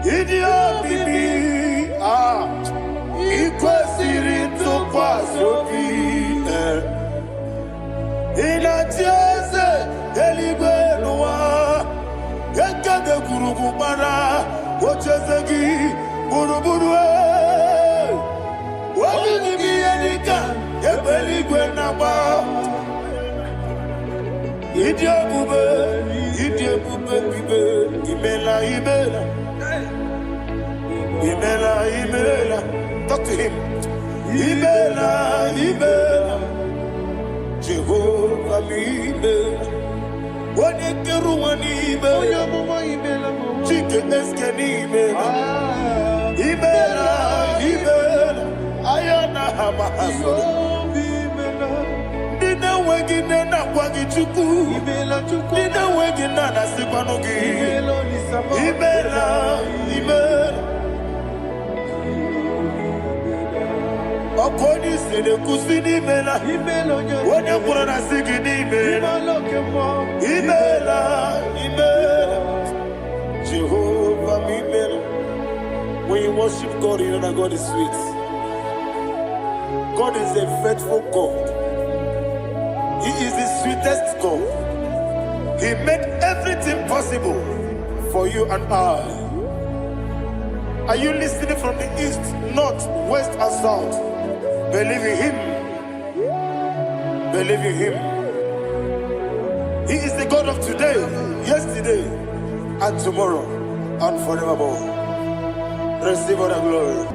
Idia bibi ikwesiri ntụkwasị obi ịna-etieze eluigwe n'ụwa nke ga-egwurugwu gbara ocheeze gị gburugburu obibi m ihe dịka ebe eluigwe na-agba ịdị ebube bibe imela imela Imela, Imela, talk to him. Imela, Imela, Jehovah, Imela. One ekeru one Imela, chicken esken Imela, Imela, Imela, Ayana Hamahaso. Nina wegina na kwagi chuku, Nina wegina na sikwanogi, Imela, Imela. Okoni sede kusini mela Wone kurana sigini mela Imela Jehovah Imela. When you worship God, you know that God is sweet. God is a faithful God. He is the sweetest God. He made everything possible for you and I. Are you listening from the east, north, west and south? Believe in him. Believe in him. He is the God of today, yesterday, and tomorrow, and forevermore. Receive all the glory.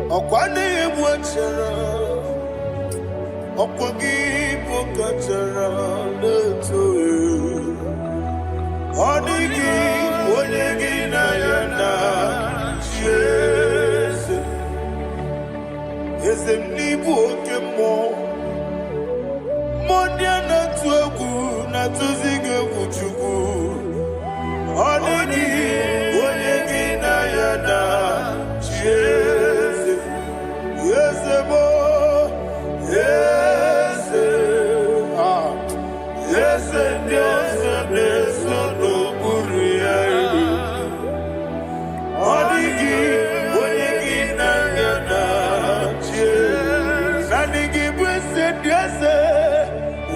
Okwane mwachara Okwagi pokachara Netoe Odigi Onyegi na yana Jese Eze mnibu oke mo Mondia na tuegu Na tuzige kuchugu Odigi Onyegi na yana Jese Yes, yes, yes, yes, yes, no buria. Odigi, odigi na yana, yes. Odigi blessed, yes,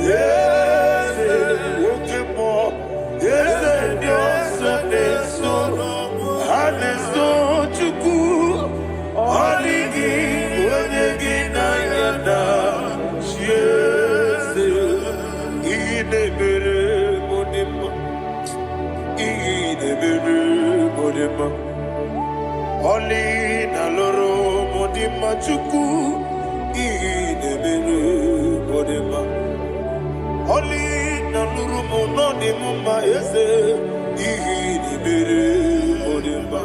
yes, okay more, yes, yes, yes, no, and so chuku, odigi. Oli na loro modima chuku idebere modima. Oli na loro monodima ese idebere modima.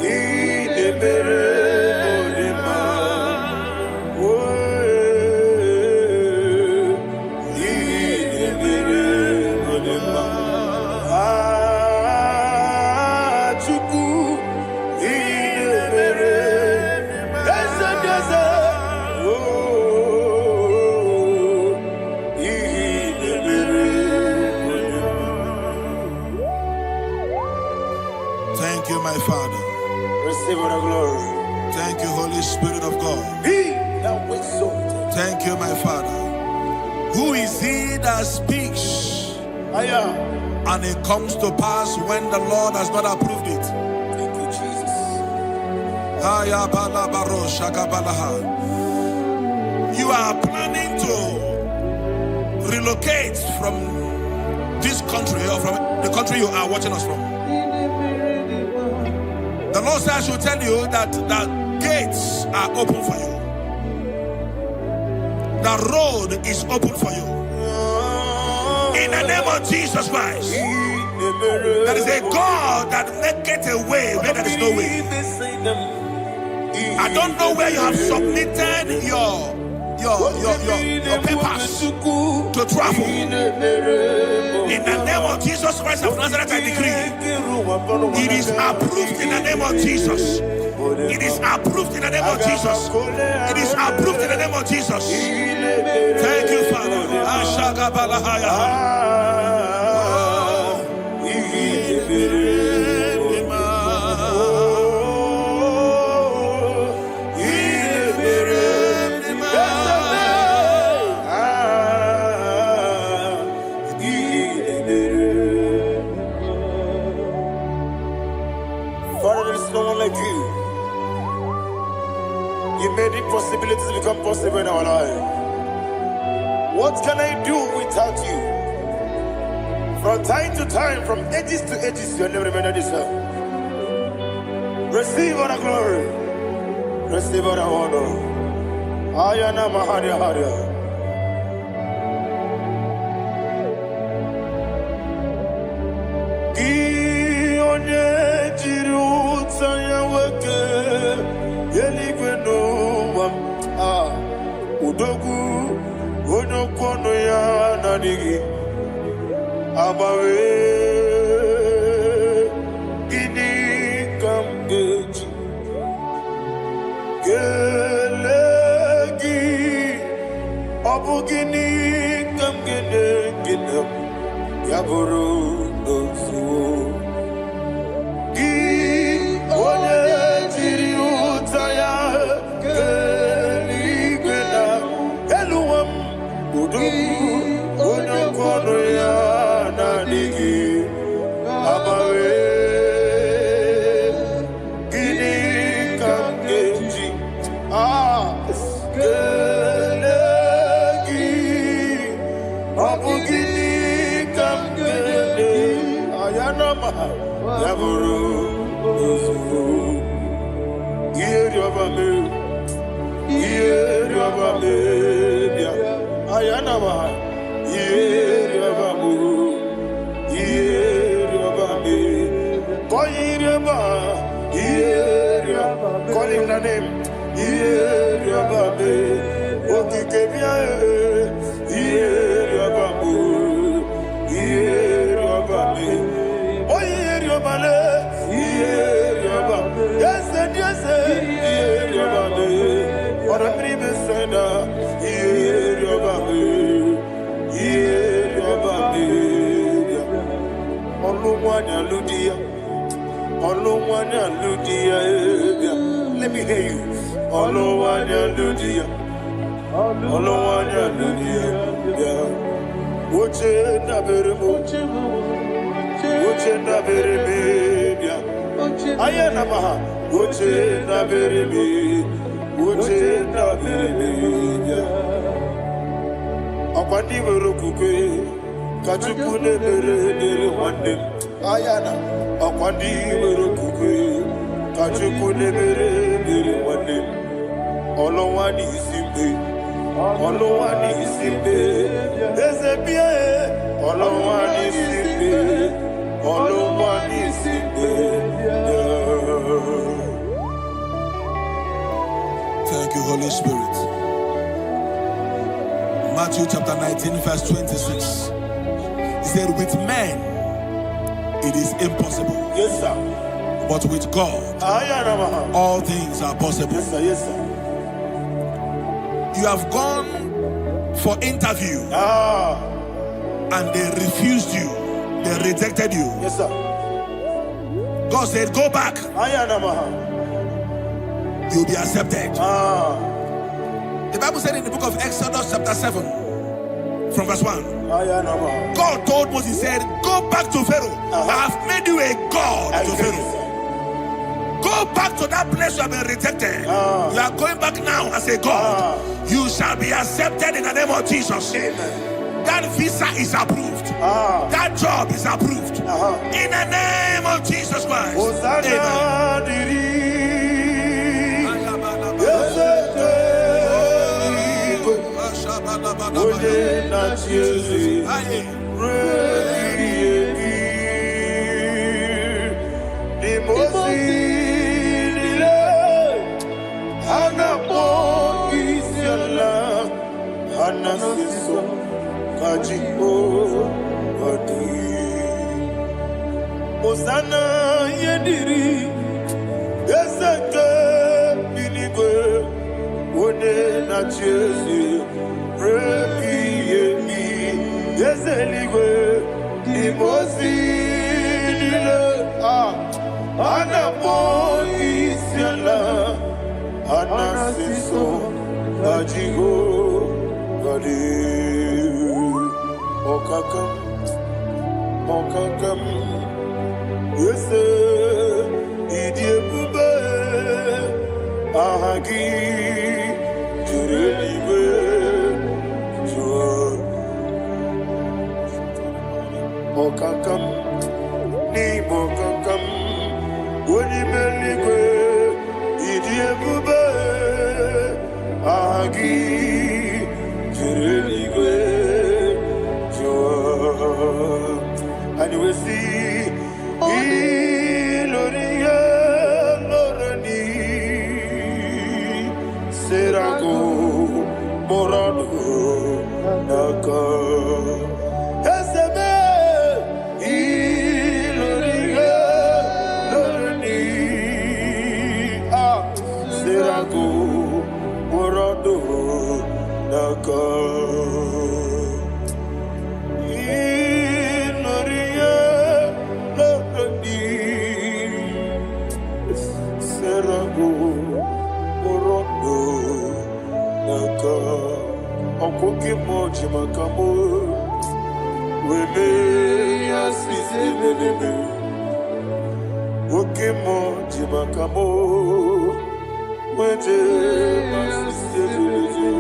Idebere modima. Idebere modima. Thank you, my Father. Receive all the glory. Thank you, Holy Spirit of God. Thank you, my Father. Who is he that speaks? And it comes to pass when the Lord has not approved it. Thank you, Jesus. You are planning to relocate from this country or from the country you are watching us from. The Lord says I should tell you that the gates are open for you. The road is open for you. In the name of Jesus Christ. There is a God that maketh a way where there is no way. I don't know where you have submitted to travel. In the name of Jesus Christ of Nazareth, I decree. It is approved in the name of Jesus. It is approved in the name of Jesus. It is approved in the name of Jesus. Thank you, Father. Father, there is no one like you. You made impossibilities become possible in our life. What can I do without you? From time to time, from ages to ages, you never remain the same. Receive all the glory. Receive all the honor. Ayana Maharia Haria. Udogu onokono ya nadigi abawe ini kamgeji gelegi abugini kamgene ginam yaburu dosu gi one jiri utaya kono ya nadigi abawe gini kamgeji gelegi abu gini kamgene ayana maha yaburu uzu yeri obame bia ayana maha call him the name. Let me hear you. Ayana akwandi merokukwe kachukune mere wane olowani isimbe ezebie olowani isimbe. Thank you, Holy Spirit. Matthew chapter 19 verse 26. He said, with men it is impossible. Yes, sir. But with God, all things are possible. Yes, sir. Yes, sir. You have gone for interview and they refused you. They rejected you. Yes, sir. God said, go back. You'll be accepted. The Bible said in the book of Exodus chapter 7 from verse 1. God told Moses, he said, go back to Pharaoh. I have made you a God to Pharaoh. Go back to that place you have been rejected. You are going back now as a God. You shall be accepted in the name of Jesus. That visa is approved. That job is approved. In the name of Jesus Christ. Amen. Osana yediri Ezeke binigwe One na chezi Repi yemi Ezeligwe Imozi nile Anapo isiala Anasiso Ajigo Gadi Okakam Yese Idiebube Ahagi Jurelibe Jua Okakam Nibokakam Wonimeligwe Idiebube Ahagi Jurelibe Jua And you will see Iloria Lorani Serago Morado Naka Ezebe Iloria Lorani Serago Morado Naka Okoke moji makamo Weme yasisi meneme Oke moji makamo Wete masisi meneme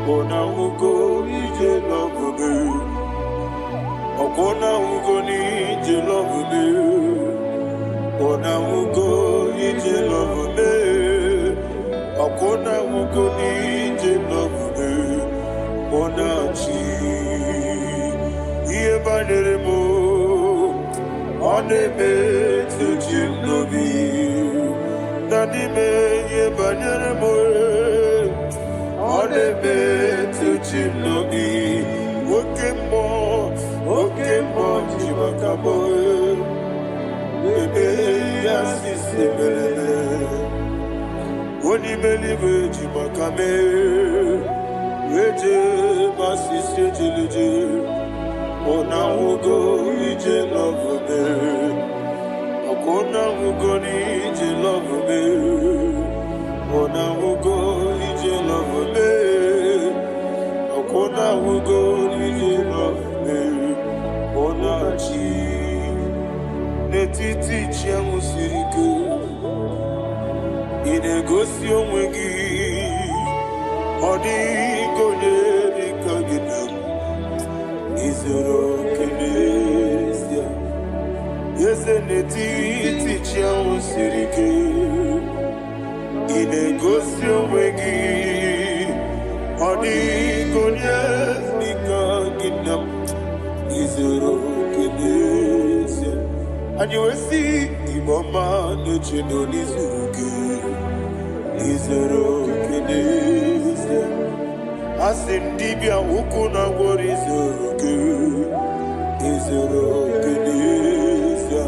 Ona ugo ije love me Okona ugo ni ije love me Ona ugo ije love me Okona ugo ni ije love me Onachi Iye banere mo Onebe Tujim nobi Nanime Iye banere mo Onebe Tujim nobi Okemo Jimakamo Ebe Yasisi Melene Onimelibe Jimakame Eje masisi jilije Ona ugo ije love me Okona ugo ni ije love me Ona ugo ije love me Okona ugo ije love me Ona chi Netiti chiamu sirike Inegosi onwegi Odi konye dikaginam Izoro kenesia Yese neti tichia usirike Inegosio wegi Odi konye dikaginam Izoro kenesia And you will see Iboma nechino nizuke Izoro kenesia Asindibia ukuna wori Izoro kenesia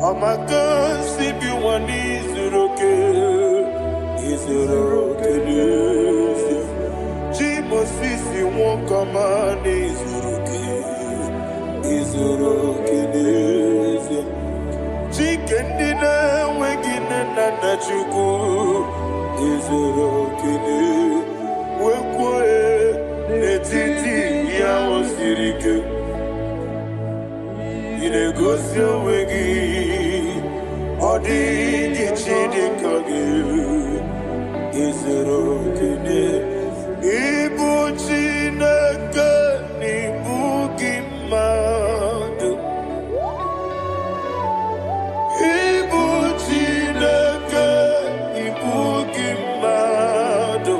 Amaka sibi wani Izoro kenesia Jimo sisi wokama Izoro kenesia Chikendina wegina nana chuku Izoro kenesia Wekwe netiti ya osirike Inegosi wegi Odi gichidi kage Izoro kene Ibu chineke Ibu gimadu Ibu chineke Ibu gimadu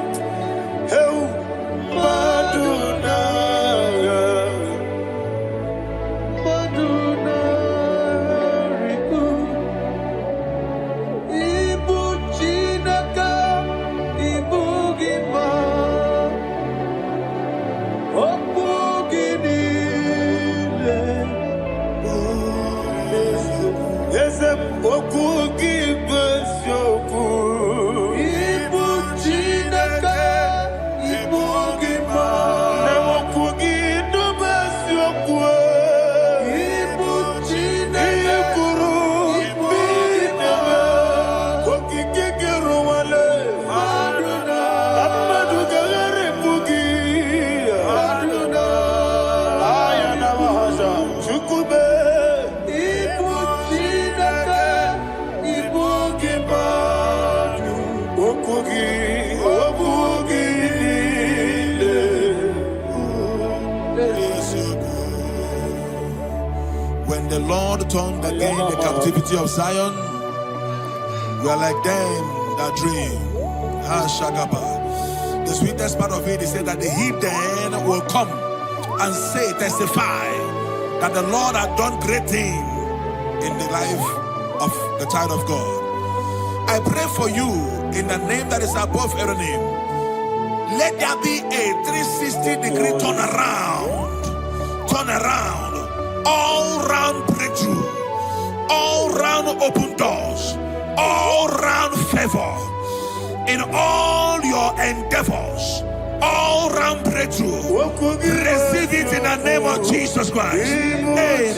the Lord turned again the captivity of Zion, we are like them that dream. The sweetest part of it is said that the heathen will come and say, testify, that the Lord had done great things in the life of the child of God. I pray for you in the name that is above every name. Let there be a 360-degree turn around, all round breakthrough, all round open doors, all round favor in all your endeavors, all round breakthrough. Receive it in the name of Jesus Christ. Amen.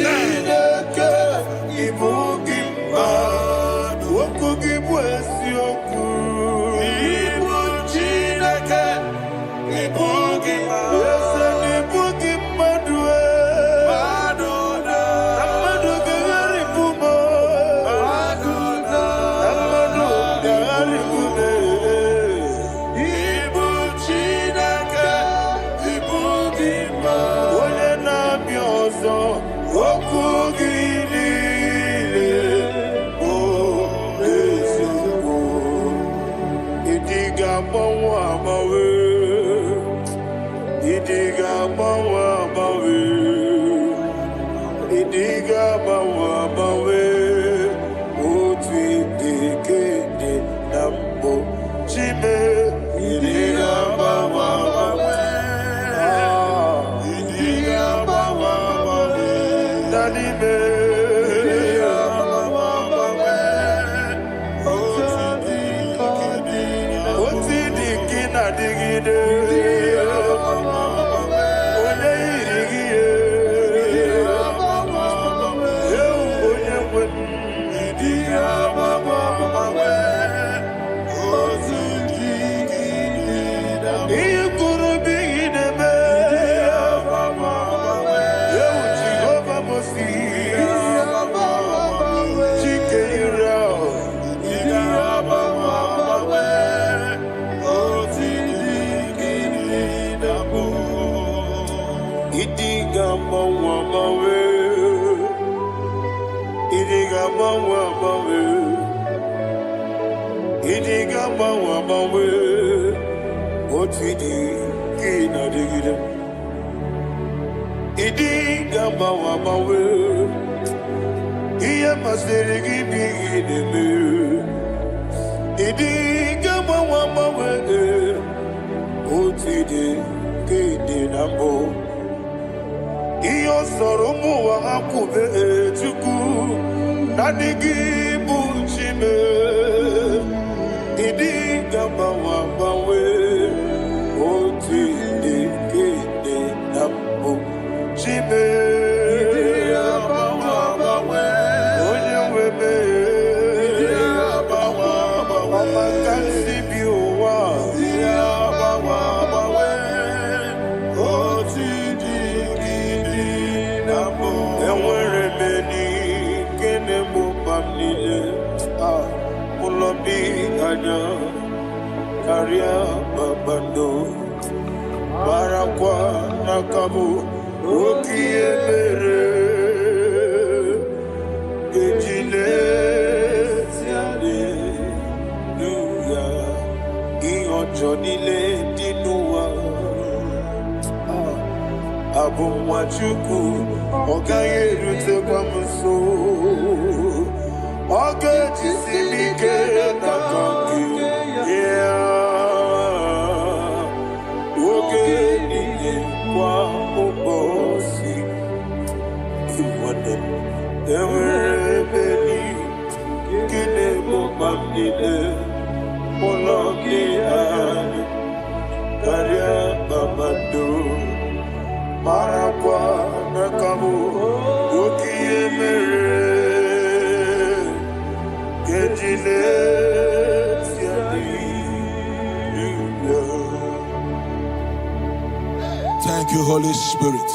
Thank you, Holy Spirit.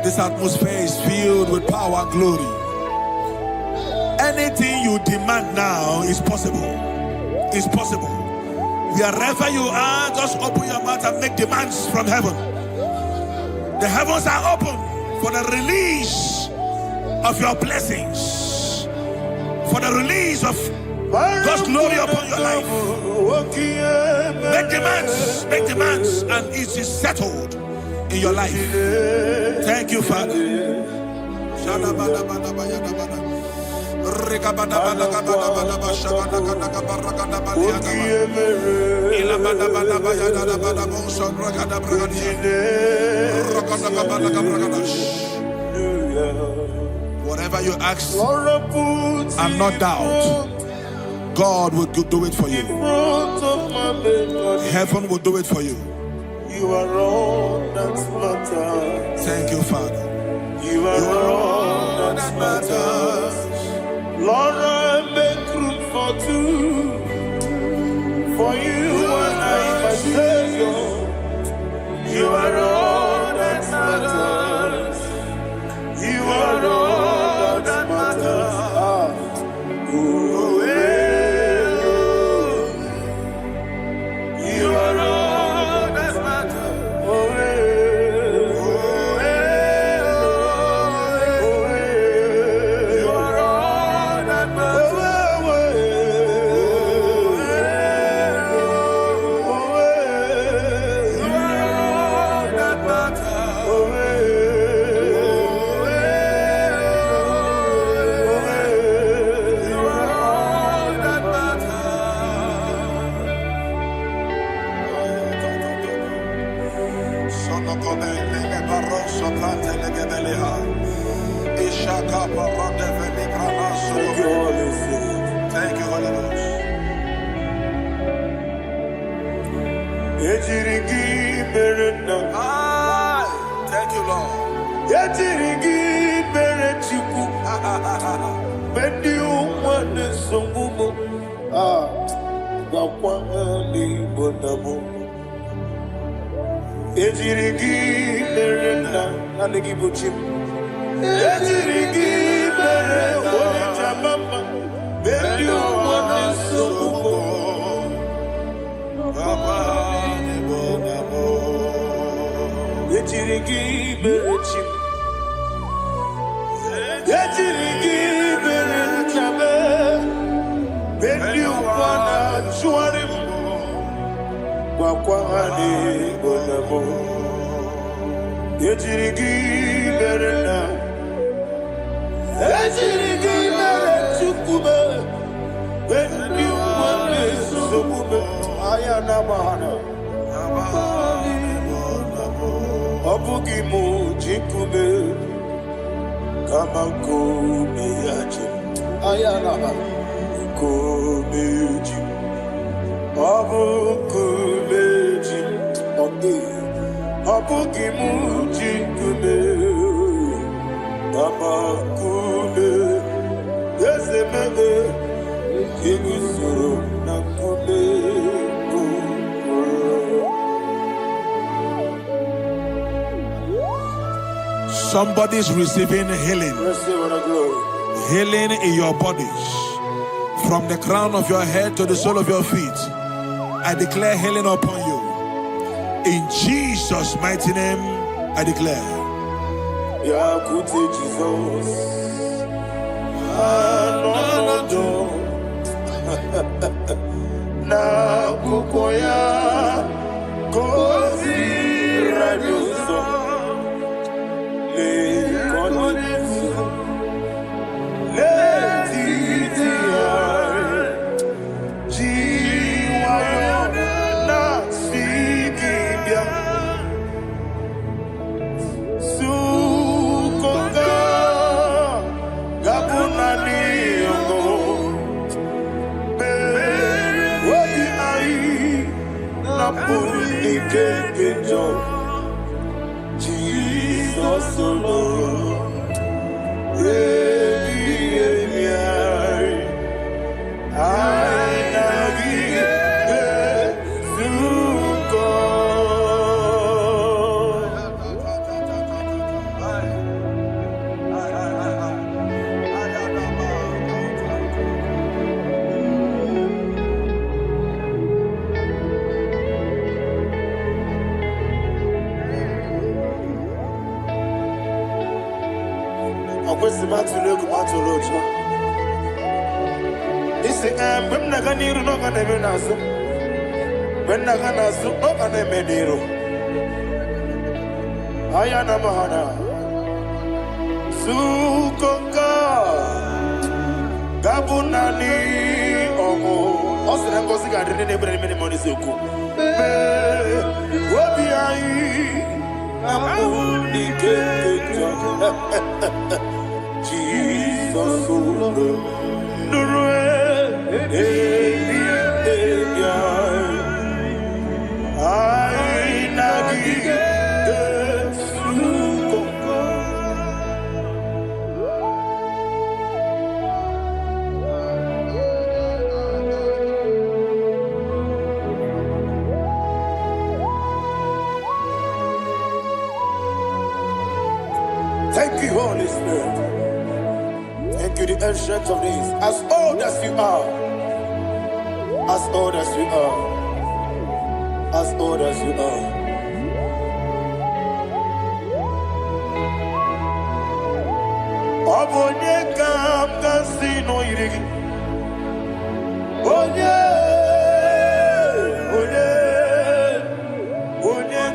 This atmosphere is filled with power and glory. Anything you demand now is possible. It's possible. Wherever you are, just open your mouth and make demands from heaven. The heavens are open for the release of your blessings, for the release of God's glory upon your life. Make demands, and it is settled in your life. Thank you, Father. Whatever you ask and not doubt, God will do it for you. Heaven will do it for you. You are all that matters. Thank you, Father. You are all that matters. Lord, I make room for two. For you and I, my Savior. You are all that matters. You are all that matters. You are all that matters. You are all that matters. Thank you, Holy Ghost. Thank you, Lord. Somebody's receiving healing. Healing in your bodies. From the crown of your head to the sole of your feet. I declare healing upon you. In Jesus' mighty name, I declare. Jesus. Na kukoya kozi rajuso le konesu le titiare jiwayo na sikibia sukoka gabuna niyongo Jesus alone. kwesi matulu kumatulu. Isi when na ganiru no kana menasu. When na ganasu no kana mediru. Ayana mahana. Sukonga. Gabunani omo. Osina ngozi ga dene nebre meni moni suku. Obi ai. Amuni keketa. Jesus Thank you, Holy Spirit. Thank you, the Ancient of Days. As old as you are, as old as you are, as old as you are. Obonye kam kasino irigi. Onye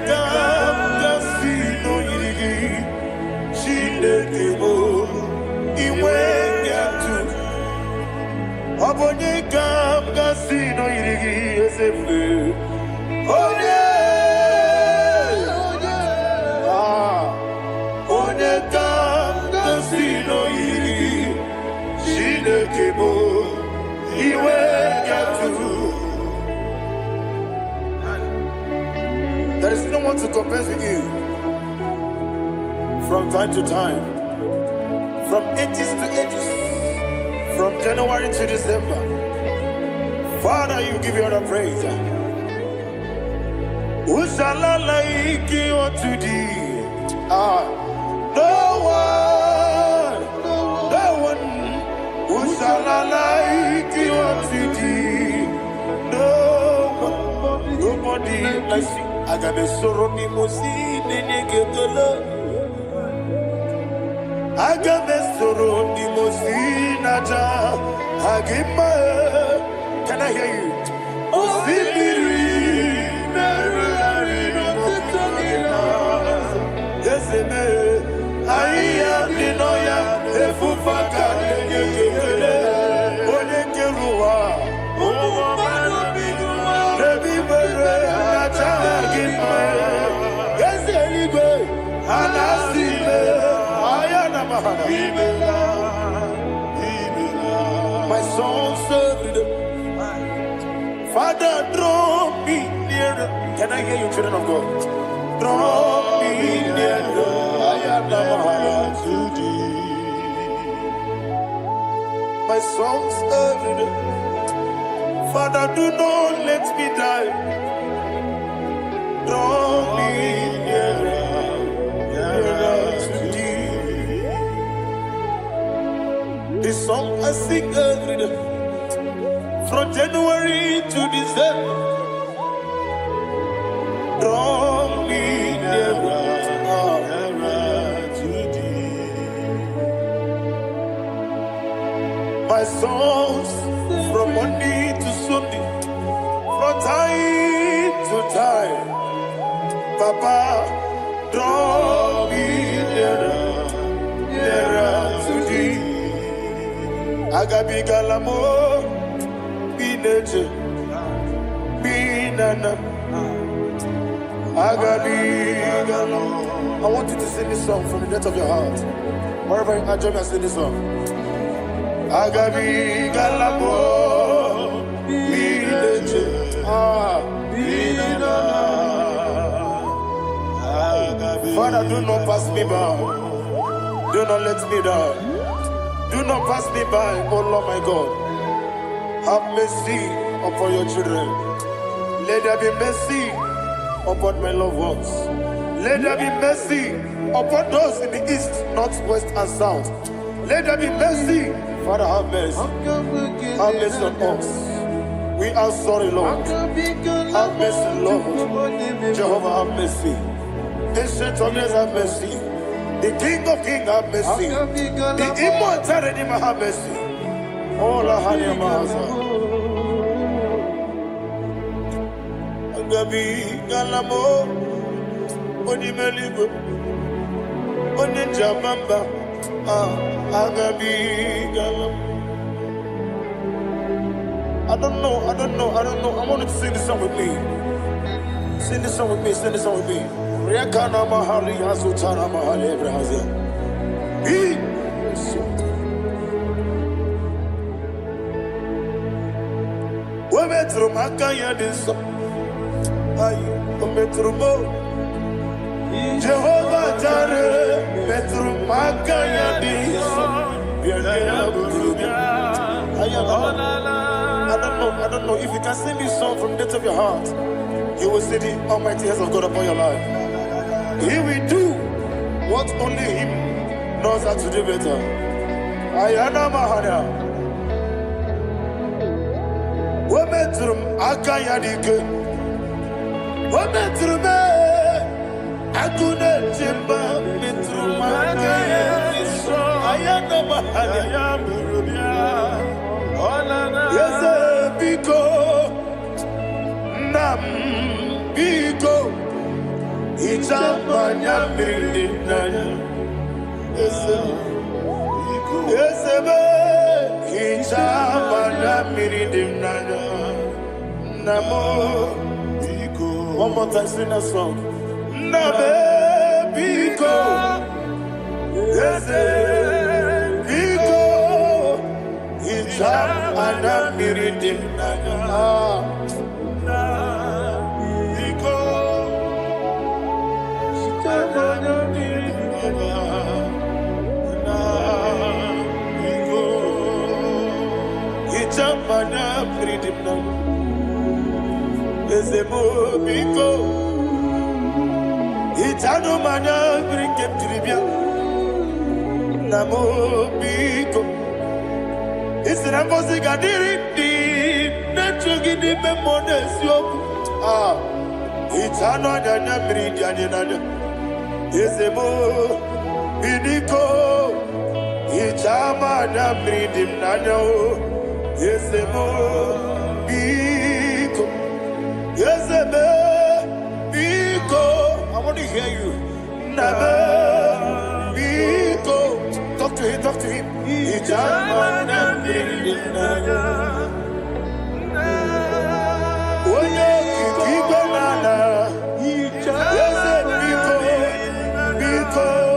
kam kasino irigi. Chinekebo iwe yatu. Obonye kam kasino irigi esefu. Onye kam kasino irigi. Chinekebo iwe yatu. There is no one to compare with you. From time to time, from ages to ages, from January to December, Father, you give you all the praise. Who shall I like you unto thee? No one. Who shall I like you unto thee? No one, nobody like you. I got a sorrow, Agamesoro di Mosinaja Agima. Can I hear you? Osibiri Yes, I am the Noya, Efufaka, Onekerua, Yes, anyway, and I see. My soul served. Father, draw me nearer. Can I hear you, children of God? Draw me nearer. I am to thee. My soul served. Father, do not let me die. Draw me nearer. This song I sing every day, from January to December. Draw me nearer to thee. My songs from Monday to Sunday, from time to time. Papa, draw me nearer to thee. Agabi galamo, bineje, binana. Agabi galamo. I want you to sing this song from the depth of your heart. Wherever you are, join me and sing this song. Agabi galamo, bineje, binana. Father, do not pass me by. Do not let me down. Do not pass me by, oh Lord my God. Have mercy upon your children. Let there be mercy upon my loved ones. Let there be mercy upon those in the east, north, west, and south. Let there be mercy. Father, have mercy. Have mercy on us. We are sorry, Lord. Have mercy, Lord. Jehovah, have mercy. Ancient of days, have mercy. The King of Kings have mercy. The immortal Redeemer have mercy. All I had in my Agabi Galamo Onimeligo Oninjamamba Agabi Galamo. I don't know. I want you to sing this song with me. Sing this song with me. Riakana Mahali Azutana Mahali Ebrazia. Metro Makaya this Metro Jehovah Jare Metro Makaya this I don't know if you can sing this song from the depth of your heart, you will see the almighty hands of God upon your life. He will do what only Him knows how to do better. Ayana Mahana Wometrum Akayadike Wometrum Akuna Jimba Metrum Akayadike Ayana Mahana Yes, Biko Nam Biko Ichamanya Mirinaya Yes, Ichamanya Mirinaya Namo Biko. One more time, sing that song. Nabe Biko Yes, Biko Ichamanya Mirinaya Mana freedom now. Ezemo biko. Itano mana bring him tribia. Namo biko. Isra gadiri di. Nechugi di memones yoku. Itano danya bring janina. Ezemo biko. Itama na bring him nanyo. Yes, Biko. Yes, Biko. I want to hear you. Nabe Biko. Talk to him. Ijamana Biko. Oye Biko Nana. Yes, Biko. Biko.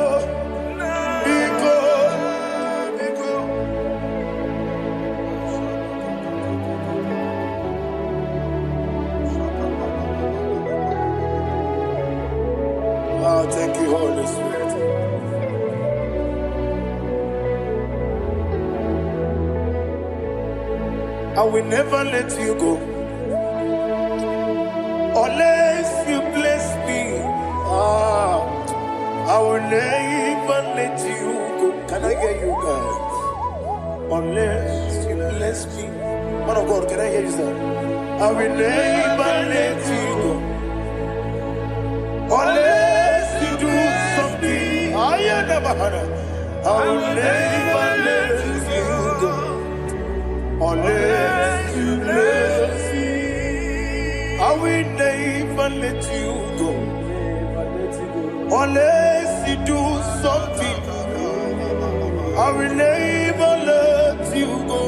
Thank you, Holy Spirit. I will never let you go unless you bless me. I will never let you go. Can I hear you guys? Unless you bless me. Man of God, can I hear you, sir? I will never let you go unless you do something. I will never let you go unless you bless me. I will never let you go unless you do something. I will never let you go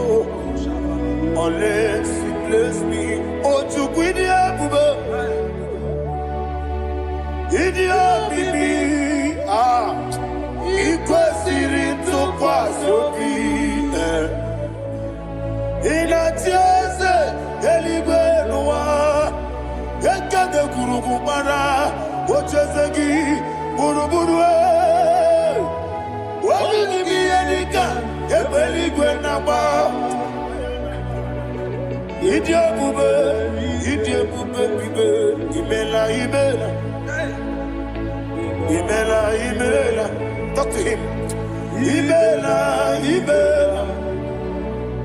unless you bless me. Oh, to quit the Idia bibi ikwesiri tukwasobi inatieze eligwe nuwa ekade kurukubara ochezegi buruburu wabini biyedika ebeligwe naba Idia bube bibe imela Imela, talk to him. Imela,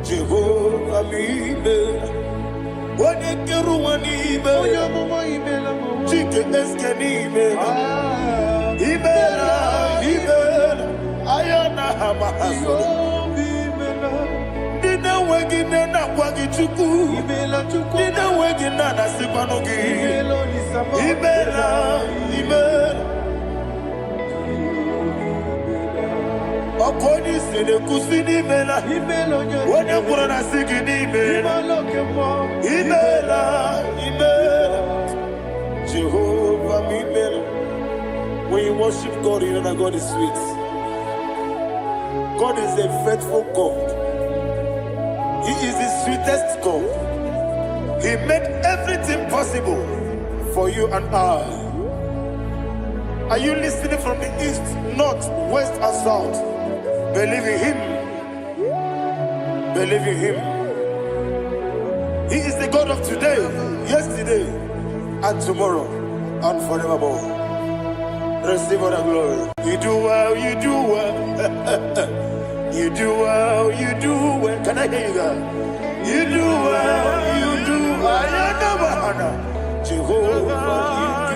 Jehovah Imela. Wanekeru wani Imela, Chike eskeni Imela. Imela, Imela, Ayana Hamahaso. Dina wegina na kwagi chuku. Dina wegina na sipanogi. Imela, Imela. Okoni sede kusini mela. Wone kurana sigini mela. Imela, Imela. Jehovah Imela. When you worship God, you know that God is sweet. God is a faithful God. He is the sweetest God. He made everything possible for you and I. Are you listening from the east, north, west, and south? Believe in Him. Believe in Him. He is the God of today, yesterday, and tomorrow, and forevermore. Receive all the glory. You do well, you do well. You do well, you do well. Can I hear you guys? You do well, you do well. Jehovah,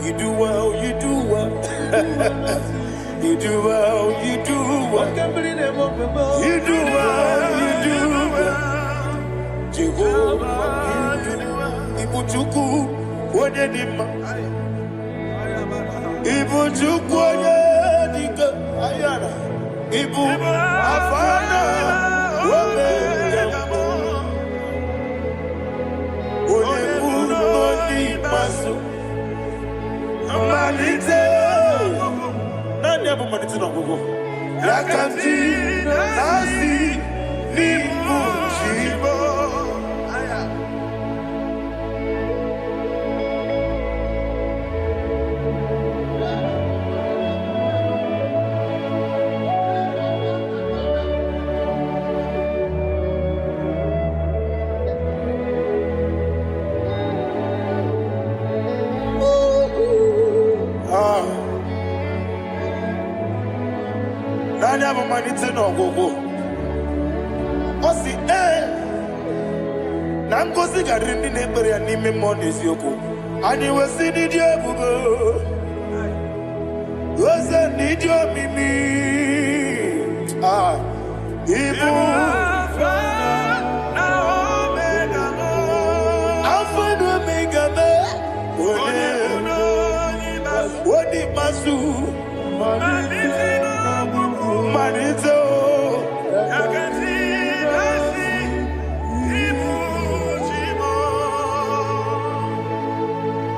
you do well, you do well. You do well, you do well. You do well, you do well. Jehovah, you do well. Ibuchuku, Wadedima. Ibuchuku, Wadedika. Ayana. Ibu, Afana. Wabedemo. Onebu, Noni, Masu. Malite. Nani abu maniti na gogo. Yakanti, Nasi, Nibu, Chibo. Nani abu maniti na gogo. Osi na ngozi garindi n'ekpere ya n'ime mmụọ n'eziokwu. Anyị wesi n'ịdị ebube. Oze n'ịdị omimi. Ibu Alpha na Omega. Alpha na Omega me. Wodi masu. Manito.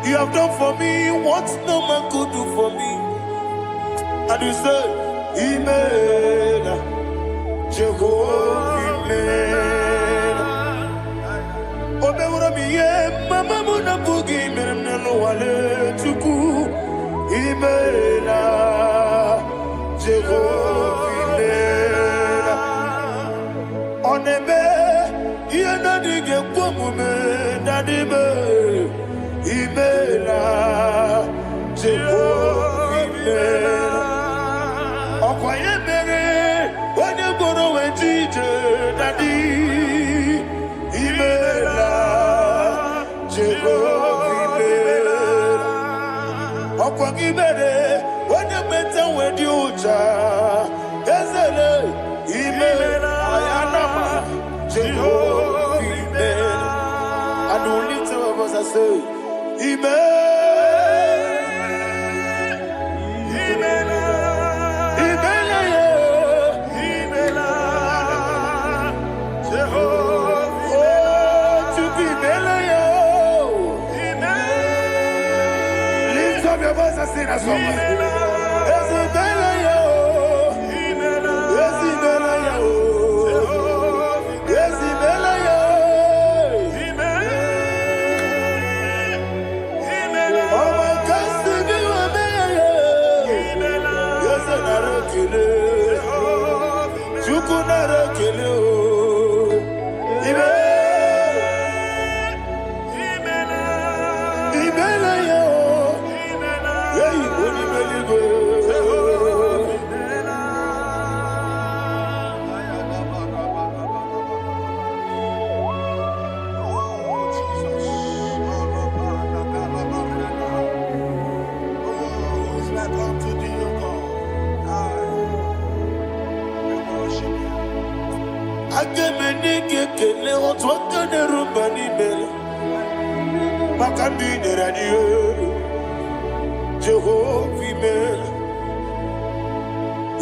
You have done for me what no man could do for me. And you said, Imela, Jehovah, Imela. Obeura miye, mama muna bugi, meremnelo wale tuku. Imela, Jehovah, Imela. Onebe, yena dige kwamume, nadibe. Imela, Jehovah, Imela. Okwaye mere, onye goro wejije, Daddy. Imela, Jehovah, Imela. Okwagi mere, onye meta wedi uja, Ezele, Imela, Ayanama, Jehovah, Imela. And we lift our voice and say, Imela, Imela, Imela, Imela, Jehovah, oh, to be Imela, Imela. Lift up your voice and sing that song. Imela, Imela, Imela, yes, Imela, Imela, Jehovah,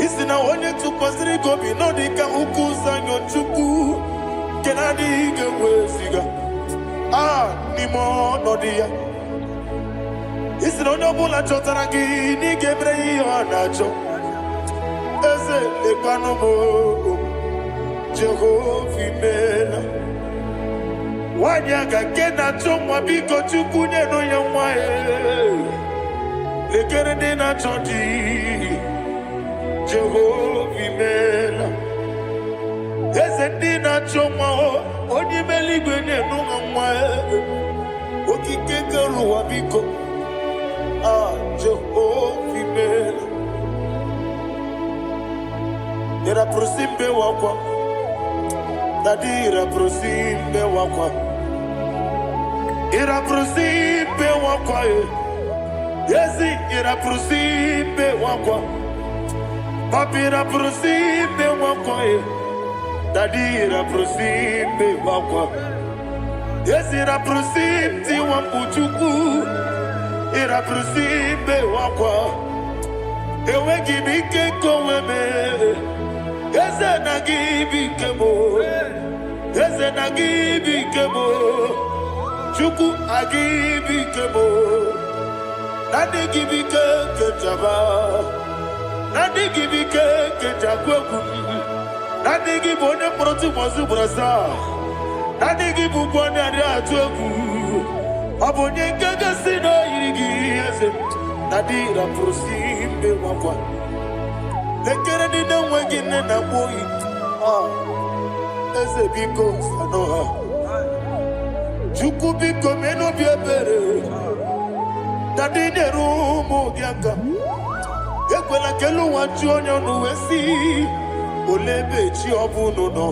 isi na onye tụkwasịrị gị obi nọ dị ka ụkwụ ụzọ nyochukwu nke na-adịghị eweziga n'ime ọnọdụ ya. Isi na onye ọbụla chọtara gị na ị ga-emere ya ihe ọ na-achọ. Eze lekwanụ m, Jehova imela. Nwanyị aga nke na-achọ nwa, biko Chukwu nyenụ ya nwa ya. Lekere ndị na-achọ di, Jehova imela. Eze ndị na-achọ nwa, onye ime eluigwe nyenụ ha nwa ya. Okike kere ụwa biko, Jehova imela. Ira prosimbe wakwa, dadi ira prosimbe wakwa. Ira prosimbe wakwa, yesi ira prosimbe wakwa. Papi ira prosimbe wakwa, dadi ira prosimbe wakwa. Yesi ira prosimti wambuchuku, ira prosimbe wakwa. Ewe gibike koweme, eze na gibike mo, eze na gibike mo, Chukwu agibike mo. Nadi gibike kejaba, nadi gibike kejakwegu, nadi gibone proti mozu brasa, nadi gibubone ade atwegu, abonye kege sino yirigi eze, nadi ra prosimbe wakwa. Lekere di na wengi na boy, eze biko sanoha. Chukwu biko meno biebere, dadi nerumu biaka. Ekwela kelu wanchu onyo nuwesi, olebe chi obuno no.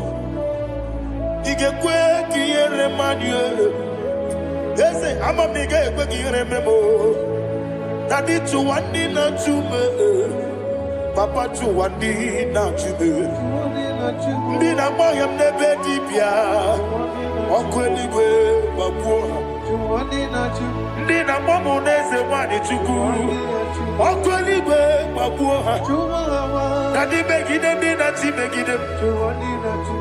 Igekwe kiyere manye, eze amamiga ekwe kiyere memo. Dadi chuwani na chume, Papa chuwani na chume. Ndi na mayam nebe dibia, ọkụ eluigwe gbagbuo ha. Ndị na mmanwụ na-eze nwanyị Chukwu, ọkụ eluigwe gbagbuo ha. Dadi megide ndị na-achị megide m,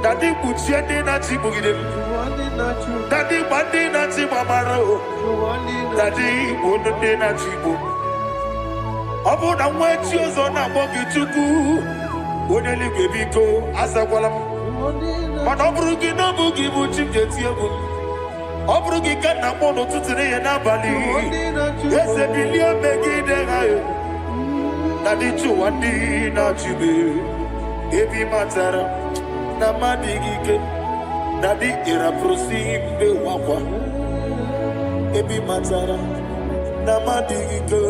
dadi kpuchie ndị na-achị kpugide m, dadi gba ndị na-achị gbamara o, dadi igbo ndị na-achị igbo. Ọ bụ na nwa echi ọzọ na-akpọ gị Chukwu, onye eluigwe biko azakwala m. Mana ọ bụrụ gị na ọ bụ gị bụ chi m ga-eti egwu, ọ bụrụ gị ka nna m n'ụtụtụ n'ihe n'abalị, eze bilie megide ha na dị chụwa ndị na-achụbe. Ebi matara na mmadụ gị ike na dị ịrapụrụsi mbe wakwa. Ebi matara na mmadụ gị ike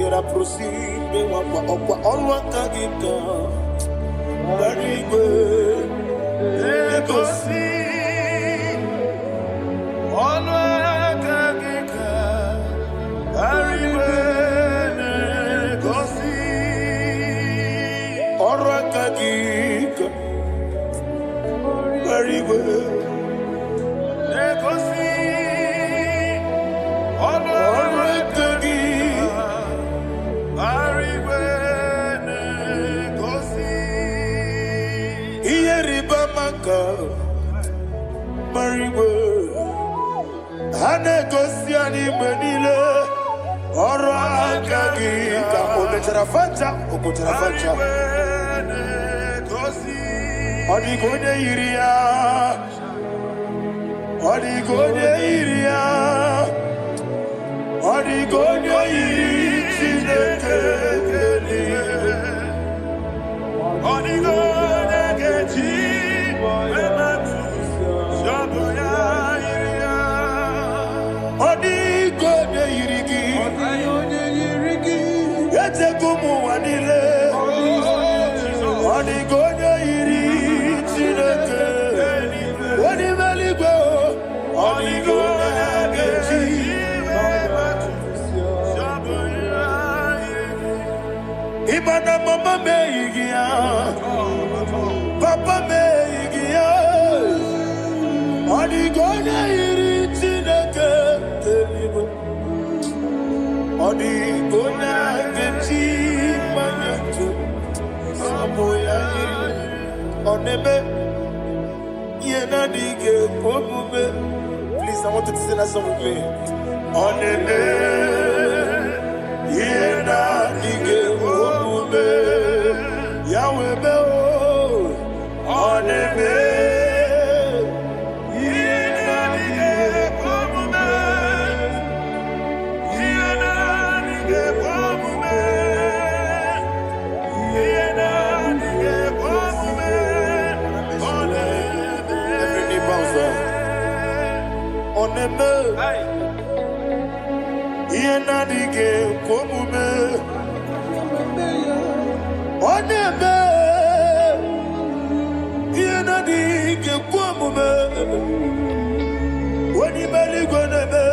ịrapụrụsi mbe wakwa. Ọkwa ọrụ aka gị ka gbara igwe egosi ọnụ aka gị ka arịwe na-egosi. Ọrụ aka gị ka arịwe na-egosi. Ọnụ aka gị arịwe na-egosi. Ihe rịba maka marigwe ha na-egosi anyị mgbe niile. Ọrụ aka gị ka o mechara facha, o kpochara facha. Ọ dịghị onye yiri ya, ọ dịghị onye yiri ya, ọ dịghị onye yiri Chineke eluigwe. Ọ dịghị onye ga-eji emetụ shọbụ ya yiri ya. Ọ dịghị onye yiri gị, echego ụmụ ụwa niile. Ọ dịghị onye yiri Chineke onye ime eluigwe. Ọ dịghị onye ga-eji emetụ shọbụ ya yiri. Ịma na mama meghị gị ya, papa meghị gị ya. Please, I want you to sing that song with me. Oneme, yena dige omume, Yahweh me o. Oneme, yena dige omume, yena dige omume, yena dige omume. Oneme, every knee bows down. Oneme, yena dige omume, oneme, yena dige omume, wani bali goneme,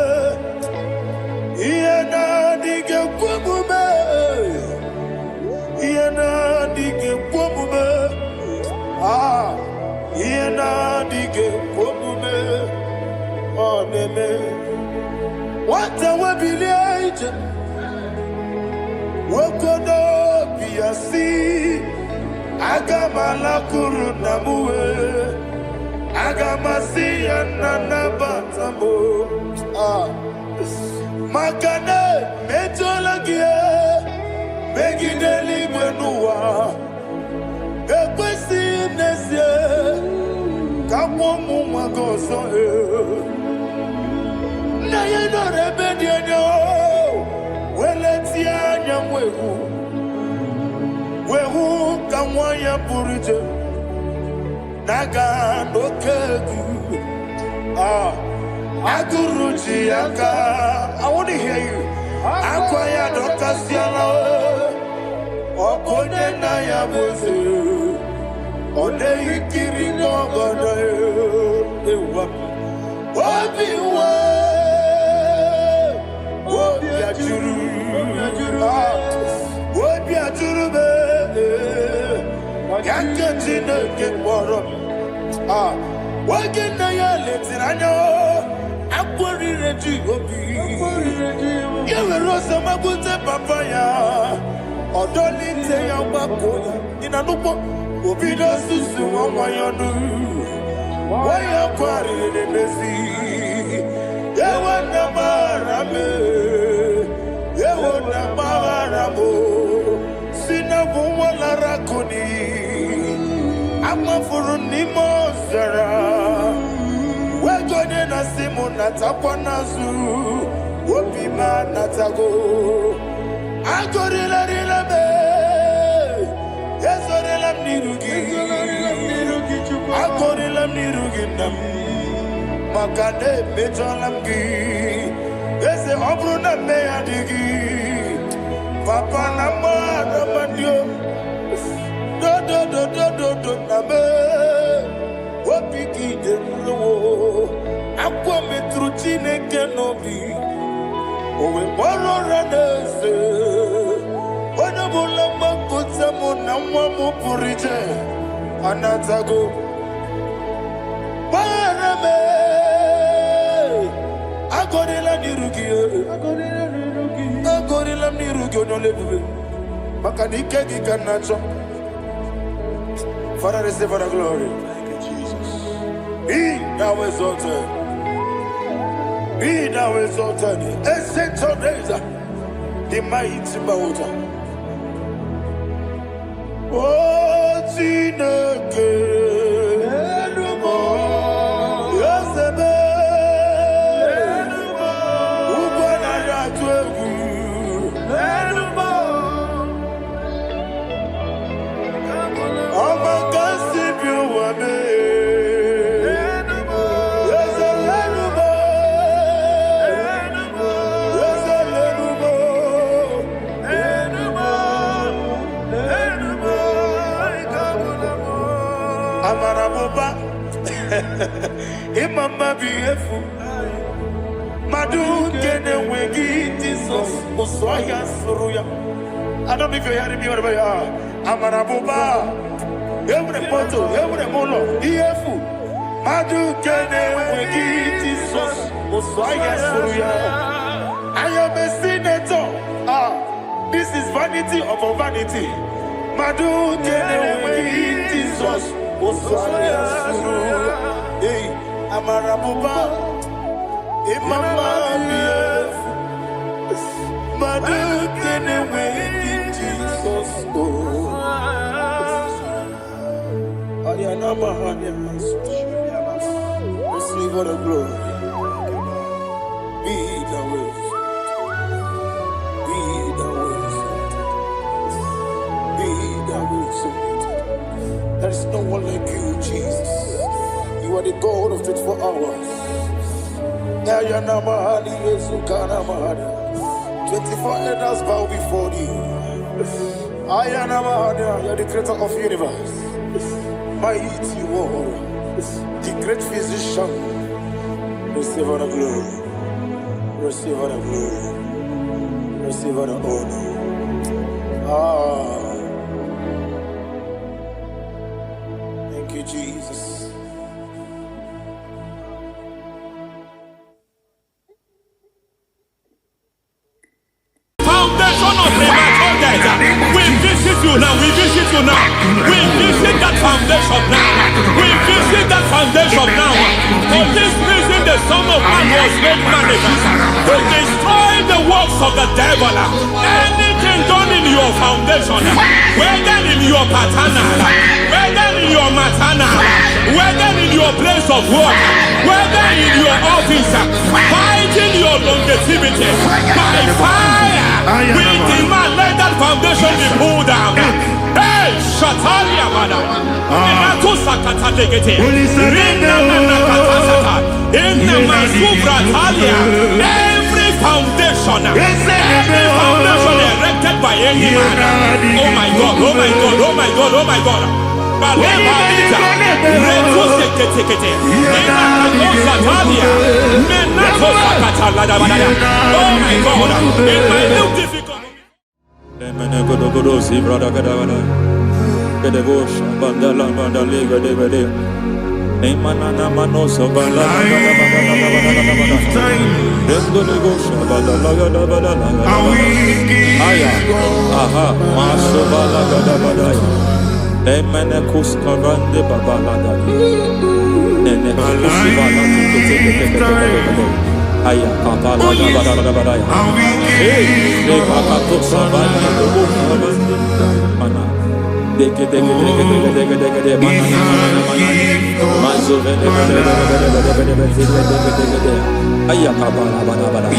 yena dige omume, yena dige omume, yena dige omume. Oneme, what a webillage, Wokodo Piasi, Agamala Kurunamue, Agamasi and Nanabatamo, Makane, Metolagia, Megideli Benua, Equesi Nesia, Kamomu Magoso. Na ye no rebedi no weletia nyamwehu wehu kamwaya puruje naga no kegu aguruji aka. I want to hear you. Akwaya dokasiala okonye na ya boze ode ikiri no godo ewa obiwa Makane bejolamgi ese obruna me adigi papa na mara mandio do na me wopiki de lo akwa metruchi ne kenobi owe moro ranese ona bola makota mo na mwa mo purije anatago parame agorela nirugi no lebuve makanike gikanacho. Father, receive for the glory. Thank you, Jesus. Be thou exalted. Be thou exalted. Ancestral days, the mighty mountain. Oh, Chineke. Imama biefu Madu kene wegi Jesus Uswaya suruya. I don't know if you're hearing me whatever you are. Amarabuba Every poto, every molo Iefu Madu kene wegi Jesus Uswaya suruya. I am a senator. This is vanity of vanity. Madu kene wegi Jesus Amarabuba, Imama, Mother, can wait Jesus. Receive all the glory. Be the way. Be the way. Be the way. There is no one like you, Jesus. You are the God of 24 hours. 24 elders bow before you. You are the creator of the universe. Mighty warrior, the great physician. Receive all the glory. Receive all the glory. Receive all the honor. Thank you, Jesus. Foundation of premature death. We visit you now. We visit you now. We visit that foundation now. We visit that foundation now. For this reason, the Son of Man was made manifest to destroy the works of the devil. Anything done in your foundation, whether in your paternal, whether in your maternal, whether in your place of work, whether in your office, fighting your longevity by fire. We demand let that foundation be pulled down. Hey, Shatalia Mada. Inato Sakata Legete. Rina Nakata. Inna Masubra Talia. Every foundation erected by any man. Oh my God, oh my God, oh my God, oh my God. Baleba Lita. Reto Sekete. Inna Nakata Talia. Menato Sakata Ladabada. Oh my God. In my new difficult. Aya kapala da mana deke aya kapala bada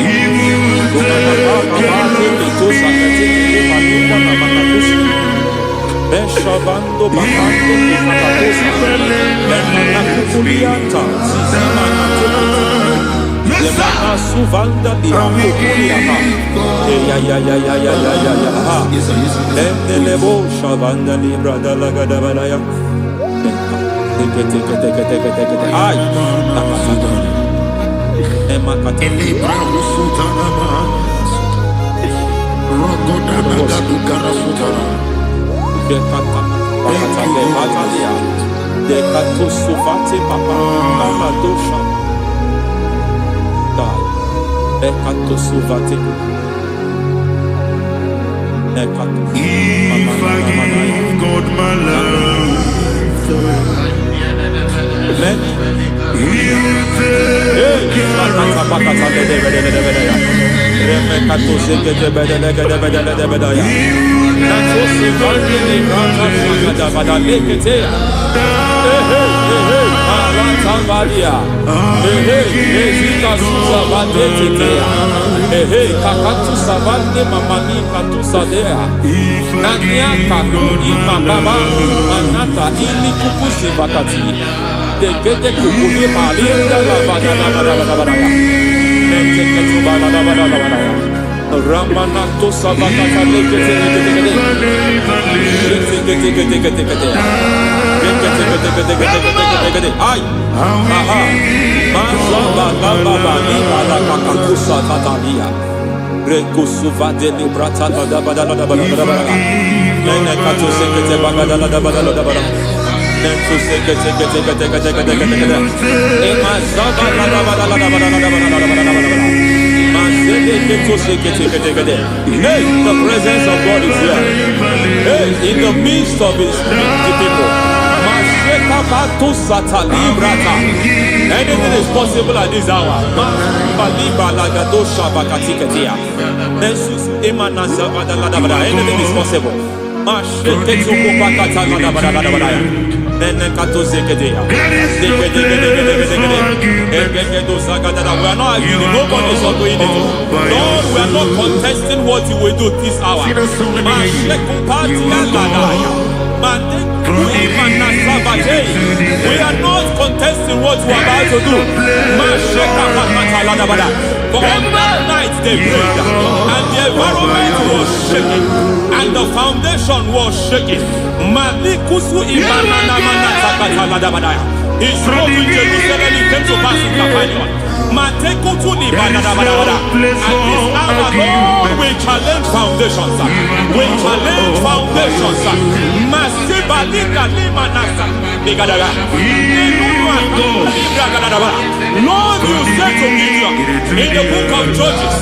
Beshabando bakando kikakusa Lemana suvanda di akukuliaka. Ya. Endelebo shavanda libra dalagada balaya. Teke. Ay. Nakasata. Emakata. Elibra usutana ma. Rogoda nagadu karasutana. Dekata. Bakata batalia. Dekato suvate papa. Amadosha. Ekato suvate. Ekato. If I give God my love, Amen. He will take care of Ramanato Savakata Ay, aha, Mazaba Baba Nibala Kakakusa Tatalia, Rekusuva de Librata Badabada, Nenekato Sekete Bagadala Badala, Nentu Sekete, Emazaba Hey, the presence of God is here. Hey, in the midst of his people. Anything is possible at this hour. Anything is possible. We are not arguing. Nobody is doing it. Lord, we are not contesting what you will do this hour. We are not contesting what we are about to do. For on that night they prayed, and the environment was shaking, and the foundation was shaking. He spoke in Jerusalem, he came to pass in Capernaum. At this hour, Lord, we challenge foundations. We challenge foundations. Lord, you said to Gideon in the book of Judges,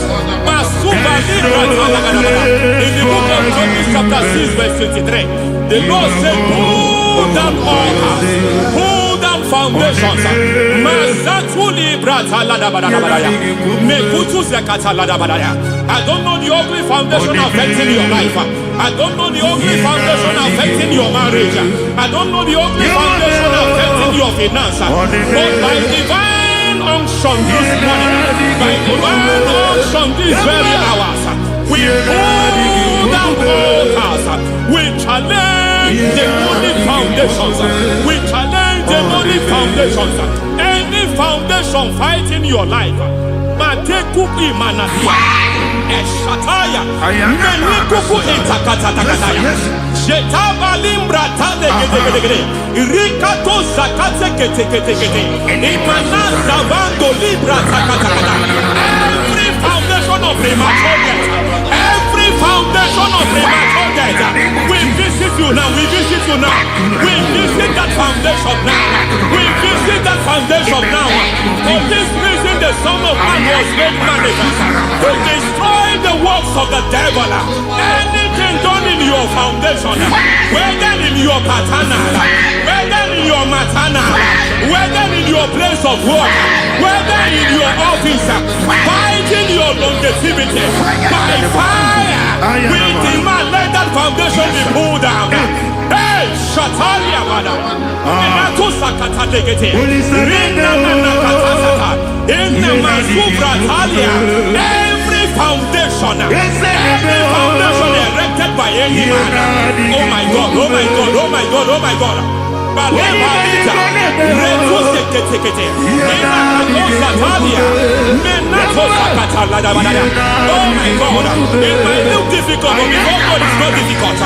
in the book of Judges chapter 6 verse 23, the Lord said, pull down altars, pull down foundations. I don't know the ugly foundation affecting your life. I don't know the ugly foundation affecting your marriage. I don't know the ugly foundation affecting your finance. But by divine unction this morning, by divine unction these very hours, we pull down altars. We challenge demonic foundations. We challenge demonic foundations. Any foundation fighting your life, Matekuki Manatia, Eshataya, Menikuku Itakatatakataya, Shetabalim Brata de Rikato Sakate Kete, Imanasa Bando Libra Takatakata. Every foundation of premature death, every foundation of premature death, we visit you now, we visit you now, we visit that foundation now, we visit that foundation now. For this reason, the Son of Man was made manifest to destroy the works of the devil. Anything done in your foundation, whether in your paternal, whether in your maternal, whether in your place of work, whether in your office, fighting your longevity by fire, we demand let that foundation be pulled down. Hey, Shatalia, madam. Every foundation erected by any man. Oh my God, oh my God, oh my God, oh my God. Oh my God, it might look difficult, but before God it's not difficult. It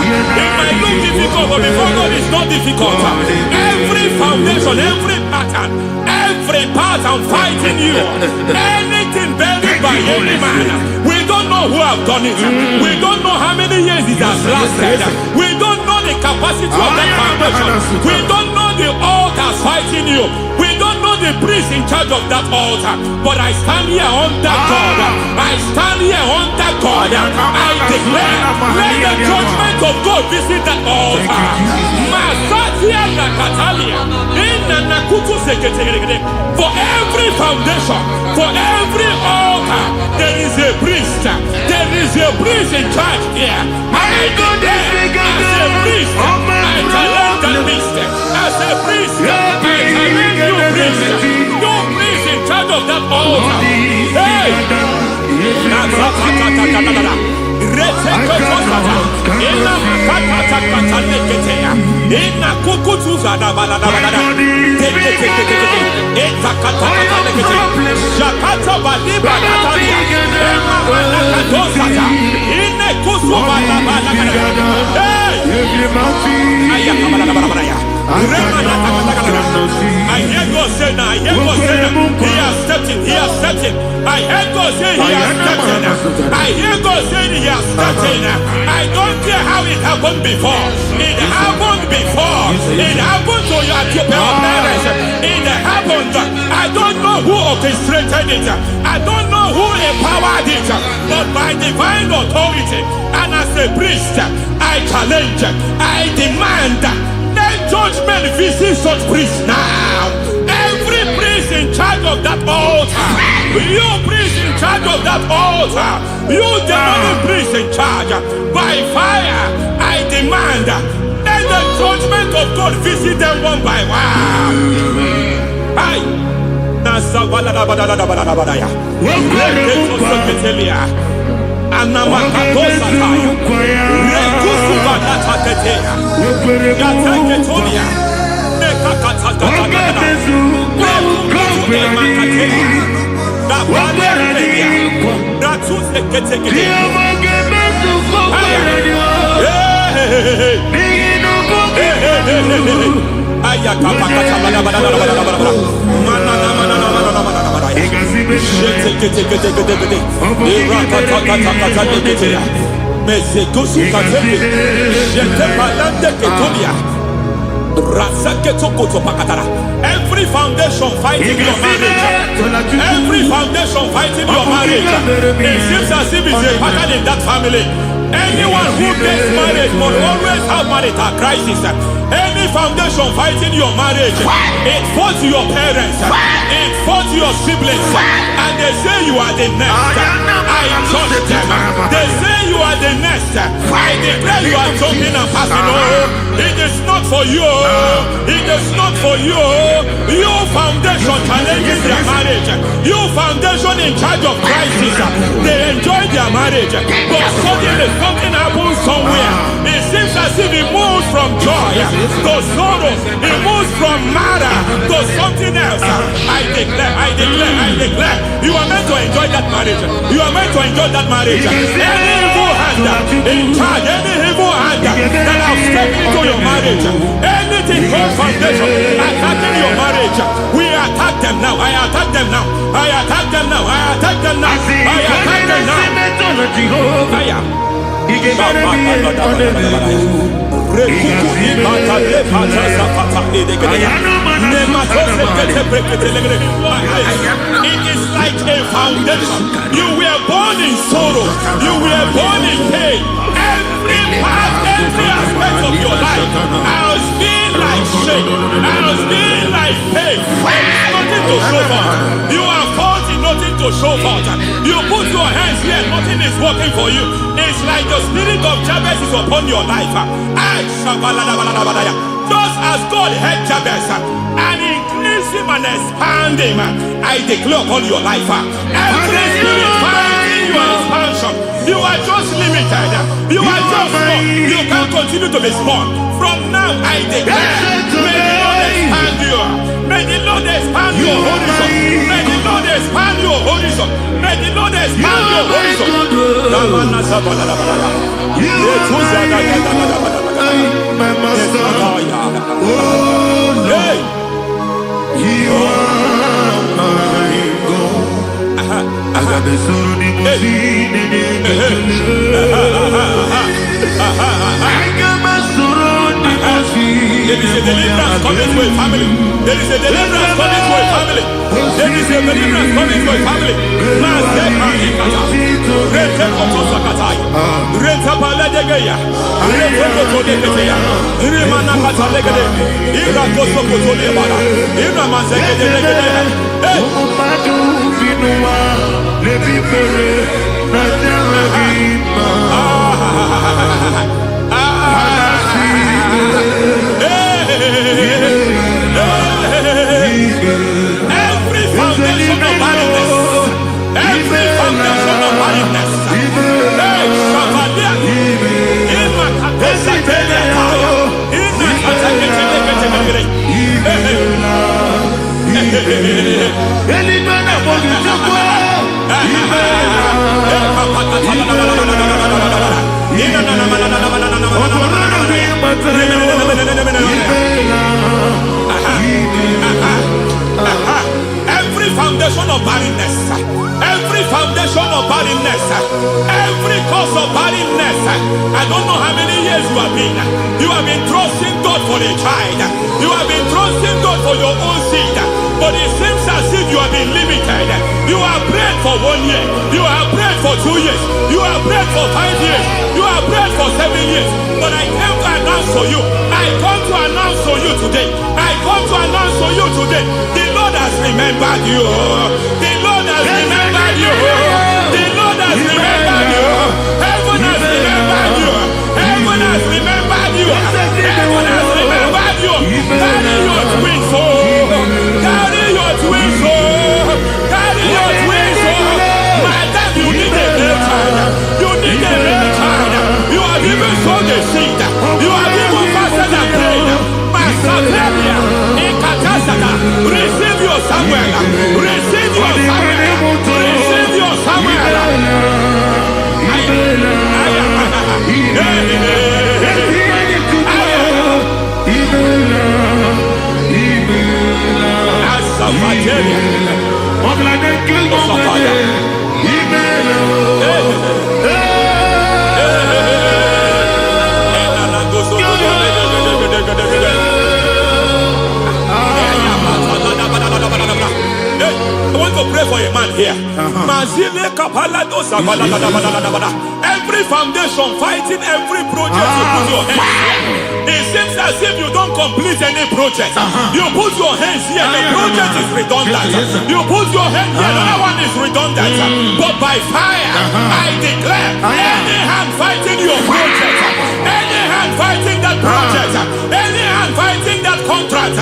might look difficult, but before God it's not difficult. Every foundation, every pattern fighting you, anything buried by any man, we don't know who have done it. We don't know how many years it has lasted. We don't know the capacity of that foundation. We don't know the altars fighting you. We don't know the priest in charge of that altar. But I stand here under God. I stand here under God. I declare, let the judgment of God visit that altar. For every foundation, for every altar, there is a priest. There is a priest in charge here. I declare, as a priest, I challenge that priest. As a priest, I challenge you priest. You priest in charge of that altar. Hey! I hear God say now, I hear God say now, he has stepped in, he has stepped in. I hear God say he has stepped in. I hear God say he has stepped in. I don't care how it happened before. It happened before. It happened to your parents. It happened. I don't know who orchestrated it. I don't know who empowered it. But by divine authority and as a priest, I challenge, I demand, let judgment visit such priests now. Every priest in charge of that altar, you priest in charge of that altar, you demonic priest in charge, by fire, I demand, let the judgment of God visit them one by one. Aye. Every foundation fighting your marriage, every foundation fighting your marriage, it seems as if it's a pattern in that family. Anyone who gets married will always have marital crisis. Any foundation fighting your marriage, it fought your parents, it fought your siblings, and they say you are the next. I judge them. They say you are the next. I declare you are jumping and passing. Oh, it is not for you. It is not for you. You foundation challenging their marriage. You foundation in charge of crisis. They enjoy their marriage, but suddenly something happens somewhere. It seems as if it moves from joy to sorrow. It moves from matter to something else. I declare, you are meant to enjoy that marriage. You are meant to enjoy that marriage. Any evil hand in charge, any evil hand that have stepped into your marriage, anything called foundation attacking your marriage, we attack them now. I attack them now. I attack them now. I attack them now. I attack them now. It is like a foundation. You were born in sorrow. You were born in pain. Every part, every aspect of your life has been like shame. Has been like pain. There is nothing to show for. You are caught in nothing to show for. You put your hands here, nothing is working for you. It's like the spirit of Jabez is upon your life. Just as God had Jabez and increased him and expanded him, I declare upon your life. Every spirit finding your expansion, you are just limited. You are just small. You can't continue to be small. From now, I declare, may the Lord expand you. May the Lord expand your horizon. May the Lord expand your horizon. May the Lord expand your horizon. My master, oh Lord, you are my God. I got the soul in my feet. I got my soul in my feet. There is a deliverance coming to a family. There is a deliverance coming to a family. There is a deliverance coming to a family. Every foundation of barrenness, every foundation of barrenness, every foundation of barrenness, every foundation of barrenness, every cause of barrenness, I don't know how many years you have been trusting God for a child, you have been trusting God for your own seed, but it seems as if you have been limited. You have prayed for 1 year, you have prayed for 2 years, you have prayed for 5 years, you have prayed for 7 years, but I came to announce to you, I come to announce to you today, I come to announce to you today, the Lord has remembered you, the Lord has remembered you, the Lord has remembered you, heaven has remembered you, heaven has remembered you, heaven has remembered you. Carry your twins, carry your twins, carry your twins. Madam, you need a real child, you need a real child, you have even sown the seed, you have even fasted and prayed. Masabelia, in Katasaka, receive your Samuel, receive your Samuel, receive your Samuel. I want to pray for a man here. Every foundation fighting every project you put your hands here. It seems as if you don't complete any project. You put your hands here, the project is redundant. You put your hand here, another one is redundant. But by fire, I declare, any hand fighting your project, any hand fighting that project, any hand fighting that contract,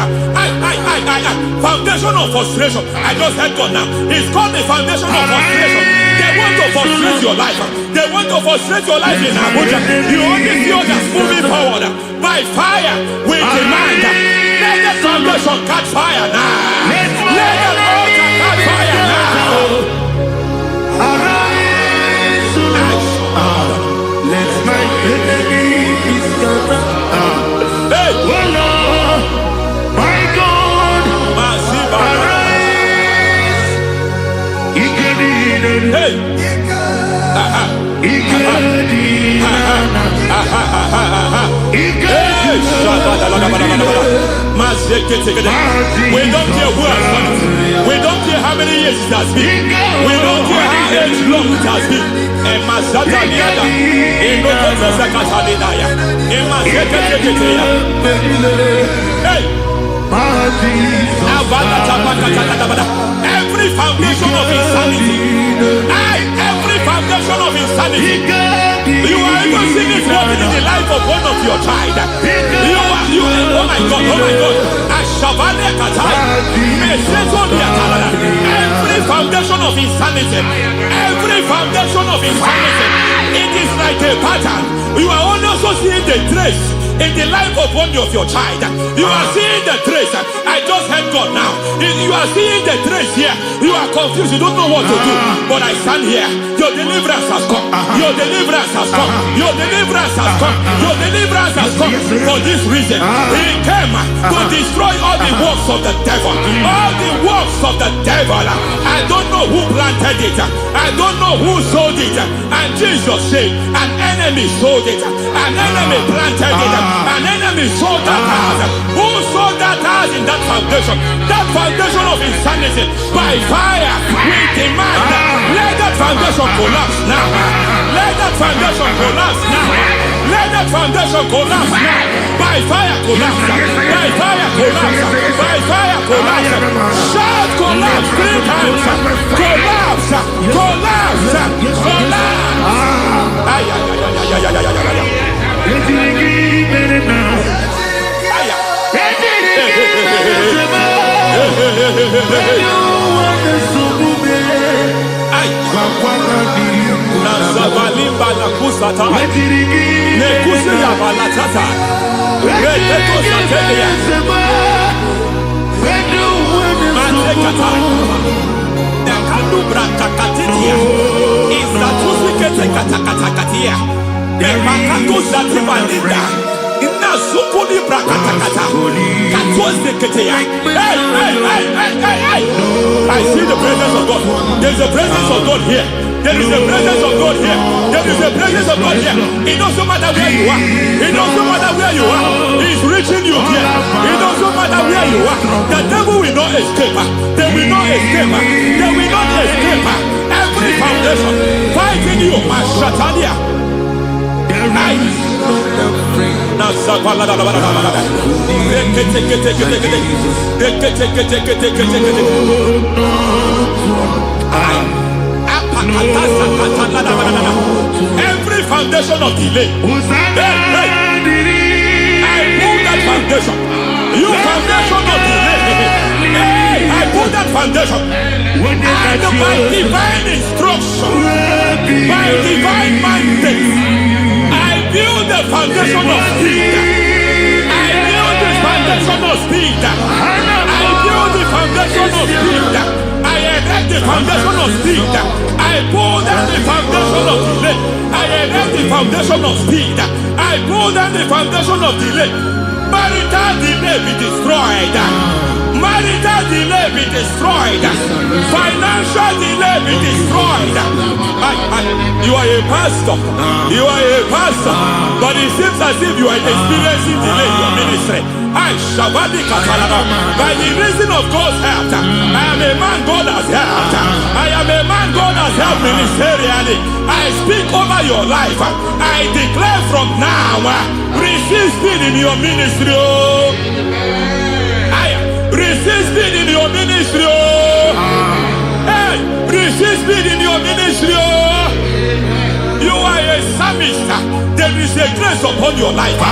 foundation of frustration. I just heard God now. It's called the foundation of frustration. They want to frustrate your life. They want to frustrate your life in Abuja. You only see others moving forward. By fire, we demand. Let the foundation catch fire now. Let the altar catch fire now. Arise, let my enemy be scattered. Hey, oh Lord, my God, arise. hey. We don't care who has done it. We don't care how many years it has been. We don't care how long it has been. Hey. Every foundation of insanity, every foundation of insanity, you are even seeing it working in the life of one of your child. Oh my God, every foundation of insanity, every foundation of insanity, it is like a pattern. You are also seeing the trace in the life of one of your child. You are seeing the trace. I just heard God now. You are seeing the trace here. You are confused. You don't know what to do. But I stand here. Your deliverance has come. Your deliverance has come. Your deliverance has come. Your deliverance has come. For this reason, He came to destroy all the works of the devil. All the works of the devil. I don't know who planted it. I don't know who sold it. And Jesus said, an enemy sold it. An enemy planted it. An enemy sold that house. Who sold that house in that foundation? That foundation of insanity. By fire, we demand, let that foundation collapse now. Let that foundation collapse now. Let that foundation collapse now. By fire collapse. By fire collapse. By fire collapse. Shout collapse 3 times. Collapse. Collapse. Collapse. Inna sukuli brakatakata. Katwozdeketeya. Hey. I see the presence of God. There's a presence of God here. There is a presence of God here. There is a presence of God here. It doesn't matter where you are. It doesn't matter where you are. He's reaching you here. It doesn't matter where you are. The devil will not escape. They will not escape. They will not escape. Every foundation fighting you. Mashatalia. Every foundation of delay, I pull that foundation. You foundation of delay, I pull that foundation. And by divine instruction, by divine mandate, I build the foundation of speed. I build the foundation of speed. I build the foundation of speed. I erect the foundation of speed. I pull down the foundation of delay. I erect the foundation of speed. I pull down the foundation of delay. Marital delay be destroyed. Marital delay be destroyed. Financial delay be destroyed. You are a pastor. You are a pastor. But it seems as if you are experiencing delay in your ministry. By the reason of God's help, I am a man God has helped. I am a man God has helped ministerially. I speak over your life. I declare from now, receive speed in your ministry. Receive speed in your ministry. Hey, receive speed in your ministry. You are a psalmist. There is a grace upon your life. I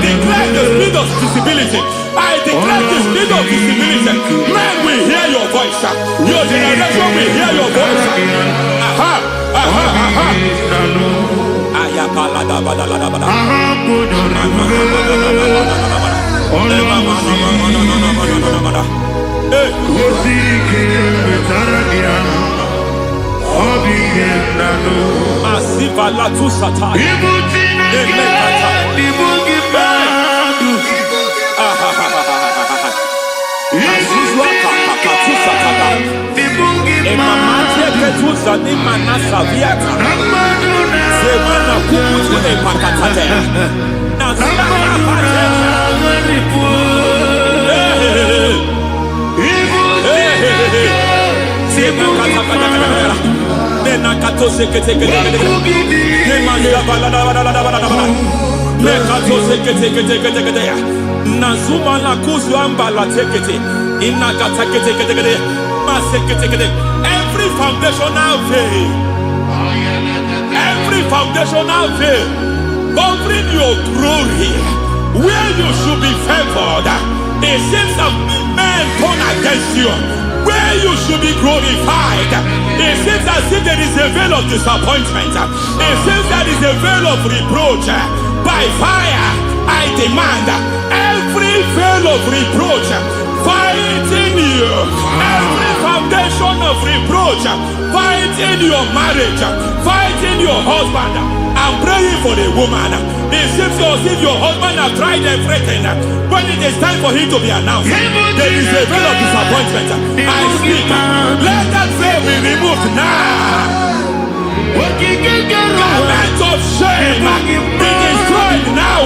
declare the speed of visibility. I declare the speed of visibility. Men will hear your voice. Your generation will hear your voice. Masiva la tu sataya. Azizwa kaka tu sataya. Emamatia ketuza ni manasa viata. Semana kukutu epakatate. Nasana pate. Nazuma la kuzwamba la tekete. Every foundational veil, every foundational veil covering your glory, where you should be favored, it seems that men turn against you. Where you should be glorified, it seems as if there is a veil of disappointment. It seems there is a veil of reproach. By fire, I demand every veil of reproach fighting you, every foundation of reproach fighting your marriage, fighting your husband. I'm praying for the woman. It seems as if your husband has tried everything. When it is time for him to be announced, there is a veil of disappointment. I speak. Let that veil be removed now. Garment of shame be destroyed now.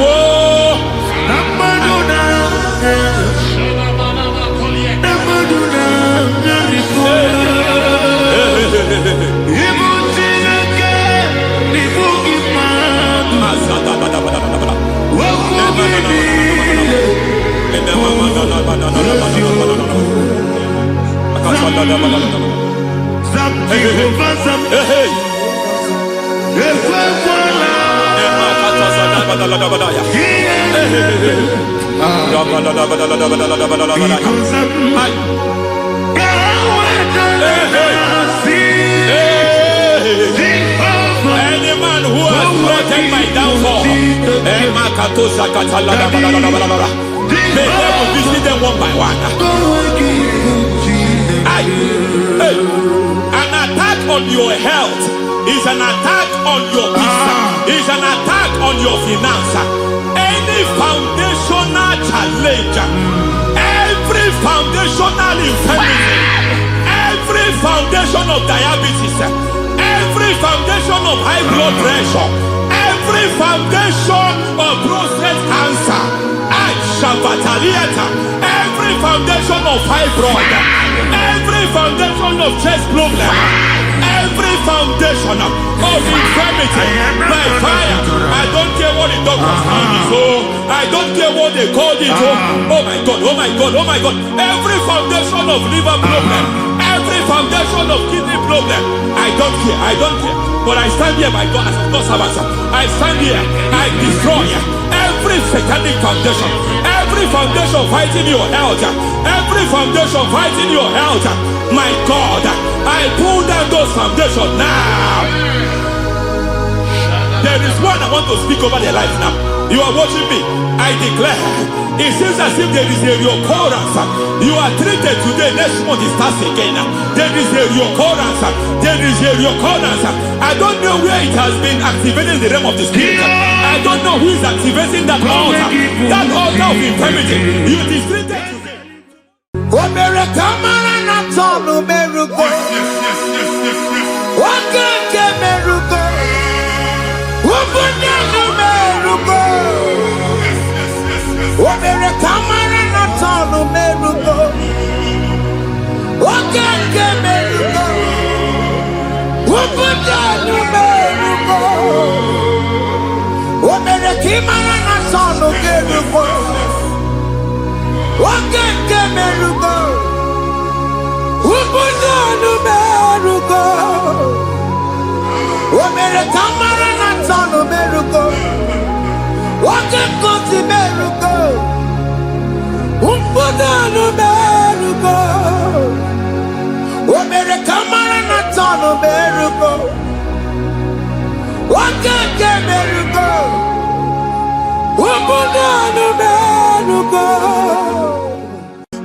Any man who has plotted my downfall, may devil visit them one by one. An attack on your health is an attack on your peace, is an attack on your finance. any foundational challenge, every foundational infirmity, every foundation of diabetes, every foundation of high blood pressure, every foundation of prostate cancer, every foundation of fibroid, every foundation of chest problem, every foundation of infirmity, by fire. I don't care what the doctors call it, I don't care what they called it. Oh my God, oh my God, oh my God. Every foundation of liver problem, every foundation of kidney problem, I don't care. But I stand here by God as God's servant. I stand here, I destroy every satanic foundation, every foundation fighting your health, every foundation fighting your health. My God, I pull down those foundations now. There is one I want to speak over their life now. You are watching me. I declare, it seems as if there is a reoccurrence. You are treated today, next month it starts again. There is a reoccurrence. There is a reoccurrence. I don't know where it has been activated in the realm of the spirit. I don't know who is activating that altar of infirmity. You is treated today.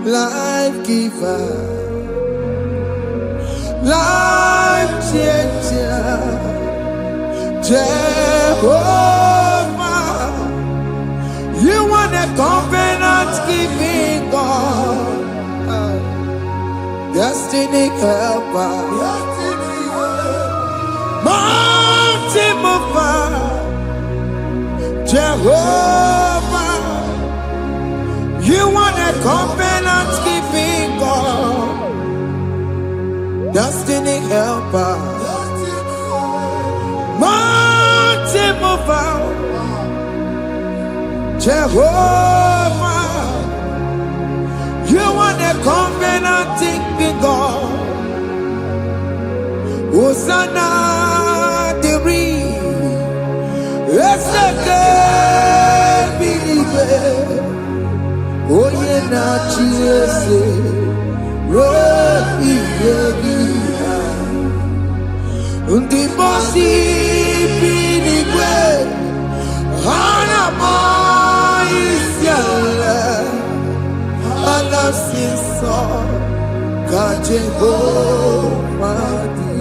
Life giver, life changer, Jehovah, you are the covenant keeping God, destiny helper, mountain mover, Jehovah, you are the covenant keeping God, destiny helper, mountain mover, Jehovah, you are the covenant keeping God. Hosanna, Diri, Oye na chiese, rohi yegia, undi bosi pinigwe, hana moisiala, ala sinso, kaje madi,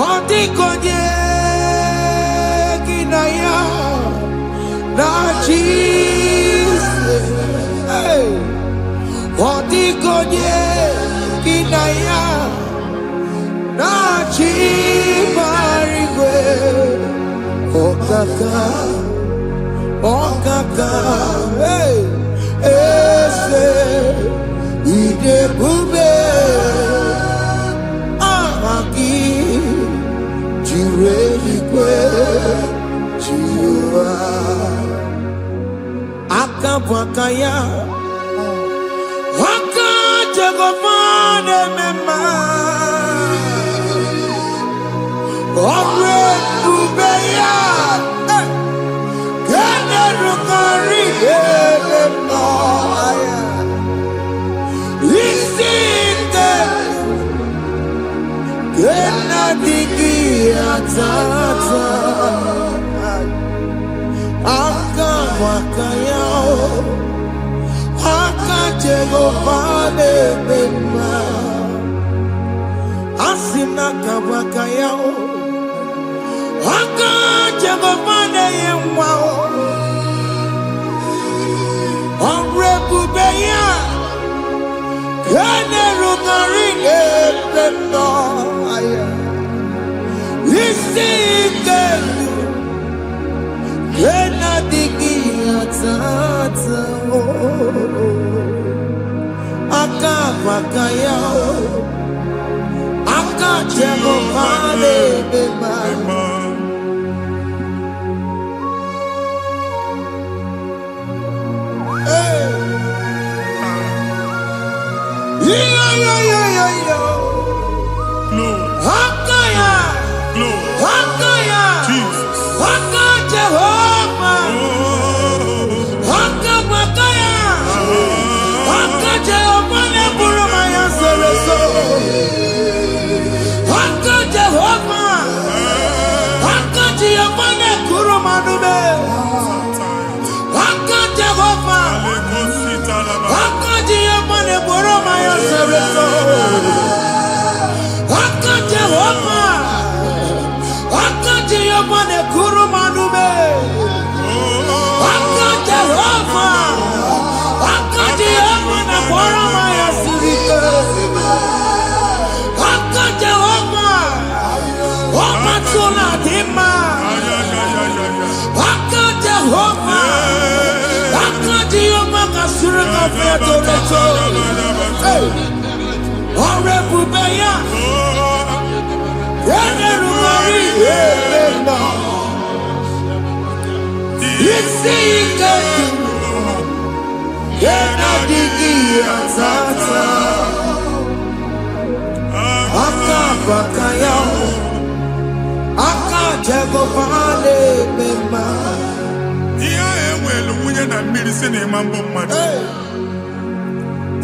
odi konye kinaya. Na Jesus, hey, Odikonye kinaya, na chimarigwe, okaka, hey, ese, idebube, amaki, jirelikwe, jiwa. Akabwakaya Wakajagomane mema Omre Ubeya Gene Rukari Emaya Isinde Gena Digi Atata Akabwakaya Akajegomane mema Asina kabwakaya Jagomane Yemwao Omrebubeya Kane Rugarine Pendo Isike Kena Digi Atata Akabakaya Akajagomane Bema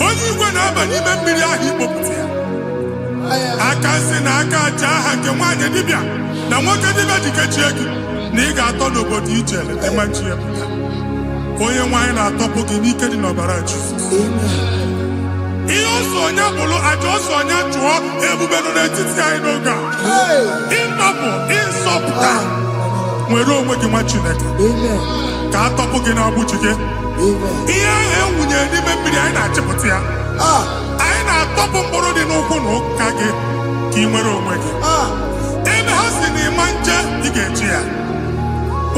onye igwe na-aba n'ime mmiri ahụ ikpopụta ya aka nsị na aka aja aha nke nwaanyị dibịa na nwoke dibịa ji kechie gị na ị ga-atọ n'obodo ije leta nwachi ya pụta onye nwaanyị na-atọpụ gị n'ike dị n'ọbara Jizọs ihe ọsọ onye bụrụ aja ọsọ onye chụọ ebube nọ n'etiti anyị n'oge a ịtọpụ ịsọpụta nwere onwe gị nwa Chineke ka a tọpụ gị n'agbụchi gị ihe ahụ enwunye n'ime mmiri anyị na-achịpụta ya anyị na-atọpụ mkpụrụ dị n'ụkwụ na ụka gị ka ị nwere onwe gị ebe ha si na ịma nje ị ga-eji ya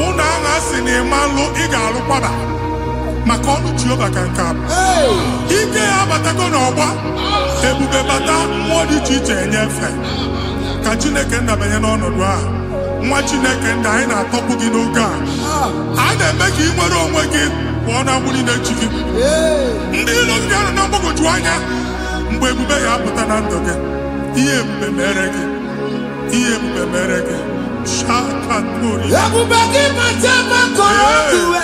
ụlọ ahụ ha si na ịma nlụ ị ga-alụkwaba maka ọnụ Jehova ka nke a ike ya abatago n'ọgba ebube bata mmụọ dị iche iche enyefe ka Chineke ndabanye n'ọnọdụ ahụ nwa Chineke ndị anyị na-atọpụ gị n'oge a na-eme ka ị nwere onwe gị pụọ na agbụ niile chi gị ndị ilo gị anọ na mgbagwoju anya mgbe ebube ya apụta na ndụ gị ihe ebube mere gị ihe ebube mere gị shakatori ebube gị mata makọrọ duwe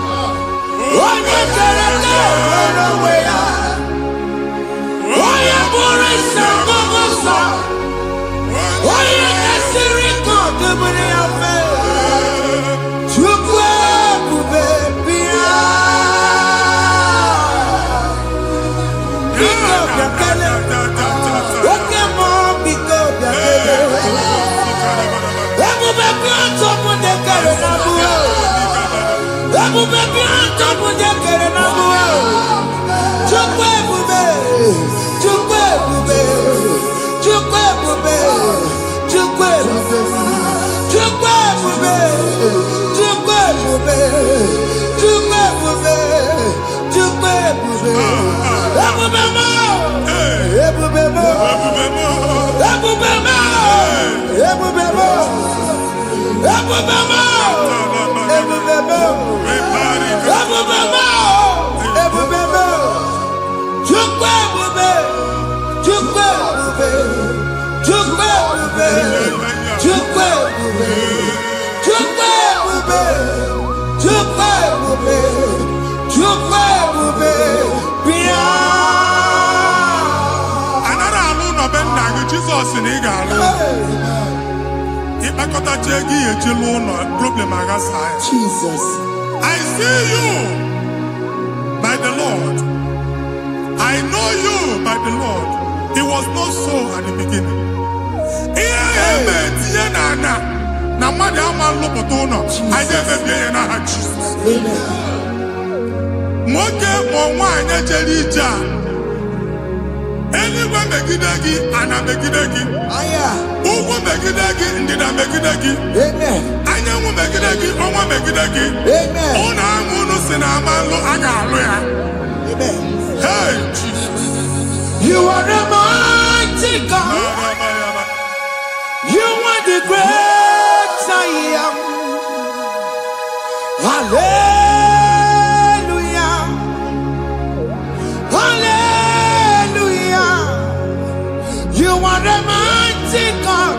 onye kere nwere onwe ya onye bụrụ isi ọgụgụ onye esiri ka ọdụbụrụ ya fe Chukwu ebube bịa biko bịakele oke mmụọ biko bịakele ebube bịa tọpụ dekere na mụọ ebube bịa tọpụ dekere na mụọ Chukwu ebube Chukwu ebube Chukwu ebube Chukwu ebube Chukwu ebube Chukwu ebube Chukwu ebube Chukwu ebube ebube mo ebube mo ebube mo ebube mo ebube mo ebube mo ebube mo ebube mo Chukwu ebube Chukwu ebube Chukwu ebube Chukwu ebube Chukwu ebube Chukwu ebube Chukwu ebube bịa anara alụ nọ be nna gị Jizọs na ị ga-alụ ịkpakọtacha ego ihe eji lụọ ụlọ problem aghasa ya Jesus I see you by the Lord I know you by the Lord It was not so at the beginning. Na mmadụ ama lụpụta ụlọ anyị emebie ya n'aha Jizọs. Nwoke ma nwaanyị jere ije a, eluigwe megide gị, ana megide gị, ugwu megide gị, ndịda megide gị, anyanwụ megide gị, ọnwa megide gị. Ụlọ ahụ unu si na ama lụ, a ga-alụ ya. Hey, Jesus. You are the mighty God. You are the great I am. Hallelujah. Hallelujah. You are the mighty God.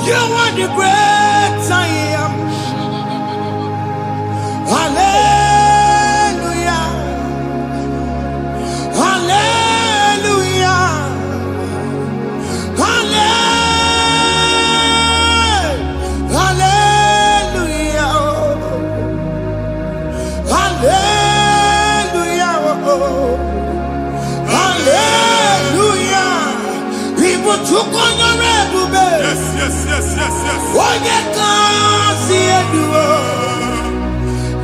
You are the great I am. Hallelujah. Hallelujah. Yes.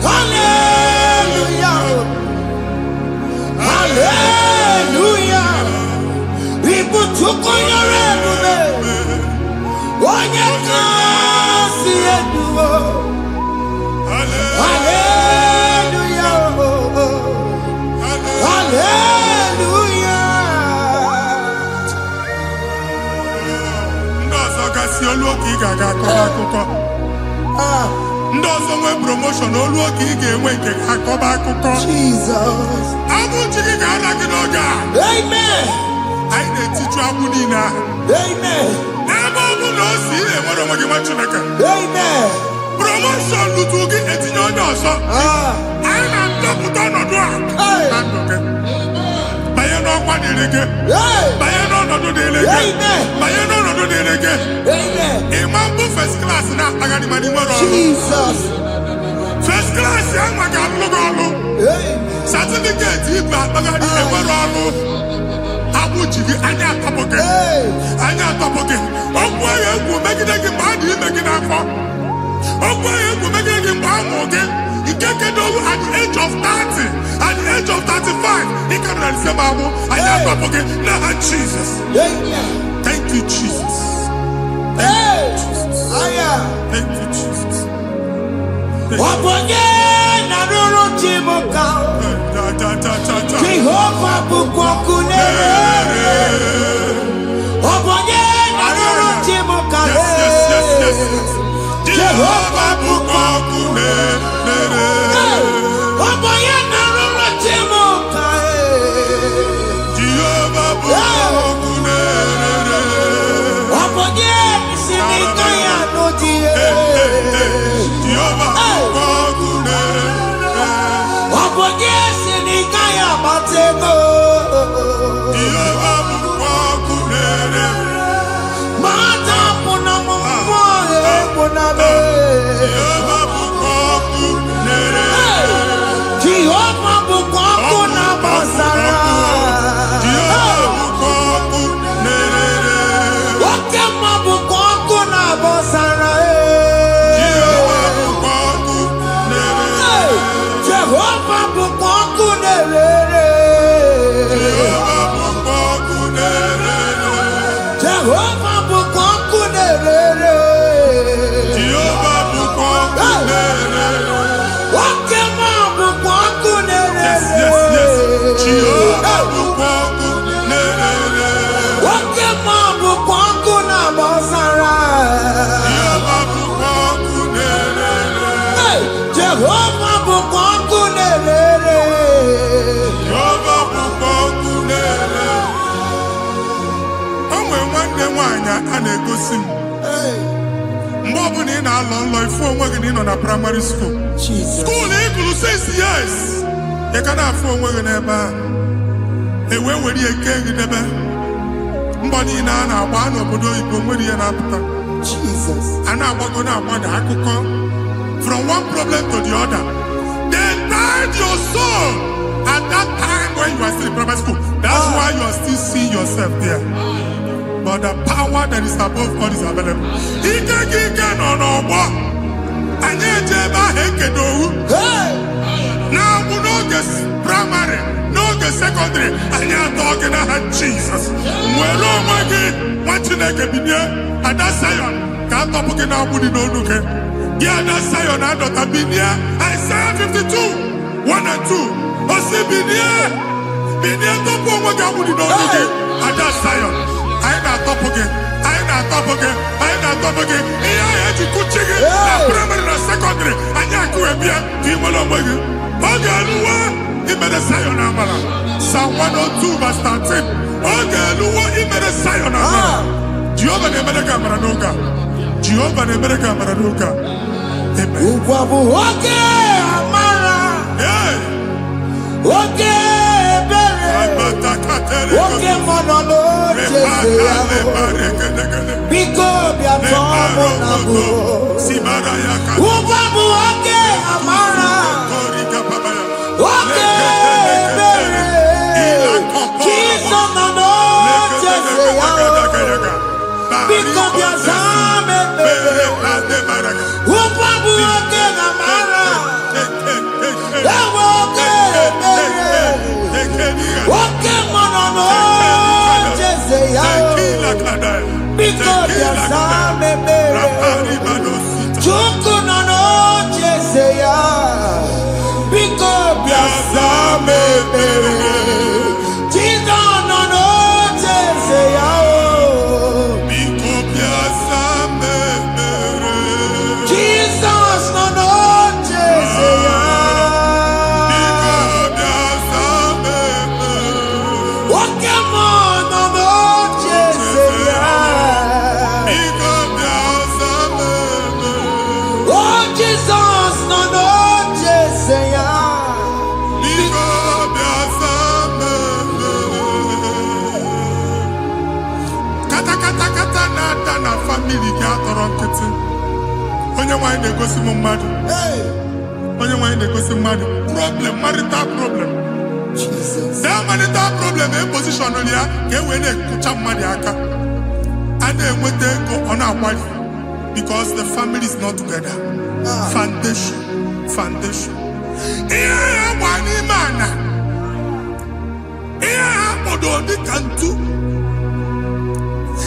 Hallelujah. Hallelujah. People took on your everywhere. When you can see it, hallelujah. Hallelujah. Ndị ọzọ nwee promotion olu oge ị ga-enwe nke akọba akụkọ. Jesus. Abụchi gị ga-ala gị n'oge a. Amen. Anyị na-etiju agbụ niile ahụ. Amen. N'ebe ọ bụ na o si enwere onwe gị nwa Chineke. Amen. Promotion lutu gị etinye onye ọzọ. Anyị na-adọpụta ọnọdụ a na ndụ gị. Banye n'ọkwa dịrị gị. Banye n'ọnọdụ dịrị gị. Banye n'ọnọdụ dịrị gị. Ịma mbụ first class na-akpagharị ma n'ime ọrụ. Jesus. First class ya nwa ga-alụ gị ọrụ. Certificate ibu akpagharị enwere ọrụ. Agbụ ji gị anya atọpụ gị. Anya atọpụ gị. Okwu ahụ egwu megide gị mgbe a dị ime gị n'afọ. Okwu ahụ egwu megide gị mgbe a mụrụ gị. Nke kedu at the age of 30, at the age of 35, he can say, "Mamu, I am not forget." Now, Jesus. Thank you, Jesus. Thank you, Jesus. Thank you, Jesus. Jehovah Bukokune. Mgbe ọ bụla ị na-alọ nlọ ifu onwe gị na ị nọ na primary school. School ịgụrụ 6 years. Ị ka na-afụ onwe gị n'ebe a. Ewe were eke gị debe. Mbọ niile a na-agba n'obodo oyibo nwere ihe na-apụta. A na-agbago na-agbada akụkọ. From one problem to the other. They tied your soul at that time when you are still in primary school. That's why you are still above all is available. Ike no and now we know this primary, no the secondary, and you're talking about Jesus. Well, oh my God, what you like a and that's Zion. Can't talk about Budi no look. Yeah, that's Zion. I don't have been here. Isaiah 52, 1 and 2. I say been here. Been here to go with Budi no look. And that's Zion. I not top again. I not top again. I not top again. Yeah, you could check it. Primary and secondary. And you're going to be a people of my God. He made a Zion Amala. Psalm 102 verse 13. He made a Zion Amala. Jehovah ne made a Gamaranuka. Jehovah ne made a Gamaranuka. Amen. Problem, marital problem. Jesus. That marital problem, a position on here, when they put up money, and then when they go on our wife, because the family is not together. Foundation. Yeah, one man. Yeah, but on the cantu.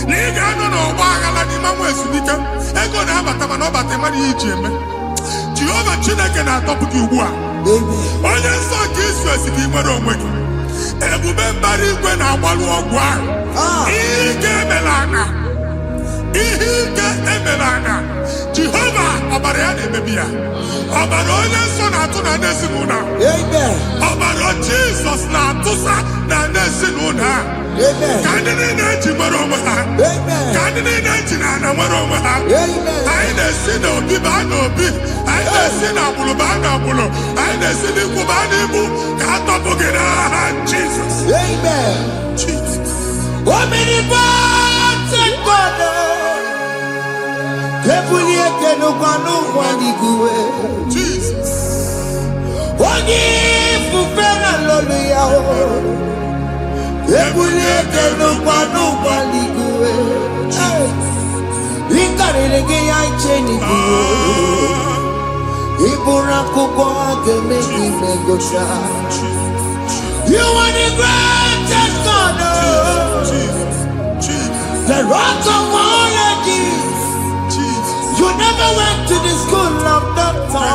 Nigga, no, why the man was unique. I'm going to have a man over the money. Jehovah Chineke na top you wa. Onye so Jesus ki nwere onwe gị. Ebube mbara igwe na agbalu ọgwụ ahụ. Ike emelana. Jehova ọbara ya na-emebi ya. Ọbara onye nsọ na-atụ na n'ezinụlọ. Ọbara Jizọs na-atụsa na n'ezinụlọ. Ka ndị niile ji nwere onwe ha. Ka ndị niile ji na nwere onwe ha. Anyị na-esi n'obi baa n'obi. Anyị na-esi n'agbụrụ baa n'agbụrụ. Anyị na-esi n'ikwu baa n'ikwu. Ka a tọpụ gị n'aha Jizọs. Jesus. Omnipotent God. Jesus. You are the greatest God. The rock of all ages. You never went to the school of doctor,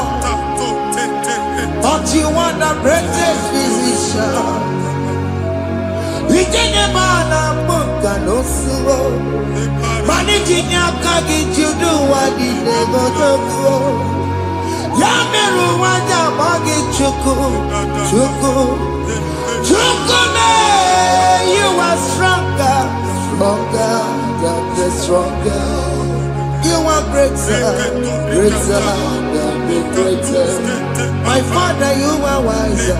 but you are the greatest physician. We didn't man a book and also managing your carriage, you do what you never do. Yameru waja bagi chuku. You are stronger, stronger. You are greater than the greatest. My Father, you are wiser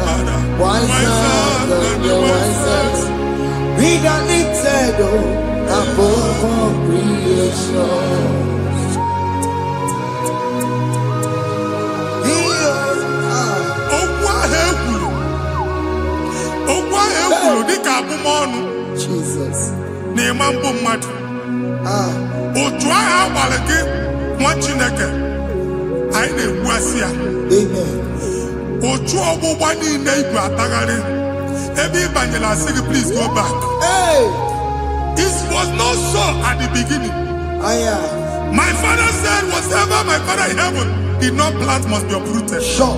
than the wisest. Be the lifted above all creation. Jesus. Otu aha gbara gị nwa Chineke anyị na-egbu asị ya. Otu ọgbụgba niile igwe atagharị ebe ị banyere asị gị please go back. It was not so at the beginning. My father said whatever my father in heaven did not plant must be uprooted. Sure.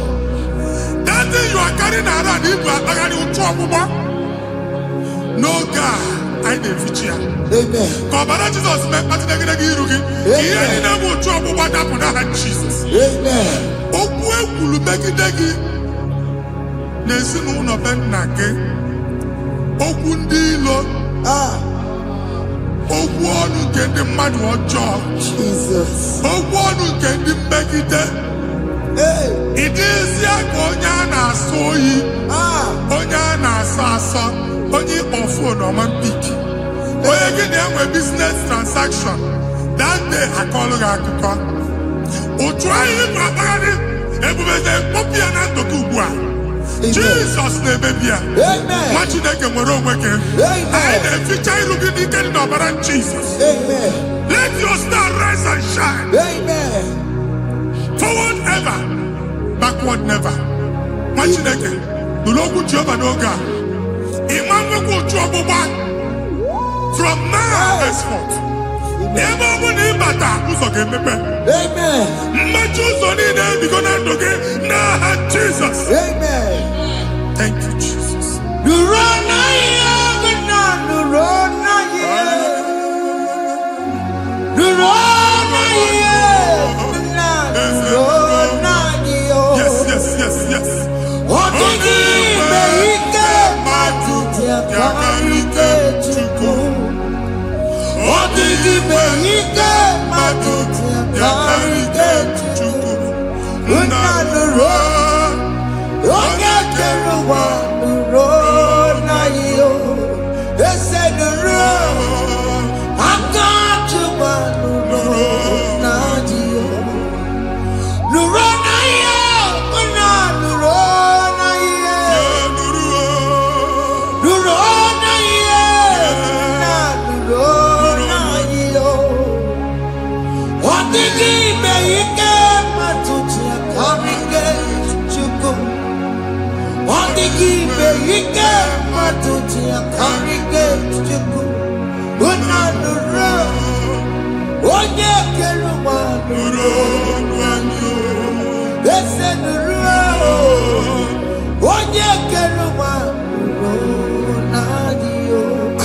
That thing you are carrying around igwe atagharị otu ọgbụgba. No God, I didn't feature. Amen. Kọbara Jesus mee kpatị negedege iru gị. Ihe niile bụ otu ọgbụgba dapụ n'aha Jesus. Amen. Okwu ekwuru megide gị n'ezinụlọ be nna gị. Okwu ndị ilo. Okwu ọnụ nke ndị mmadụ ọjọọ. Jesus. Okwu ọnụ nke ndị mmegide. Ị dịzie ka onye a na-asọ oyi. Onye a na-asọ asọ. Onye ịkpọ fon ọma mpiki. Onye gị na-enwe business transaction. That day akọlụ gị akụkọ. Otu anyị bụ akpagharị ebubeze mkpọpụ ya na ndụ gị ugbu a. Jesus na-emebi ya. Nwa Chineke nwere onwe gị. Anyị na-eficha iru gị n'ike dị n'ọbara Jesus. Let your star rise and shine. Forward ever, backward never. Nwa Chineke nụrụ okwu Jehova n'oge a. Ịma nwekwa otu ọgbụgba from now henceforth. Ebe ọ bụ na ịbata ụzọ ga-emepe. Mmechi ụzọ niile ebigo na ndụ gị n'aha Jesus. Thank you, Jesus. Yes.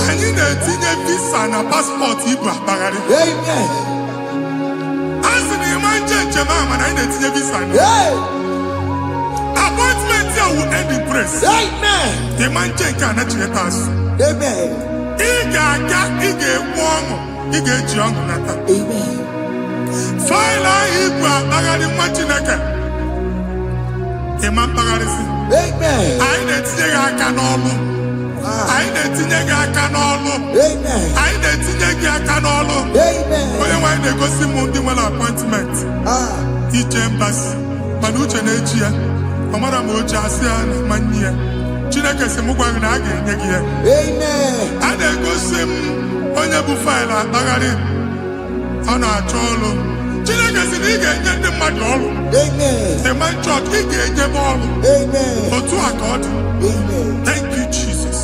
Anyị na-etinye visa na paspọtụ ibu akpagharị. A sị na ịma njem ama na anyị na-etinye visa na appointment ya will end in praise. Ịma njem nke a na-echeta azụ. Ị ga-aga, ị ga-ekwu ọṅụ, ị ga-eji ọṅụ nata. Faịlụ ahụ ibu akpagharị nwa Chineke. Ịma mkpagharịsị. Anyị na-etinye gị aka n'ọlụ. Anyị na-etinye gị aka n'ọlụ. Anyị na-etinye gị aka n'ọlụ. Onye nwaanyị na-egosi m ndị nwere appointment ije mbasi mana uche na-eji ya. Ọ mara ma oche asị ya na manye ya. Chineke sị m gwa gị na a ga-enye gị ya. A na-egosi m onye bụ faịlụ akpagharị ọ na-achọ ọlụ. Chineke sị na ị ga-enye ndị mmadụ ọrụ. Ịma chọọchị ị ga-enye m ọrụ. Otu a ka ọ dị. Thank you, Jesus.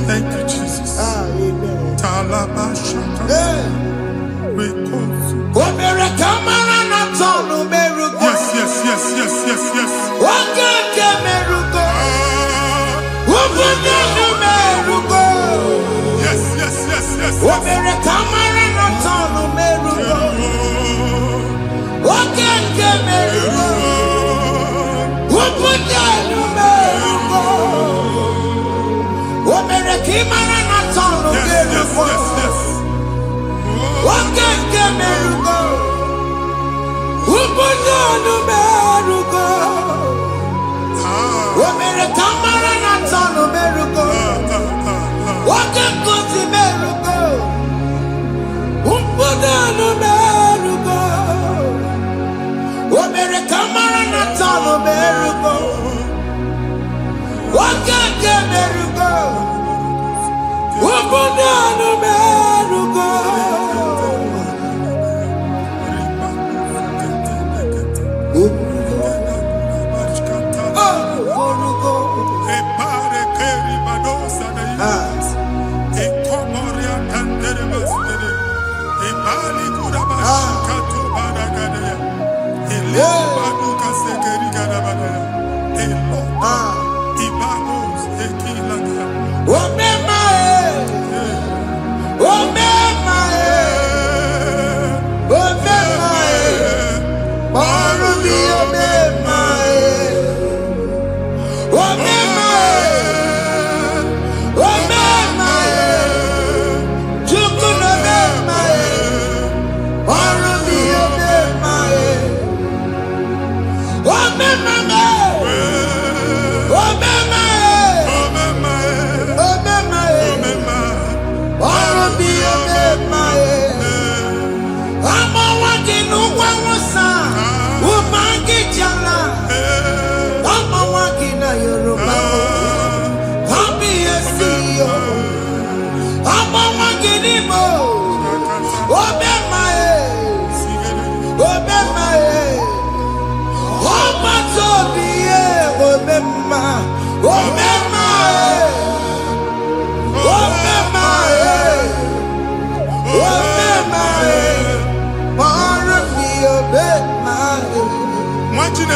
Thank you, Jesus. Talaba shaka. Yes.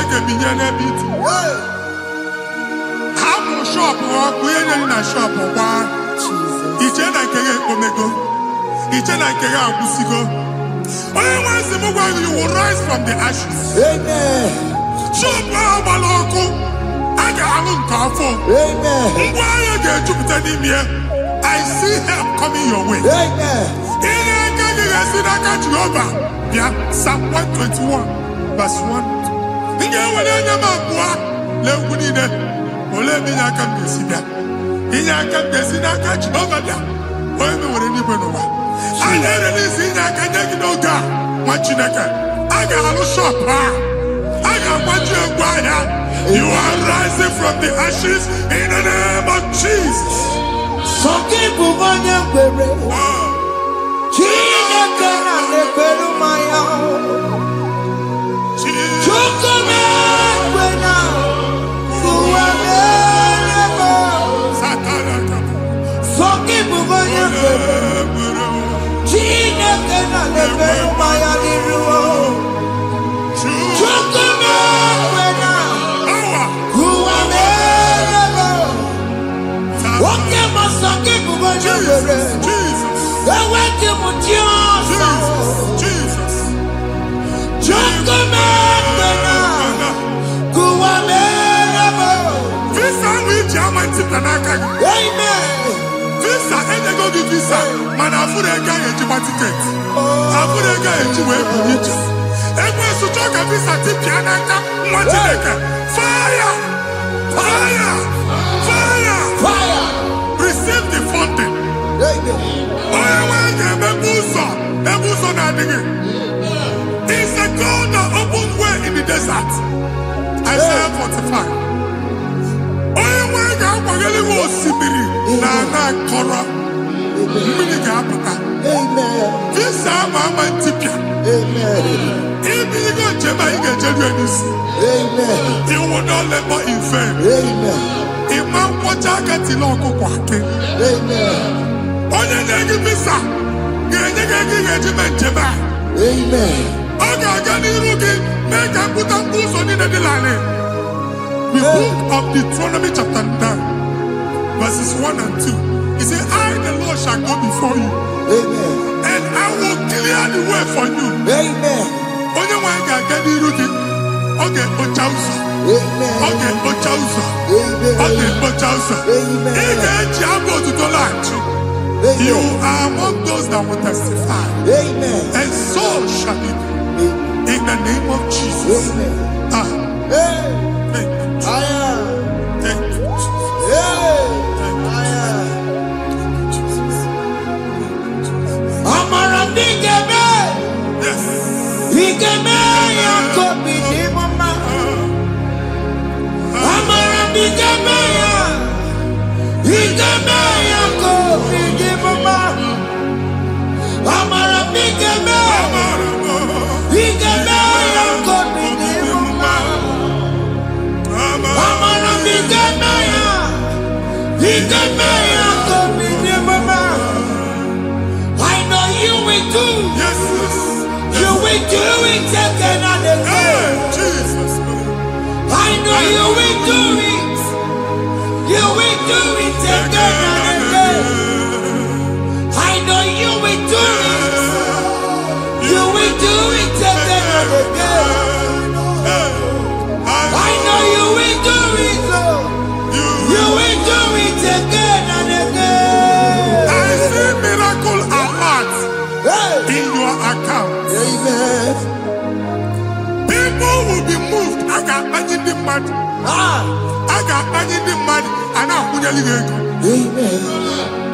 Chineke binye n'ebe itu. Hapụ shop ọkụ enye na shop kwa. Iche na nke ya omego. Iche na nke ya agwụsigo. Onye nwe nsị m gwa you will rise from the ashes. Amen. Shop agbala ọkụ. A ga-alụ nke afọ. Amen. Ngwa ahịa ga-ejupụta n'ime ya. I see help coming your way. Amen. Ihe aka gị ga-esi n'aka Jehova. Bịa Psalm 121 verse 1. Ị ga-ewere anya m abụọ lee ugwu niile. Olee ebe inye aka m ga-esi bịa? Inye aka m ga-esi n'aka Jehova bịa. Onye mewere n'igwe n'ụwa. A na-ere n'isi inye aka nye gị n'oge a nwa Chineke. A ga-alụ shop ha. A ga-agbaji egwu ahịa. You are rising from the ashes in the name of Jesus. Sọkịbụ onye kwere. Chineke na na-ekwere mmanya. Chukwu na-ekwe na ụwa na-eme. Sọkịbụ onye kwere. Chineke na na-ekwere mmanya n'iru. Chukwu na-ekwe na ụwa na-eme. Nwoke ma sọkịbụ onye kwere. Eweke m dị ọsọ. Chukwu na-ekwe na ụwa na-eme. Visa which I want to n'aka gị. Amen. Visa enyego gị visa mana afụrụ ego a ga-ejikwa tiketi. Afụrụ ego a ga-eji wee bụ ije. Ekwensu chọọ ka visa tipịa n'aka nwa Chineke. Fire! Fire! Fire! Fire. Receive the funding. Amen. Onye nwe ga-emepe ụzọ ebe ụzọ na-adịghị. It's a God that opens way in the desert. Isaiah 45. Onye nwe ga-akwaghere gị osimiri na ana akọrọ. Mmiri ga-apụta. Amen. Visa ama ntipịa. Amen. Ibigo njem anyị ga-ejeru ya n'isi. Amen. You will not labor in vain. Amen. Ịma nkwọcha aka tili ọkụkọ akị. Amen. Onye na-egi visa ga-enye gị ego ị ga-eji mee njem a. Amen. Ọ ga-aga n'iru gị mee ka mpụta mkpụ ụzọ niile dị larịị. The book of Deuteronomy chapter 9 verses 1 and 2. He said, I the Lord shall go before you. Amen. And I will clear the way for you. Amen. Onye nwe ga-aga n'iru gị. Ọ ga-ekpocha ụzọ. Amen. Ọ ga-ekpocha ụzọ. Amen. Ọ ga-ekpocha ụzọ. Amen. Ị ga-eji abụ otuto laghachi. You are among those that will testify. Amen. And so shall it be. In the name of Jesus. Amen. Ah, Hey. thank you, Jesus. I am. Thank you, Jesus. Hey. Thank you, I am. Jesus. Amara bigeme. Yes. Bigeme ya kobi di mama. Amara bigeme ya. Bigeme ya kobi di mama. Amara bigeme. Bigeme ya kobi di mama. Amara bigeme ya. Bigeme ya kobi di mama. I know you will do. Yes, yes. You will do it again and Hey, again. Jesus. I know you will do it. You will do it again and again. I know you will do it. You will do it again and again. I know you will do it. You will do it again and again. I see miracle alert Hey. in your account. Amen. People will be moved. I got money in the mud. Ah. I got money in the mud. And I'm going to go. Amen.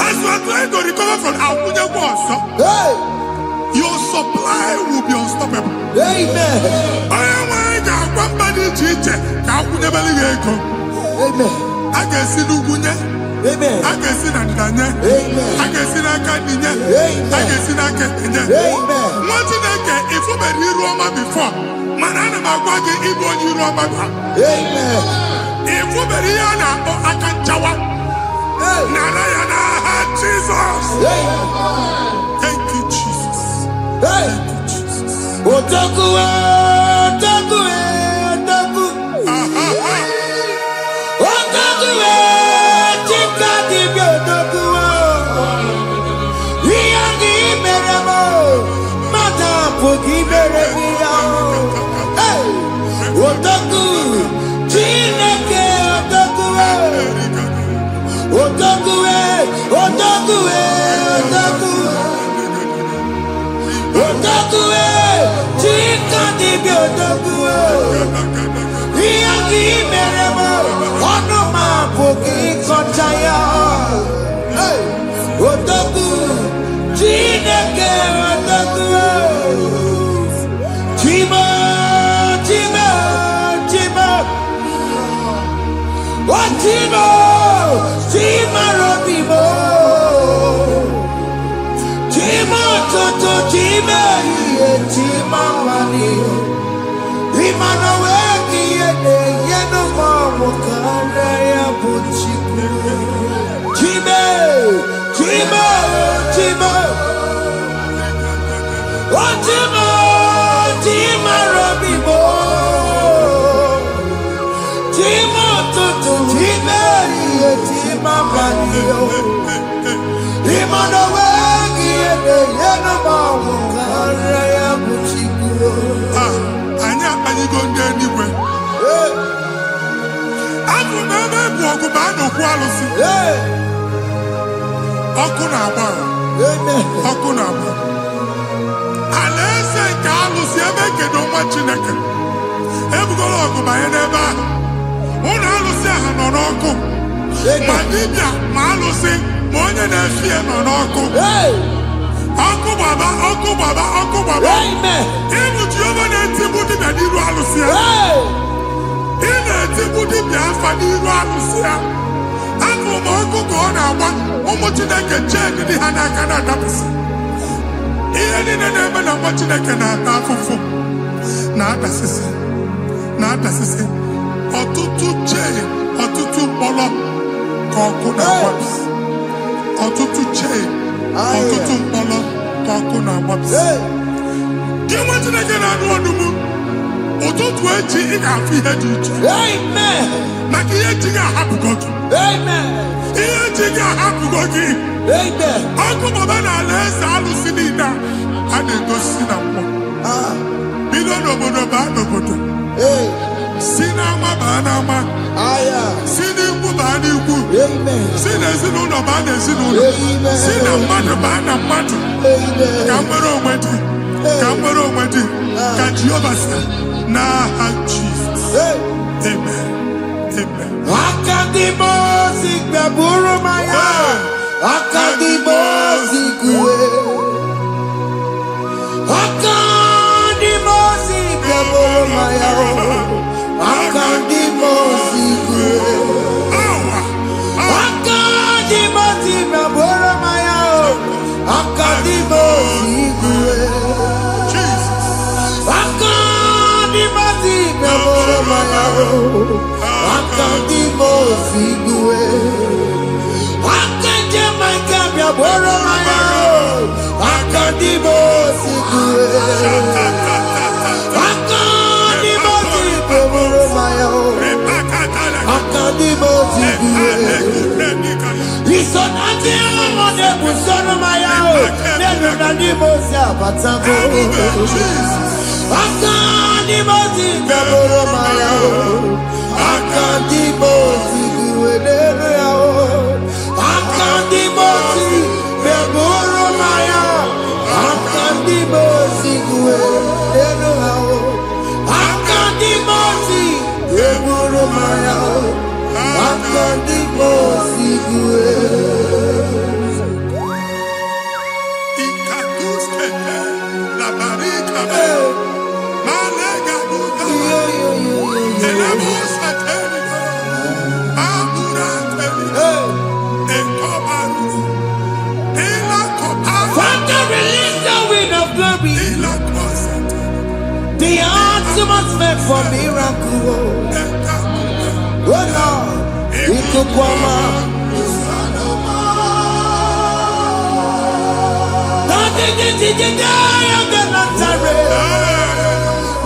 As you are trying to recover from Abuja Boss, Hey. your supply will be unstoppable. Amen. I am going to go. Amen. I can see Lugunya. Amen. I can see Nandanya. Amen. I can see Nakaninya. Amen. I can see Nakaninya. Amen. What did I get if you were Roma before? Manana Magwagi, Ibo, you Roma. Amen. If you were Rihanna or Akanchawa, Narayana, Jesus. Thank you, Jesus. Hey. Thank you, Jesus. Otaku, otaku, otaku.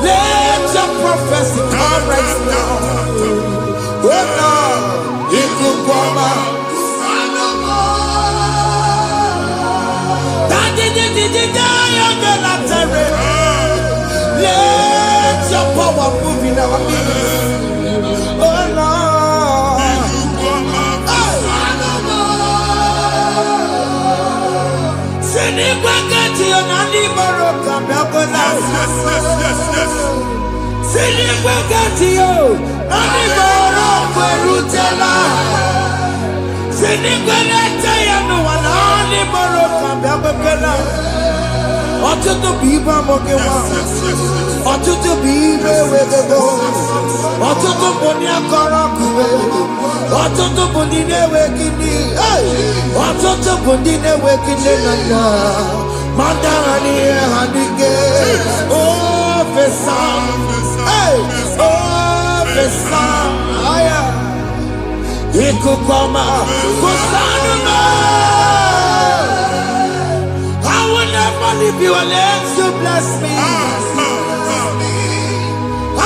Let your prophecy come right now. Oh Lord, it could come out. Let your power move in our midst. Oh Lord, send it back to your Nandi Baroka. Ọtụtụ bụ ibe amụghị nwa, ọtụtụ bụ ibe ewegego, ọtụtụ bụ ndị akọrọ ọkụwe, ọtụtụ bụ ndị na-enweghị nne, ọtụtụ bụ ndị na-enweghị nne na nna, ma ndị agha n'ihe ha n'ike. Ofesa, ofesa, aya, ikuku ọma, kwụsanụ m. I will never leave you unless you bless me.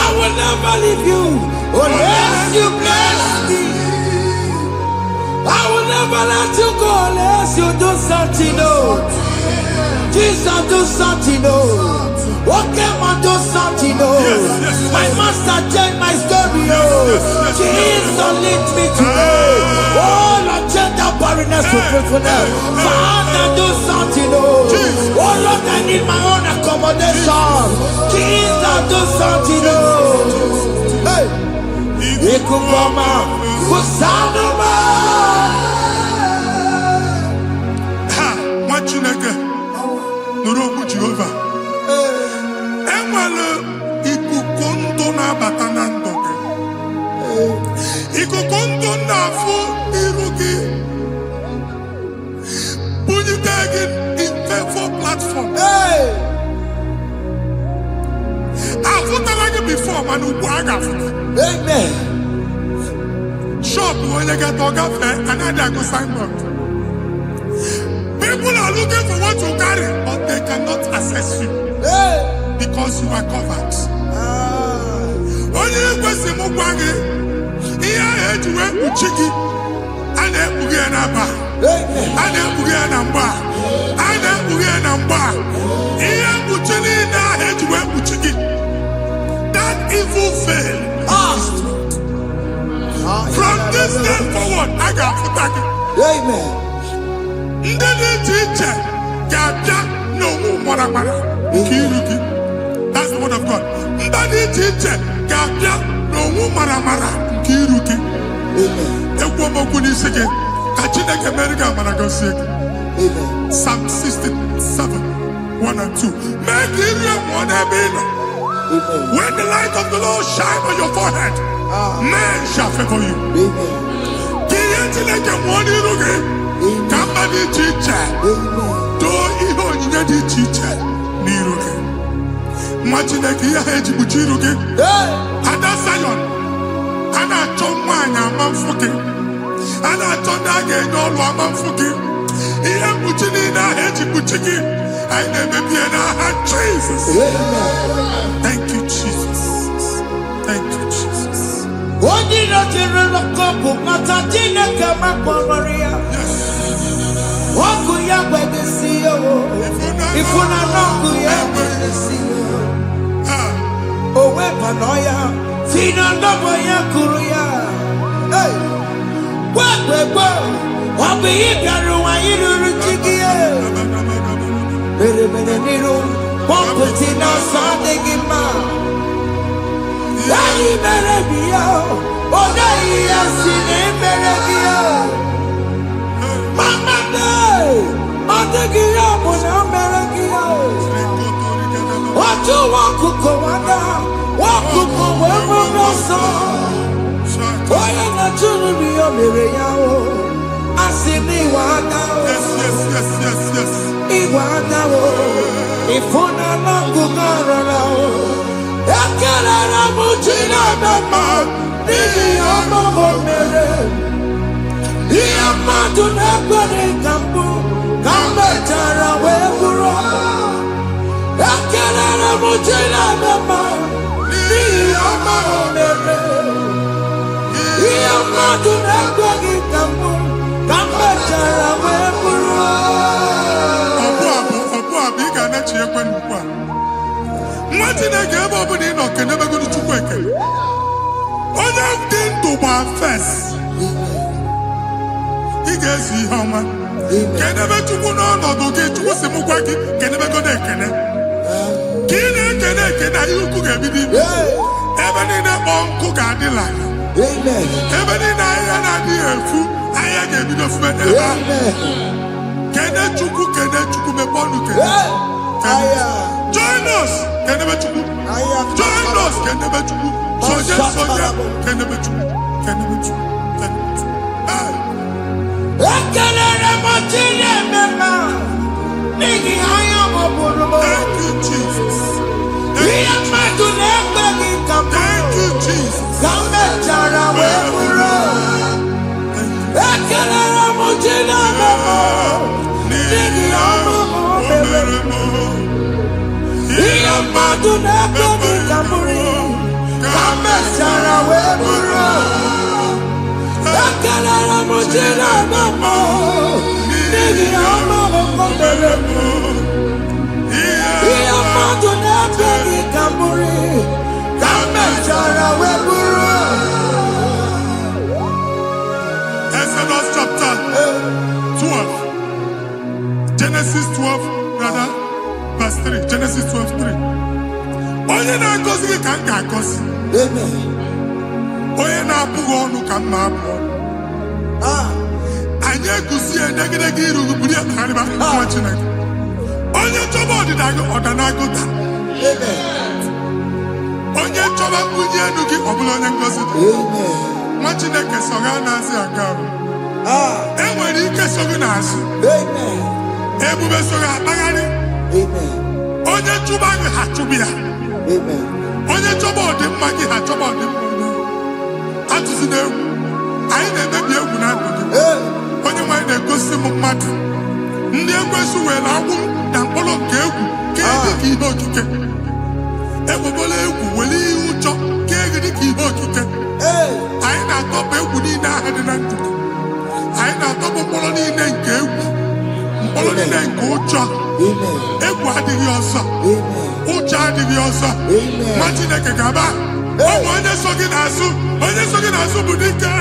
I will never leave you unless you bless me. I will never let you go unless you do something. No, Jesus, do something. No, okay, man, do something. No, my master changed my story. Oh, Jesus, lead me today. Oh, Lord, change that barrenness to fruitfulness. Father, do something. Oh, Lord, I need my own accommodation. Jesus, do something. Hey, Ikukoma, Kusanuma. Ha, Machineke, Nuroku Jehovah. Emalo, Ikukondo na batanando. Ikukondo na fu irugi. Platform. Hey! I've like before, man. Amen. Shop when you get to cafe, another go signboard. People are looking for what you carry, but they cannot access you. Hey! Because you are covered. When you go see Mugwangi, here I had to wear Uchiki, and then Bugianaba, and then Bugianamba. That evil veil. From this day forward, I got Futaki. Amen. That's the word of God. Amen. Psalm 67, 1 and 2. Make Israel one heaven. When the light of the Lord shine on your forehead, men shall favor you. Jesus. Thank you, Jesus. Thank you, Jesus. Kene you cook a bit. Even in a uncle Cadillac. Amen. Even in a food, I gave it of men. Kene chuku me bonuke. Join us, Kenebechuku. Join us, Kenebechuku. Soja, Kenebechuku. Thank you, Jesus. Thank you, Jesus. Exodus chapter 12. Genesis 12, rather, verse 3. Genesis 12, 3. Onye na-agozi gị ka m ga-agozi. Onye na-abụghị ọnụ ka m na-abụ ọnụ. Anyị eguzie negedege iru buru ya karịba nwa Chineke. Onye chọba ọdịda gị ọdanagoda. Onye chọba mbunye elu gị ọ bụla onye ngozi dị. Nwa Chineke so ga na-azị aga ahụ. Enwere ike so gị n'azụ. Ebube so ga akpagharị. Onye chụba gị ha chụbụ ya. Onye chọba ọdịmma gị ha chọba ọdịmma onye. Atụzina egwu. Anyị na-emebi egwu na ndụ gị. Onye nwanyị na-egosi m mmadụ. Ndị ekwensu were agbụ na mkpụrụ nke egwu kee dị ka ihe okike. Egbebola egwu were ihe ụjọ kee gị dị ka ihe okike. Anyị na-atọpụ egwu niile ahụ dị na ndụ gị. Anyị na-atọpụ mkpụrụ niile nke egwu. Mkpụrụ niile nke ụjọ. Egwu adịghị ọzọ. Ụjọ adịghị ọzọ. Nwa Chineke ga-aba. Ọ bụ onye so gị n'azụ. Onye so gị n'azụ bụ dike.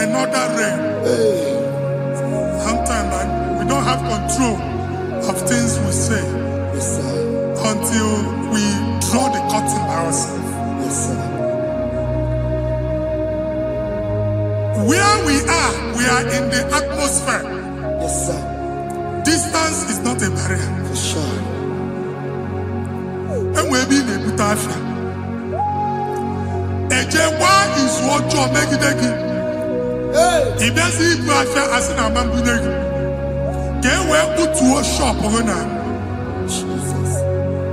Another realm. Sometimes we don't have control of things we say until we draw the curtain by ourselves. Where we are in the atmosphere. Distance is not a barrier. For sure. And we'll be in a butafia. Ejewa is what you make it. If there's a butafia as an amambuneg, get where put to a shop on Jesus.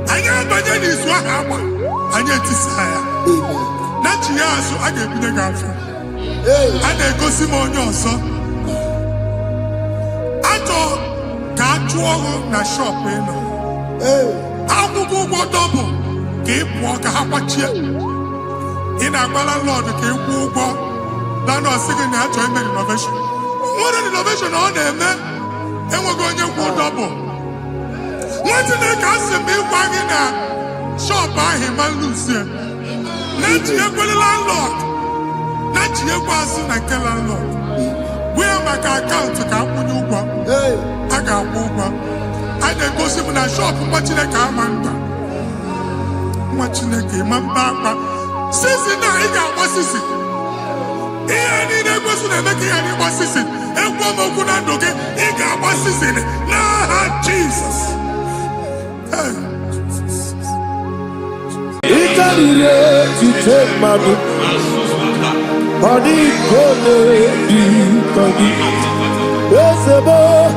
I never did this one. I get this higher. Not here, so I get the girlfriend. And they go Simon also. I thought, can't you na shop, you know? I will go double. Keep walk a half a chair. In a landlord, keep walk. Landlord singing that to make innovation. What an innovation on them, man. And we're going to go double. What did they cast me wagging at? Shop by him and Lucia. Let you go the landlord. Let you go as soon as the landlord. Where my account to come when you go? I got over. I then go see when I shop watching a car man. Watching a game, man, Papa. Since now, I got what's this? Jesus. To take my body go yes, boy,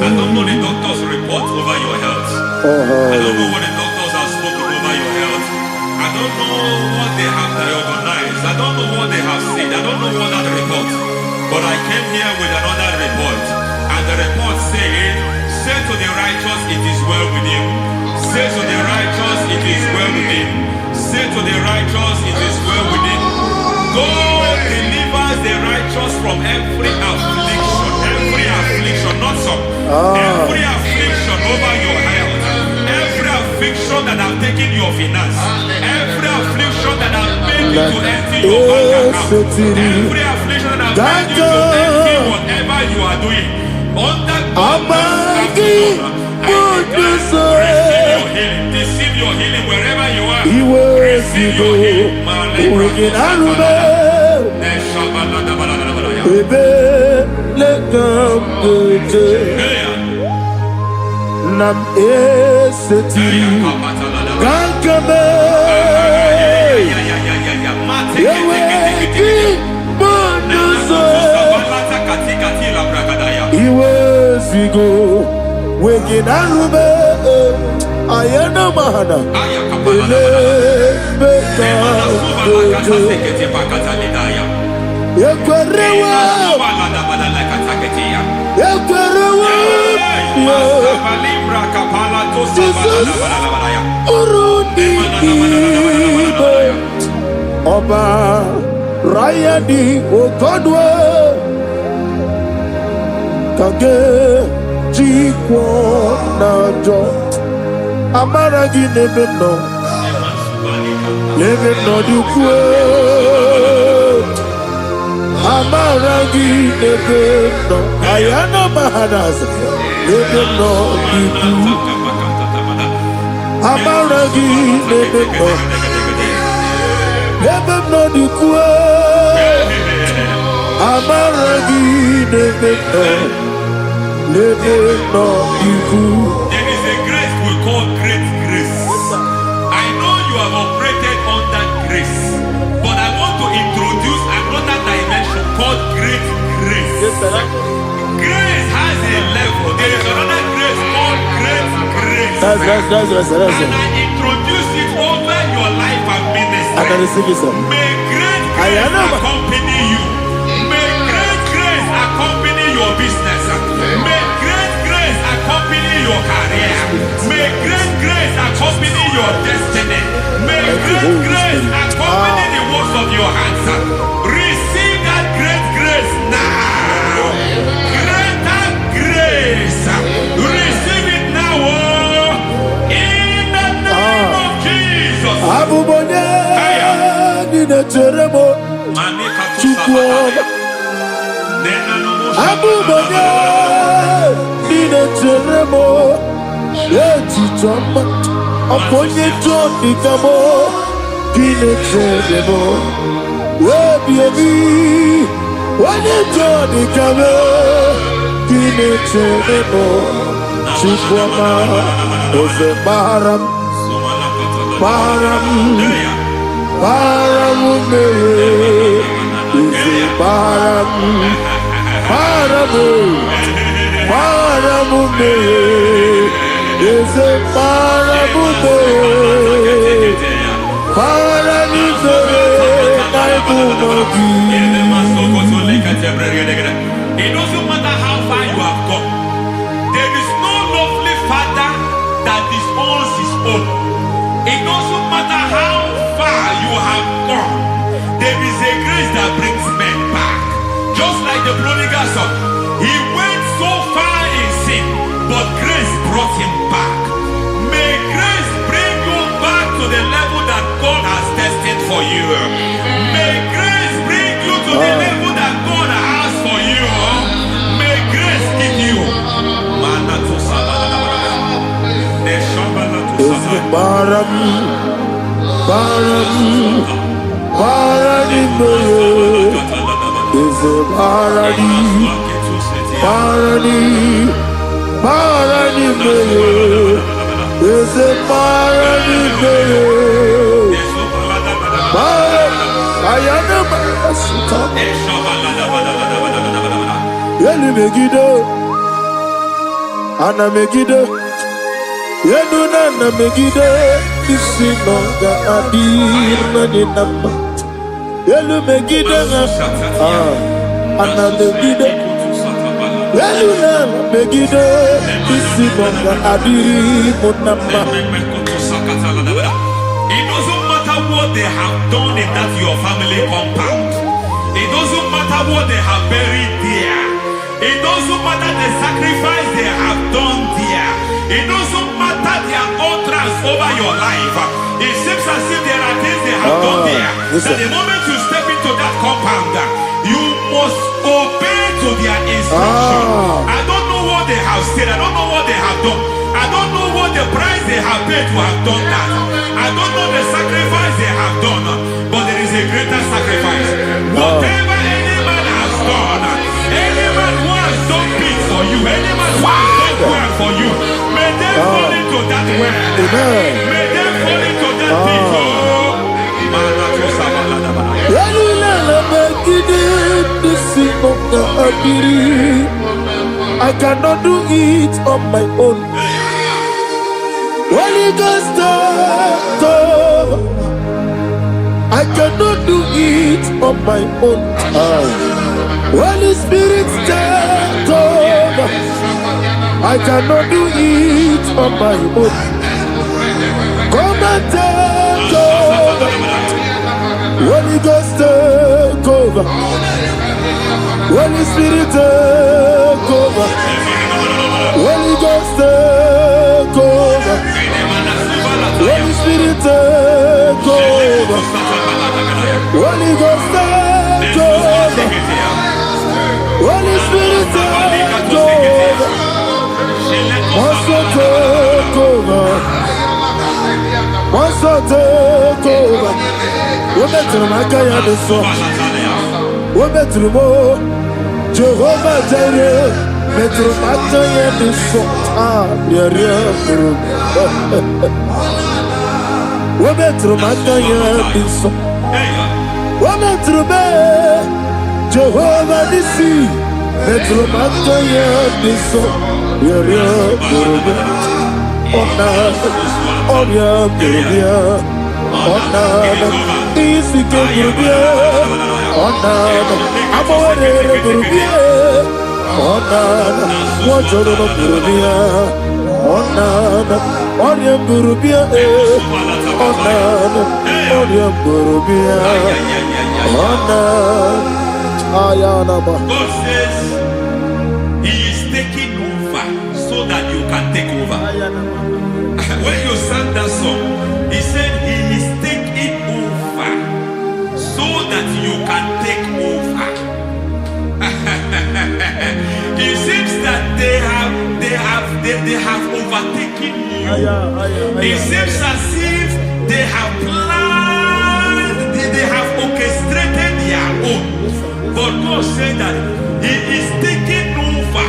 I don't know the doctor's report over your health. I don't know what the doctors have spoken over your health. I don't know what they have diagnosed. I don't know what they have said. I don't know what that report. But I came here with another report. And the report said, say to the righteous, it is well with him. Say to the righteous, it is well with him. Say to the righteous, it is well with him. God delivers the righteous from every affliction, not some. Every affliction over your health, every affliction that have taken your finance, every affliction that have made you to empty your bank account, every affliction that have made you to empty whatever you are doing, under receive your healing wherever you are. Receive your healing. Nam eseti gankame yeweki monoso iwezigo weginarube ayana mahana ele beka yekwerewa Ọba Rayadi Ogodwe Kage Jikwo Najo Amaragi Nebeno Nebeno Dukwe Amaragi Nebeno Ayana Mahanas Nebeno Dukwe Amaragi Nebeno Nebeno Dukwe Amaragi Nebeno Nebeno Dukwe. There is a grace we call great grace. I know you have operated under grace, but I want to introduce another dimension called great grace. Yes, sir. Grace has a level. There is another grace called great grace. That's And I introduce it over your life and ministry. I can receive it, sir. May great grace accompany you. May great grace accompany your business. May great grace accompany your career. May great grace accompany your destiny. May great grace accompany the works of your hands. Receive that great grace now. Greater grace. Receive it now. In the name of Jesus. Abubonye Nina Teremo Chukwoba Abubonye Nina Teremo Eti Choma Aponye Toni Kamo Nina Teremo Webi Wanye Toni Kamo Nina Teremo Chukwoba Ose Baharam Baharam Paramume, Isi paramu, paramume, Isi paramume, It doesn't matter how far you have gone. There is no lovely father that disowns his own. It doesn't matter how far you have gone. There is a grace that brings men back. Just like the prodigal son. He went so far in sin, but grace brought him back. May grace bring you back to the level that God has destined for you. May grace bring you to the level that God has for you. May grace give you. Ana Megiddo, Yenuna na Megiddo, Isinonga Adina ni Nama. Yelu Megiddo, Ana Megiddo, Yenuna na Megiddo, Isinonga Adina Nama. It doesn't matter what they have done in that your family compound. It doesn't matter what they have buried there. It doesn't matter the sacrifice they have done there. It doesn't matter their utterance over your life. It seems as if there are things they have done there. That the moment you step into that compound, you must obey to their instruction. I don't know what they have said. I don't know what they have done. I don't know what the price they have paid to have done that. I don't know the sacrifice they have done. But there is a greater sacrifice. Whatever any man has done, any man who has done big for you, any man who has done well for you, may they fall into that well. May they fall into that pit. I cannot do it on my own. Holy Ghost, I cannot do it on my own. Holy Spirit, take over. I cannot do it on my own. Come and take over. Holy Ghost, take over. Holy Spirit, take over. Holy Ghost, take over. Holy Spirit, take over. Holy Ghost, take over. Holy Spirit, take over. Also take over. Also take over. Women to my guy the song. Women to more. Jehovah Jireh. Metro Mataya the song. Women to my guy the song. Women to me. Jehovah Nissi. Metro Mataya the song. God says He is taking over so that you can take over. When you sang that song, He said He is taking over so that you can take over. It seems that they have overtaken you. It seems as if they have planned, they have orchestrated their own. But God said that He is taking over.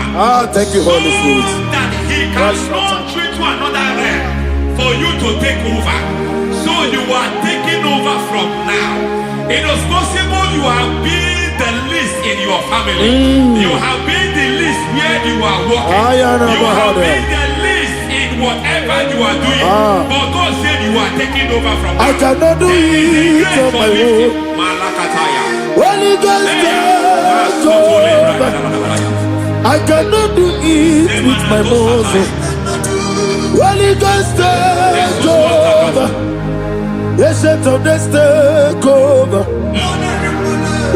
Thank you, Holy Spirit. So that He can launch you to another realm for you to take over. So you are taking over from now. It is possible you have been the least in your family. You have been the least where you are working. You have been the least in whatever you are doing, but God said you are taking over from I cannot do it on my own. Holy Ghost, take over. I cannot do it with my muscle. Holy Ghost, take over. Yes, it's on this take over.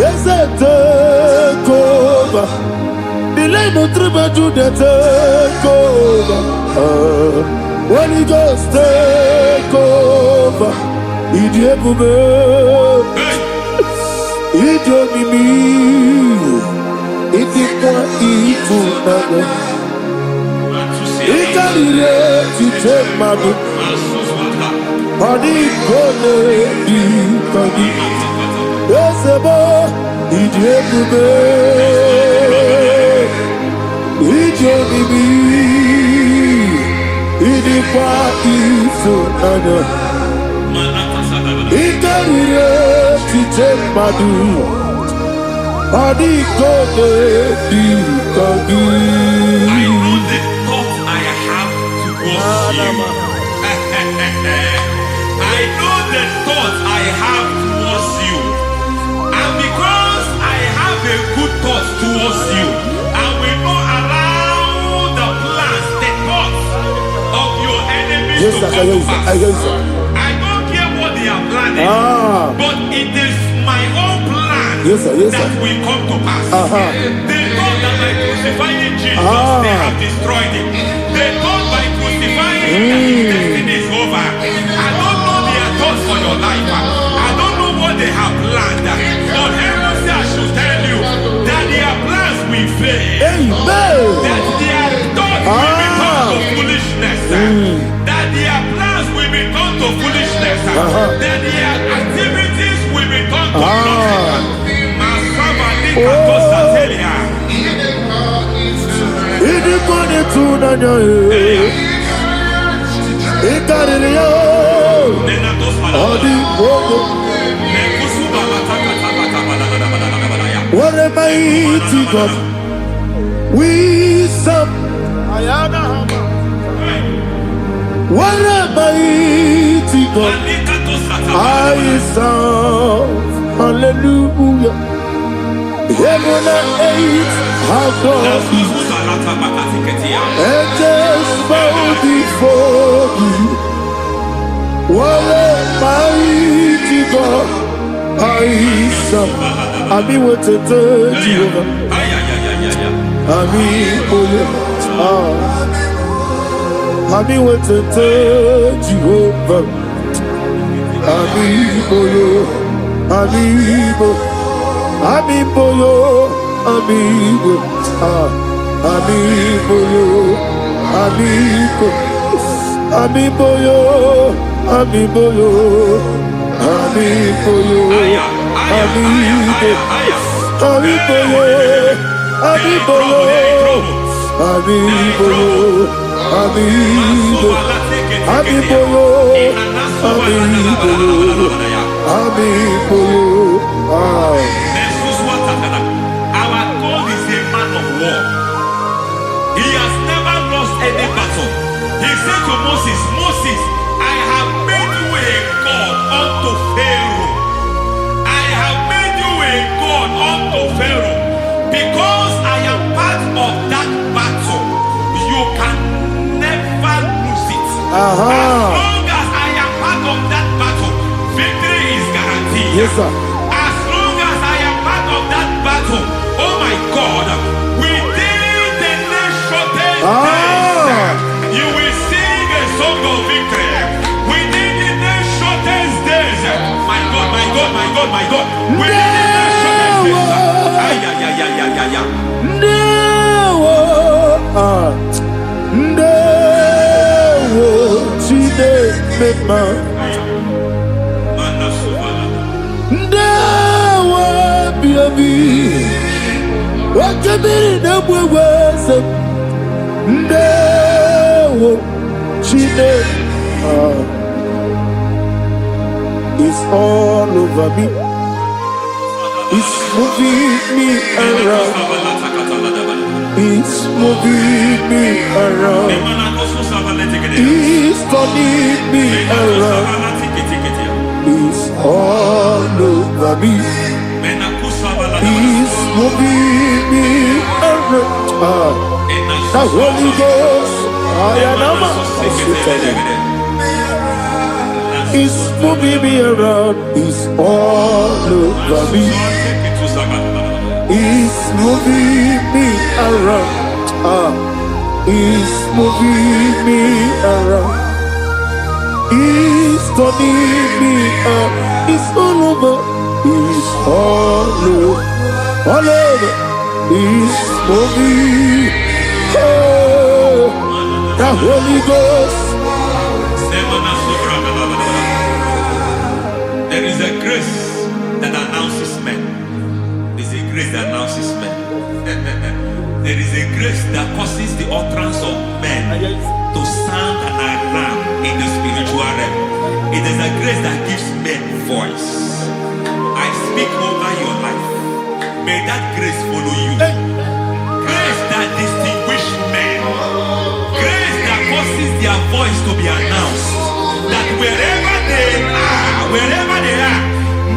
Yes, it's take over. Delay no trouble to the take over. Holy Ghost, take over. Idiebube, Idiomimi, Idikwa Ifunabo. Ikarire Chitemadu. Body Gole Ikadi. Yesebo, Idiebube, Idiomimi, Idikwa Ifunabo. Ikarire Chitemadu. Body Gole Ikadi. I know the thoughts I have towards you. I know the thoughts I have towards you. And because I have a good thought towards you, I will not allow the plans, the thoughts of your enemies to come to pass. I don't care what they are planning, but it is my own plan that will come to pass. They thought that by crucifying Jesus, they have destroyed him. They thought by crucifying him that his destiny is over. I don't know their thoughts for your life. I don't know what they have planned. But heaven says I should tell you that their plans will fail. That their thoughts will be turned to foolishness. That their plans will be turned to foolishness. That their activities will be turned to nothing. What a mighty God we serve. What a mighty God I serve. Hallelujah. Heaven and earth have done it. Angels bow before you. What a mighty God I serve. I mean what to tell you. I mean what to tell you. Amiboyo, amigo, amiboyo, amigo, amiboyo, amiboyo, amiboyo, amigo, amiboyo, amiboyo, amiboyo, amigo, amiboyo, amiboyo, amiboyo. Our God is a man of war. He has never lost any battle. He said to Moses, Moses, I have made you a God unto Pharaoh. I have made you a God unto Pharaoh. Because I am part of that battle, you can never lose it. As long as I am part of that battle, victory is guaranteed. Yes, sir. As long as I am part of that battle, oh my God, within the next shortest days, you will sing a song of victory. Within the next shortest days, my God, my God, my God, my God. Within the next shortest It's all over me. He's moving me around. He's moving me around. He's turning me around. He's all over me. He's moving me around. The Holy Ghost, He's moving me around. He's all over me. He's moving me around. He's moving me around. He's turning me up. He's all over. He's all over. All over. He's moving. Oh, the Holy Ghost. There is a grace that announces men. There is a grace that announces men. There is a grace that causes the utterance of men to sound an alarm in the spiritual realm. It is a grace that gives men voice. I speak over your life. May that grace follow you. Grace that distinguishes men. Grace that causes their voice to be announced. That wherever they are,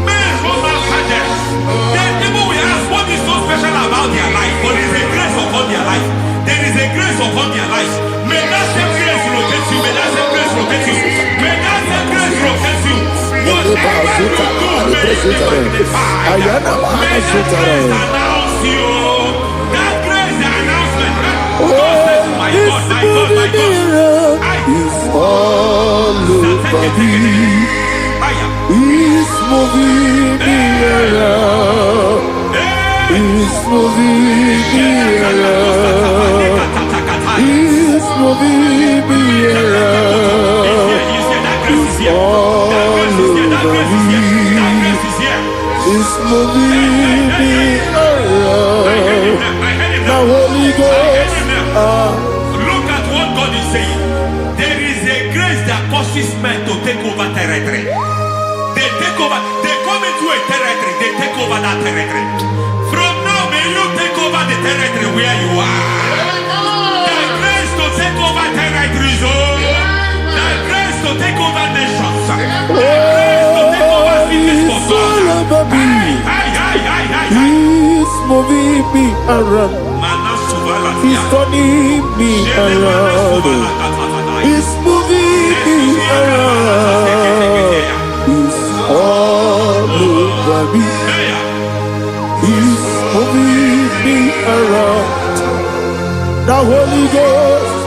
men from our fathers, then people will ask what is so special about their life. But there is a grace upon their life. There is a grace upon their life. May that same grace locate you. May that same grace locate you. May that same grace locate you. Whatever you do, may it be magnified. May that grace announce you. That grace, the announcement. My God, my God, my God. He's all over me. He's moving me around. He's moving me around. He's moving me around. He's all over me. He's moving me around. The Holy Ghost. Look at what God is saying. There is a grace that causes men to take over territory. They take over, they come into a territory, they take over that territory. From now, may you take over the territory where you are. The grace to take over territories, the grace to take over nations, the grace to take over cities for God. He's moving me around. He's turning me around. He's moving me around. He's all over me. He's moving me around. The Holy Ghost.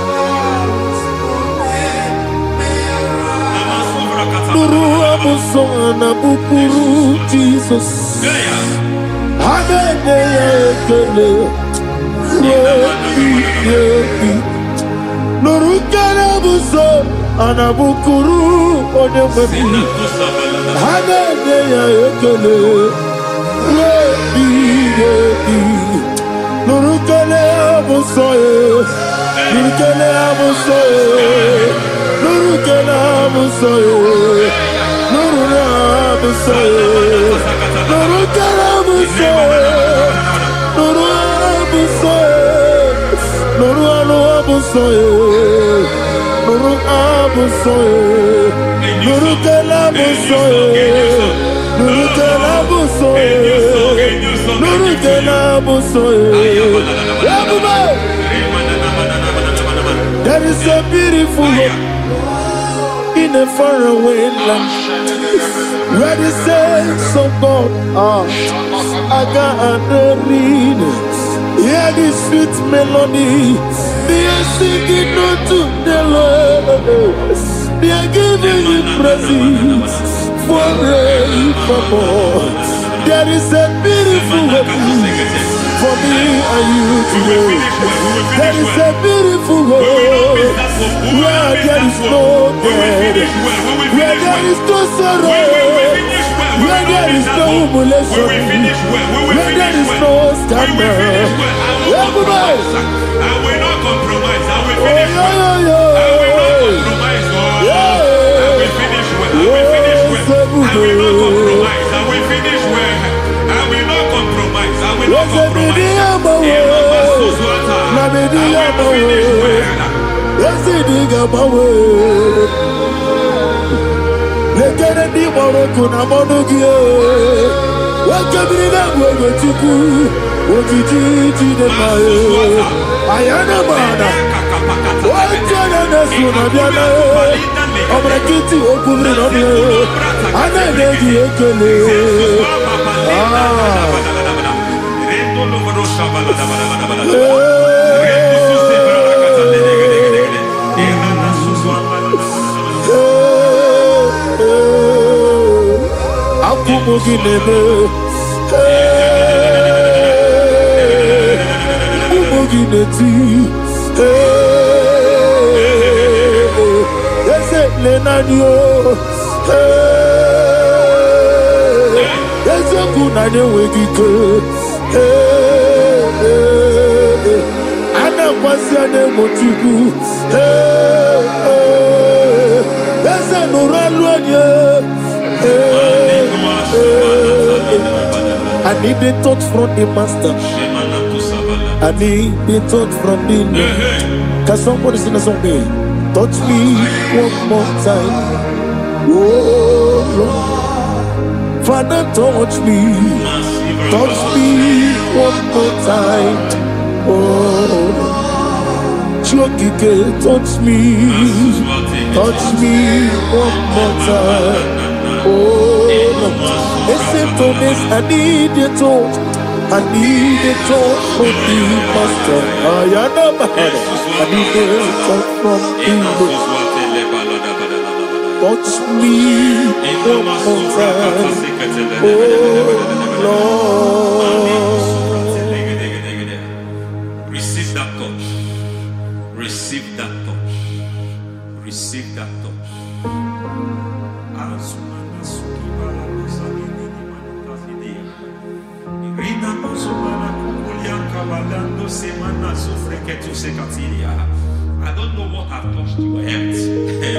Nuru amusona bukuru Jesus. Hallelujah. Nurukana buso anabukuru onyamani Hallelujah ekele Nurukana buso Nurukana buso Nurukana buso Nurukana buso Nurukana buso Nuru abusoye, Nuru abusoye, Nuru kelabusoye, Nuru kelabusoye, Nuru kelabusoye. There is a beautiful hope in a faraway land where the saints of God are. I got the reading. Hear the sweet melody. They are singing unto the Lord. They are giving you praise forevermore. There is a beautiful way for me and you today. There is a beautiful way where there is no death, where there is no sorrow, where there is no humiliation, where there is no scandal. I will not compromise. I will finish well. I will not compromise. I will finish well. I will finish well. I will not compromise. I will finish well. I will not I need the touch from the master. I need the touch from the Lord. Can somebody sing a song here? Touch me one more time. Oh Lord. Father, touch me. Touch me one more time. Oh Chokike, touch me. Touch me one more time. Oh listen to this, I need your touch. I need a touch from the master. I need a touch from the Lord. Touch me one more time. Oh Lord. Receive that touch. Receive that touch. Receive that touch. I don't know what I've touched your health,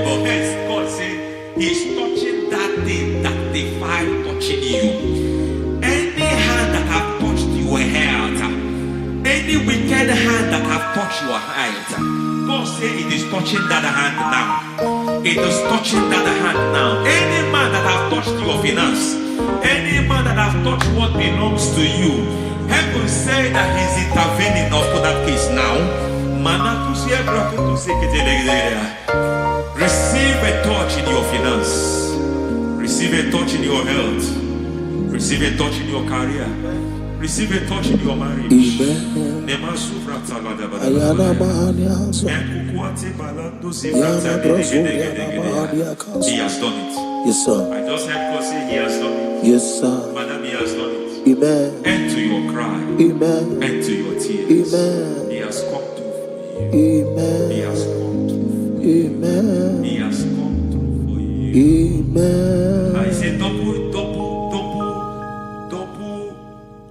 but hence God said He's touching that thing that defied touching you. Any hand that have touched your health, any wicked hand that have touched your health, God said it is touching that hand now. It is touching that hand now. Any man that have touched your finance, any man that have touched what belongs to you, heaven say that He's intervening for that case now. Receive a touch in your finance. Receive a touch in your health. Receive a touch in your career. Receive a touch in your marriage. Amen. He has done it. Yes, sir. I just heard God say He has done it. Yes, sir. Madam, He has done it. Amen. End to your cry. Amen. End to your tears. Amen. He has come through for you. Amen. He has come through for you. Amen. He has come through for you. Amen. I say double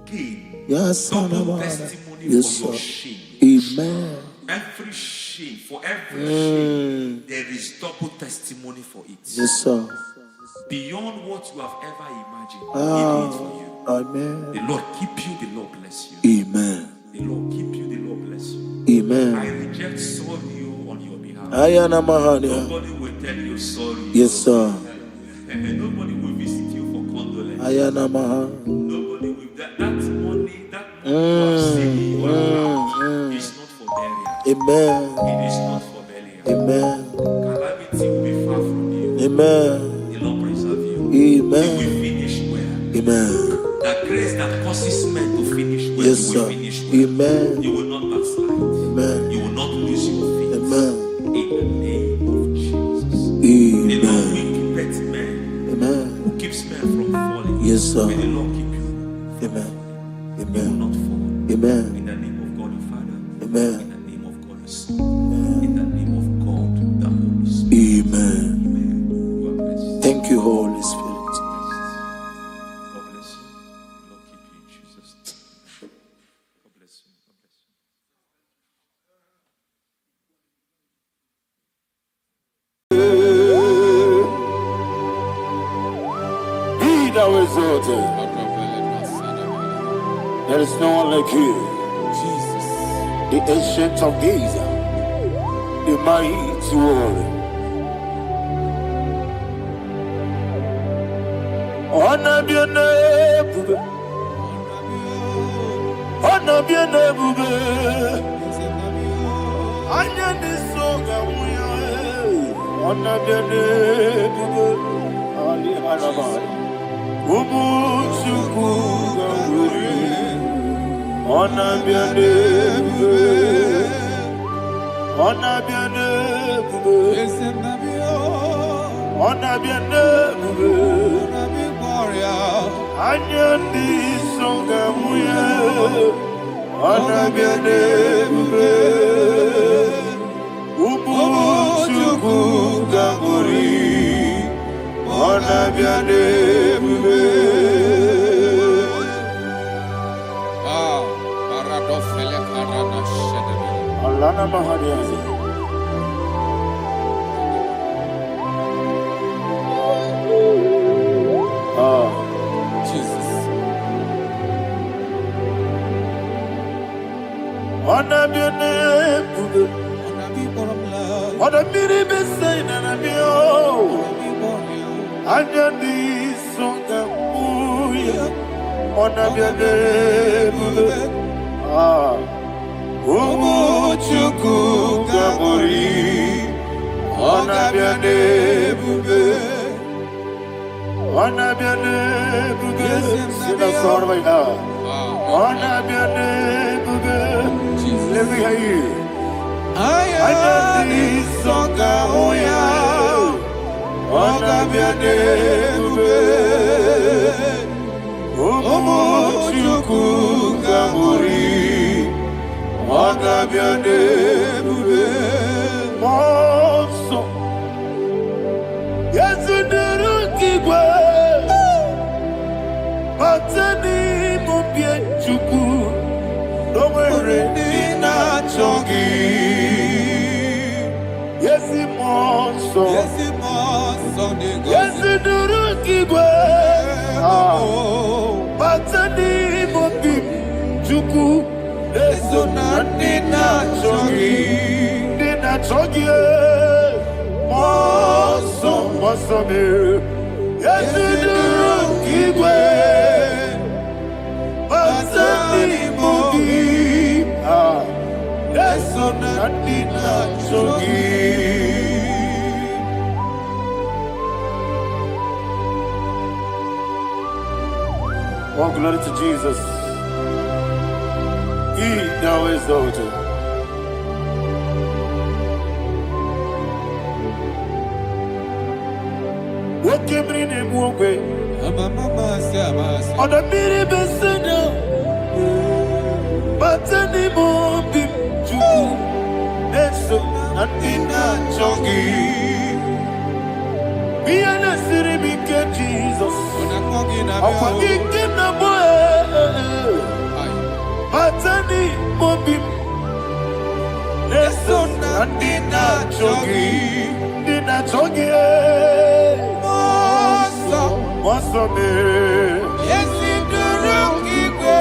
gain. Yes, double testimony yes, for your sir. shame. Amen. Every shame, for every shame, there is double testimony for it. Yes, sir. Beyond what you have ever imagined, He did it for you. Amen. The Lord keep you, the Lord bless you. Amen. The Lord keep you, the Lord bless you. Amen. I reject sorry on your behalf. Nobody will tell you sorry. Yes, sir. And nobody will visit you for condolence. Nobody will. That money you have saved in your account is not for burial. Amen. It is not for burial. Amen. Calamity will be far from you. Amen. The Lord preserve you. Amen. You will finish well. Amen. The grace that causes men to finish well, yes, you will sir. finish well. Amen. You will not backslide. Amen. You will not lose your faith. Amen. In the name of Jesus. Amen. The Lord will keep men. Amen. Who keeps men from falling. Yes, sir. May the Lord keep you. Amen. You will not fall. Amen. In the name of God the Father. Amen. In the name of God the Son. In the name of God the Holy Spirit. Amen. Amen. You are blessed. Thank you, Holy Spirit. God bless you. The Lord keep you in Jesus' name. God bless you. God bless you. Be thou exalted. There is no one like you. Jesus. The ancient of days, the mighty warrior. Honor be your name, honor be your name. Anya ni soga muya, honor be your name. Ali alabari, ubu chuku gamburi, honor be your name, honor be your name, honor be your name. Anya ni soga muya, honor be your name. Ubu chuku gamburi, honor be your name. Paradofele karana shedebe. Alana mahadiyazi. Jesus. Honor be your name. Honor be the same and be oh. Anya ni soga muya, honor be your name. Umu chuku gamburi, honor be your name. Honor be your name. Sing a song right now. Honor be your name. Let me hear you. Anya ni soga muya, honor be your name. Umu chuku gamburi, honor be your name. Monso, yes you do Matani mubie chuku, no mere na chongi. Yesi monso, yesi duru kigwe. Matani mubie chuku, eso nani na chongi, na chongi. Monso, monso me, yesi duru kigwe. Oh, glory to Jesus. He now is exalted. What came in him one way? On the mini beside Matani mobi chuku, eso natina chongi. Biana siri bike Jesus. Akwagike na boe. Matani mobi, eso natina chongi. Nina chongi. Moso me. Yesi duruki kwe.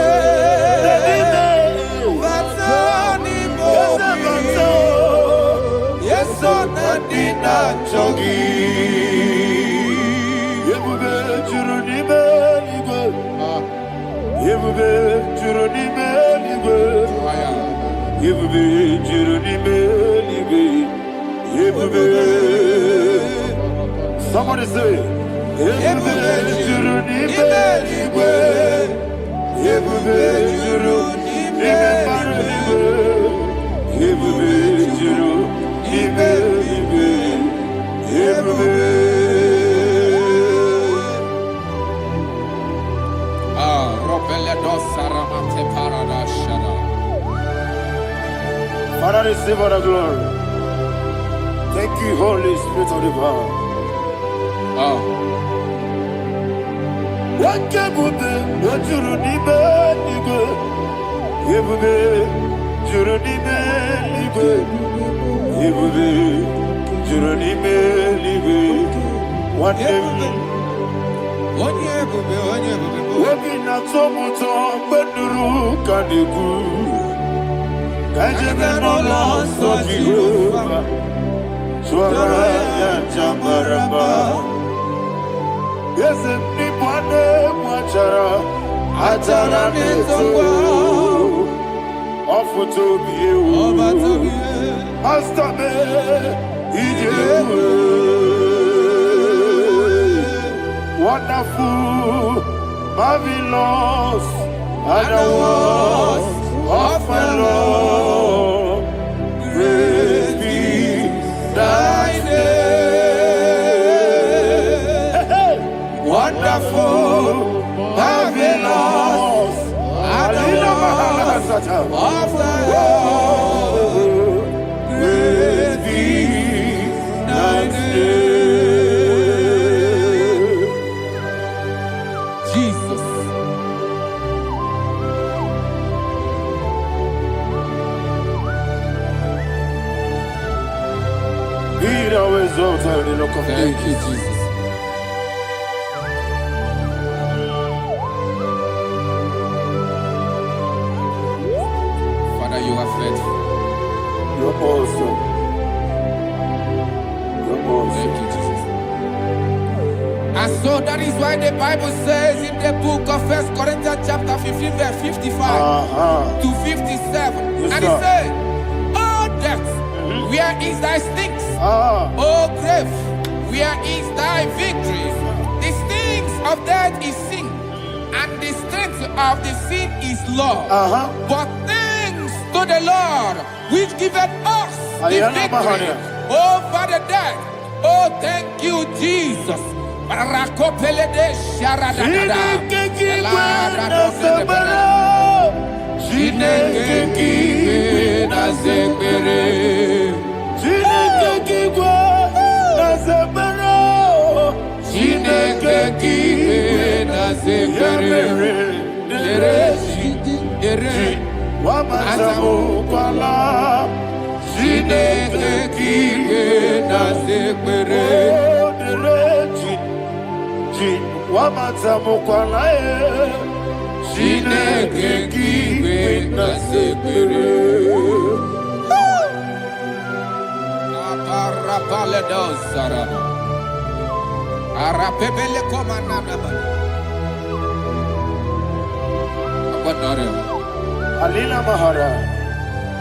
Chogi, Yebube Juruni Beligwe, Yebube Juruni Beligwe, Yebube Juruni Beligwe, Yebube. Somebody say, Yebube Juruni Beligwe, Yebube Juruni Beligwe, Yebube Juruni Beligwe. Father, receive all the glory. Thank you, Holy Spirit of divine. What can we do? What you need, Wobina tomuto beduru kaniku. Kajebe no lost of Jehovah. Swara ya jamaraba. Yes, ni bwane mwachara. Atara neto. Ofu tobi ewu. Astabe ijewu. Wonderful, marvelous, and the words of my Lord. Praise be thy name. Wonderful, marvelous, and the words of my Lord. Praise be thy name. Thank you, Jesus. Father, you are faithful. You're awesome. You're awesome. Thank you, Jesus. And so that is why the Bible says in the book of 1 Corinthians chapter 15, verse 55 to 57. Yes, and it says, "Oh death, where is thy stings? Oh grave, where is thy victory? The stings of death is sin, and the strength of the sin is law. But thanks to the Lord, which giveth us the victory over the death." Oh, thank you, Jesus. Alina Mahara,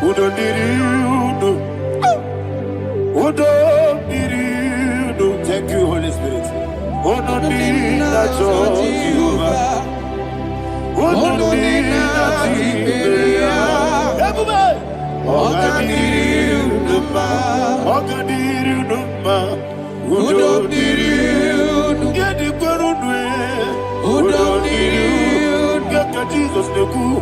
Udo Diriudo, Udo Diriudo. Thank you, Holy Spirit. Udo Diriudo, Udo Jesus the cool.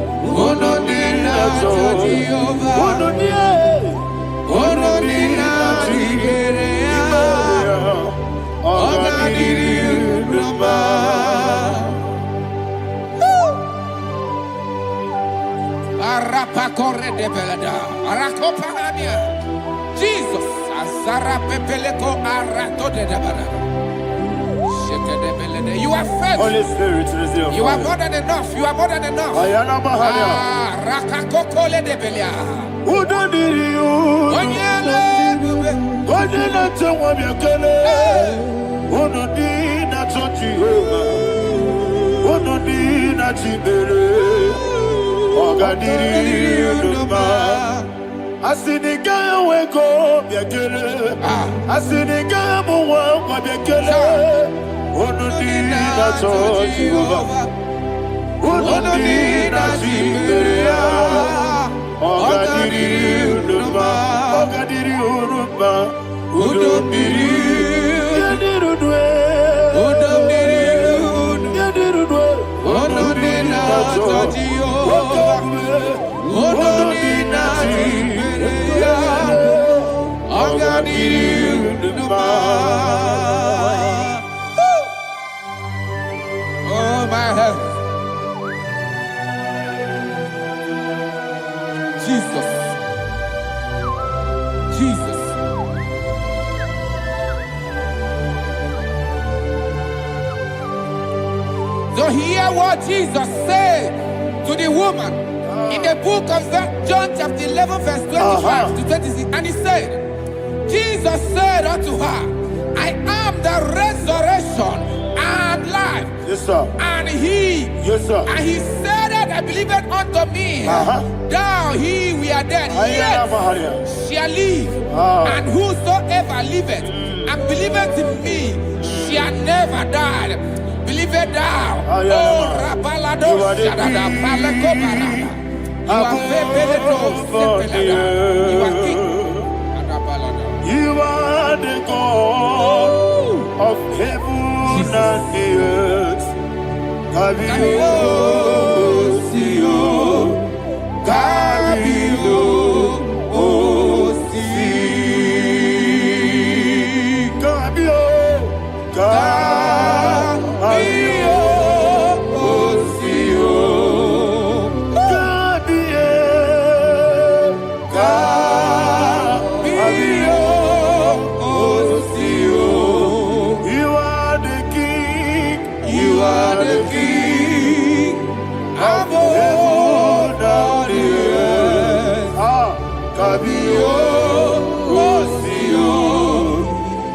Jesus, Azara Pepeleko Arato de Dabara. You are faithful. Holy Spirit, receive. You are more than enough. You are more than enough. Ayana Mahania. Rakakokole de Belia. Udo Diriu. Onyele tewa biakele. Udo Dina Jehovah. Udo Dina Chibere. Ogadiri Uduma. Asinika weko biakele. Asinika muwa biakele. Onodina Jehovah, Onodina Jiberia, Ogadiri Uduma, Ogadiri Uduma, Udomiri, Yadirudwe, Udomiri, Yadirudwe, Onodina Jehovah, Onodina Jiberia, Ogadiri Uduma. Oh, my health. Jesus. Jesus. So hear what Jesus said to the woman in the book of John chapter 11 verse 25 to 26. And he said, Jesus said unto her, I am the resurrection and life. Yes, sir. And he, yes, sir. And he said that I believed unto me, thou he we are dead, yet shall live. And whosoever liveth and believeth in me shall never die. Believe it thou. Oh, Rabalado, Shadada, Palako Barada. You are King. You are the God of heaven and the earth. Kabio, Sio, Kabio, Osi, Kabio, Kabio, Osio, Kabio, Kabio, Osio. You are the King. You are the King of heaven and the earth. Kabio, Osio,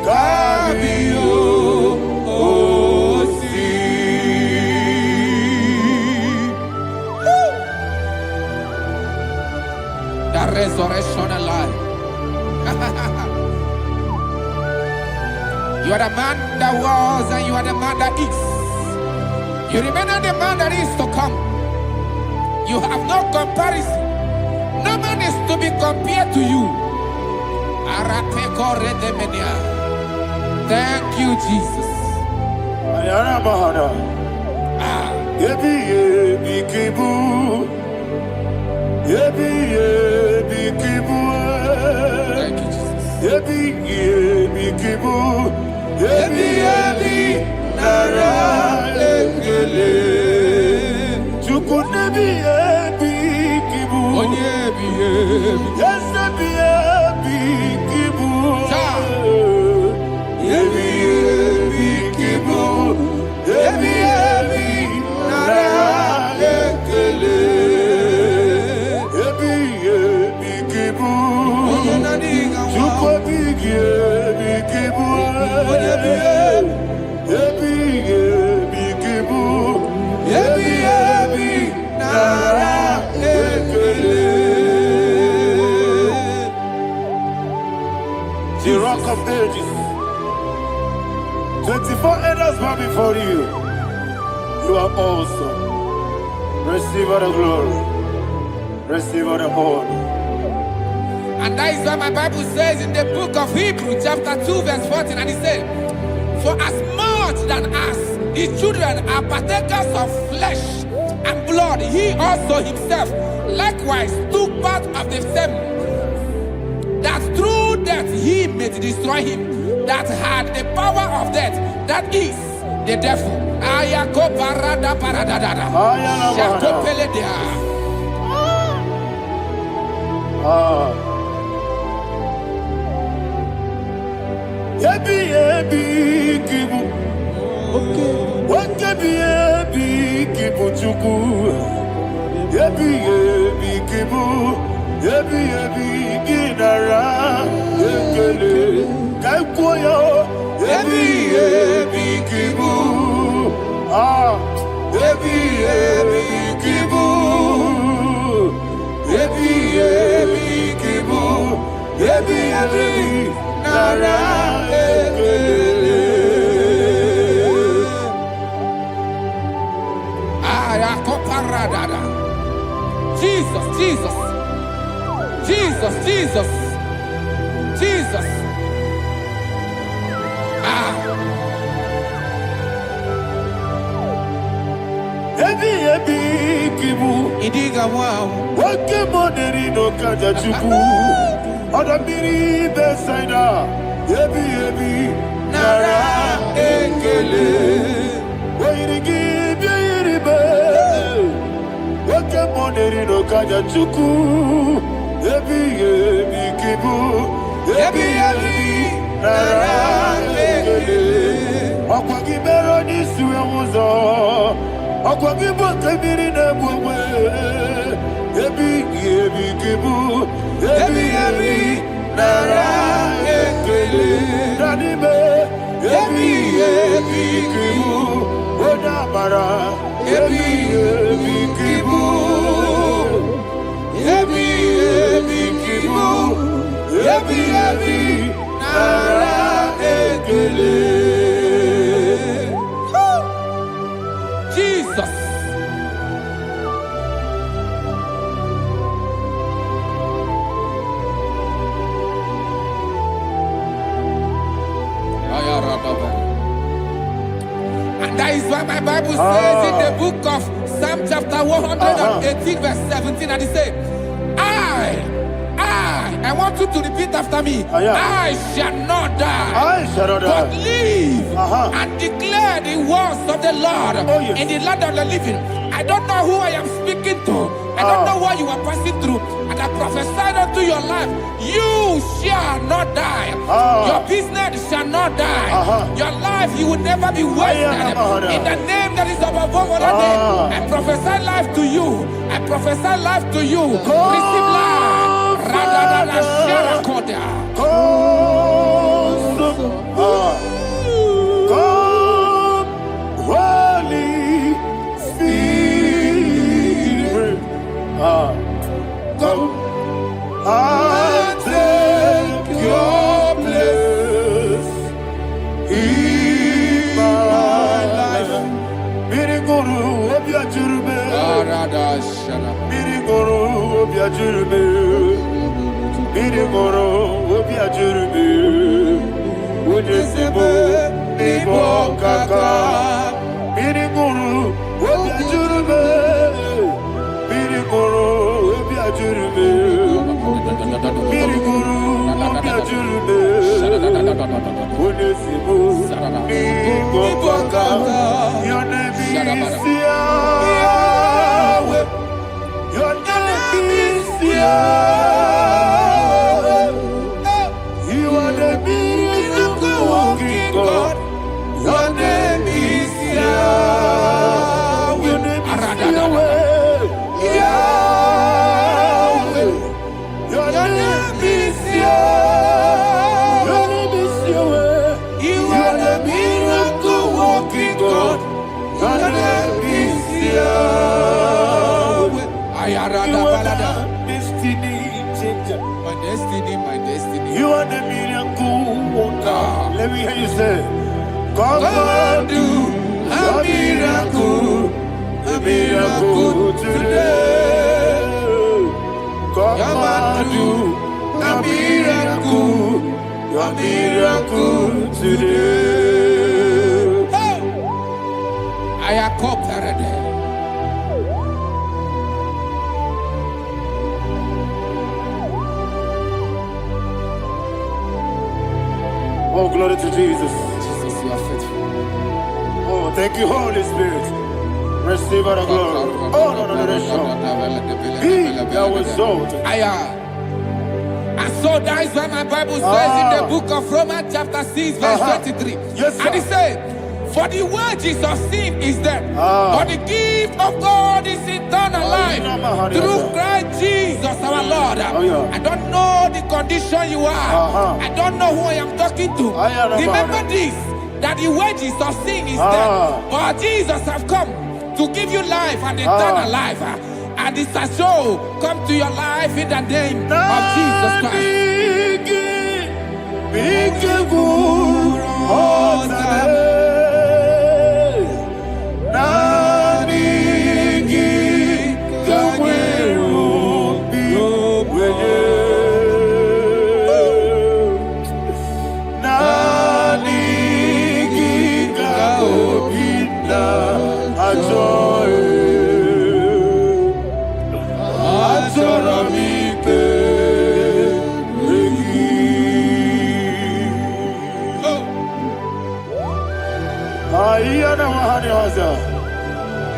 Kabio, Osi. The resurrection and life. You are the man that was and you are the man that is. You remain the man that is to come. You have no comparison. No man is to be compared to you. Thank you, Jesus. Thank you, The Rock of Ages. 24 elders bow before you. You are awesome. Receive all the glory. Receive all the honor. And that is what my Bible says in the book of Hebrews chapter 2 verse 14. And it said, for as much than as his children are partakers of flesh and blood, he also himself likewise took part of the same, that through death he may destroy him that had the power of death, that is the devil. Jesus, Jesus, Jesus, Jesus, Jesus. Idiga wow. Wake money no kaja chuku. Oda miri besaida. Ebi nara ekele. Wairigi biiribe. Wake money no kaja chuku. Ebi kibu. Ebi nara ekele. Okwagi bero ni suwe muzo. Akwagibo kebiri na bwewe. Ebi kibu. Ebi nara ekele. Nanibe. Ebi kibu. Odamara. Ebi kibu. Ebi kibu. Ebi nara ekele. Jesus. And that is why my Bible says in the book of Psalm chapter 118 verse 17, and it says, I want you to repeat after me. I shall not die, but live and declare the words of the Lord in the land of the living. I don't know who I am speaking to. I don't know what you are passing through. And I prophesied unto your life, you shall not die. Your business shall not die. Your life, you will never be wasted. In the name that is above all other name, I prophesy life to you. I prophesy life to you. Receive life. Radadada Sharakoda. Come, Holy Spirit. Come and take your place in my life. Miriguru obiajurube. Miriguru obiajurube. Miriguru obiajurube. Ujesibo ibo kaka. Miriguru obiajurube. Miriguru obiajurube. Miriguru obiajurube. Ujesibo ibo kaka. Your name is Yahweh. Your name is Yahweh. You are the miracle working God. Your name is Yahweh. Your name is Yahweh. Yahweh. Your name is Yahweh. Your name is Yahweh. You are the miracle working God. Your name is Yahweh. You are the destiny changer. My destiny. You are the miracle worker. Let me hear you say, come and do a miracle today. Come and do a miracle today. I am cooperative. Oh, glory to Jesus. Jesus, you are faithful. Oh, thank you, Holy Spirit. Receive our glory. Oh, no, He that was exalted. And so that is why my Bible says in the book of Romans chapter 6 verse 23. Yes, sir. And it says, for the wages of sin is death, but the gift of God is eternal life through Christ Jesus our Lord. I don't know the condition you are. I don't know who I am talking to. Remember this, that the wages of sin is death, but Jesus have come to give you life and eternal life. And this shall so come to your life in the name of Jesus Christ. I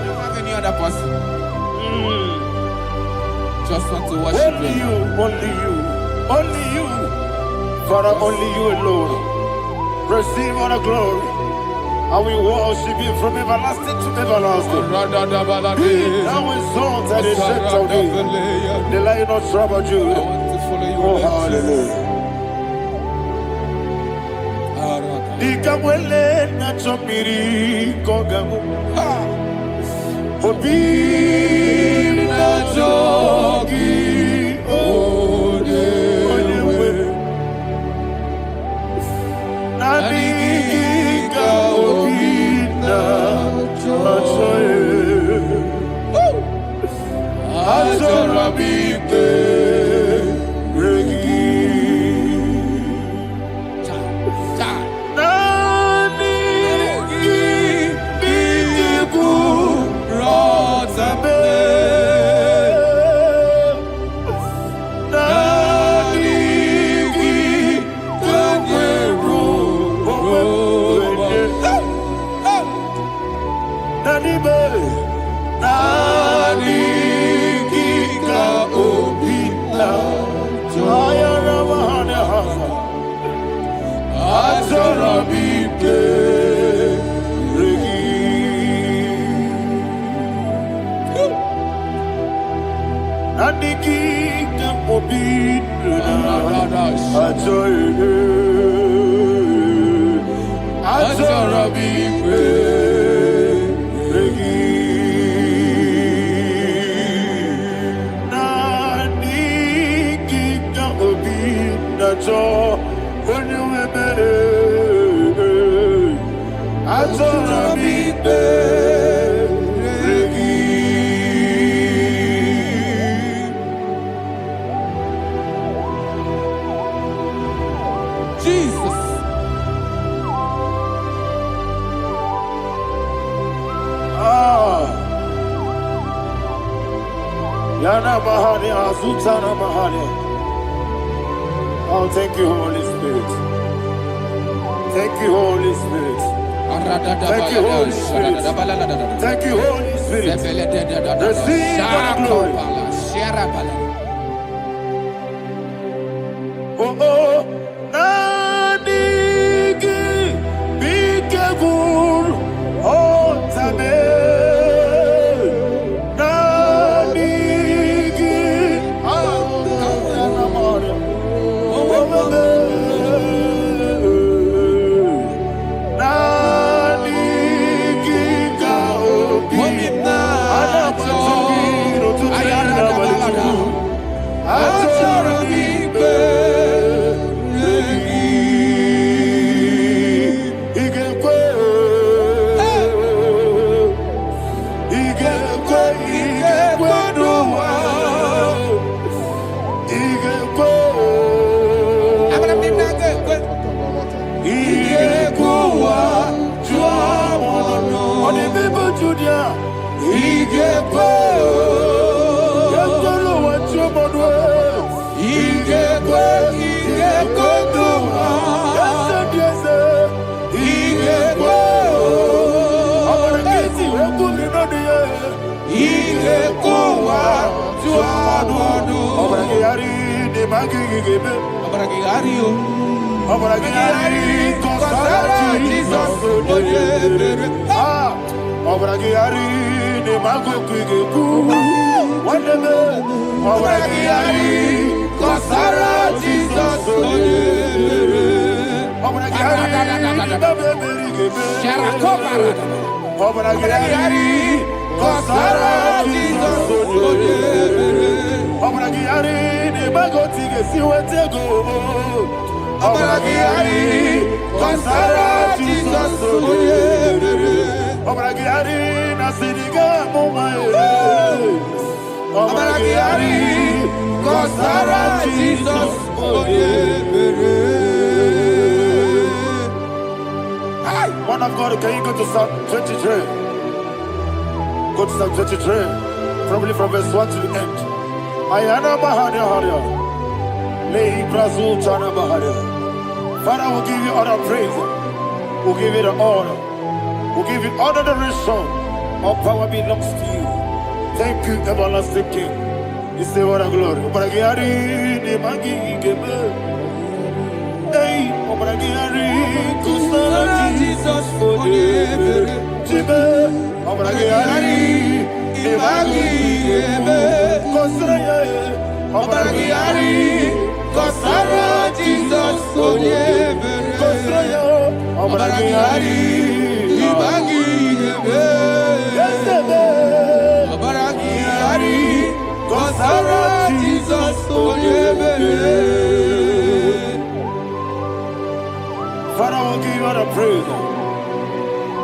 don't have any other person. Just want to worship only you, only you, Father, only you alone. Receive all the glory, I will worship you from everlasting to everlasting. Be thou exalted and set of thee. The Lion of Tribe of Judah. Oh, hallelujah. Ikamwele na chomiri kogamu. Obi na jogi onewe. Naniga obi na jogi. Azorabike regi. Oh, thank you, Holy Spirit. Thank you, Holy Spirit. Thank you, Holy Spirit. Thank you, Holy Spirit. Receive the glory. Oh, oh, Nadigi, Bigagul, oh, Tame. Man of God, can you go to Psalm 23? Go to Psalm 23, probably from verse 1 to the end. Ayana Mahania Haria. Lehi Prazu Chana Mahania. Father, we'll give you all the praise. We'll give you the honor. We'll give you all the adoration. All power belongs to you. Thank you, everlasting King. You say what a glory. Hey, Jesus, Jibe, Obragari, Ibagi, Kosraya, Obragari, Kosara, Jesus, Kosraya, Obragari, Ibagi, Obragari, Kosara, Jesus, Father, we'll give you all the praise.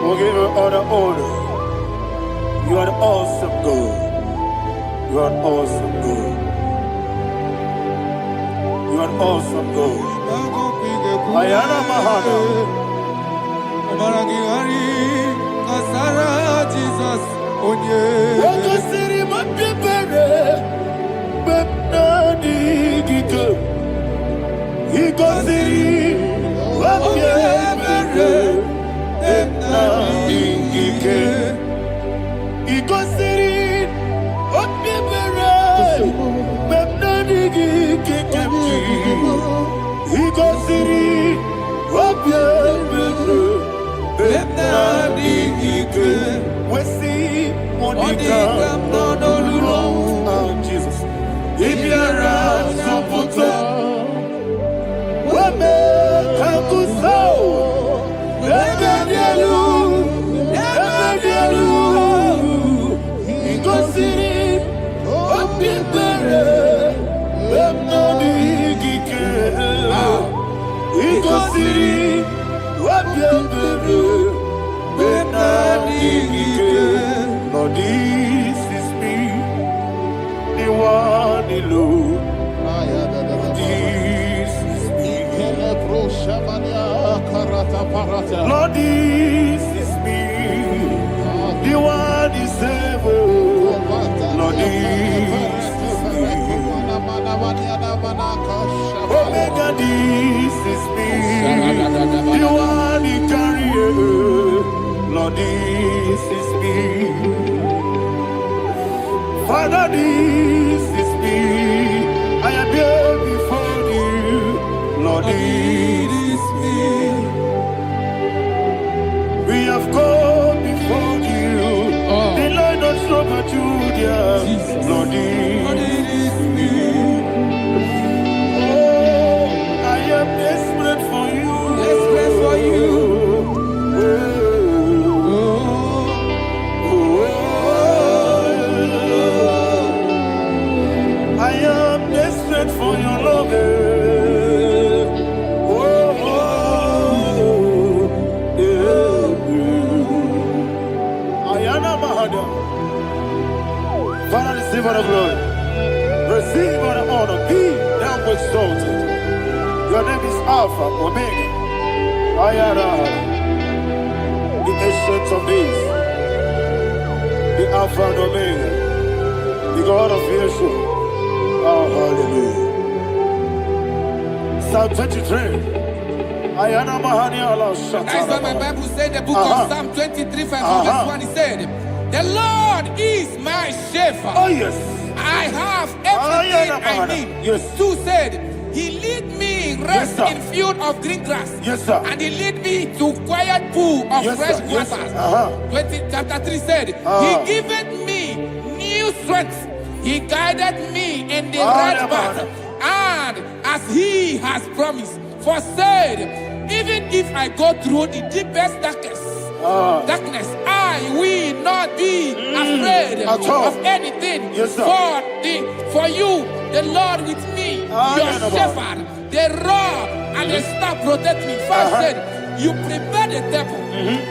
We'll give you all the honor. You are awesome God. You are awesome God. You are awesome God. Ayana Mahana. Jesus, Waka siri mapipere. Bepna digito. Iko siri. Wapipere. Bepna digike. Iko siri. Wapipere. Bepna digike. Iko siri. Wapipere. Bepna digike. Wesi Monica. Oh, Jesus. Ibiara Soputo. Wame Kakuso. Ebedielu. Igosiri. Opipere. Bemnabigike. Igosiri. Opipere. Lord, this is me, the one alone. This is me. Lord, this is me, the one is able. Lord, this is me. Omega, this is me, the one he carries. Lord, this is me. Father, this is me. I am here before you. Lord, this is me. We have come before you. The Lord of Super Judah. Lord, this is me. Oh, I am desperate for you. Desperate for you. For your love, Ayana Mahada. Father, receive all the glory, receive all the honor. Be thou exalted. Your name is Alpha, Omega. Ayana, the ancient of days, the Alpha and Omega, the God of Yeshua. Oh, hallelujah. Psalm 23. Ayana Mahania Allah Shatters. That's what my Bible said, the book of Psalm 23, verse 1. He said, the Lord is my shepherd. Oh, yes. I have everything I need. Yes. 2 said, he lead me rest in field of green grass. Yes, sir. And he lead me to quiet pool of fresh waters. 20, chapter 3 said, he giveth me new strength. He guided me in the right path, and as he has promised, for said, even if I go through the deepest darkness, I will not be afraid of anything. Yes, for you, the Lord with me, your shepherd, the rod and the staff protect me. First said, you prepare the table,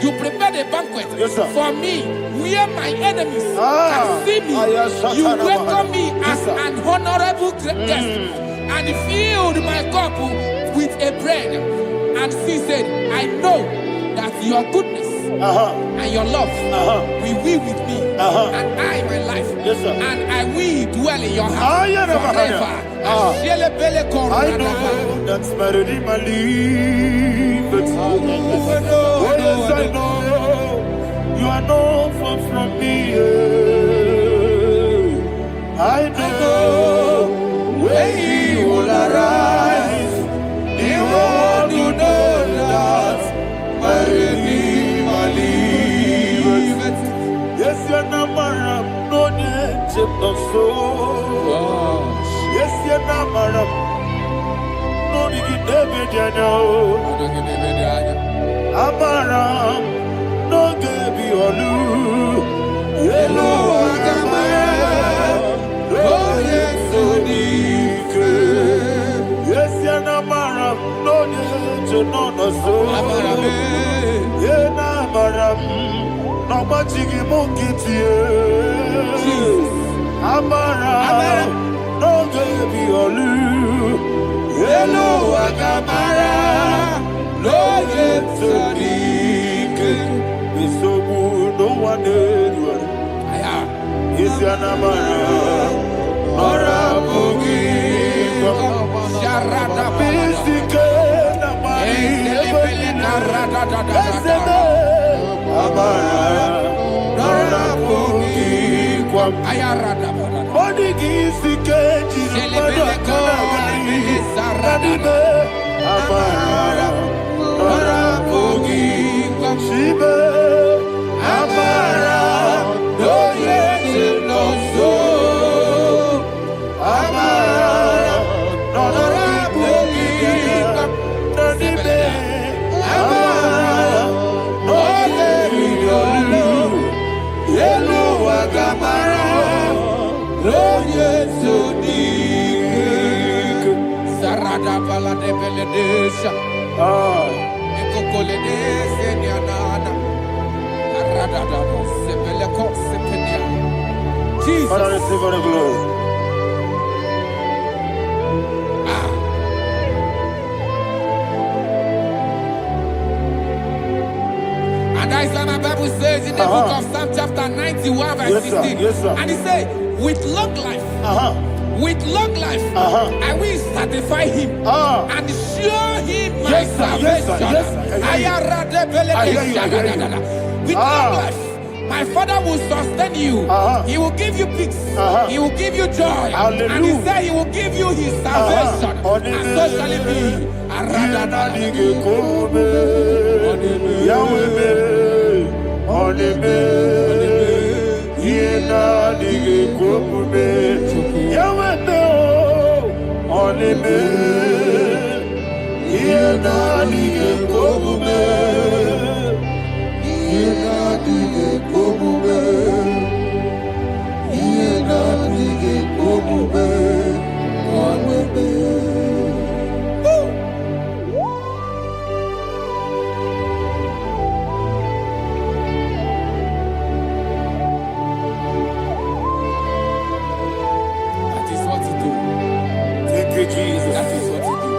you prepare the banquet for me, where my enemies can see me. You welcome me as an honorable guest, and filled my cup with a bread. And she said, I know that your goodness and your love will be with me, and I, my life, and I will dwell in your house forever. I know that's better than my life. Oh, yes, I know you are not far from me. I know when he will arise, the world will know. so. Yes, you're not madam. No, you get David, you know. Amaram, no, give you a loo. Yellow, oh, yes, so deep. Yes, you're not madam. No, you know, so. Yeah, madam. No, but you give monkey to you. Amaram, no, give you a loo. Hello, Agamara, no yet so deep. It's so good, no one did. Is your Namara, or a boogie? Sharada, Pistica, Amara, or a boogie. Ayarada, Body is the cage, Amara, Nora Bogi, Shiba, Amara, no yes, no so, Amara, Nora Bogi, Nadibe, Amara, no yes, Yellow Agamara, no yes, so deep. Sarada bala de beledesha. Ekokole de senianana. Arada da sepele ko sepenia. Jesus. Father, receive the glory. And that is what my Bible says in the book of Psalm chapter 91 verse 16. Yes, sir. And it says, with long life. With long life, I will satisfy him and show him my salvation. With long life, my Father will sustain you. He will give you peace. He will give you joy. Hallelujah. And he said he will give you his salvation. And so shall it be. Jesus. That is what you do.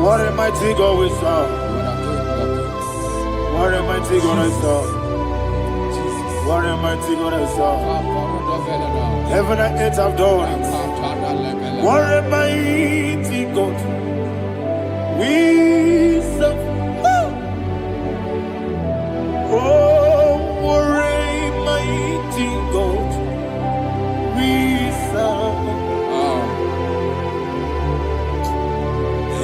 What a mighty God we serve. What a mighty God I serve. What a mighty God I serve. Heaven and earth have done it. What a mighty God we serve. Oh, what a mighty God we serve.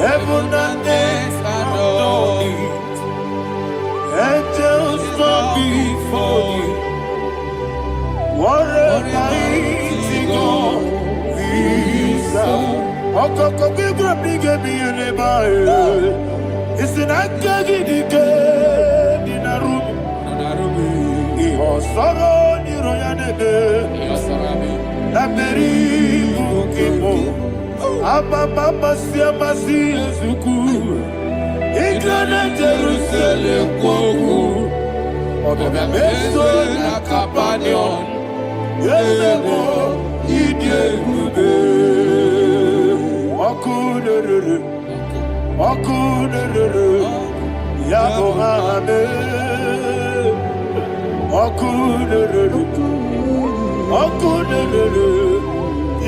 Heaven and earth adore it. Angels bow before you. What a mighty God we serve. Okoko bibra bige bi eleba. It's an akagi dike dinarubi. Iho soro ni royanede. Naberi bukipo. Ababa siama si zuku. Igrana Jerusalem koku. Obebe meso na kapanion. Yesemo idie gube. Wakunerere. Wakunerere. Yabo hame. Wakunerere. Wakunerere.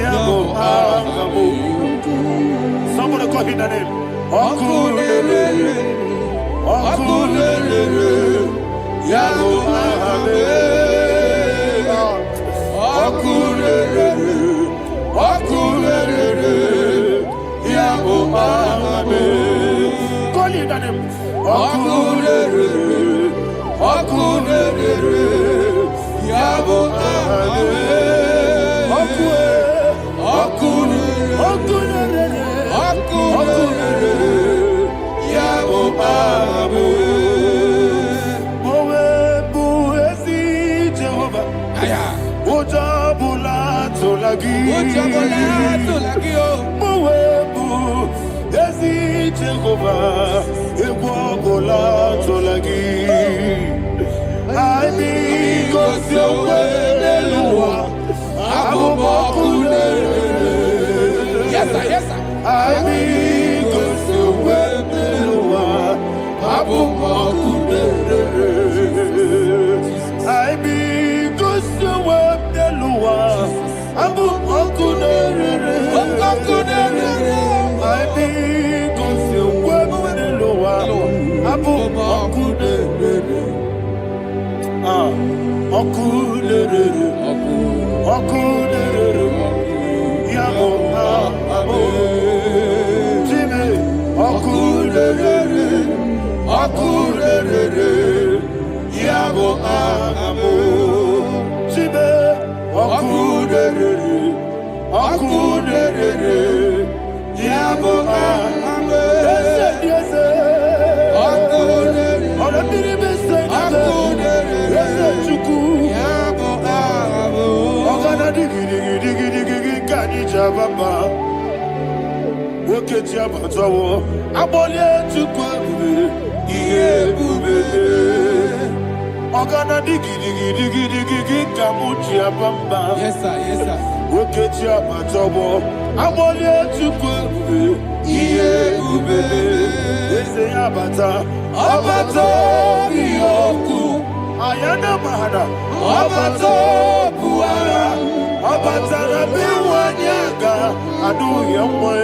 Yabo hame. Somebody call him the name. Wakunerere. Wakunerere. Yabo hame. Wakunerere. Wakunerere. Yabo hame. Call him the name. Wakunerere. Okunere, Yabo Amen. Okunere, Yabo Amen. Mowebu ezi Jehovah. Aya. Ojabula tolagi. Mowebu ezi Jehovah. Egwabola tolagi. Aibi kosyowe neluwa. Abubakune. Yes, sir. Aibi kosyowe neluwa. Abubakune. Aibi kosyowe neluwa. Abubakune. Aibi kosyowe neluwa. Abubakune. Okunere, Yabo Abo, Jimmy, Okunere, Yabo Abo, Jimmy, Okunere, Yabo Abo, yes, Baba, Woketi Abatawo, Abole Tukwe, Yebube, Ogana digi, Kamuchi Abamba. Yes, sir. Woketi Abatawo, Abole Tukwe, Yebube, Ese Abata, Abato, Yoku, Ayana Mahada, Abato, Buara. Abatara biwanyaga adu yamwe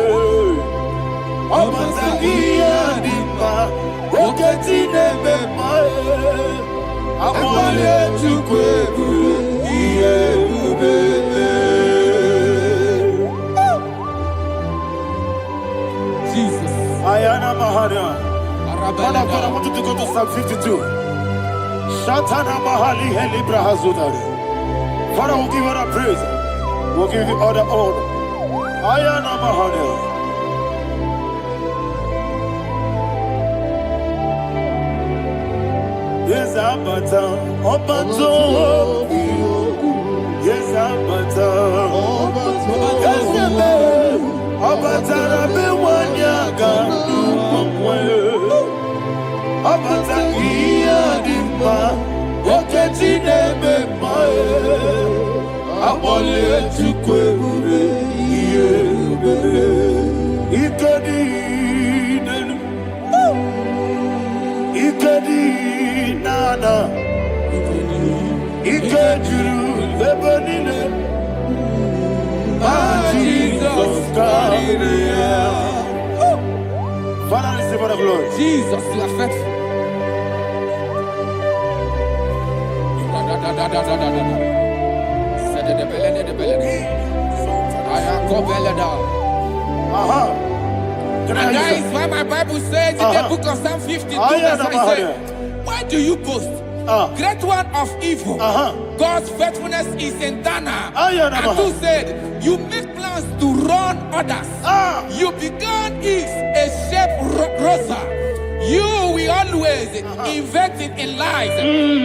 Abazagia dimba Oketi nebe mae Amale chukwebu Iye ubebe Jesus. Ayana Mahana. Man of God, I want you to go to Psalm 52. Shatana Mahali Helibra Hazudari. Father, we'll give you all the praise. We'll give you all the honor. Ayana Mahana. Yes, Abata. Obato. Yes, Abata. Yes, Abata. Rabewanyaga. Abata iya dimba. Oketi nebe mae. Abole chukwe ube. Iye ube. Ikedi nenu. Ikedi nana. Ikediru ebenine. Jesus God. Father, receive all the glory. Jesus, you are faithful. Can I And that hear is why my Bible says in the book of Psalm 52, verse 5, says, why do you boast? Great one of evil. God's faithfulness is eternal. And who said, you make plans to run others. You began is a shape rosa. You will always invent it in lies.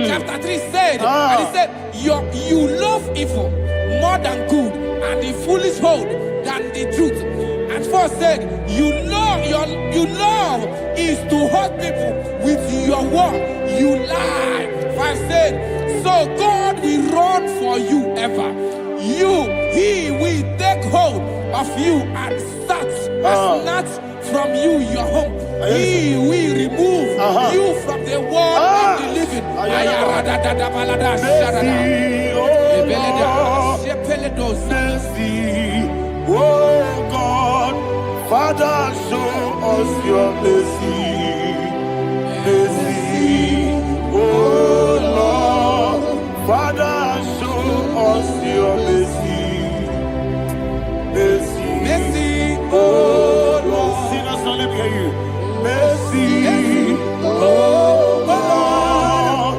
Chapter 3 said, and he said, you love evil more than good, and the foolish hold than the truth. And 4 said, you love is to hurt people with your word. You lie. 5 said, so God will run for you ever. He will take hold of you and snatch from you your home. He will remove you from the world of the living. Oh God, Father, show us your mercy. Mercy, oh Lord, Father, show us your mercy. Mercy, Mercy, oh Lord, sinners only hear you. Mercy, oh Lord,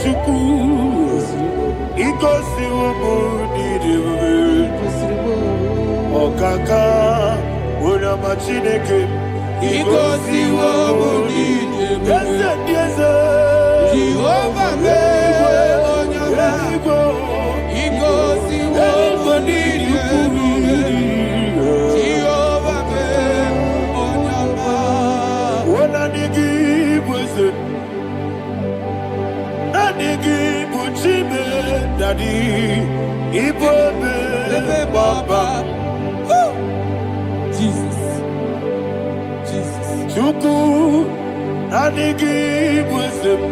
Chukwu igosiwo n'idebe ọkaka onye ọma Chineke igosiwo n'idebe eze ndị eze Jehova mee onye ọma igosiwo n'idebe Jehova mee onye ọma ona digi bụ eze Adigi buchime dadi ibobe baba Jesus Chuku adigi buzem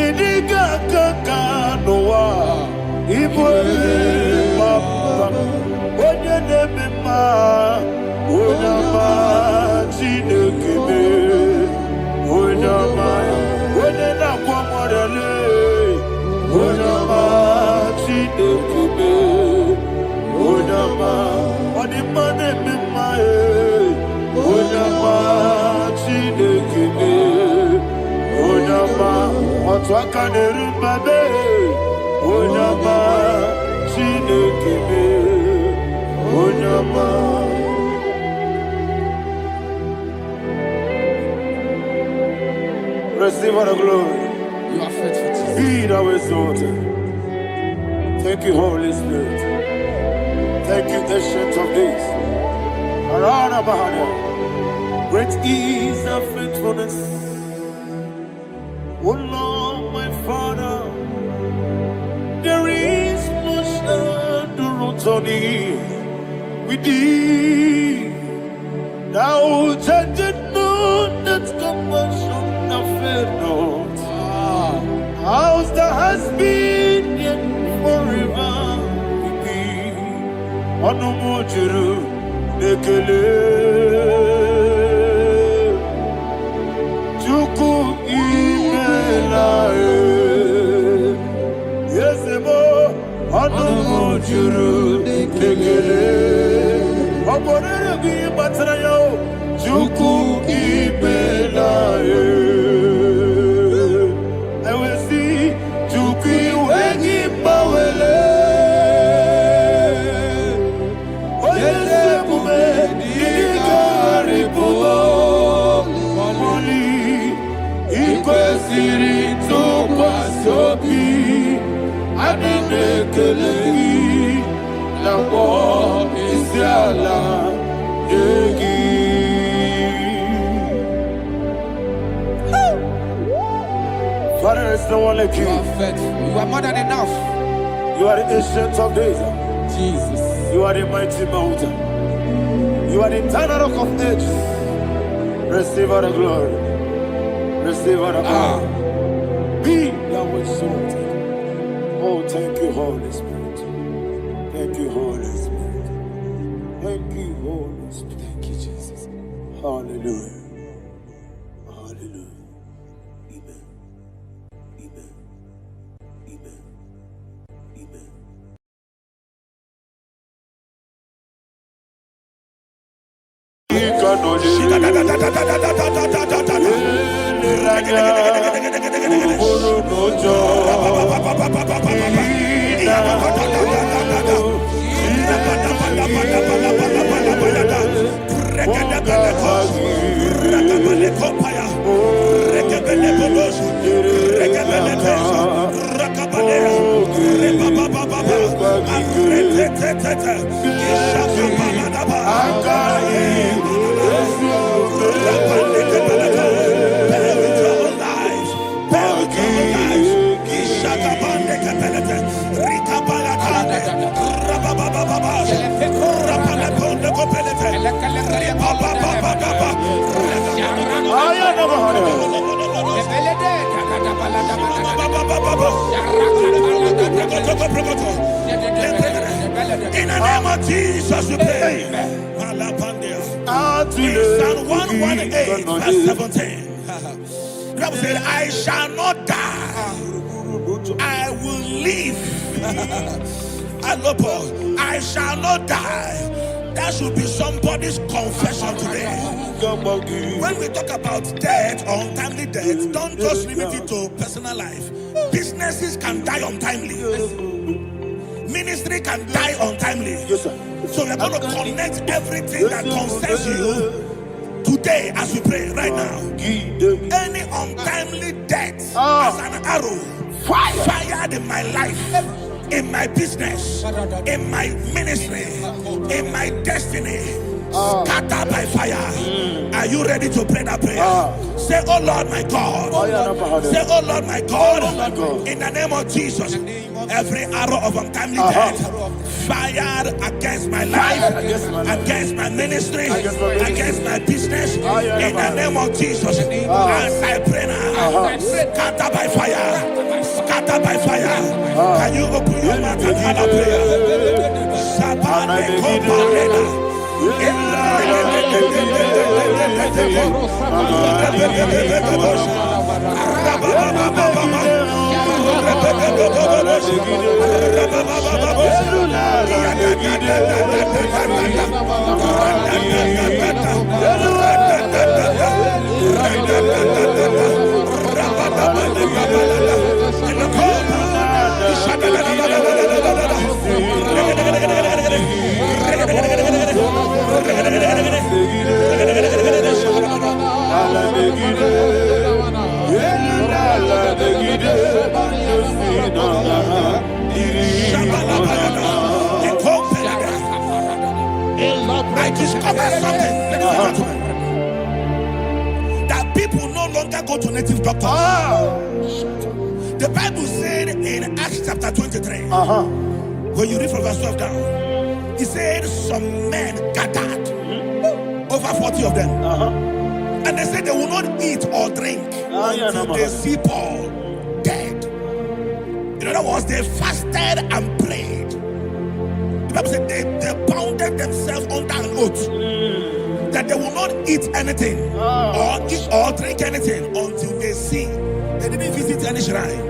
idiga kaka noa ibobe baba onye neme ma onyama Chineke onyama onye na-akwa mọrele onyama Chineke onyama ọdịmma na-eme mma onyama Chineke onyama otu aka na-eru mbabe onyama Chineke onyama receive all the glory. You are faithful, Jesus. Be thou exalted. Thank you, Holy Spirit. Thank you, Ancient of Days. Arana Bahania. Great is thy faithfulness. O Lord, my Father, there is much endurance on thee. With thee, thou judgest not that compassion fear not. How's the has been yet forever with thee? Anumujuru nekele Chuku imela Yesemo Anumujuru nekele Oborere gi batrayo Chuku imela Father, there's no one like you. You are faithful. You are more than enough. You are the Ancient of Days. Jesus. You are the mighty mountain. You are the eternal rock of ages. Receive all the glory. Receive all the honor. Be thou exalted. Oh, thank you, Holy Spirit. Thank you, Holy Spirit. Thank you, Holy Spirit. Thank you, Jesus. Hallelujah. Hallelujah. Amen. Amen. Amen. Amen. In the name of Jesus, we pray. In Psalm 118, verse 17, the Bible said, I shall not die, I will live. I shall not die. That should be somebody's confession today. When we talk about death or untimely death, don't just limit it to personal life. Businesses can die untimely. Ministry can die untimely. So we're going to connect everything that concerns you today as we pray right now. Any untimely death as an arrow fired in my life, in my business, in my ministry, in my destiny, scattered by fire. Are you ready to pray that prayer? Say, oh Lord my God. Say, oh Lord my God. In the name of Jesus, every arrow of untimely death fired against my life, against my ministry, against my business, in the name of Jesus, as I pray now, scattered by fire, scattered by fire. Can you open your mouth and have a prayer? I discovered something, that people no longer go to native doctors. The Bible said in Acts chapter 23, when you read from verse 12 down, it said some men gathered, over 40 of them, and they said they will not eat or drink until they see Paul dead. In other words, they fasted and prayed. The Bible said they bounded themselves under an oath that they will not eat anything or drink anything until they see. They didn't visit any shrine.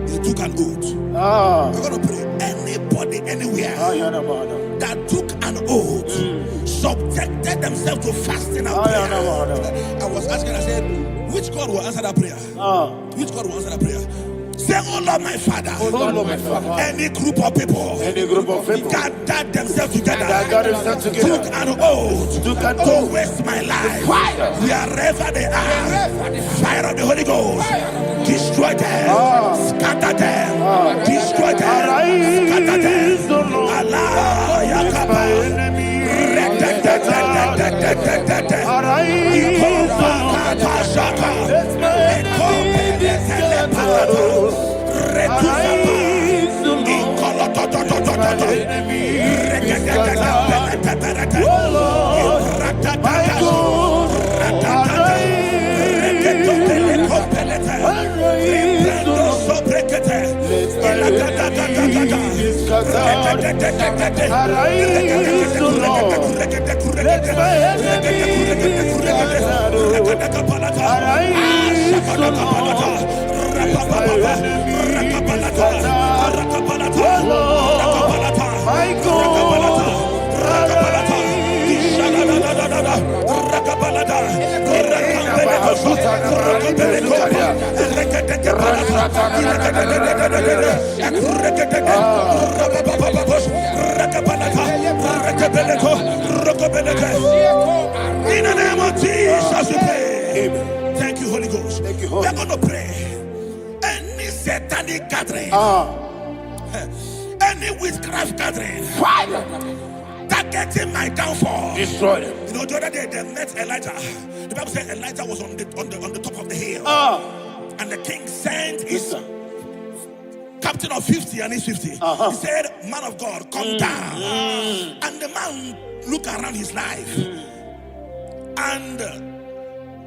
They took an oath. We're going to pray. Anybody, anywhere that took an oath, subjected themselves to fasting and prayer. I was asking, I said, which God will answer that prayer? Which God will answer that prayer? Say, oh Lord my Father, any group of people gathered themselves together, took an oath to waste my life. Wherever they are, fire of the Holy Ghost, destroy them, scatter them, destroy them, scatter them. Allah Yakaba. In the name of Jesus we pray. Amen. Thank you, Holy Ghost. Thank you, Holy. We're going to pray. Any satanic gathering, any witchcraft gathering, targeting my downfall, destroy them. You know, the other day they met Elijah. The Bible said Elijah was on the top of the hill, and the king sent his captain of 50 and his 50. He said, man of God, come down. And the man looked around his life and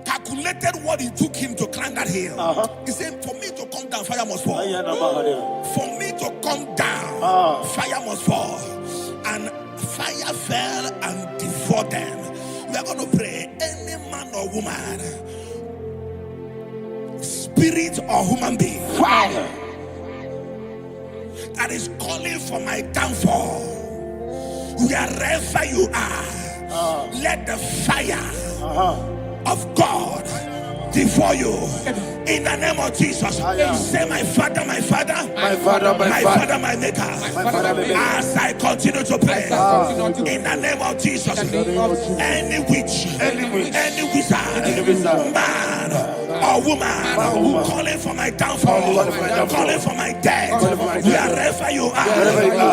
calculated what it took him to climb that hill. He said, for me to come down, fire must fall. For me to come down, fire must fall. And fire fell and devoured them. We are going to pray. Any man or woman, spirit or human being, fire, that is calling for my downfall, wherever you are, Let the fire of God before you in the name of Jesus. Say, my Father, my Father, My Father, my Father, my Maker. As I continue to pray in the name of Jesus, any witch, any wizard, man or woman calling for my downfall, calling for my death, wherever you are,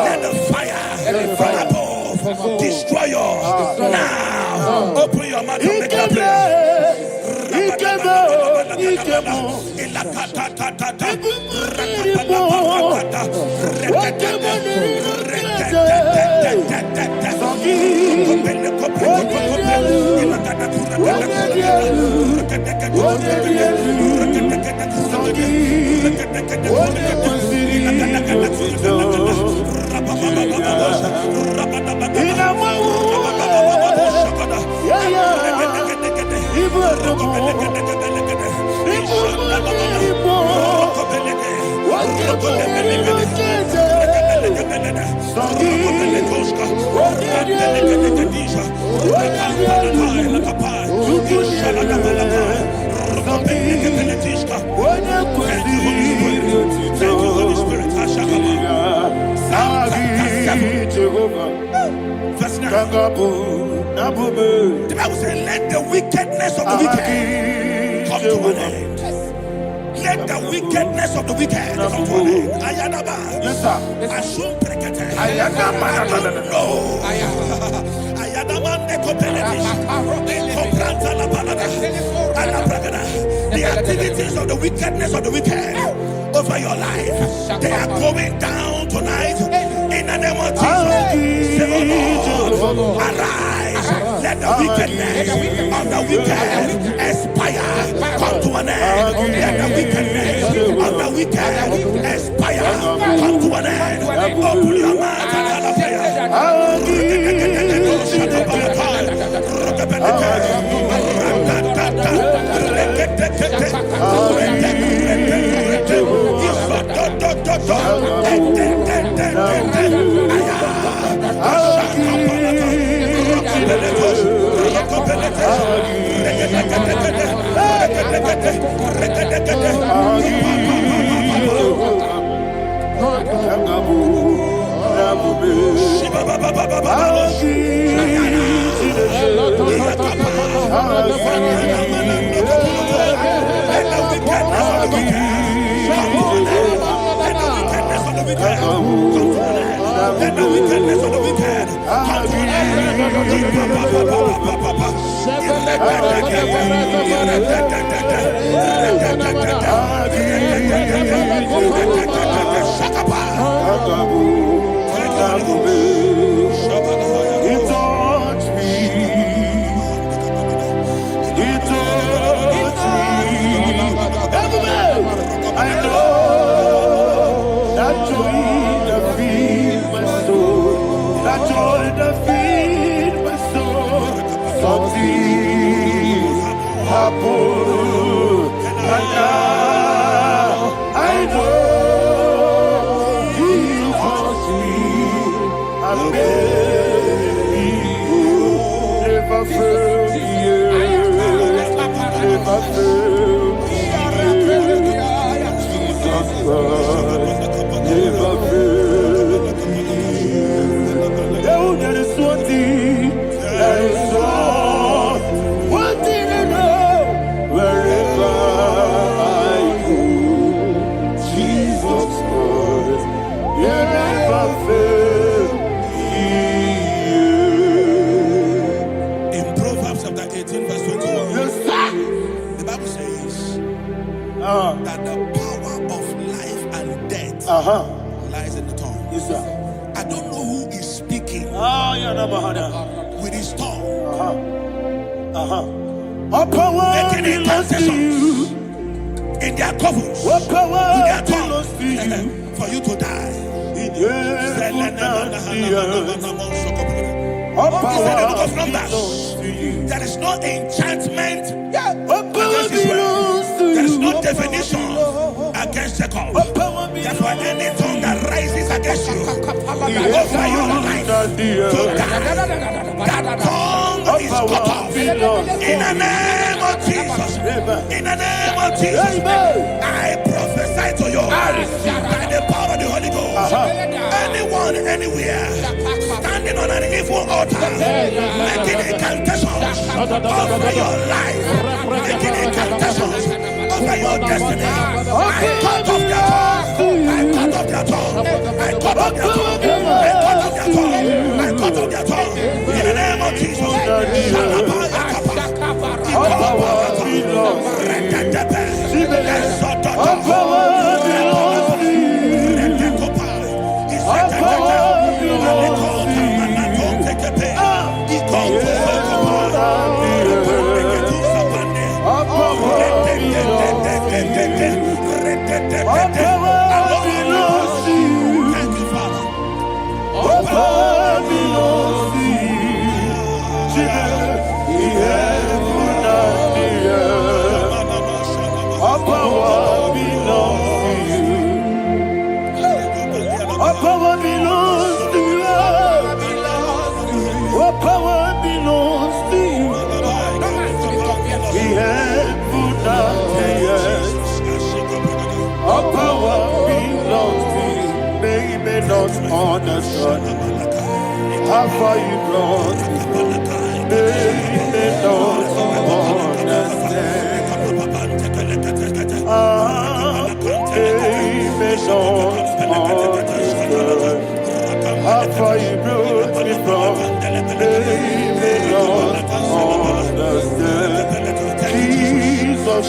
let the fire from above destroy you now. Open your mouth and make a prayer. The Bible says, let the wickedness of the wicked come to an end. Let the wickedness of the wicked come to an end. Ayadaba. Yes, sir. Assume prekete. Ayadaba. No. Ayadaba nekopeletis. Nekopranta la balada. Alabragada. The activities of the wickedness of the wicked over your life, they are going down tonight in the name of Jesus. Say, oh Lord, arise. Let the wickedness of the wicked expire, come to an end. Let the wickedness of the wicked expire, come to an end. Open your mouth and have a prayer. Let the wickedness of the wicked come to an that the power of life and death lies in the tongue. Yes, sir. I don't know who is speaking with his tongue, making intercessions in their covens with their tongue for you to die. He said in the book of Numbers, there is no enchantment against Israel. There is no definition against Jacob. Therefore, any tongue that rises against you over your life, that tongue is cut off. In the name of Jesus. In the name of Jesus. I prophesy to you by the power of the Holy Ghost. Anyone, anywhere, standing on an evil altar, making incantations over your life, making incantations over your destiny, I cut off their tongue. I cut off their tongue. I cut off their tongue. I cut off their tongue. I cut off their tongue. In the name of Jesus. Understand how far you brought me from. They don't understand. They don't understand how far you brought me from. They don't understand. Jesus,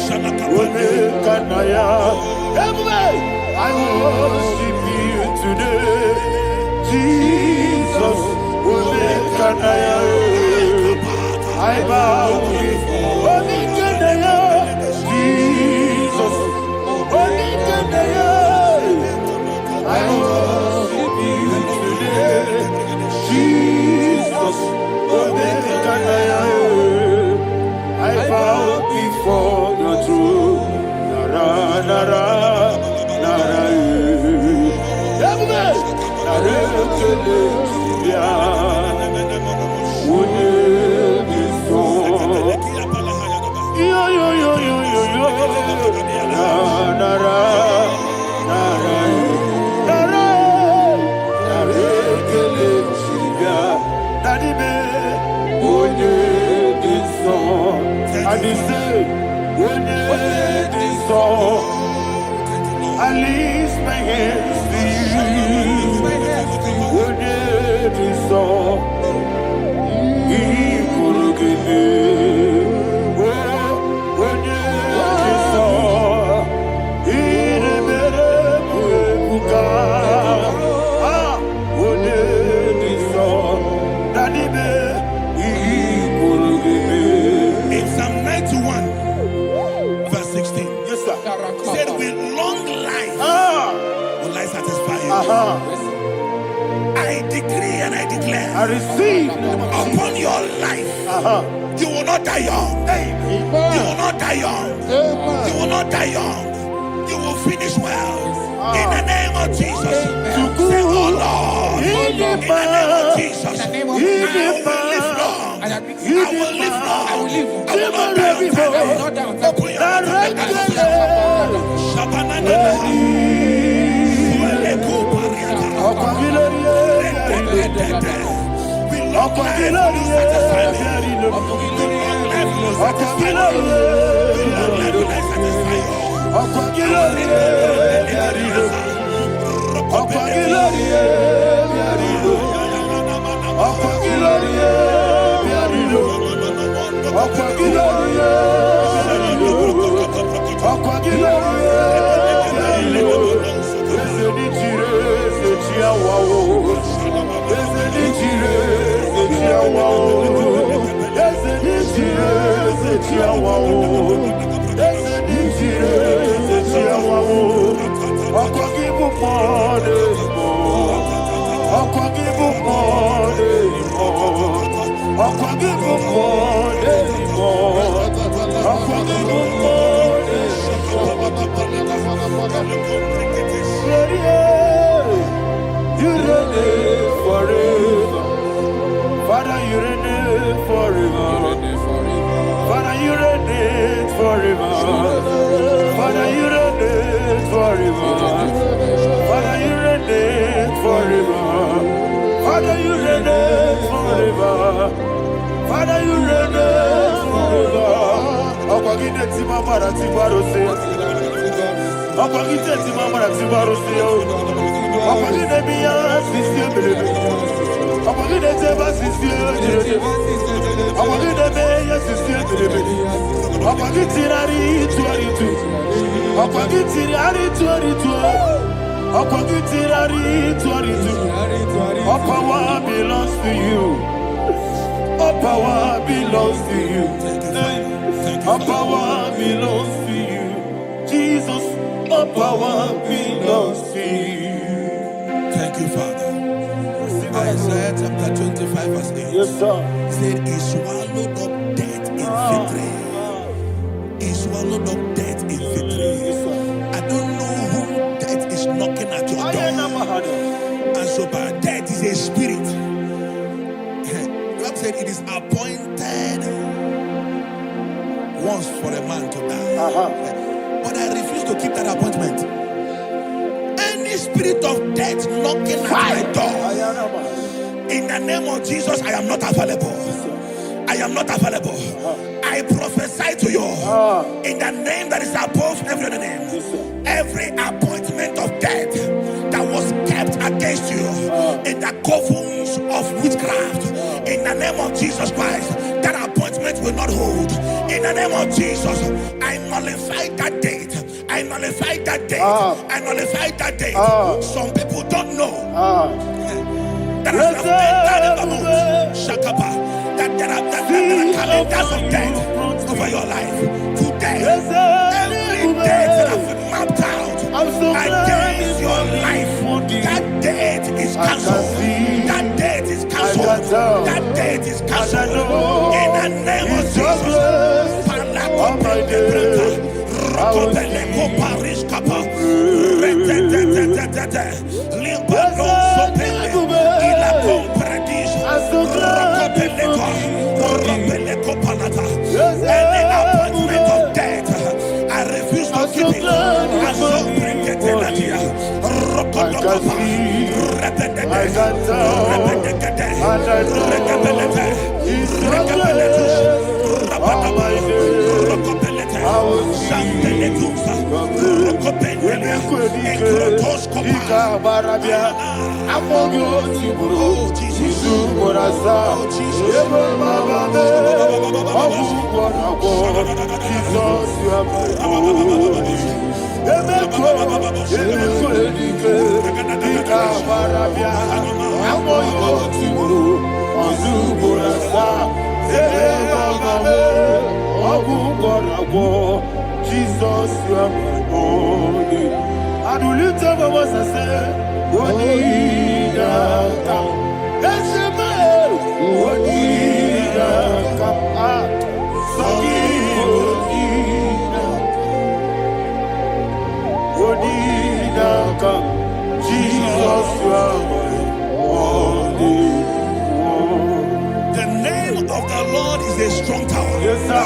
will make an I worship you today. Jesus, will make an I bow before Jesus, I worship you today. Jesus, will make an I bow before your throne. Nara, nara, nara, I lift my hands to you. Would it be so? He could give me. Would it be so? He never would would it be so? That he could give me. In Psalm 91, verse 16. Yes, sir. Said with long life will I satisfy you. I decree and I declare, I receive upon your life, you will not die young. You will not die young. You will not die young. You will finish well. In the name of Jesus. Say, oh Lord, in the name of Jesus, I will live long. I will live long. I will not die on time. I will not die on time. Let forever. Father, you reign forever. Father, you reign forever. Father, you reign forever. Father, you reign forever. Akwagide timamara tibarose. Akwagide timamara tibarose. Akwagide biya sisi belebe. Akwagide teba sisi belebe. Akwagide biya sisi belebe. Akwagide rari tuaritu. Akwagide rari tuaritu. Akwagide rari tuaritu. All power belongs to you. All power belongs to you. All power belongs to you. Jesus, all power belongs to you. Thank you, Father. Isaiah chapter 25 verse 8. Yes, sir. Said he swallowed up death in victory. He swallowed up death in victory. I don't know who death is knocking at your door. And so, but death is a spirit. God said it is appointed once for a man to die. But I refuse to keep that appointment. Any spirit of death knocking at my door, in the name of Jesus, I am not available. I am not available. I prophesy to you in the name that is above every other name. Every appointment of death that was kept against you in the covens of witchcraft, in the name of Jesus Christ, that appointment will not hold. In the name of Jesus, I nullify that date. I nullify that date. I nullify that date. Some people don't know that as of Shakapa, that there are calendars of death over your life. Today, every date that has been mapped out against your life, that date is cancelled. That date is cancelled. That date is cancelled. In the name of Jesus. Any appointment of death, I refuse to keep it. I so bring it in Jesus, you are my only. And will you tell me what I say? What did I come? That's the man. What did I come? What did I come? Jesus, you are my only. The name of the Lord is a strong tower. Yes, sir.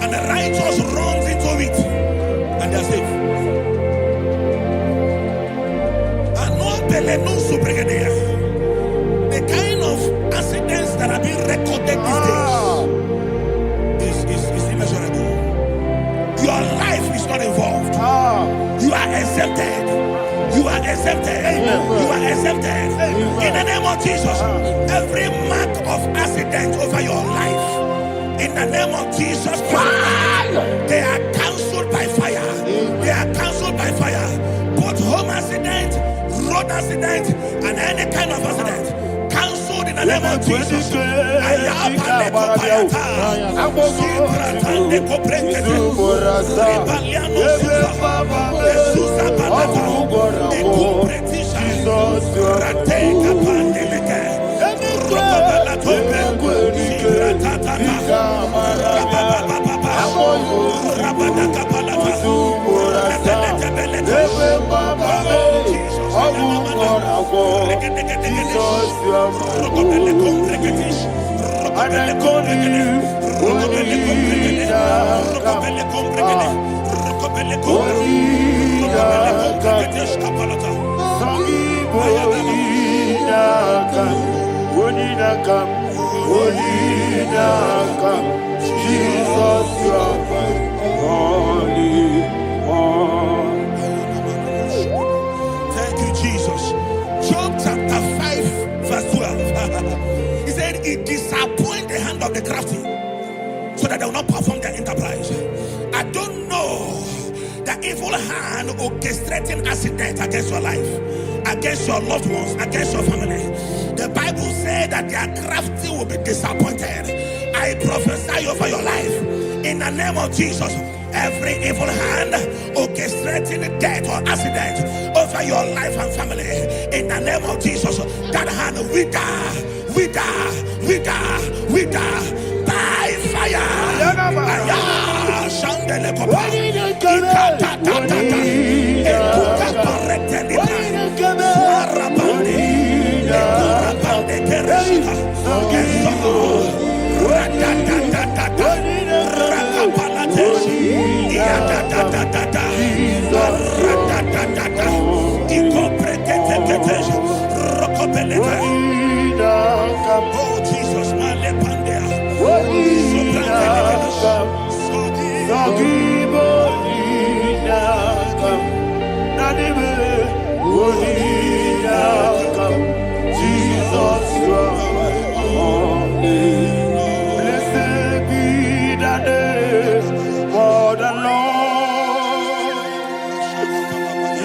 And the righteous runs into it and they are safe. The kind of accidents that are being recorded these days is immeasurable. Your life is not involved. You are exempted. You are exempted. You are exempted. In the name of Jesus, every mark of accident over your life, in the name of Jesus Christ, they are cancelled by fire. They are cancelled by fire. Both home accident, road accident, and any kind of accident, cancelled in the name of Jesus. Jesus, you are holy. Thank you, Jesus. Job chapter 5, verse 12. He said, it disappoints the hand of the crafty, so that they will not perform their enterprise. I don't know the evil hand orchestrating accident against your life, against your loved ones, against your family. The Bible said that their crafty will be disappointed. I prophesy over your life in the name of Jesus. Every evil hand orchestrating death or accident over your life and family, in the name of Jesus, that hand wither by fire. Shandele kopa ikatatata etuka parete libra warabande ekurabande kereshika eso ratatatata rakapalateshi iatatatata ratatatata ikopretetetetesh rokopelete. Oh Jesus, malepandea Jesus, you are holy. Blessed be the name for the Lord.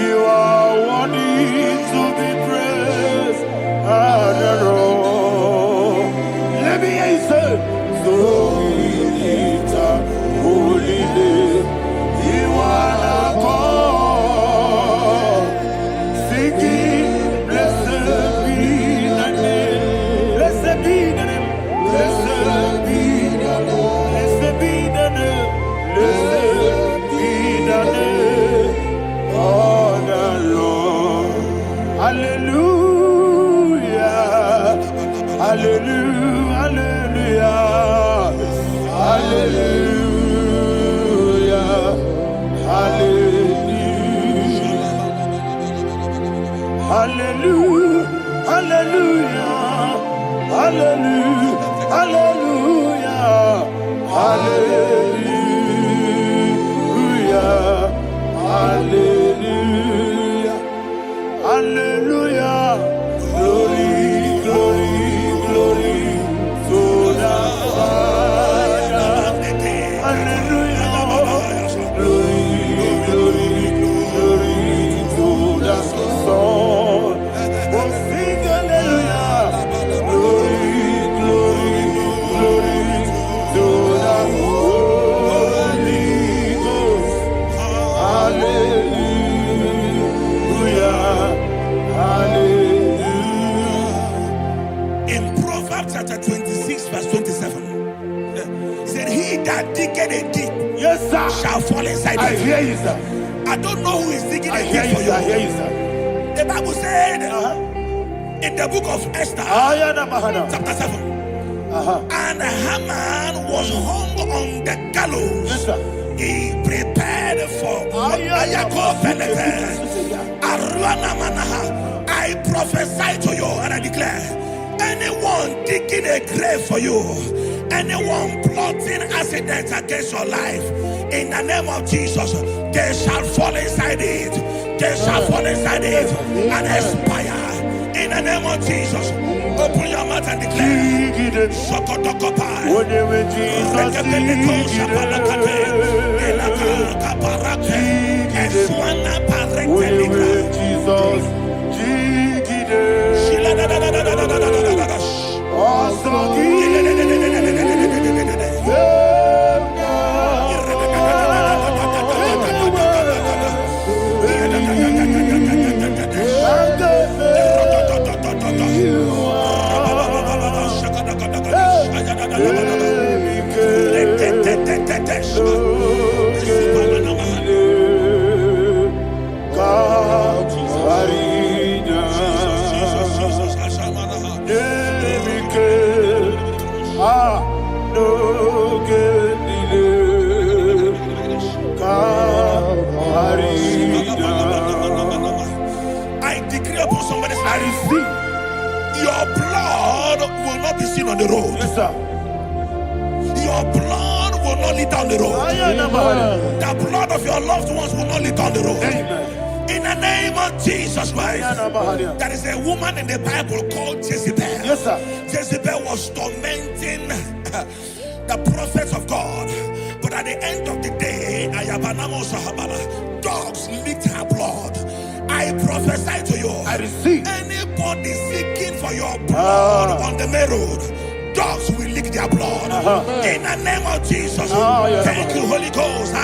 You are worthy to be praised and adored. Let me hear you say, so we lift up holy name. You are the God. Singing, blessed be the name. Blessed be the name. Blessed be the name. Blessed be the name. Blessed be the name of the Lord. Hallelujah. Hallelujah. Hallelujah. Hallelujah. Hallelujah. Hallelujah. Hallelujah. Hallelujah. Hallelujah. Hallelujah. Hallelujah. Glory, glory, glory to the Father. Hallelujah. Glory, glory, glory to the Son. Oh, sing hallelujah. Glory, glory, glory to the Holy Ghost. Hallelujah. Hallelujah. In Proverbs chapter 26, verse 27, he said, he that diggeth a deep, Yes, sir, shall fall inside I it. hear you, sir. I don't know who is digging I a hear deep you, for sir. I hear you. you, sir. The Bible said in the book of Esther, chapter 7, and Haman was hung on the gallows. Yes, sir. He prepared for I prophesy to you and I declare, anyone digging a grave for you, anyone plotting accidents against your life, in the name of Jesus, they shall fall inside it. They shall fall inside it and expire. In the name of Jesus, open your mouth and declare. Shokotokopai. God, decree upon somebody's I life. receive. Your blood will not be seen on the road. Yes, sir. Your blood will not lead down the road. The blood of your loved ones will not lead down the road. Amen. In the name of Jesus Christ. There is a woman in the Bible called Jezebel. Yes, sir. Jezebel was tormenting the prophets of God. But at the end of the day, dogs licked her blood. I prophesy to you. I receive. Anybody seeking for your blood on the main road, dogs will lick their blood. In the name of Jesus. Thank you, Holy Ghost.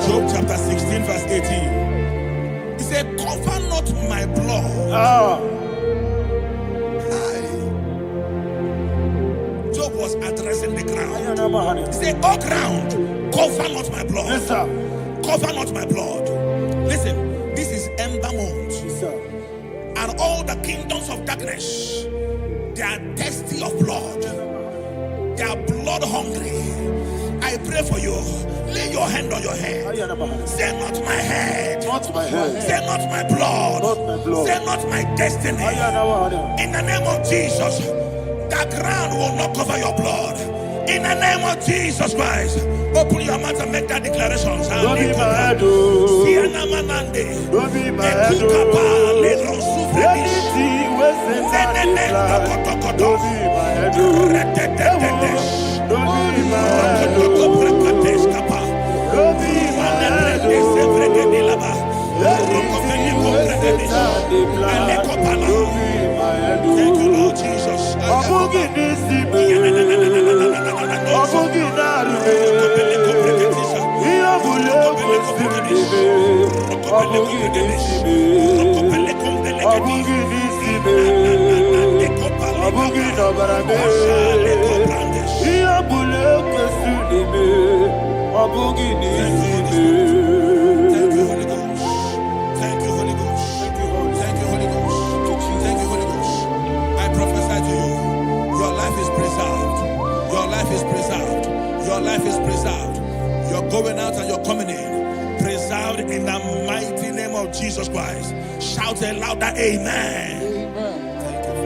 Job chapter 16 verse 18. He said, cover not my blood. Job was addressing the ground. He said, oh ground, cover not my blood. Yes, sir. Cover not my blood. Listen, this is ember month. Yes, sir. And all the kingdoms of darkness, they are thirsty of blood. They are blood hungry. I pray for you. Lay your hand on your head. Say not my head. Not my head. Say not my blood. Not my blood. Say not my destiny. In the name of Jesus, the ground will not cover your blood. In the name of Jesus Christ, open your mouth and make that declaration. Don't be my head. Don't be my head. Anything was in that blood. Don't be my head. Don't be my head. Don't be my head. Thank you, Lord Jesus. Thank you, Holy Ghost. Thank you, Holy Ghost. Thank you, Holy Ghost. Thank you, Holy Ghost. Thank you, Holy Ghost. I prophesy to you, your life is preserved. Your life is preserved. Your life is preserved. You're going out and you're coming in. Preserved in the mighty name of Jesus Christ. Shout a louder amen. Thank you,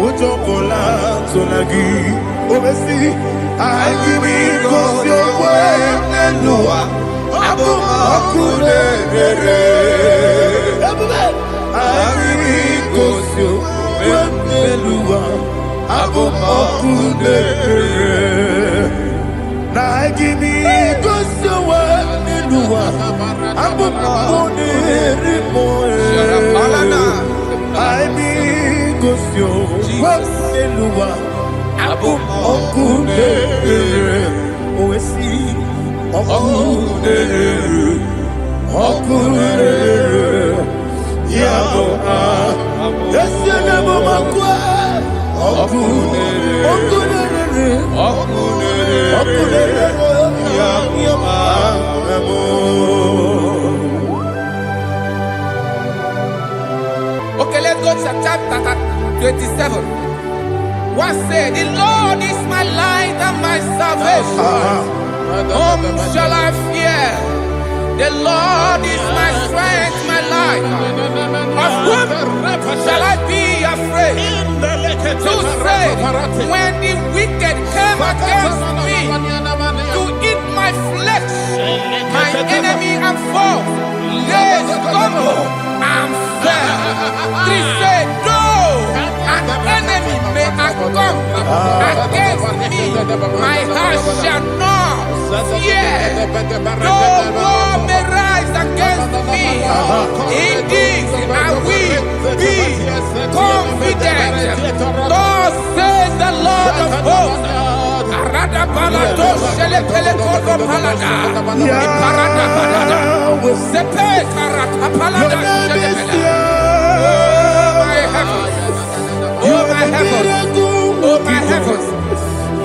Ujokola Tonagi. Obesi, I give me cause your way, Nelua. Abu Makule. I give me cause your way, Nelua. Abu Makule. Now I give me cause your way, Nelua. Abu Makule. I be cause your way, Nelua. Abu Makule. Oesi. Okule. Yabo yes Yabo Makwa Okule Okay, let's go to chapter 27. What said, the Lord is my light and my salvation. Whom shall I fear? The Lord is my strength, my life. Of whom shall I be afraid? To say, when the wicked came against me to eat my flesh, my enemy and foe, they stumble and fell. Three say, though an enemy may have come against me, my heart shall not fear. Though war may rise against me, in this I will be confident. Thus says the Lord of hosts. Arada balado shele pele kodo palada. Iparada balada. Sepe karata palada shele pele. Oh my heavens. Oh my heavens.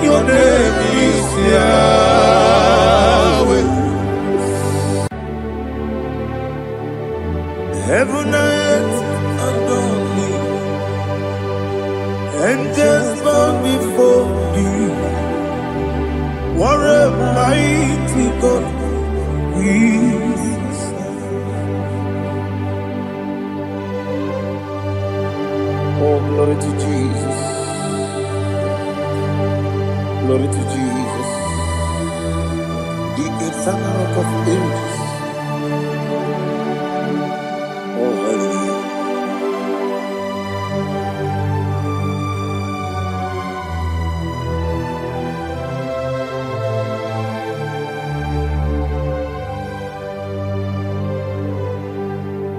Your name is Yahweh. Heaven and earth adore me, angels bow before you. What a mighty God we serve. Oh, glory to Jesus. Glory to Jesus. The eternal rock of ages. Oh, hallelujah.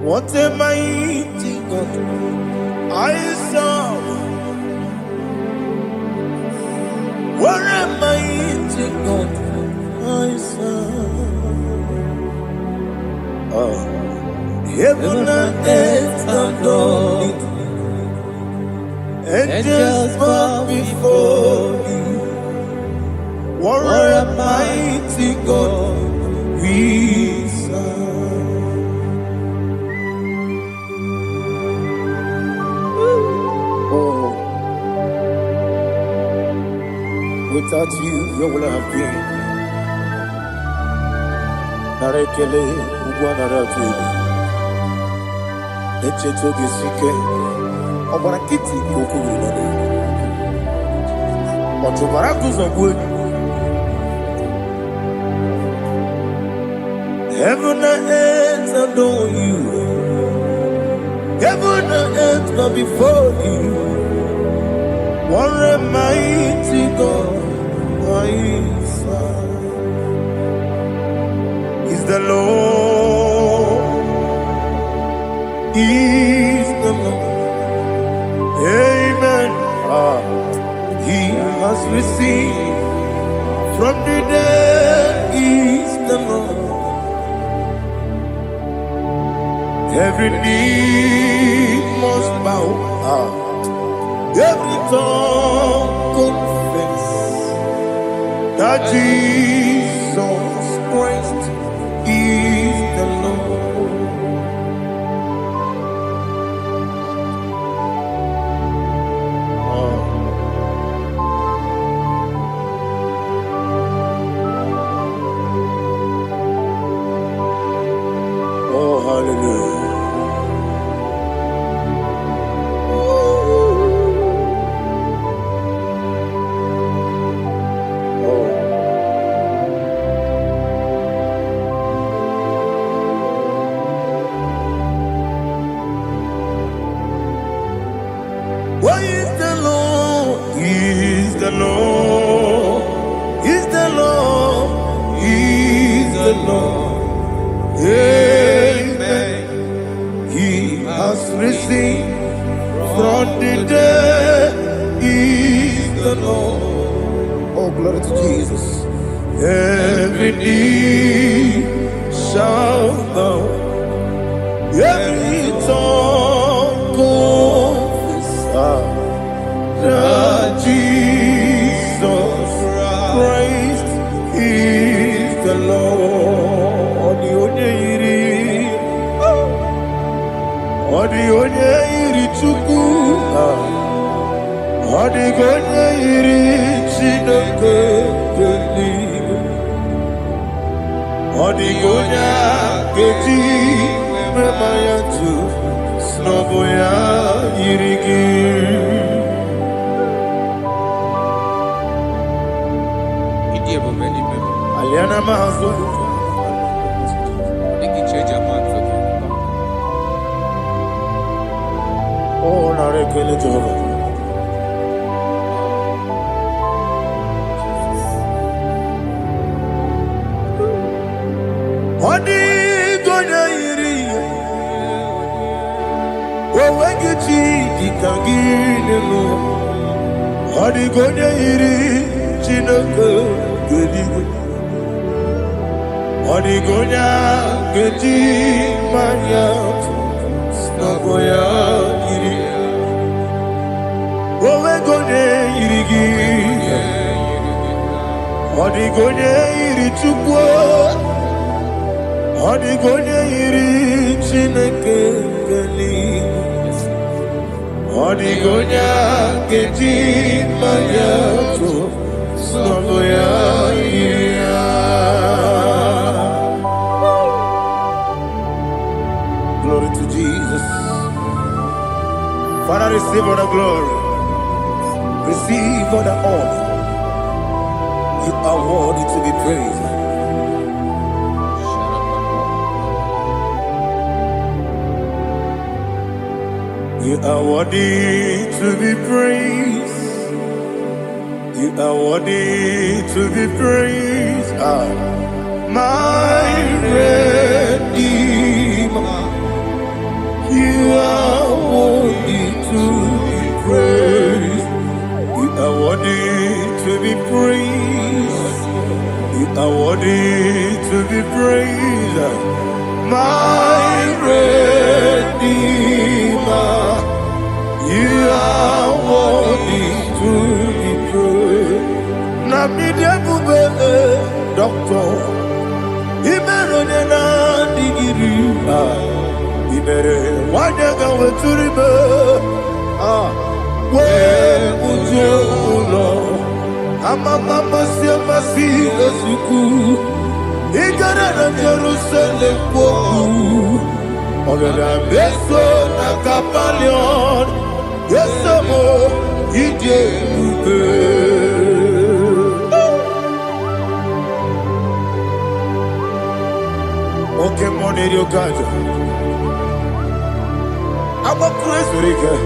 What a mighty God I serve. What a mighty God I serve. Oh. Heaven and earth adore it. Angels bow before you. What a mighty God we serve. Oh, without you, where would I have been? Narekele, Ugwanaratu. Echetoge sike, Obarakiti Kokuru. Otobarakus of wood. Heaven and earth adore you. Heaven and earth bow before you. What a mighty God I serve. Is the Lord. Is the Lord. Amen. He has received from the dead. Is the Lord. Every knee must bow. Every tongue confess that Jesus Christ is the Lord. Oh, hallelujah. the Lord. Oh, glory to Jesus. Every knee shall bow, every tongue confess that Jesus Christ is the Lord. Onye iri Chukwu, onye iri Chineke eluigwe, onye ga-eji mema ya tu n'ọbụ ya yiri gị. Aliana Mahazo. Oh, narekele Jehovah. Odi gonya iri, owegi chi dikangile lo. Odi gonya iri, Chineke gedigwe. Odi gonya geji manya, snaboya iri. Owegonye iri gi, odi gonya iri Chukwu. Odigonye iri Chineke eluigwe, odigonye ga-eji mmanya tụ n'ọbụ ya yiri ya. Glory to Jesus. Father, receive all the glory, receive all the honor. You are worthy to be praised. You are worthy to be praised. You are worthy to be praised. My Redeemer. You are worthy to be praised. You are worthy to be praised. You are worthy to be praised. My Redeemer. You are worthy to be praised. Namide bube doctor, Imerone na digiri, Imere wanyaga weturibe, we ujo ulo, Amama siamasi esuku, Igara na Jerusalem woku, Ogada beso na kapalion. Yes, amo, ije ube. Okay, money you got. I'm a crazy rigger.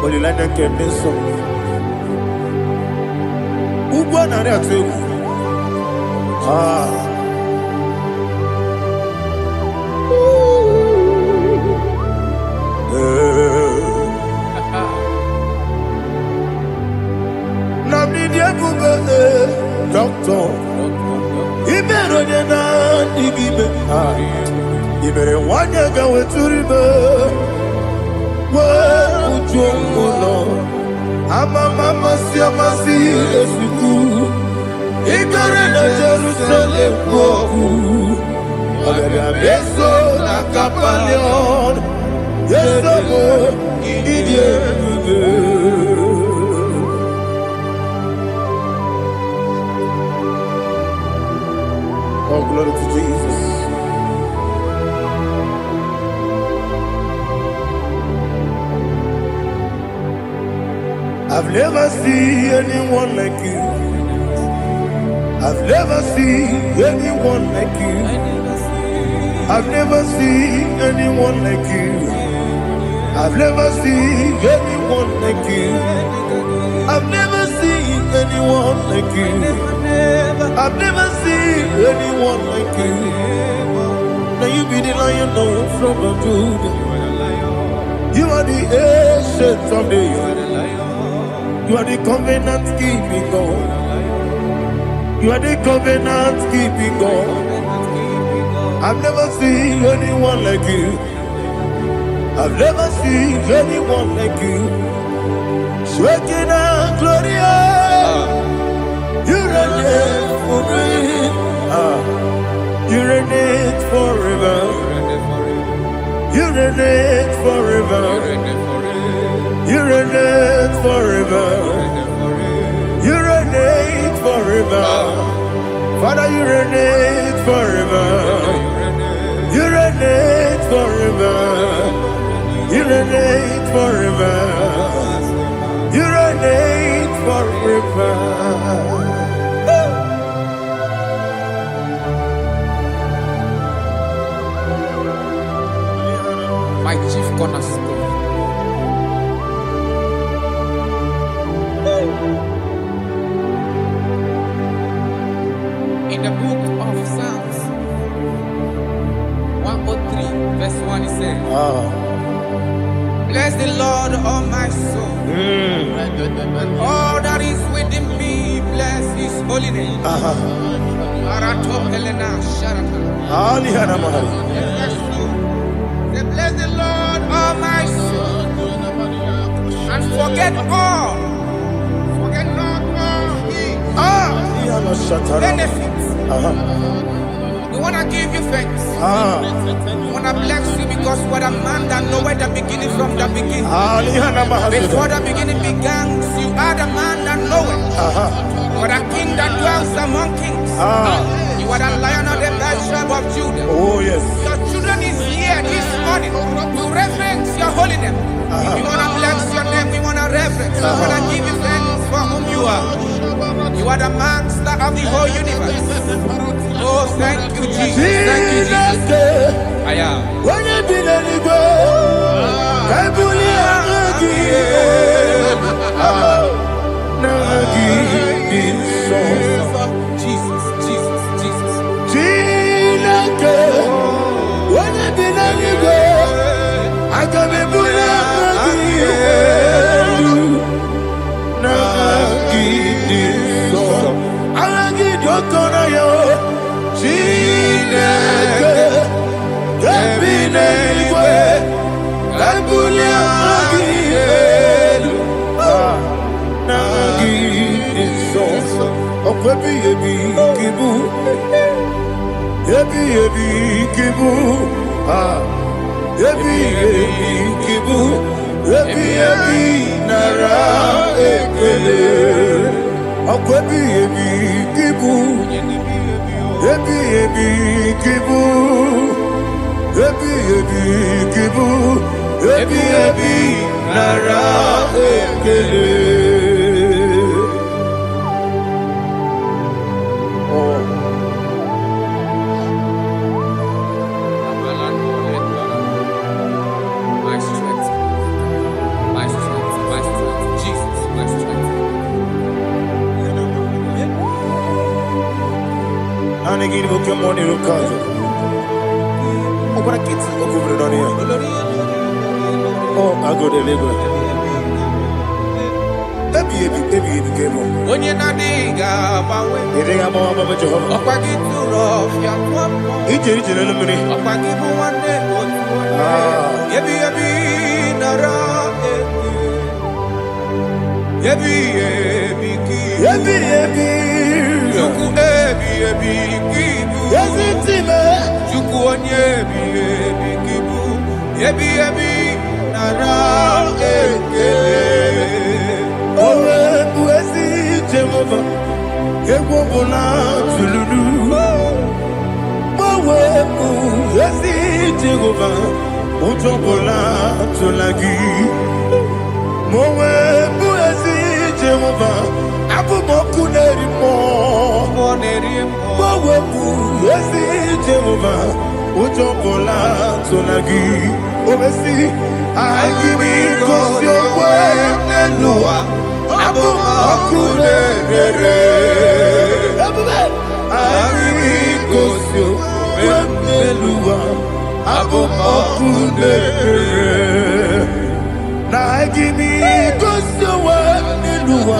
Only like that can be so. Uba na ya tu. Doctor, Iberone na digibe, Ibere wanyaga weturibe, we ujongulo, Amama siamasi esuku, Igare na Jerusalem woku, Agada beso na kapalion, Yesomo idie ube. Oh, glory to Jesus. I've never seen anyone like you. I've never seen anyone like you. I've never seen anyone like you. I've never seen anyone like you. I've never seen anyone like you. I've never seen anyone like you. Now you be the Lion from the Judah. You are the ancient of days. You are the covenant keeping God. You are the covenant keeping God. I've never seen anyone like you. I've never seen anyone like you. Shekinah Gloria, you reign forever. You reign forever. You reign forever. You reign forever. You reign forever. Father, you reign forever. You reign forever. You reign forever. You reign forever. My chief cornerstone. In the book of Psalms 103, verse 1, it says, bless the Lord, all my soul, and all that is within me, bless his holy name. Say, bless the Lord, all my soul, and forget all. Forget not all his benefits. We want to give you thanks. We want to bless you because you are a man that knows where the beginning from the beginning. Before the beginning began, you are the man that knows it. You are the king that dwells among kings. You are the lion of the tribe of Judah. Oh yes. Your children is here this morning to reverence your holy name. If you want to bless your name, we want to reverence. We want to give you thanks for whom you are. You are the master of the whole universe. Oh, thank you, Jesus. Thank you, Jesus. I am. When you did any go, I Jesus, Jesus, Jesus. When you did any go, I can be My strength, my strength, my strength, Jesus, my strength. And again, we'll come on here. Oh, but I can't see over on here. Oh, I go to Lagos. Baby, came on. When you're not digging, You think I'm all about Jehovah? up I get too rough, you're one. Each in a minute. Up I give you one day, Yebi, nara, Yebi, Juku, kibu. Yes, it's him. Juku, kibu. Yebi, nara, Oh, Buesi, Jehovah. Yegwobona, Tululu. Oh, Buesi, Jehovah. Utobola, Tulagi. Mowe, Buesi, Jehovah. Abu Moku Nerimo. Mowe, Buesi, Jehovah. Utobola, Tulagi. Obesi, I give it cause your way, Noah. Abu Makunere. I give it cause your way, Noah. Abu Makunere. Now I give it cause your way, Noah.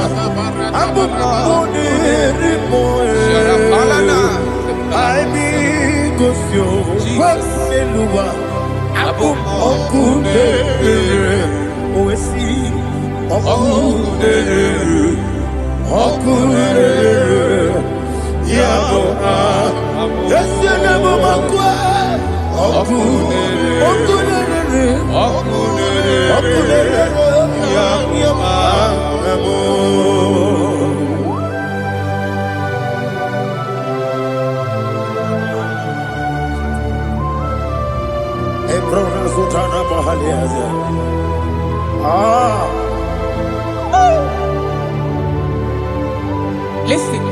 Listen,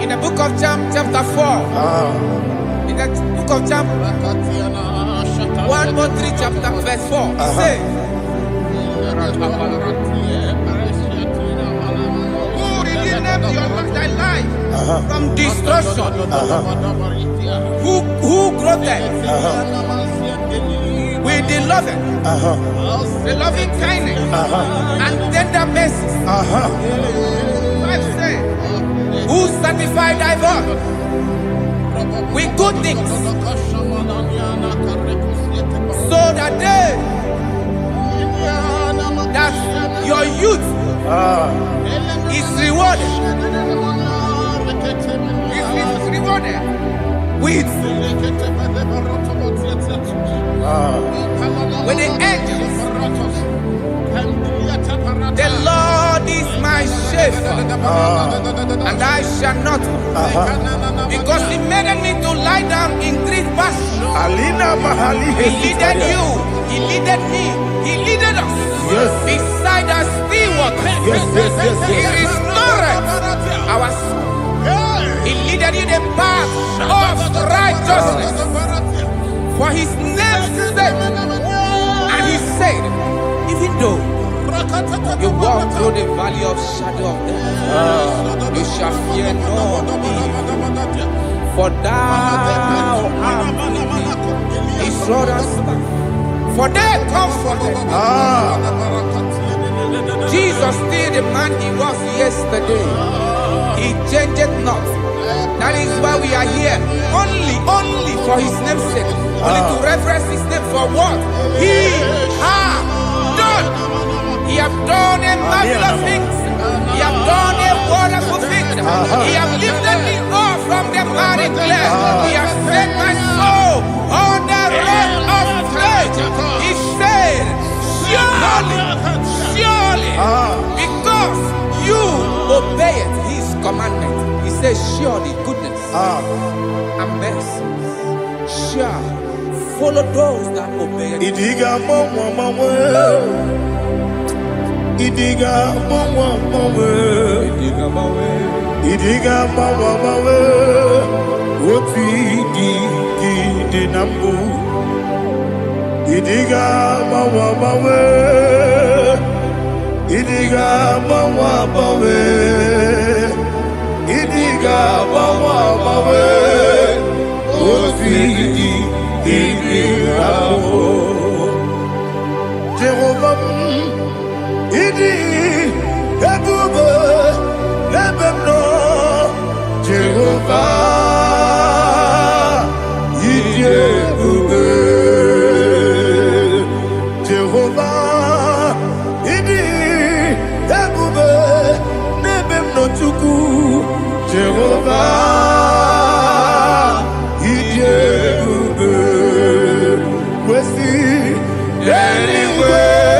in the book of John, chapter 4, in the book of John, 1:3, chapter verse 4, it says, who redeemed thy life from destruction? Who groweth with the loving kindness and tender mercies? Who sanctify thy body with good things, so that your youth is rewarded. Is rewarded with the angels. The Lord is my shepherd, and I shall not, because He made me to lie down in green pastures. He leaded you, He leaded me, He leaded us beside the still waters. He restored our soul. He leaded you the path of righteousness for His name's sake. And He said, even though you walk through the valley of shadow of death, you shall fear no evil, for thou art with me. His rod and staff, for they comforted. Jesus still the man He was yesterday. He changed not. That is why we are here. Only for His name's sake. Only to reverence His name for what He has done. He has done a marvelous things. He has done a wonderful thing. He has lifted me up from the miry clay. He has set my soul on the road of faith. He said, surely, because you obeyed His commandment. He says, surely goodness and mercy shall follow those that obey Him. Idiga mawe Oti di nambu Idiga mawe Idiga mawe Idiga mawe Oti di nambu Jehovah Idi ebube lebemno Jehovah Idi ebube Jehovah Idi ebube lebemno chuku Jehovah Idi ebube wesi anyway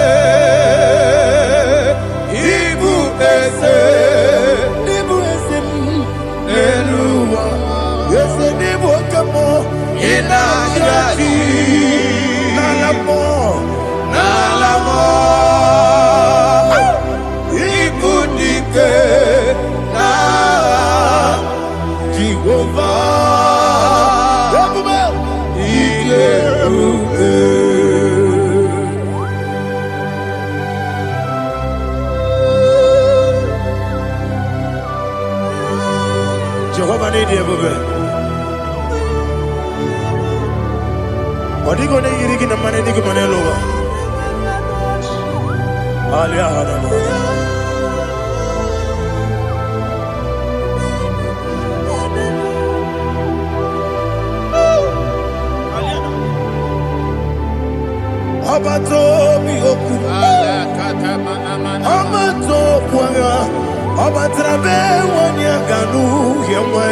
Jehovah need you, baby. Odi go ne yiri gina mane digi mane lowa. Ali ahana. Obato Bioku, Obato Puanga, Obatrabe, Wanyaganu, Yamwe,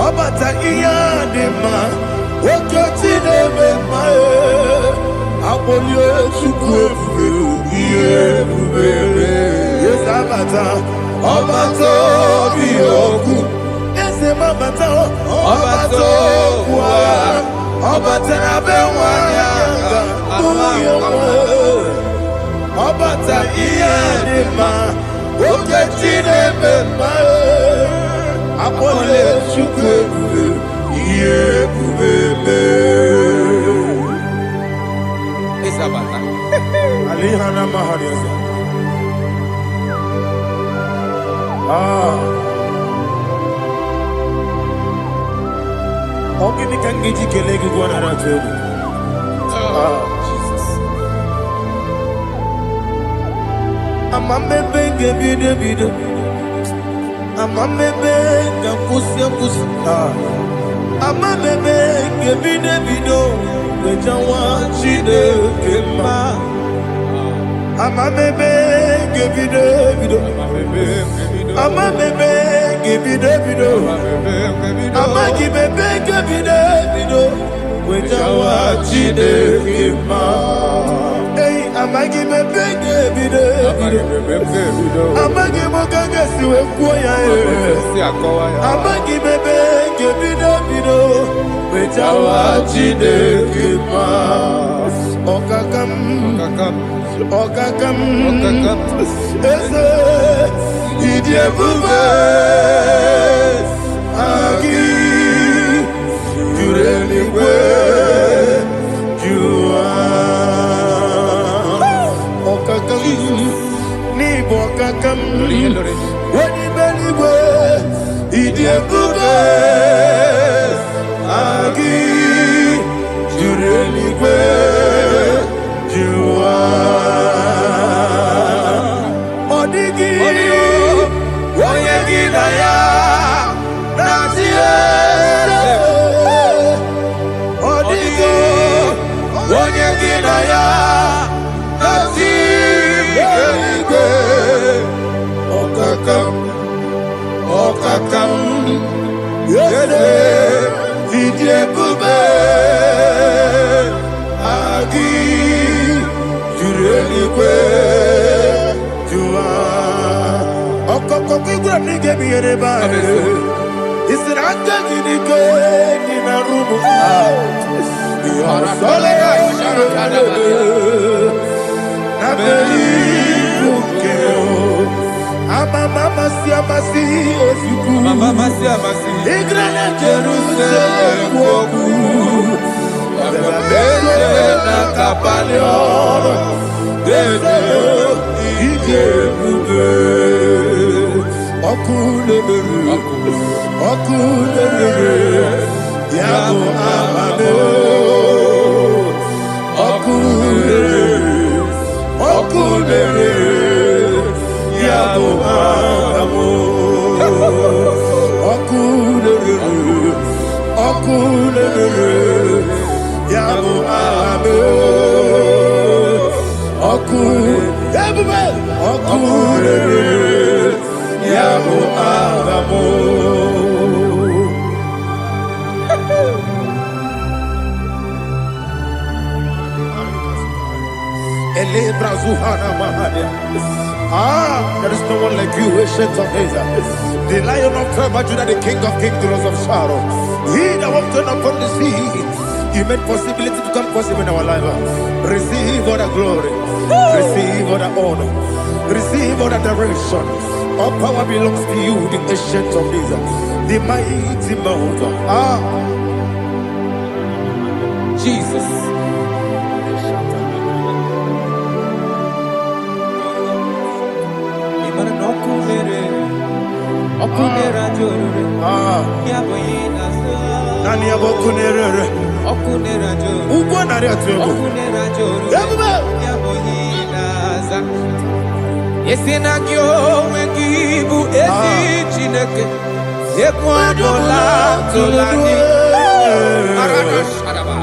Obata Iyadema, Okotine Mae, Abolio Chukwu, yes, Abata, Obato Bioku, yes, Mabata, Obato Pua, Obatrabe, Wanyaganu, Obata Iyadema, Okotine Mae, Apole Chukwu, Isabata. Alihana Mahariasa. Ogini Kangiji Kelegi Guanara Tobu. Jesus. Amame Benge Bide Bide. Amame Benga Kusia Kusia. Amame Benge Bide Bido. Wejawa Chide Kema. Amame Benge Bide Bido. Amame Benge Bide Bido. Amagi Benge Bide Bido. Wejawa Chide Kema. Hey, Amagi Benge Bide Bido. Amagi Mogaga Siwe Kuya. Amagi Benge Bide Bido. Wejawa Chide Kema. Okakam. Eze Idie Bube Agi Jureligwe Jua Okakam Nibo Okakam Wani Beligwe Idie Bube Agi Jureligwe Jua Odigi Oyegi Daya Natie Odigi Oyegi Daya Natie Okakam Yede Idie Bube Agi Jureligwe Jua Okokokigura nige biyereba Isiranga ginike Nina rumu Yarasolera Nabeli Bukeo Mama siamasi Osuku Mama siamasi Igrana Jerusalem Woku Bele na Kapalion Bele Ije Bube Okulere Yabo Amado Okulere Yabo Amado Okulere Yabo Amado Okulere Yabo Amado Elebra Zuhana Mahania. There is no one like you, ancient of days. The Lion of tribe of Judah, the King of kings, the Rose of Sharon. He that walked upon the sea. You made possibility to come possible in our life. Receive all the glory. Receive all the honor. Receive all the direction. All power belongs to you, the ancient of days. The mighty mountain. Jesus. Nani abokunere. Okunera joro. Ugbo nari atuego. Okunera joro. Ebube. Yaboyinaza. Esinagyo wengibu esi Chineke. Ekwadola tolani. Arada sharaba.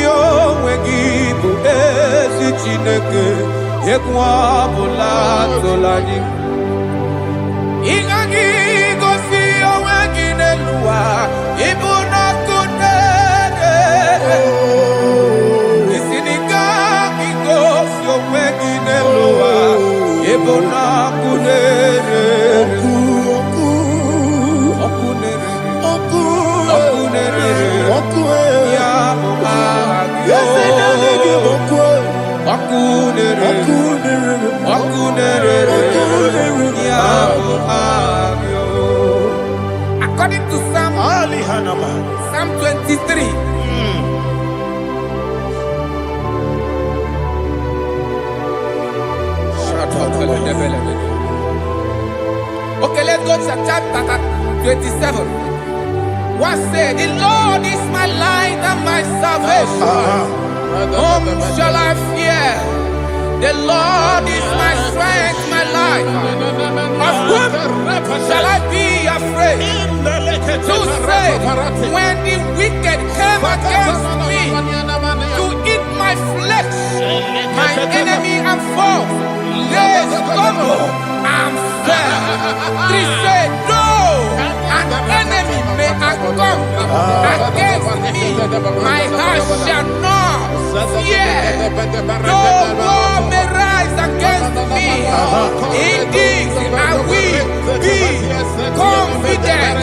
onwe gị bụ ezi Chineke, egwu ọbụla tụla anyị. Ị gaghị gosi onwe gị n'elu ụwa, ịbụ n'ọkụ na-ere. Isi na ị gaghị gosi onwe gị n'elu ụwa, ịbụ n'ọkụ na-ere. According to Psalm 23. Okay, let's go to chapter 27. What said, the Lord is my light and my salvation. Whom shall I fear? The Lord is my strength, my life. Of whom shall I be afraid? To say, when the wicked came against me to eat my flesh, my enemy and foe, they stumble and fell. Three said, no, an enemy may come against me, my heart shall not fear. No war may rise against me. In this I will be confident.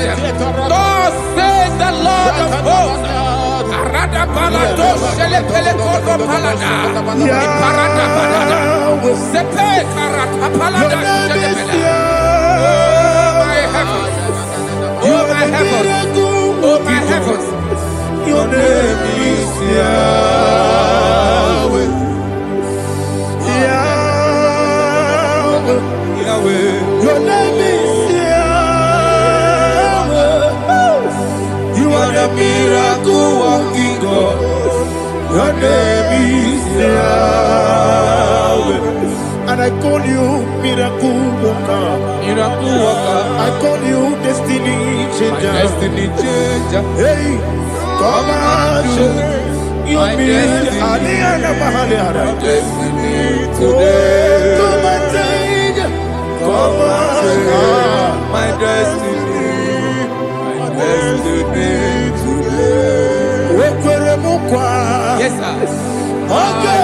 Thus says the Lord of hosts. Arada balado shele pele kodo palada. Iparada balada. Sepe karata palada shele pele. Oh my heavens. Oh my heavens. Oh my heavens. Your name is Yahweh. Yahweh. Yahweh. Your name is Yahweh. You are the miracle working God. Your name is Yahweh. And I call you miracle worker. Miracle worker. I call you destiny changer. My destiny changer. Hey, come on, you mean Aliana Mahaliana. My destiny today. Come and change. Come on, my destiny. My destiny today. Yes, sir. Okay,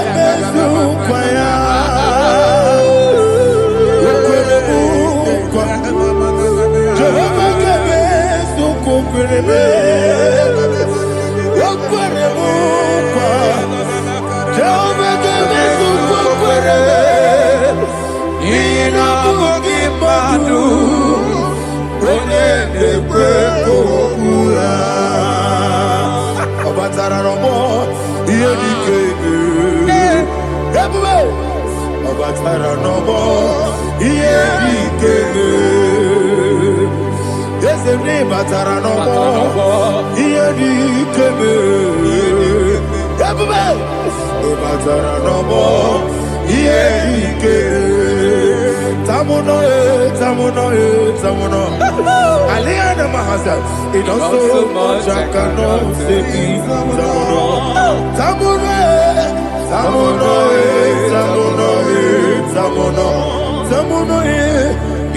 it also much I cannot say.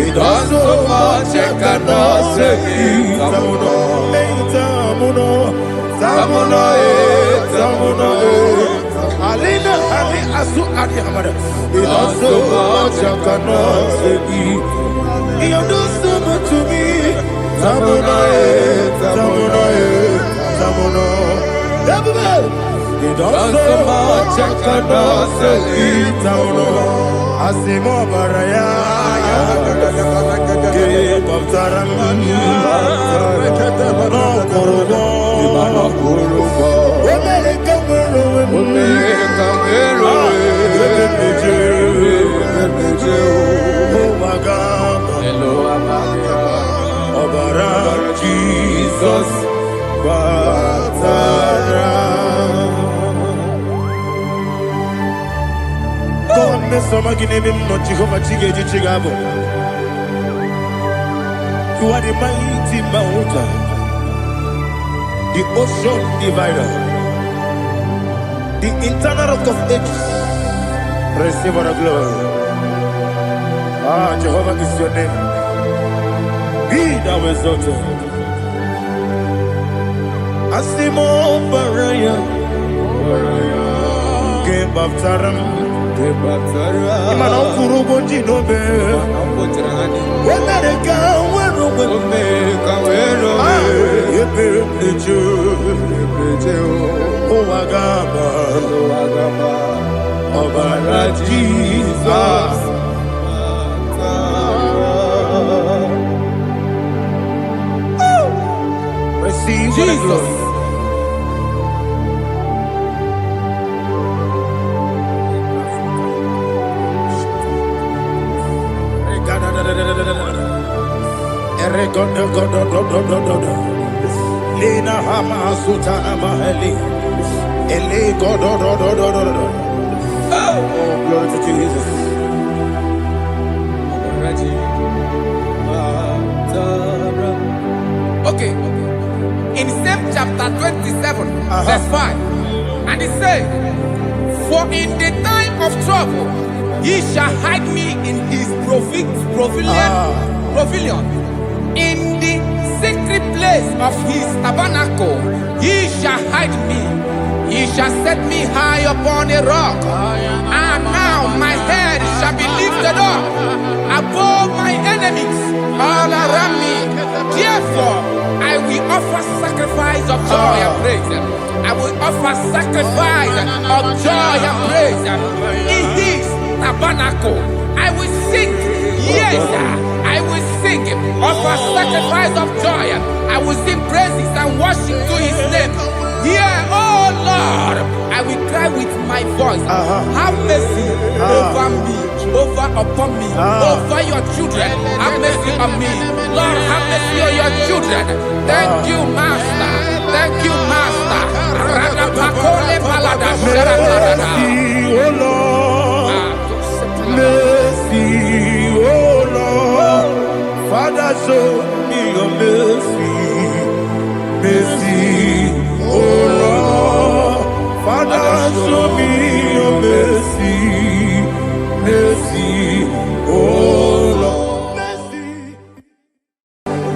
It also much I cannot say. Alina Ali Asu Adi Hamada. It also much I cannot say. You do so much to me. Tamuno. It also much I cannot say. Tamuno. Asimo Baraya. Give up Taramania. No Kurubo. Jesus, God, you are the mighty mountain, the ocean divider. the eternal rock of ages. Receive all the glory. Ah, Jehovah is your name. Be thou exalted. Asimo Baraya. Game Baptaram. Imana Kurubo Jinobe. Wemereka Wero. Yeperejo. Owagaba. Obara Jesus. Receive Jesus. Lina Hama Sutana Mahali. Ele Godo. Oh, glory to Jesus. Okay. In same chapter 27, verse 5, and it says, "For in the time of trouble, he shall hide me in his pavilion. In the secret place of his tabernacle, he shall hide me. He shall set me high upon a rock. And now my head shall be lifted up above my enemies all around me. Therefore, I will offer sacrifice of joy and praise. I will offer sacrifice of joy and praise in his tabernacle. I will sing, yes, I will sing, offer sacrifice of joy. I will sing praises and worship to his name. Hear, oh Lord, I will cry with my voice. Have mercy over me, upon me, over your children. Have mercy on me. Lord, have mercy on your children. Thank you, Master. Thank you, Master. Mercy, oh Lord. Mercy, oh Lord. Father, show me your mercy. Mercy, oh Lord. Father, show me your mercy. Mercy, oh Lord. Mercy.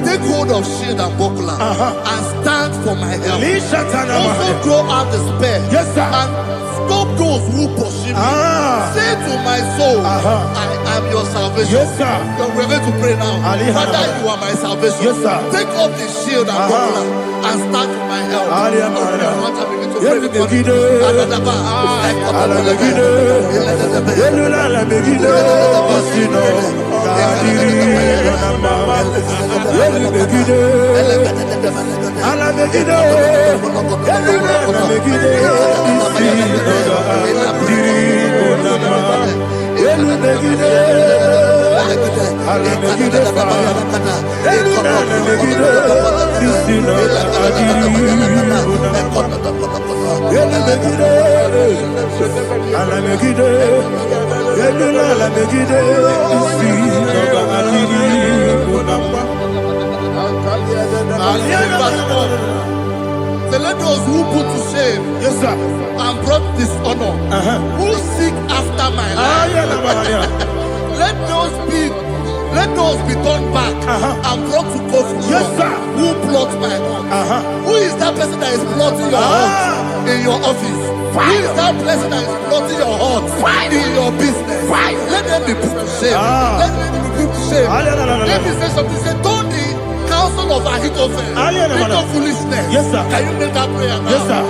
Take hold of shield and buckler and stand for my help. Also throw out despair. Yes, sir. And stop those who pursue me. Say to my soul, I am your salvation. Yes, sir. We're going to pray now. Father, you are my salvation. Yes, sir. Take off the shield and buckler and stand for my help. Open your heart and begin to pray before me. So let those who put to shame, Yes, sir. and brought dishonor, who seek after my life, let those be turned back and brought to confusion. Yes, sir. Who plot my hurt? Who is that person that is plotting your heart in your office? Who is that person that is plotting your heart in your business? Let them be put to shame. Let them be put to shame. Let me say something. Say, don't the counsel of Ahithophel think of foolishness. Yes, sir. Can you make that prayer now? Yes, sir.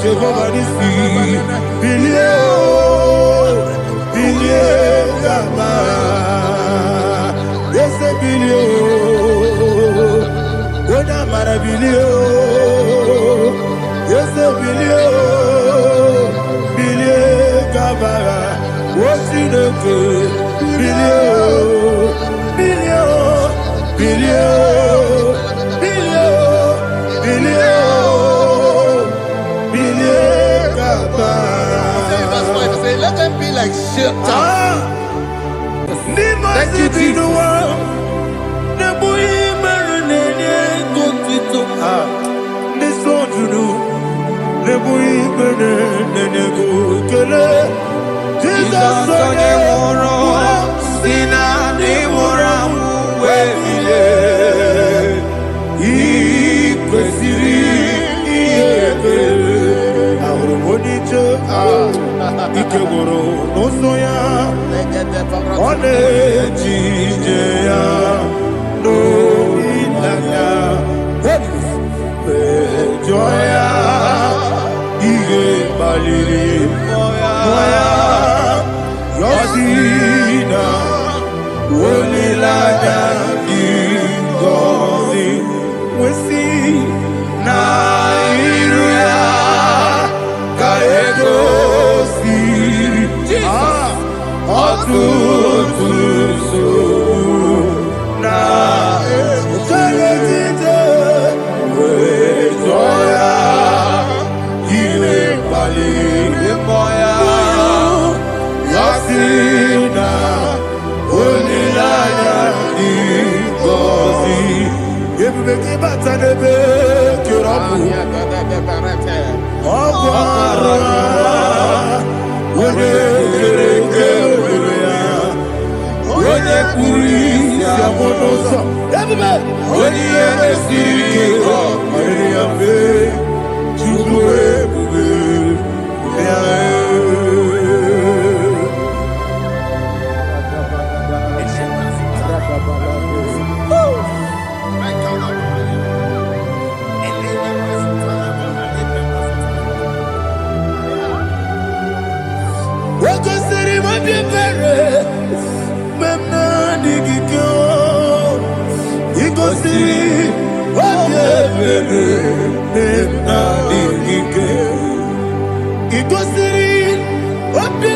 Jehovah is bilio. Yes, bilio. Bilie kabara. What's in the good? Bilio. Bilio. Bilio. Bilio. Bilio. Bilie kabara. Say, let them be like Shatters. Thank you, Jesus. Joya, Ige Baliri, Moya, Yosina, Wolilada, Gozi, Wesi, Nairia, Kaegosi, Otutusu, Na, Joya, Ile Bali, Moya, Yasina, Unilaya, Gozi, Yebeki Batanebe, Kirabu, Okwara, Wode Puri, Yamonosa, everybody, Wodi Esiri, Mariabe, Chubue, Bube, What is the river? Memna digikyo, igosiri, wabye memna digikyo, igosiri, wabye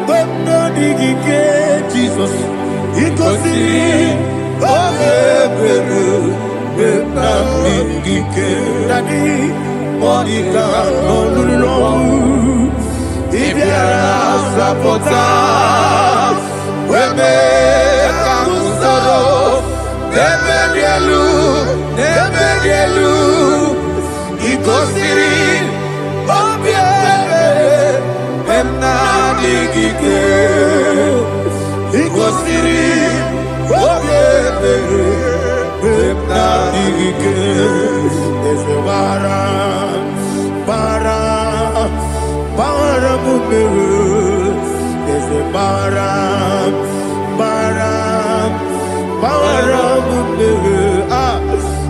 memna digikyo, Jesus, igosiri, wabye memna digikyo, Daddy, Monica, no lulu. Ibiara sapota, weme kamusoro, nebedielu, ikosiri, obiere, emna digike, ikosiri, obiere, emna digike, ese bara. There's a baram,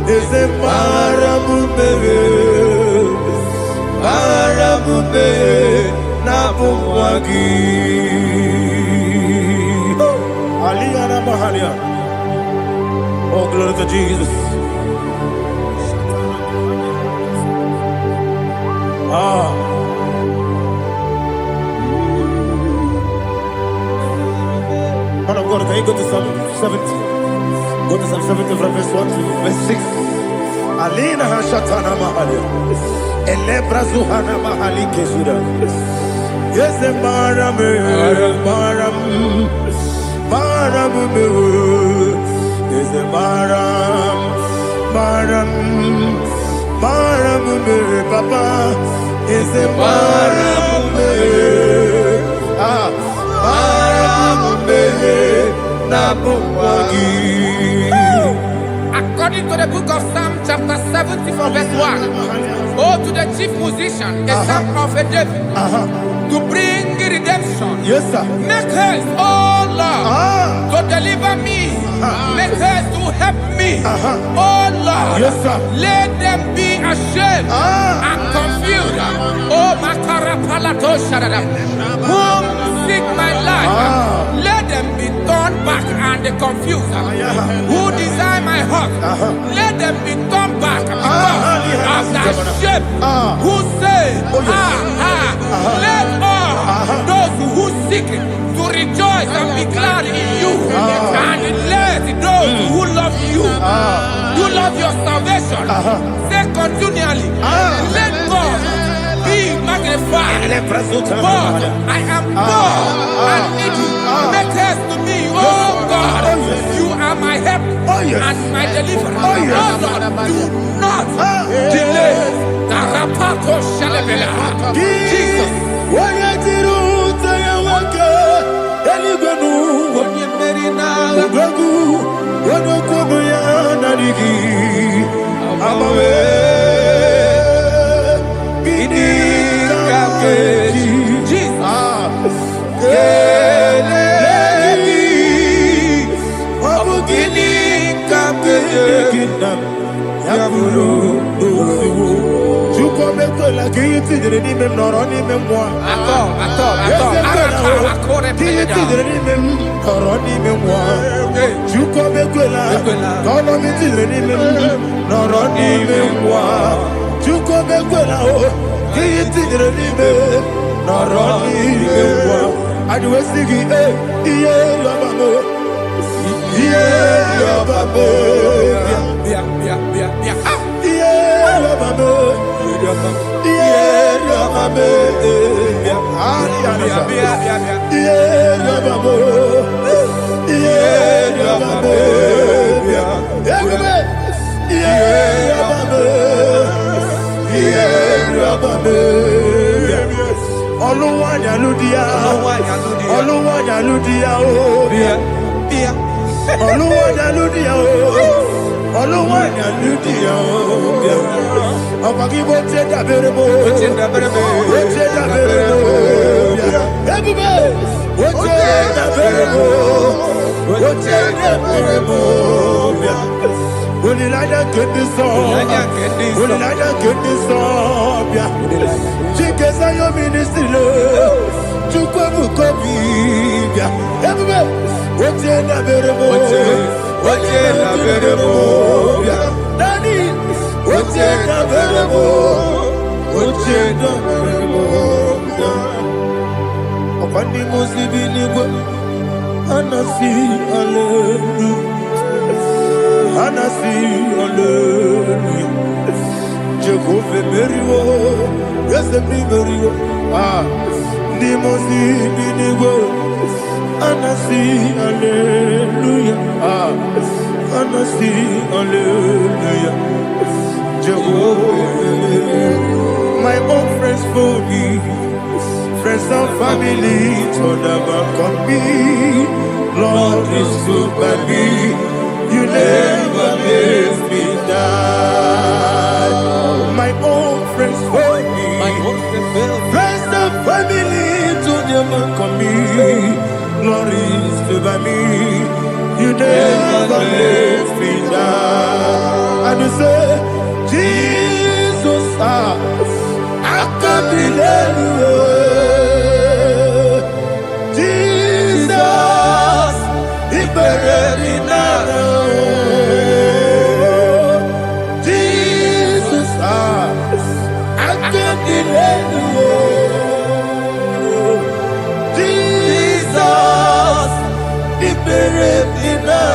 there's a baramube, Nabuwagi. Aliyana Mahalia. Oh, glory to Jesus. Man of God, can you go to Psalm 70? Go to Psalm 70 from verse 1 to verse 6. Alina Hashatana Mahalia. Elebra Zuhana Mahali Kesura. Yes, the Baram. Yes, the Baram. Papa. Yes, the Baram. According to the book of Psalm chapter 70 from verse 1, oh, to the chief musician, a son of a David, to bring redemption. Yes, sir. Make haste, oh Lord, to deliver me. Make haste to help me. Oh Lord, yes, sir. Let them be ashamed and confused. Oh, Makara Palato Shadada, whom seek my life, let them be turned back and confused. Who desire my heart, let them be turned ashamed who say, let all those who seek to rejoice and be glad in you, and let those who love you, who love your salvation, say continually, let God be magnified. God, I am poor and needy. Make haste to me, oh God. You are my help and my deliverer. Oh Lord, do not delay. Jesus. My own friends for me, friends and family, told never come me. Lord is good by me, you never leave me die. My own friends for me, friends and family, told never come me. Lord is good by me, you never leave me die. And you say, Jesus, I can't believe you. Jesus, He buried me now. Jesus, I can't believe you. Jesus, He buried me now.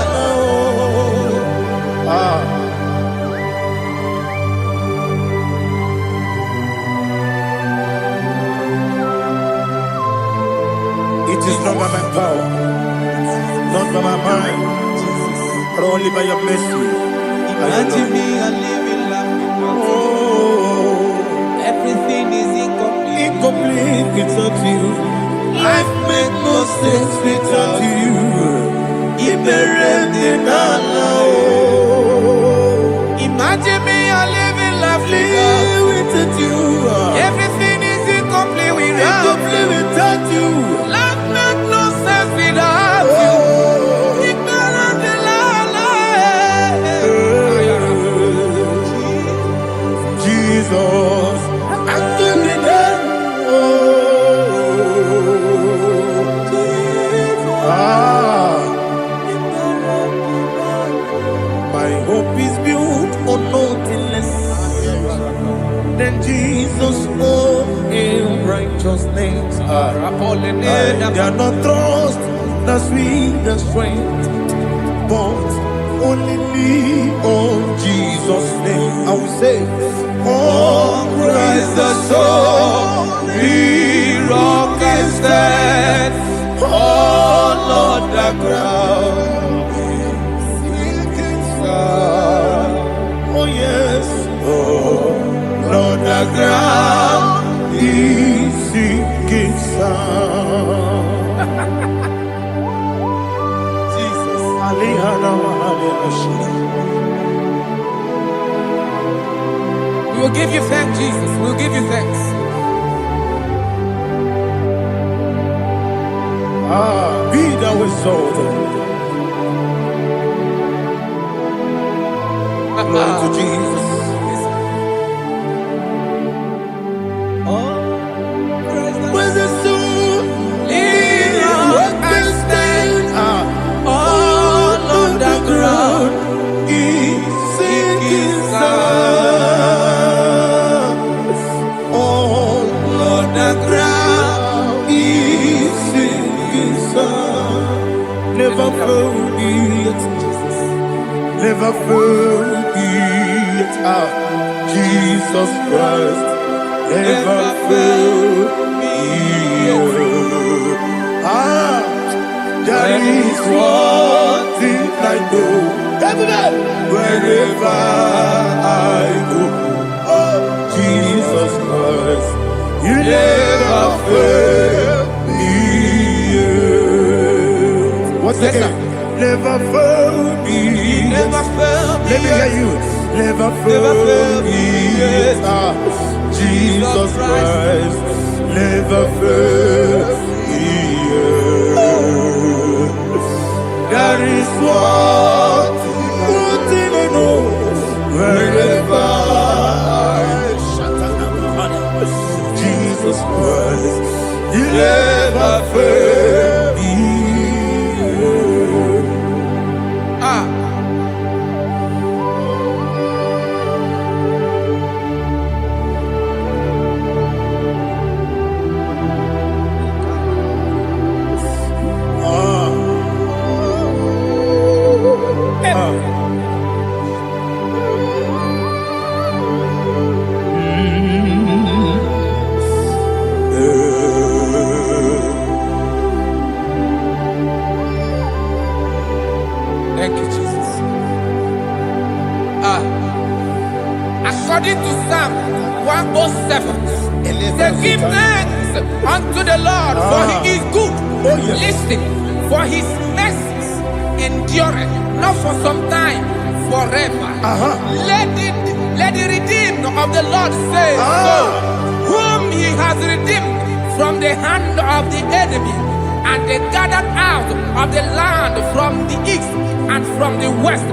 It is not by my power, not by my mind, but only by your mercy. Imagine me a living life without you. Everything is incomplete. Incomplete without you. Life makes no sense without you. Imagine me a living life without you. Everything is incomplete without you. Life makes no sense without you. Jesus, I give you that. My hope is built on nothing less And Jesus, oh, in righteousness, I cannot trust the sweetest strength, but only lean on Jesus' name. I will say, oh, Christ the solid rock and stand. Oh, Lord, the ground is sinking sand. Oh, yes, oh, Lord, the ground is sinking sand. Jesus, We will give you thanks, Jesus. We will give you thanks. Be thou exalted. Glory to Jesus. When the soul can stand, all on the ground is sinking sand. All on the ground is sinking sand. Never forget, never forget, Jesus Christ. Never fail me. There is one thing I know. Wherever I go, oh, Jesus Christ, you never fail me. What's the name? Never fail me. Never fail me. Let me hear you. Never fail me. Jesus Christ, never fail me. There is one thing I know. Wherever Jesus Christ, you never fail me. Thank you, Jesus. According to Psalm 107, they give thanks unto the Lord, for he is good. Listen, for his mercies endureth, not for some time, forever. Let the redeemed of the Lord say so, whom he has redeemed from the hand of the enemy, and they gathered out of the land from the east and from the west,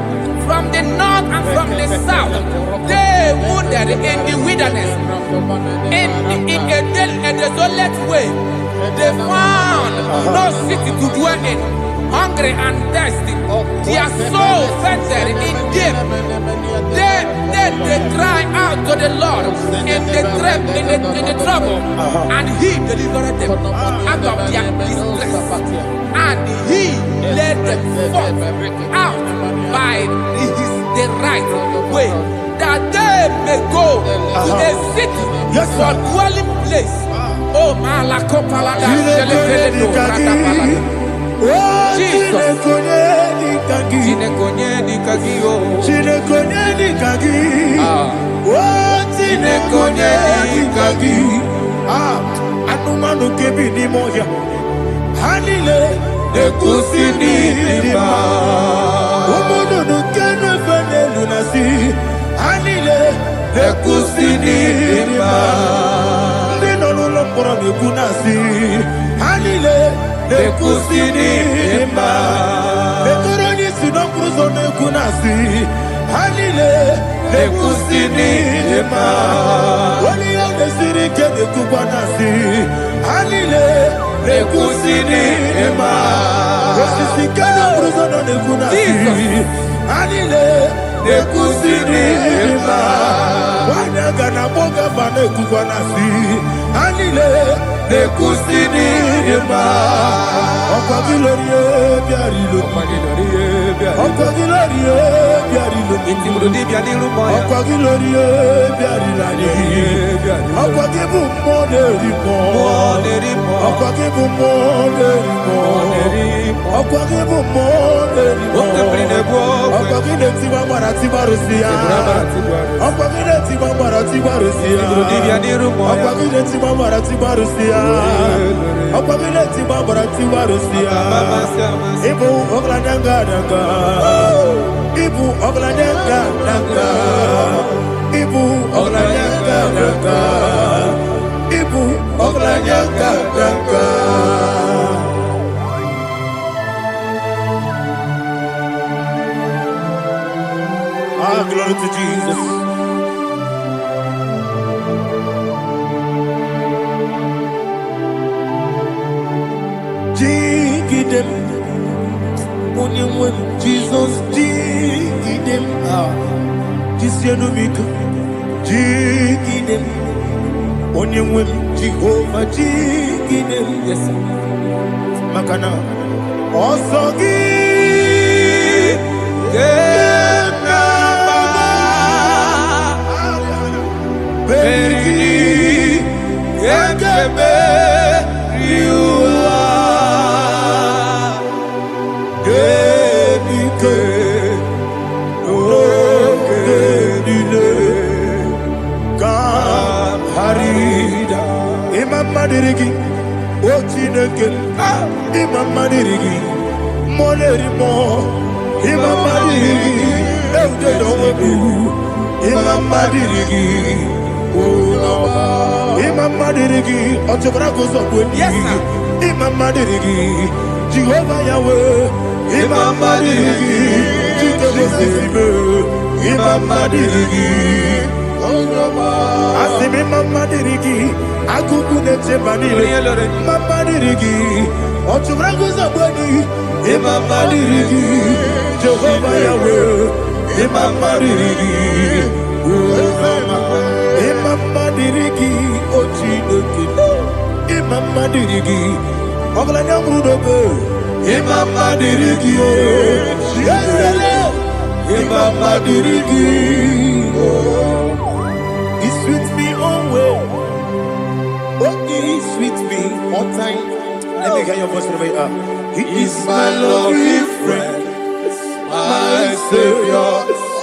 from the north and from the south. They wandered in the wilderness, in a desolate way. They found no city to dwell in, hungry and thirsty. Their soul fainted in them. Then they cry out to the Lord in the trouble, and he delivered them out of their distress. And he led them forth out by the right way, that they may go to a city for dwelling place. Oh, Malakopalada, Jesus. Anumanu kebi ni moya, hanile ekusini lima. Omono nukenu fene lunasi, hanile ekusini lima. Nino lulopora mikunasi, hanile ekusini lima. Bekoroni sinokruzo mekunasi, hanile ekusini lima. Wali yone sirike mekubwanasi, hanile ekusini lima. Wasisikana kruzo mekunasi, hanile ekusini lima. Wanaga na boga nekukwanasi anile nekusini ema okwagilorie biarilo okwagilorie biarilo Intimudi bianiru moya. okwagilorie biarilani okwagibu moderimo okwagibu moderimo okwagibu moderimo okwagile tiwa maratiwa rusia okwagile tiwa maratiwa rusia okwagile tiwa maratiwa rusia okwagile tiwa maratiwa rusia ibu ogladanga danga ibu ogladanga danga ibu ogladanga danga ibu ogladanga danga. Ah, glory to Jesus. Jigidem, Jesus, jigidem. Ah, Jisianumika, jigidem. Onyemwem, Jehovah, jigidem. Yes, Makana, Osogi. Madirigi, Ochineke, Imam Madirigi, Molerimo, Imam Madirigi, Eudedobu, Imam Madirigi, Imam Madirigi, Otobragos of Winnie, Imam Madirigi, Jehovah Yahweh, Imam Madirigi, Imam Madirigi, Asimi Mama Dirigi, Akukune Chebanile, Mama Dirigi, Otubragoza Boni, Mama Dirigi, Jehovah Yahweh, Mama Dirigi, Mama Dirigi, Ochinuki, Mama Dirigi, Oglanya Mudobe, Mama Dirigi, Mama Dirigi. He's with me always. Oh, he's with me all time. Let me hear your voice wherever you are. He is my lovely friend, my Savior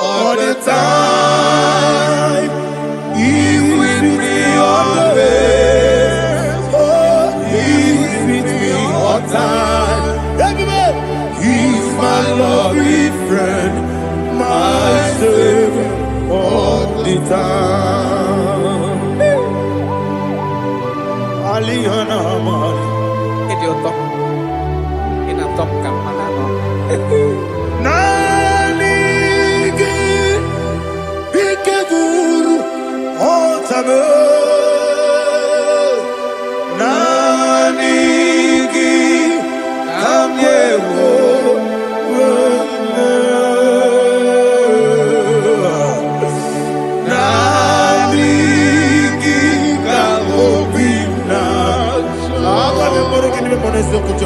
all the time. He's with me always. Oh, he's with me all time. Everybody, he's my lovely friend, my Savior all the time. Aliana Mari. Idiotom. Inatom kang manano. Nanigi Ikeguru Otame. Nanigi Kamyewo.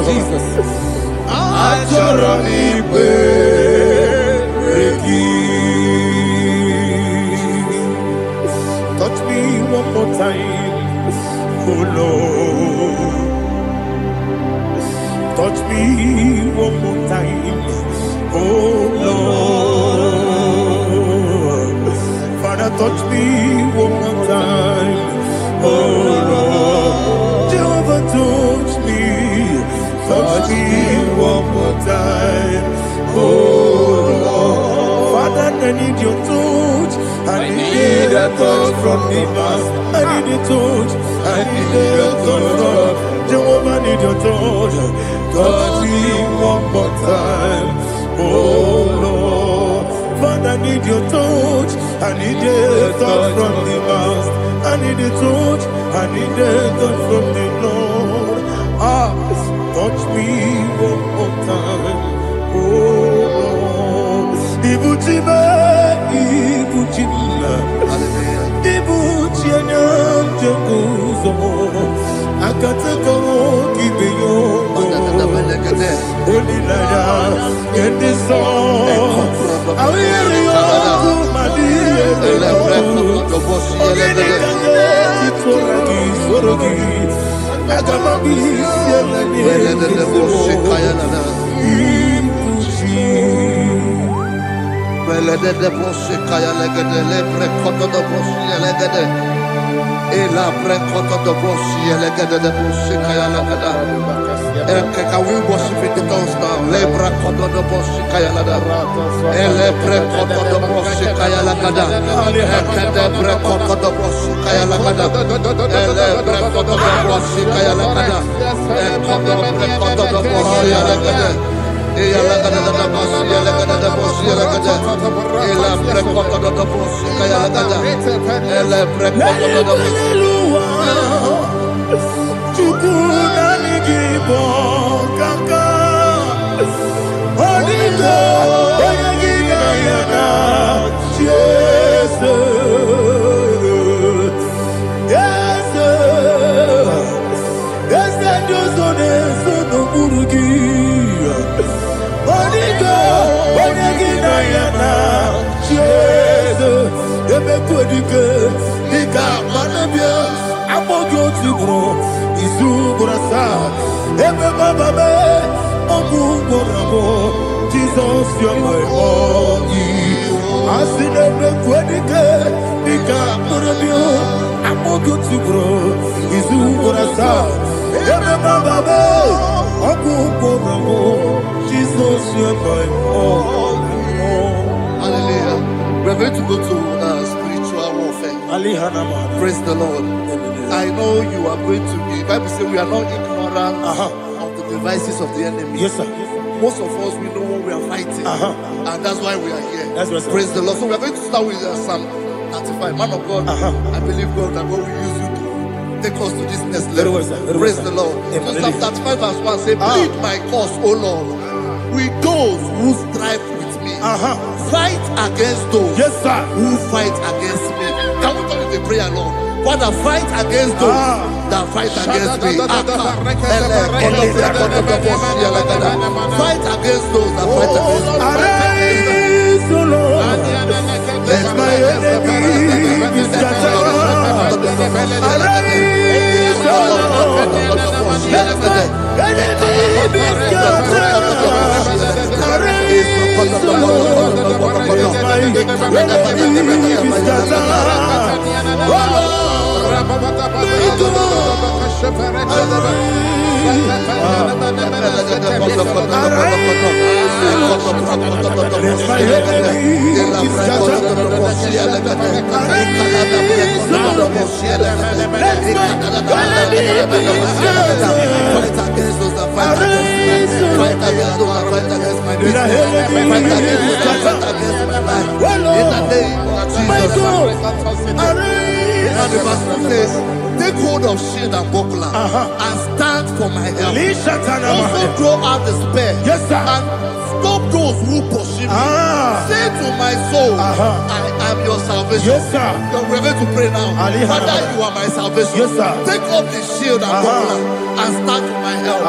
Jesus. Touch me one more time, oh Lord. Touch me one more time, oh Lord. Father, touch me one more time, oh Lord. Jehovah, touch me. Touch me one more time, oh Lord. Father, I need your touch. I need a touch from the past. I need a touch. I need a touch from Jehovah. I need your touch. Touch me one more time, oh Lord. Father, I need your touch. I need a touch from the past. I need a touch. I need a touch from the Lord. Touch me one more time, oh Lord. Ibuchime, Ibuchime. Hallelujah. Ibu chienya mjenguzo akataka kibiyo Olilaya kendiso Awiriyo kumadiye Ogenikanye itoragi sorogi Agamabi sielani Belede de bosse kaya legede le prekoto de bosse legede e la prekoto de bosse legede de bosse kaya legede can we worship in the tongues now? Le prekoto de bosse kaya legede e le prekoto de bosse kaya legede e de prekoto de bosse kaya legede e le prekoto de bosse kaya legede e kodo prekoto de bosse legede e la gada da boss, e la gada da boss, e la gada, e la precoto da boss, e la gada, e la precoto da boss. Chukuna nigibo kaka, onigo, oyagina yana, Jesus, yes, yes, that you're so burugi. Onigo, oyagina yana, Jesus, ebekwedike, nika manabia, amogyo tibro, izubrasa, ebe bababe, omugorabo, Jesus, you're my only. Asine ebekwedike, nika manabia, amogyo tibro, izubrasa, ebe bababe, omugorabo. Jesus, you're my all. Hallelujah. We're going to go to spiritual warfare. Praise the Lord. I know you are going to be. The Bible says we are not ignorant of the devices of the enemy. Yes, sir. Most of us, we know what we are fighting. And that's why we are here. That's right, sir. Praise the Lord. So we are going to start with Psalm 35. Man of God, I believe God that God will use you to take us to this next level. Praise the Lord. So Psalm 35 verse 1 says, plead my cause, O Lord, with those who strive with me. Fight against those who fight against me. Can we turn to the prayer, Lord? Father, fight against those that fight against me. Fight against those that fight against me. Arise, O Lord. Let my enemy be scattered. Arise, O Lord. Let my enemy be scattered. Arise, O Lord. Let my enemy be scattered. O Lord. Take hold of shield and buckler and stand for my help. Also throw out the spear and stop those who pursue me. Say to my soul, I am your salvation. We're going to pray now. Father, you are my salvation. Take up the shield and buckler and stand for my help.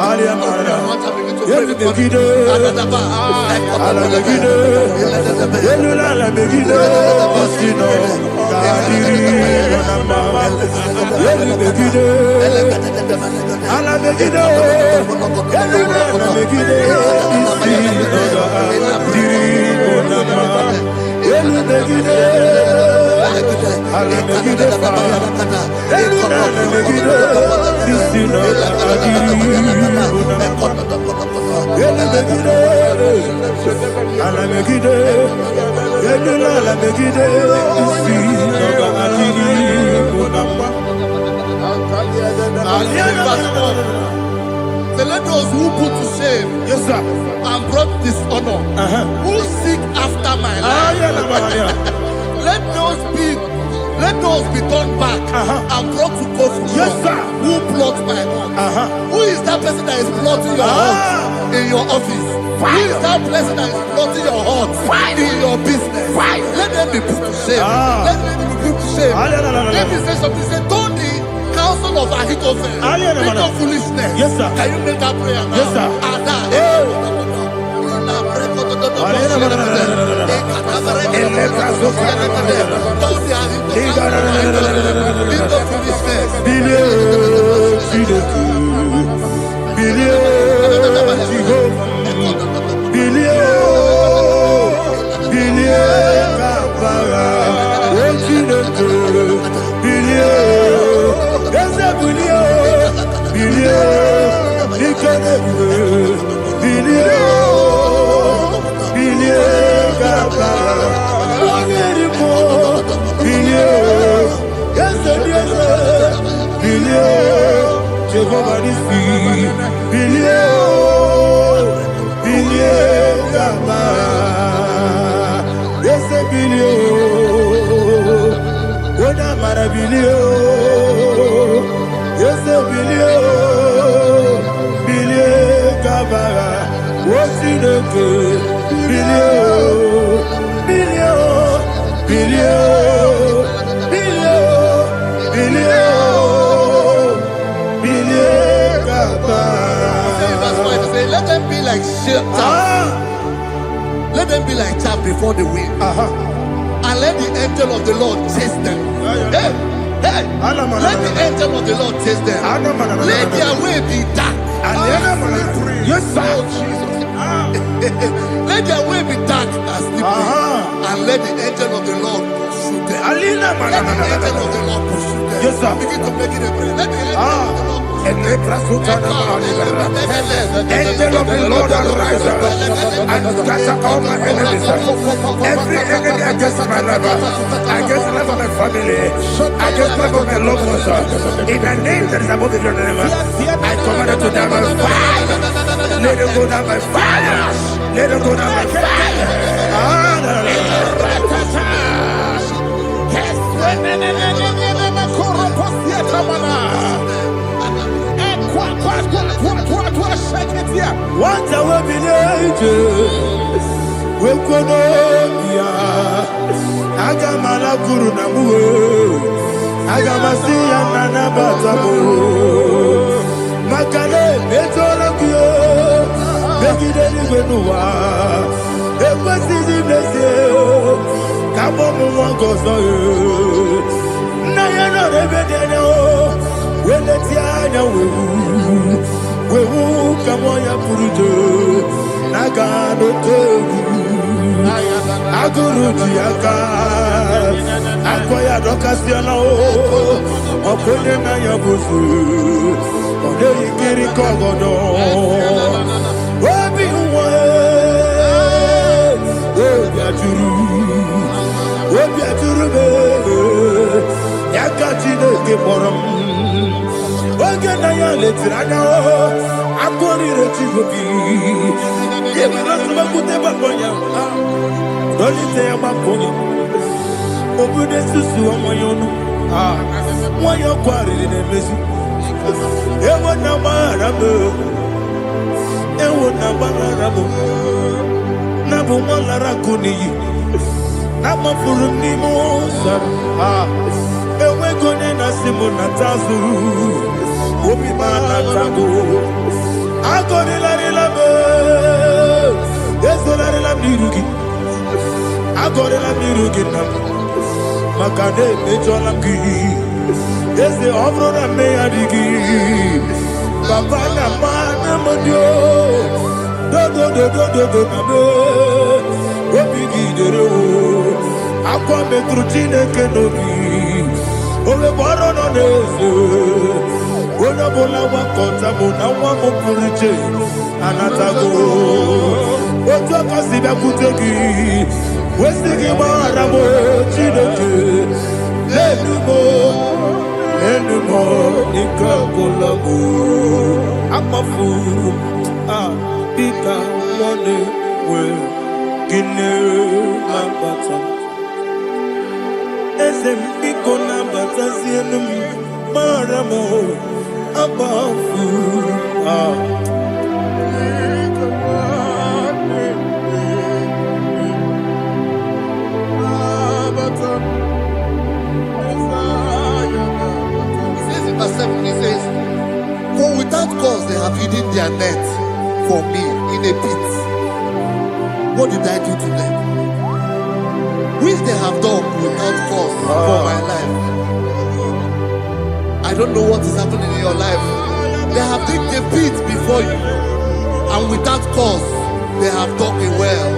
Let those who put to shame and brought dishonor, who seek after my life, let those be turned back and brought to confusion. Who plot my home? Who is that person that is plotting your home in your office? Who is that person that is plotting your heart in your business? Let them be put to shame. Let them be put to shame. something. Say, don't the counsel of Ahithophel think of foolishness. Yes, sir. Can you make that prayer now? Yes, sir. Let them be like chaff. Let them be like chaff before the wind. And let the angel of the Lord chase them. Hey, hey. Let the angel of the Lord chase them. Let their way be dark. Yes, sir. Let their way be dark as slippery. And let the angel of the Lord pursue them. Let the angel of the Lord pursue them. Yes, sir. Begin to make it a prayer. Let the angel of the Lord Angel of the Lord arise and scatter all my enemies. Every enemy against my life, against the life of my family, against the life of my loved ones. In the name that is above the name, I command it to them by fire. Let it go down by fire. Let it go down by fire. What I will be ages, we could Agamala Guru Namu, Agamasi and Nanabatamu, Makale, Betolakio, Begideni Benua, Equasi Blessio, Kabomu Wankoso, Nayana Rebedeno, Weletiana we will come on your Purujo, Nagano Togu, Aguru Tiaka, Akoya Docasiano, Okonena Yabusu, Odei Kiri Kogodo, Obi Obiaturu, Yakatino Keporum. Oganaya letirana akori retigobi yebana subakute bakonya dolite bakonya obude susu omoyonu moyo kwari nemezi ewo na marabo nabu molara kuni namafuru ni mosa ewe gone na simona tazu Obi manatago, agori la labo, ezola la mirugi, agori la mirugi na, makade mejola ki, eze ofro na me adigi, papa na mana modio, do na me, obi gidero, akwa metrutine kenobi, ole boro no nezo. Bona bola wakota bona wamopuriche anatago ojo kasiba kutegi wesigi maramo chideke lenumo ikakolago amafuru pika mone we gine mabata ezem piko na batasienum maramo above have hidden their net for me in a pit. What did I do to them? Which they have done without cause for my life. I don't know what is happening in your life. They have digged a pit before you, and without cause, they have done it well.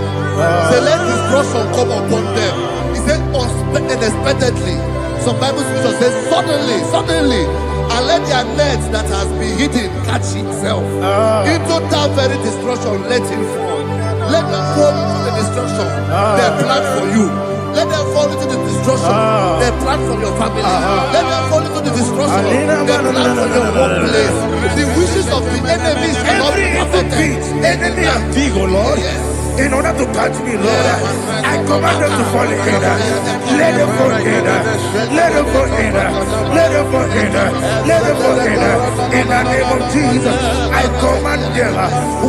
Say, let destruction come upon them. He said, unexpectedly. Some Bible scripture says, suddenly, and let their net that has been hidden catch itself. Into that very destruction, let it fall. Let them fall into the destruction they plan for you. Let them fall into the destruction they plan for your family. Let them fall into the destruction they plan for your workplace. The wishes of the enemies are not perfected. Enemy and dig, oh Lord. Yes. In order to catch me, Lord, I command them to fall in. Let them fall in. Let them fall in. Let them fall in. Let them fall in. In the name of Jesus, I command them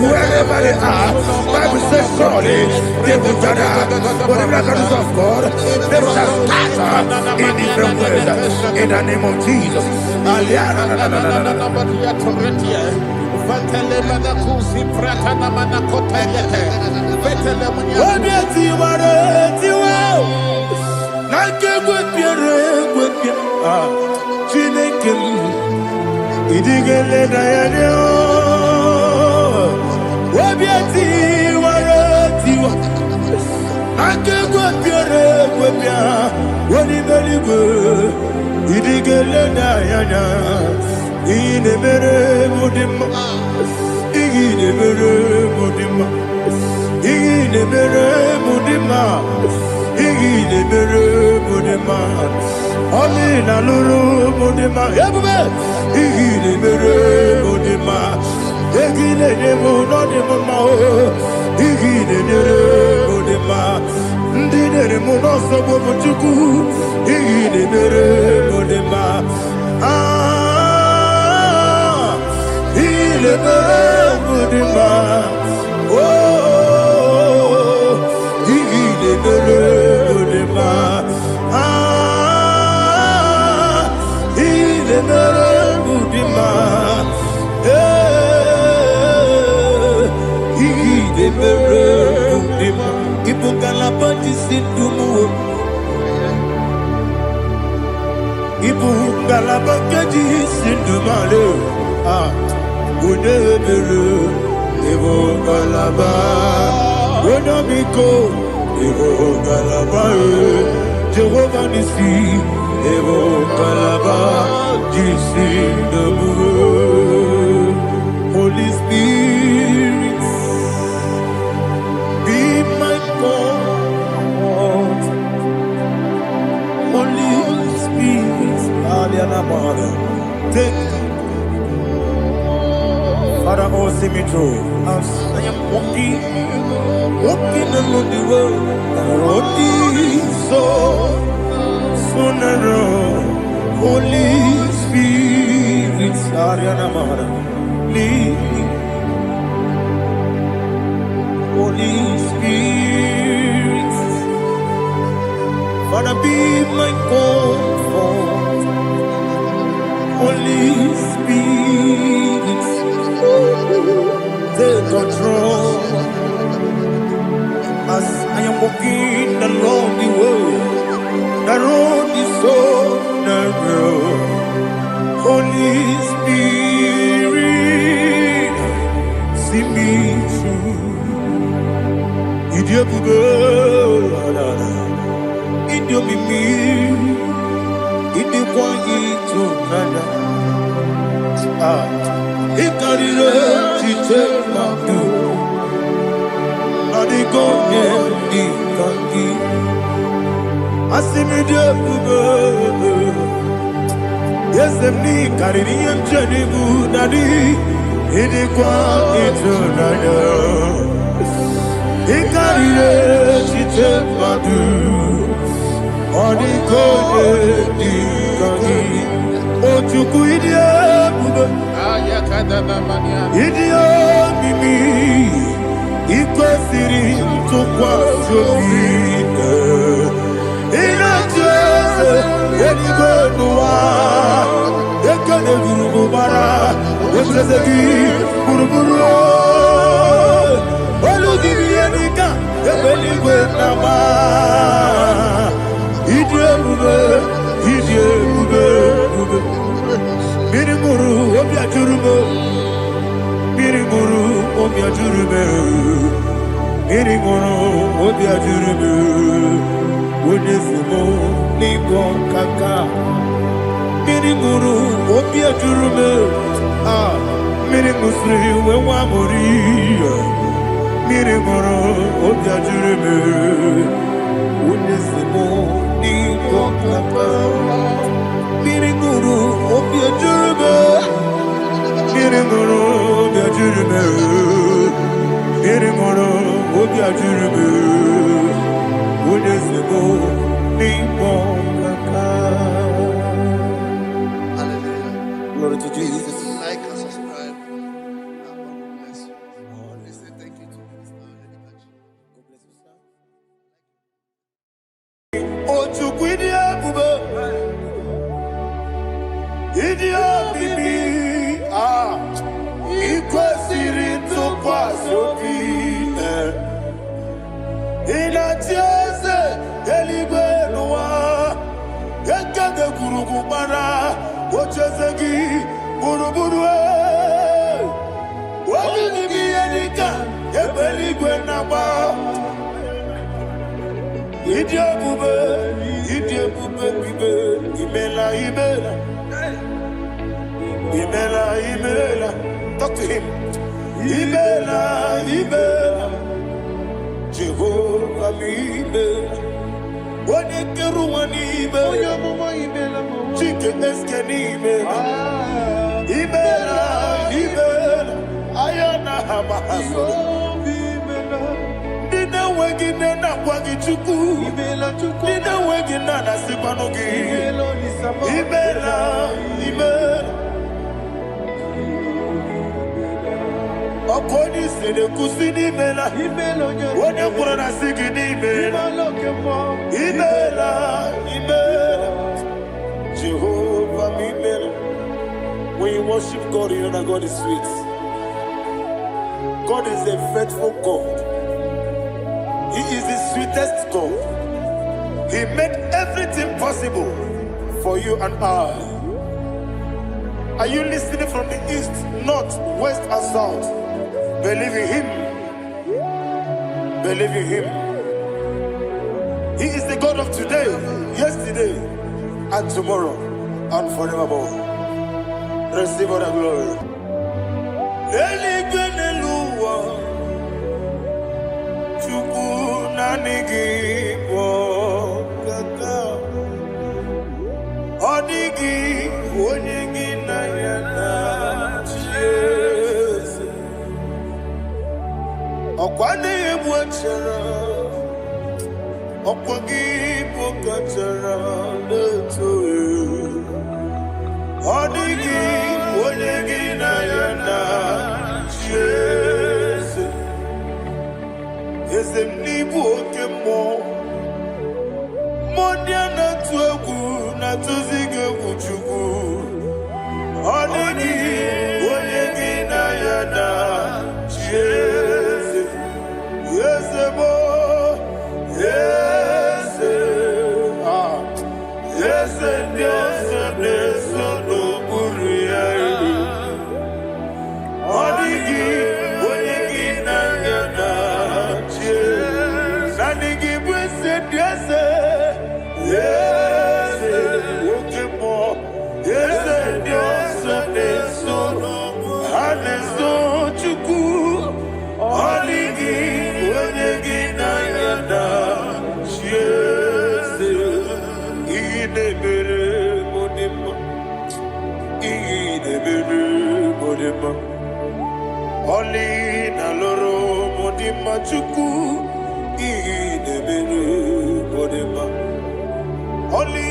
wherever they are. Bible says surely they will gather. Whatever the is of God, they shall scatter in different ways. In the name of Jesus. Amina lulu mudima ebube igile mere mudima egile nemo no nemo ma igile nere mudima ndine mo no so bo chuku igile mere mudima igile mere mudima oh igile mere mudima Jehovah Nissi, Evo Kalaba, Holy Spirit, be my God. Holy Spirit, take Father, oh, see me through. As I am walking along the road, the road is so narrow. Holy Spirit, lead me. Holy Spirit, Father, be my comfort. Holy Spirit, take control. As I am walking along the way, the road is so narrow. Holy Spirit, see me through. Idiopube, Idiomimi, Idikwaito Nana. Ikarire Chitemadu, Adigonye Ikangi. Asimidiyopube. Yes, me carrying and Jenny Budadi, Idikwa Itunaya. He carried it, she took my do. On the code, oh, to Guidia, Idiot, Mimi, equal city to Quassofi. In a church, when you go to war, they can never go. ochezegi gburugburu olu gị bụ ihe dịka ebe eluigwe na-agba ịdị ebube ịdị ebube ebube mmiri ṅụrụ obi ajụrụ m mmiri ṅụrụ obi ajụrụ m mmiri ṅụrụ obi ajụrụ m onye si m n'ịbọ nkaka mmiri ṅụrụ obi ajụrụ m mmiri ṅụsịrị wee nwa mụrụ mmiri ṅụrụ obi ajụrụ m onye si m n'ịbọ nkaka mmiri ṅụrụ obi ajụrụ m mmiri ṅụrụ obi ajụrụ m mmiri ṅụrụ obi ajụrụ m onye si m n'ịbọ nkaka. Glory to Jesus. Like and subscribe. God bless you. We say thank you to Mr. Dedication. God bless you, sir. Ochukwu ịdị ebube, ịdị obibi, ị kwesịrị ntụkwasị obi. Ị na-achị eze eluigwe n'ụwa, eke ga-ekwurugwu gbara ocheeze gị gburugburu. Olu gị bụ ihe dịka ebe eluigwe na-agba. Ịdị ebube bibe, imela imela, imela imela. Talk to him. Imela imela, Jehovah imela. Onye kere ụwa n'imela, Chike eske n'imela. Imela imela, ayana hamahasoro. Ndị na-enweghị nne na-agwa gị Chukwu, ndị na-enweghị nna na-asịkwanụ gị imela imela. Ọkụ onye isi na-ekwusi n'imela, onye kwuru na sị gị n'imela. Imela imela, Jehovah imela. When you worship God, you know that God is sweet. God is a faithful God. He is the sweetest God. He made everything possible for you and I. Are you listening from the east, north, west, and south? Believe in Him. Believe in Him. He is the God of today, yesterday, and tomorrow, and forevermore. Receive all the glory. Odigi onye na ya na Jesus. Ọkwa na-egbu achara, ọkwa gị bụ kachara n'eto. Odigi onye na ya na Jesus. Eze m n'ibu oke mmụọ, mmụọ na-atụ egwu na-atụzi gị egwu Chukwu. Ọ dịghị onye gị na ya na Eze. Eze m, eze, eze ndị ọzọ na-eso n'okpuru ya. Ọ dịghị onye gị na ya na Eze. Naanị gị bụ eze ndị eze. Eze oke mmụọ, eze ndị ọzọ na-eso ha na-eso Chukwu. Ọ dịghị onye gị na ya na Eze. Ihe na-emere m dị mma, ihe na-emere m dị mma. Ọlị na-alụrụ m dị mma Chukwu. Ihe na-emere m dị mma. Ọlị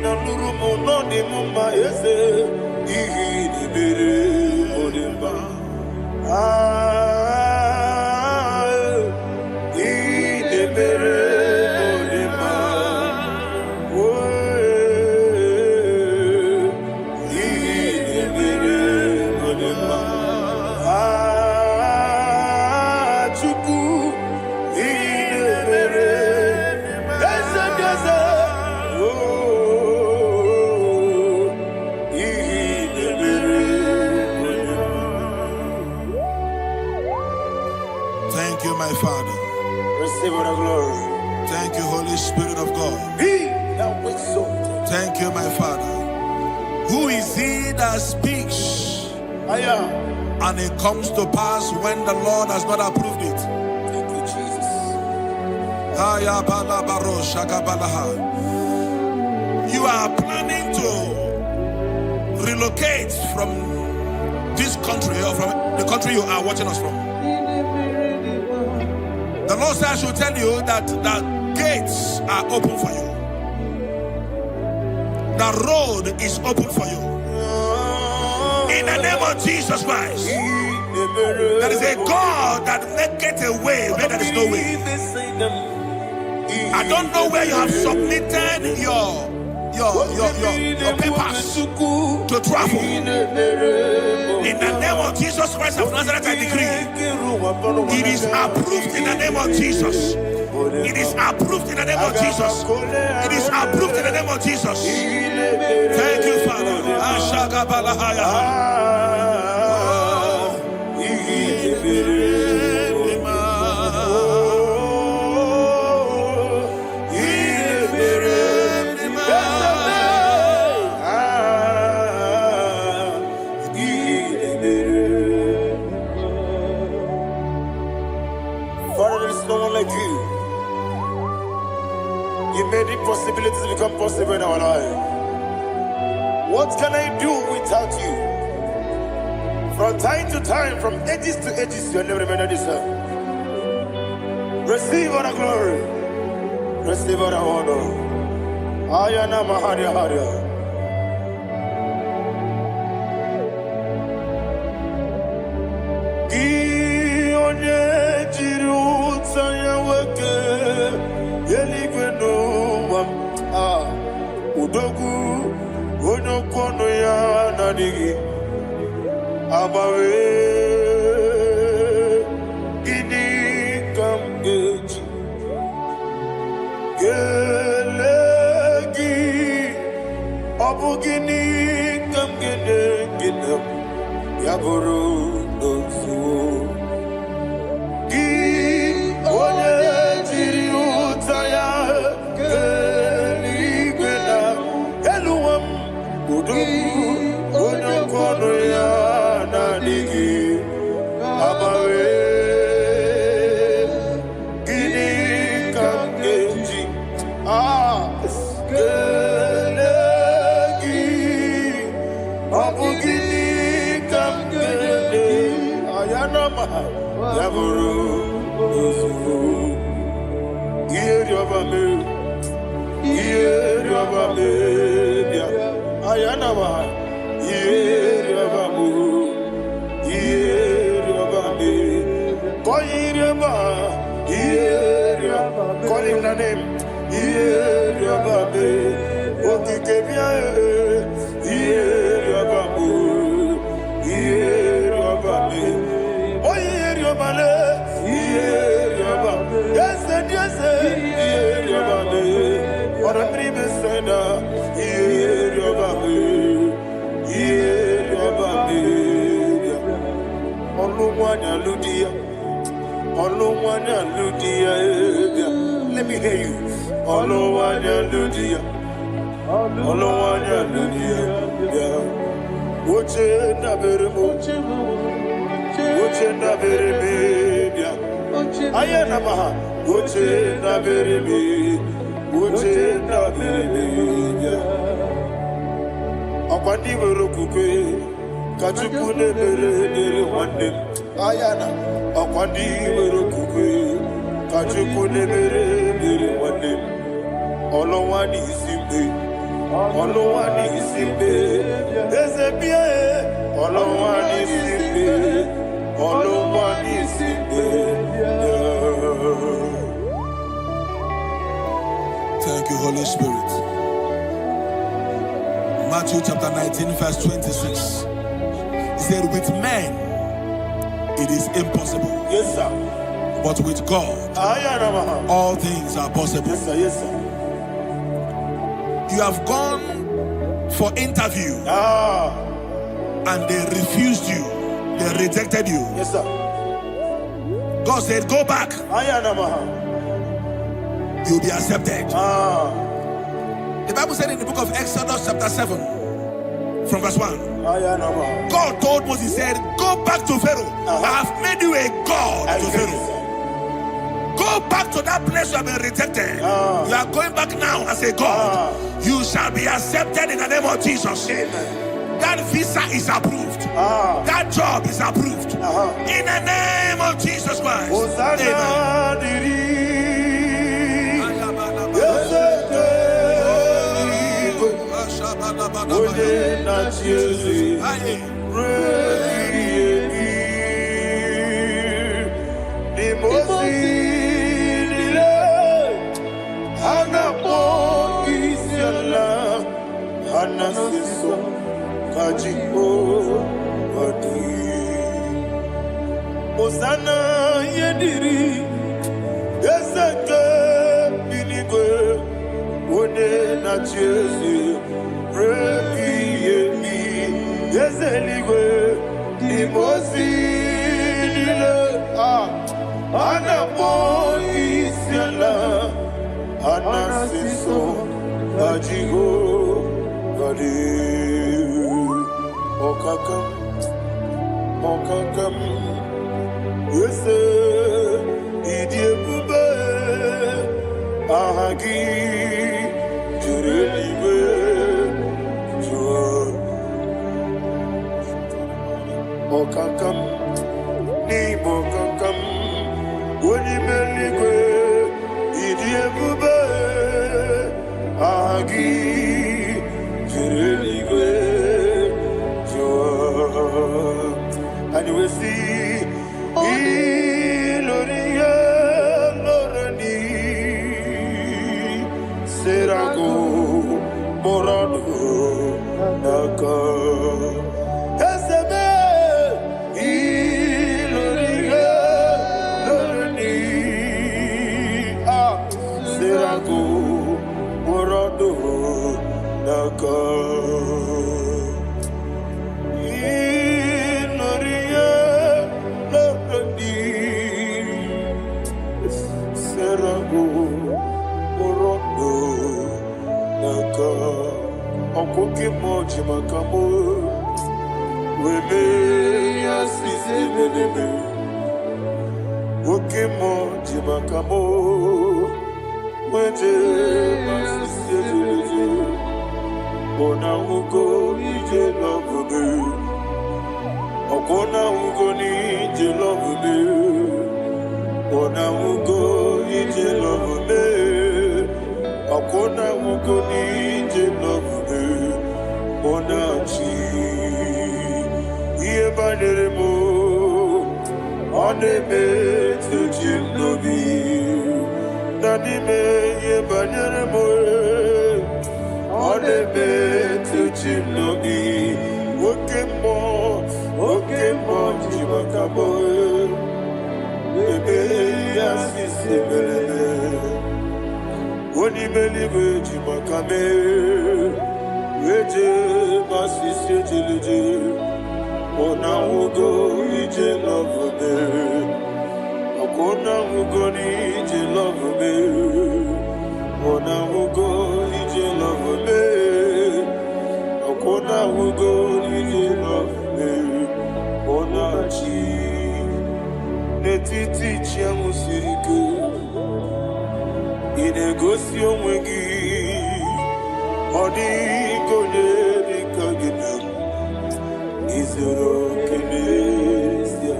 na-alụrụ m n'ọdị m mma eze. Ihe na-emere m dị mma. Ihe na-emere m dị mma. Ihe na-emere m dị mma. Holy Spirit of God. He that exalted. Thank you, my Father. Who is he that speaks and it comes to pass when the Lord has not approved it? Thank you, Jesus. You are planning to relocate from this country or from the country you are watching us from. The Lord says I should tell you that the gates are open for you. The road is open for you. In the name of Jesus Christ. There is a God that maketh a way where there is no way. I don't know where you have submitted your papers to travel. In the name of Jesus Christ of Nazareth, I decree it is approved in the name of Jesus. It is approved in the name of Jesus. It is approved in the name of Jesus. Thank you, Father. Father, there is no one like you. You made impossibilities become possible in our life. What can I do without you? From time to time, from ages to ages, you have never remained the same. Receive all the glory. Receive all the honor. Ayana Maharia Haria. Udogu onyokono ya nadigi abawe gini kamgeji gelegi abu gini kamgene gina yaburu dosu gi onye jiri utaya onyokono ya nadigi abawe gini kamgeji gelegi abu gini kamgene ayanama yaburu osufu iyeriobame ayanama iyeriabamu iyeriabame koyiriaba iyeriaba call him the name iyeriabame okikebia iyeriabamu iyeriabame oyeriabale iyeriabame yes iyeriabame ora tribe senda iyeriabame let me hear you. Akwandi werokukwe Kachuku nebere wande ayana akwandi werokukwe Kachuku nebere wande Olowani isimbe Ezebie Olowani isimbe Thank you, Holy Spirit. Matthew chapter 19 verse 26. He said, with men it is impossible. Yes, sir. But with God, all things are possible. Yes, sir. Yes, sir. You have gone for interview and they refused you. They rejected you. Yes, sir. God said, go back. you'll be accepted. The Bible said in the book of Exodus chapter 7 from verse 1, God told Moses, he said, go back to Pharaoh. I have made you a God to Pharaoh. Go back to that place you have been rejected. You are going back now as a God. You shall be accepted in the name of Jesus. That visa is approved. That job is approved. In the name of Jesus Christ. Osana yediri yeseke binigwe one na chezi rebi yemi yezeligwe imosi nile anapo isiala anasiso ajigo gadi okakam Yese idiebube ahagi jurelibe jua okakam ni bokakam woni meligwe idiebube ahagi jurelibe jua. And you will see Iloria Lorani Serago Morado Naka Eseme Iloria Lorani Serago Morado Naka Okoke moji makamo wele asise belebe Oke moji makamo weje asise belebe Ona ugo ije lovebe Okona ugo ni ije lovebe Ona ugo ije lovebe Akona ukoni je lovebe onachi iye baneremo onebe tujim nobi nanime iye baneremo onebe tujim nobi okemo jimakabo ebe yasisebele Oni believe jimakame weje masisi jilije ona ugo ije love me akona ugo ni ije love me ona ugo ije love me akona ugo ije love me ona chi netiti chiamusirike Inegosi onwe gị ọ dịghị onye dịka gị na izuru oke n'ezie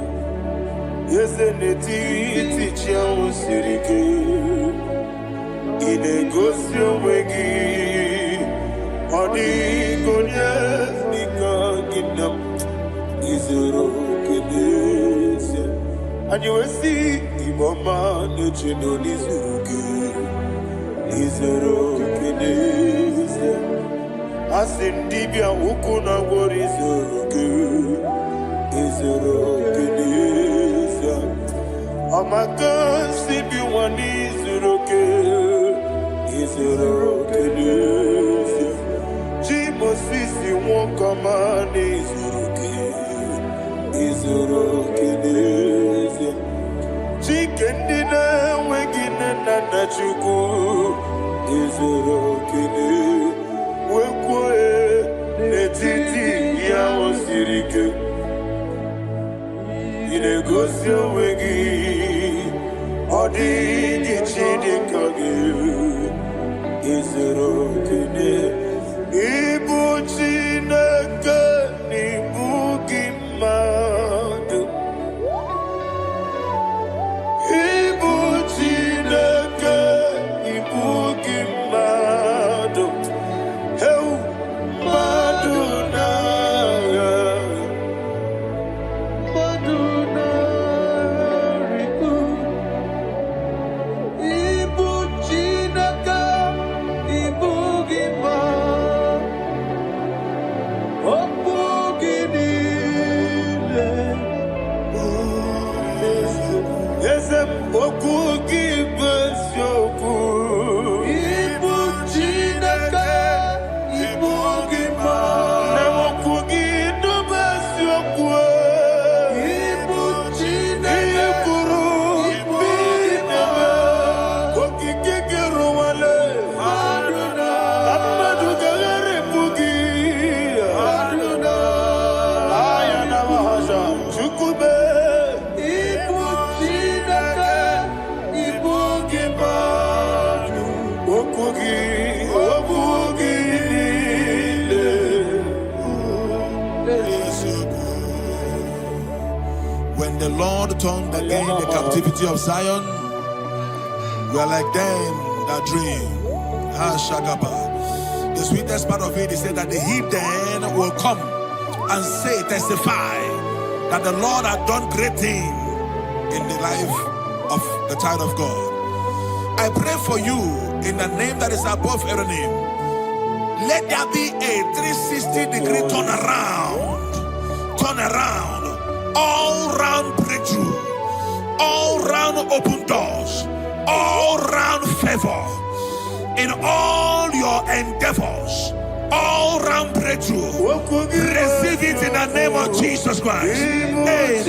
eze n'etiti chi ahụ siri ike Inegosi onwe gị ọ dịghị onye dịka gị na izuru oke n'ezie anyị wee sị Igbo ọma na-eche na onye zuru gị izuru oke n'ezie asị dibịa ukwu na ngwọrọ izuru oke n'ezie ọmaka nsị bi nwa n'izuru oke n'ezie chi Mosisi nwokọma n'izuru oke n'ezie chike ndị na-enweghị nana chukwu izuru okene wekwoe n'etiti ya osiri ike ị na-egosi onwe gị ọ dịghị chi dị ka gị izuru okene ịbụ Chineke n'ịbụ gị mmadụ ịbụ Chineke ịbụ gị mmadụ heu mmadụ n'agha mmadụ n'arịkụ ịbụ Chineke ịbụ gị mmadụ okwu gị niile eze m okwu gị bụ eziokwu ịbụ Chineke ịbụ gị mmadụ na okwu gị bụ eziokwu ịbụ Chineke kwuru ịbụ gị mmadụ okike gị rụwale mmadụ gaghara ebu gị aya na mahasha chukwube ịbụ Chineke ịbụ gị mmadụ okwu gị niile When the Lord turned again the captivity of Zion, we are like them that dream. The sweetest part of it is said that the heathen will come and say, testify that the Lord had done great things in the life of the child of God. I pray for you in the name that is above every name. Let there be a 360-degree turn around, all round breakthrough, all round open doors, all round favor in all your endeavors, all round breakthrough. Receive it in the name of Jesus Christ. Amen.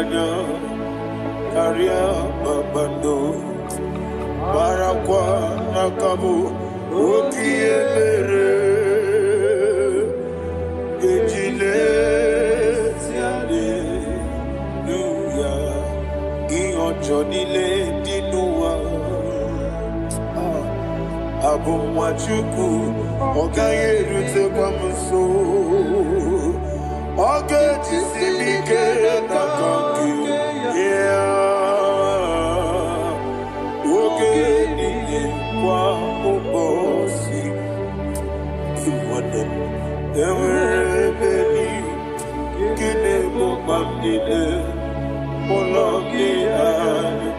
anya karịa kpakpando marakwa n'akabu oke ihe mere ejile ya ihe ọjọọ niile dị n'ụwa abụ nwa Chukwu ọ gaghị erutekwa m nso ọ ga-ejisi m ike n'aka gị ya oge niile kwa ụbọchị enwere ebe gị na-egbo mkpa m niile ụlọ gị anya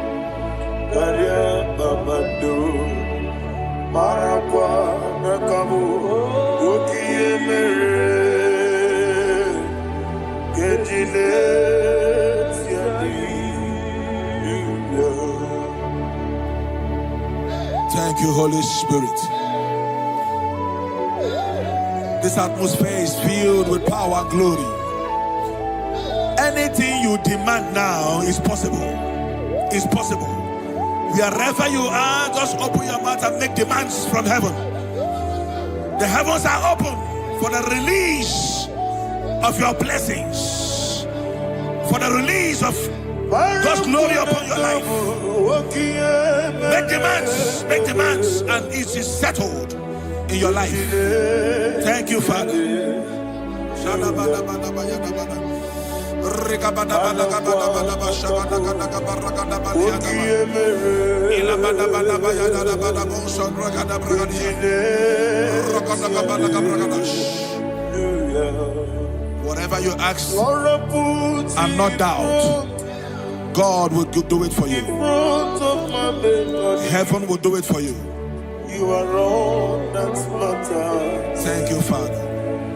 karịa kpakpando marakwa n'akabu oke ihe mere ejile Thank you, Holy Spirit. This atmosphere is filled with power and glory. Anything you demand now is possible. It's possible. Wherever you are, just open your mouth and make demands from heaven. The heavens are open for the release of your blessings, for the release of God's glory upon your life. Make demands, and it is settled in your life. Thank you, Father. Whatever you ask and not doubt, God will do it for you. Heaven will do it for you. You are all that matters. Thank you, Father.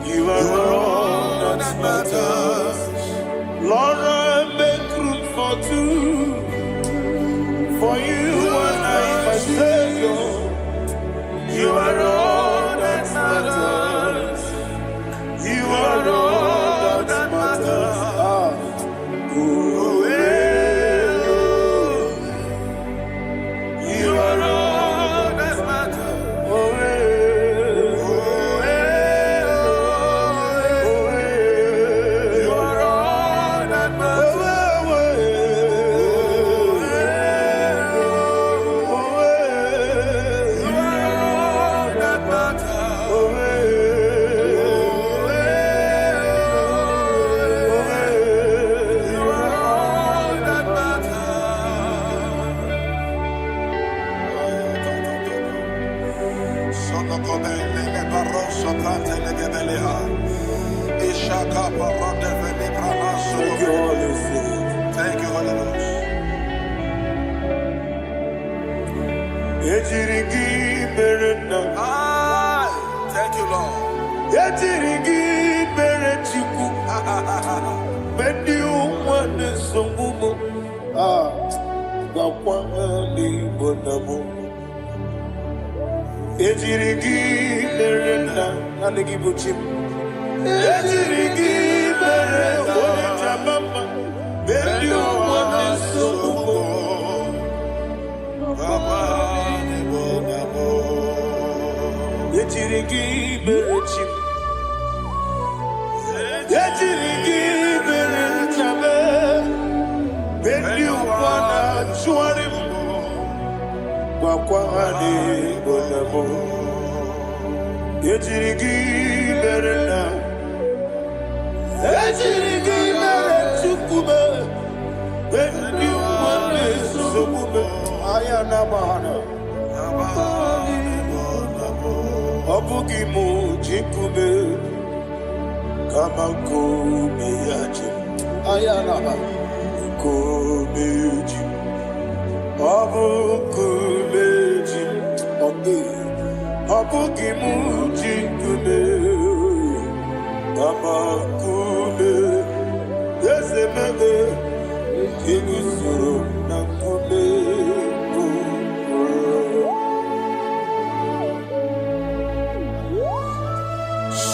You are all that matters. Lord, I make room for two. For you and I, my Savior. You are all that matters. You are all that matters. You are all that matters. You are all that Thank you, Holy Ghost. Thank you, Lord.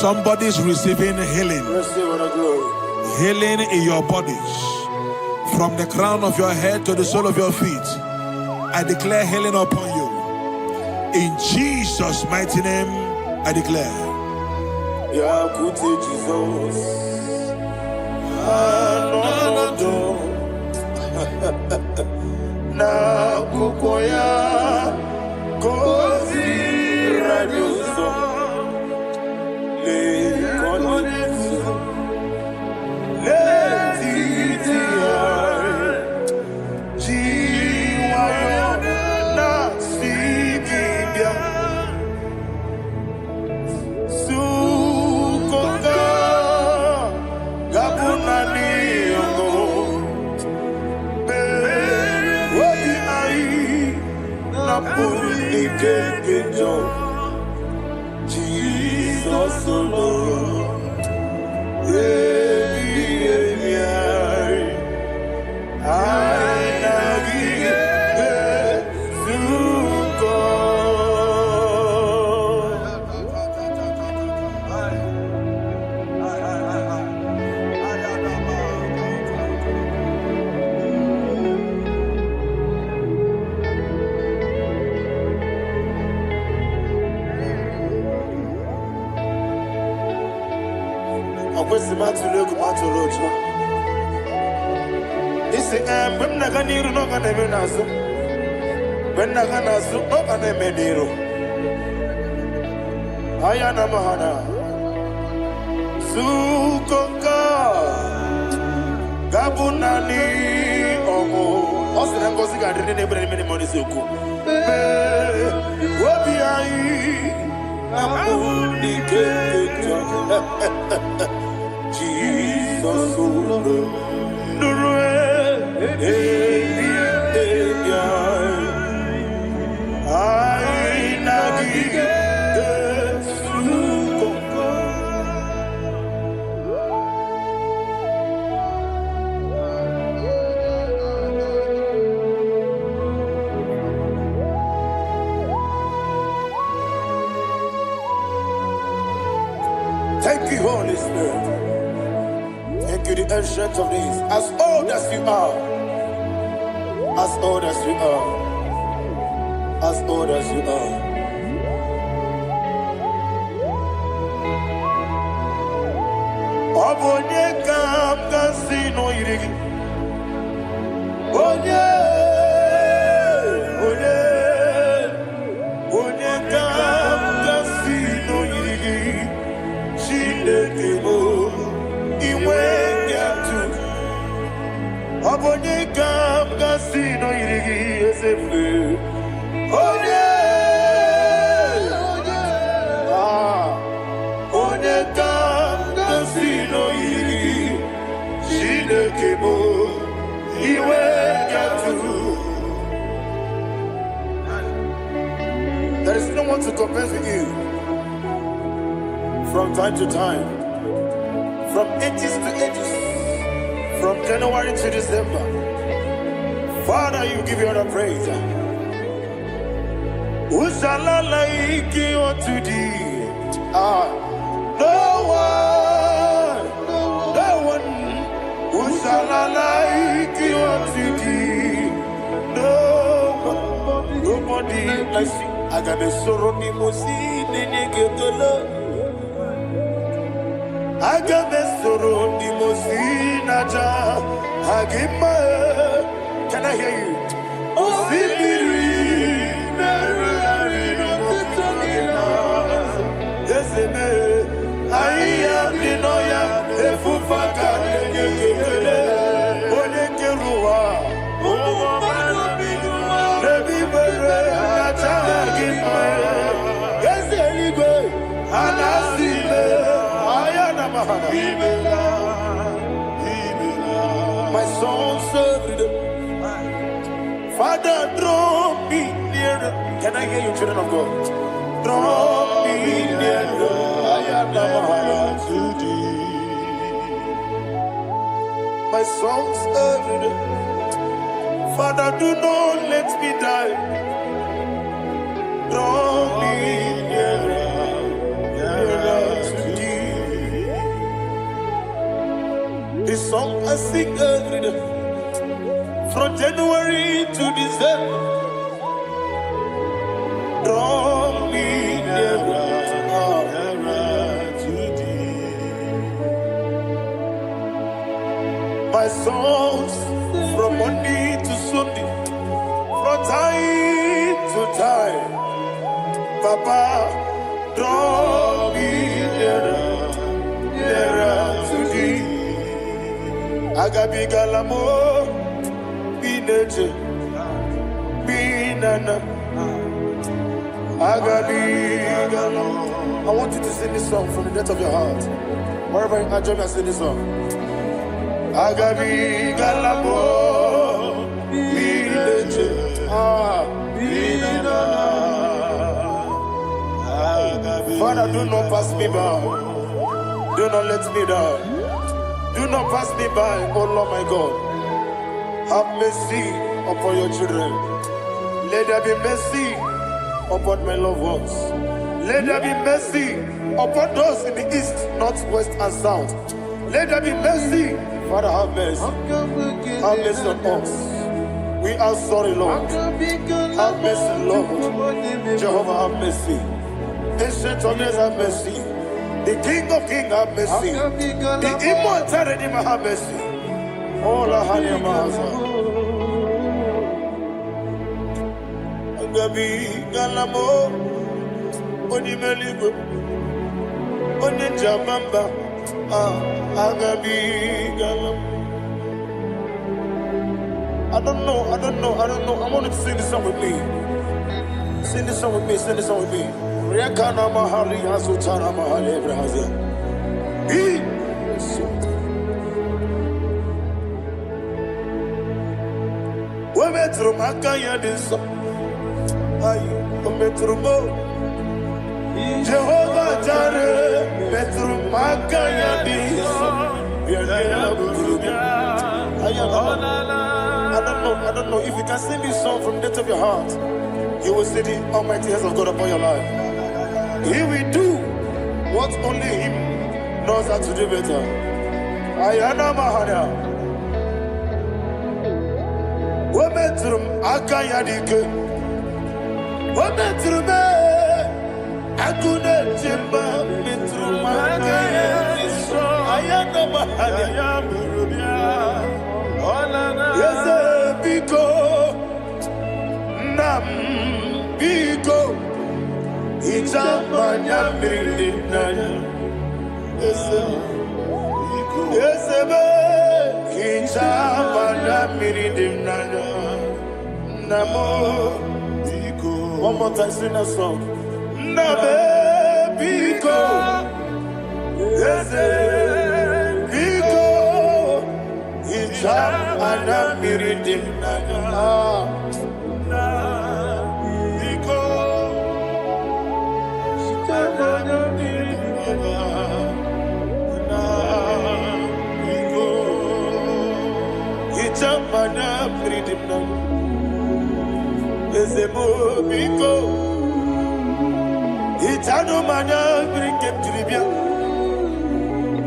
Somebody's receiving healing. Healing in your bodies. From the crown of your head to the sole of your feet, I declare healing upon you. In Jesus' mighty name, I declare. Jesus. Na kukoya kozi radioso le konesu le titia jiwayo na sigibia sukoka gabunani yongo Jesus alone, when Nagani no Ganemenazo, when Naganazo, no Ganemediro. Ayana Mahana Sukoka Gabunani Omo. Also, I'm going to get many money. Suku. Wabiai Abuni Jesus, thank you, Holy Spirit. Thank you, the ancient of days. As old as you are, as old as you are, as old as you are. Obonye kam kasino irigi. Onye kam kasino irigi. Shindekimo iwe gatu. Obonye kam kasino irigi esefu. Onye kam kasino irigi. Shindekimo iwe gatu. There is no one to compare with you. From time to time, from ages to ages, from January to December. Father, you give you all the praise. Who shall I like you unto thee? No one. Who shall I like you unto thee? Nobody like you. I got a sorrow, Agamesoro di Mosinaja Agima. Can I hear you? Osibiri Desene Aya Dinoya Efufaka Nekele Onekerua Rebi Bere Natagima Yeseligwe Anasime my soul served. Father, draw me nearer. Can I hear you, children of God? Draw me nearer. I am to thee. My soul served. Father, do not let me die. Draw me nearer to thee. This song I sing every day. From January to December, draw me nearer to thee. My songs from Monday to Sunday, from time to time, Papa, draw me nearer to thee. Agabi galamo, bineje, binana. Agabi galamo. I want you to sing this song from the depth of your heart. Wherever you are, join me and sing this song. Agabi galamo, bineje, binana. Father, do not pass me by. Do not let me down. Do not pass me by, oh Lord my God. Have mercy upon your children. Let there be mercy upon my loved ones. Let there be mercy upon those in the east, north, west, and south. Let there be mercy. Father, have mercy. Have mercy on us. We are sorry, Lord. Have mercy, Lord. Jehovah, have mercy. Ancient of days, have mercy. The King of Kings, have mercy. The immortal Redeemer, have mercy. Oh, la Hanyamaza. Agabi Galamo, Onimeligo, Onijabamba, Agabi Galamo. I don't know. I want you to sing this song with me. Sing this song with me. Rekana mahali asutana mahali Brazil. We metro makaya diso. Ayi, we metro mo. Jehovah Jireh, metro makaya diso. I don't know if you can sing this song from the depth of your heart. You will see the almighty hands of God upon your life. He will do what only Him knows how to do better. Ayana Mahana. Wometrum Akayadike. Wometrum Akune Jimba Mitrum Akayadike. Ayana Mahana. Yes, Biko Nam Biko. Ichamanya mirinaya, esebe. Ichamanya mirinaya, namo. One more time, sing that song. Nabe biko, ese biko. Ichamanya mirinaya. Mana freedom now. Ezemo biko. Itano mana bring him to Libya.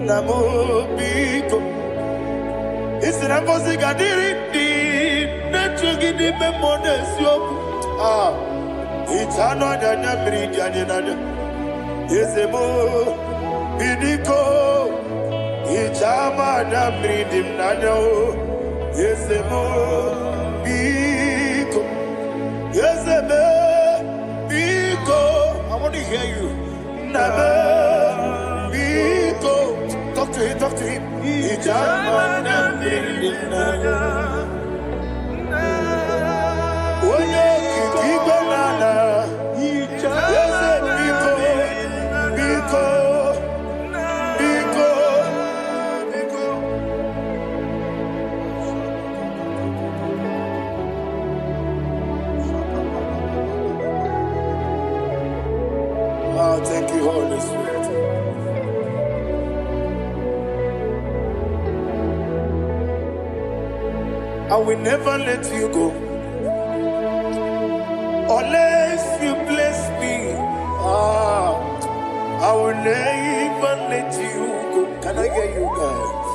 Namo biko. Isrambosi gadiri di netugi di memodesio. Itano danya bring yanina. Ezemo biko. Itama na bring him nano. Yes, Biko. Yes, Biko. I want to hear you. Nabe Biko. Talk to him. Ijamana Bindinaya. Oye, Kibanana. Yes, Biko. Thank you, Holy Spirit. I will never let you go unless you bless me. I will never let you go. Can I get you guys?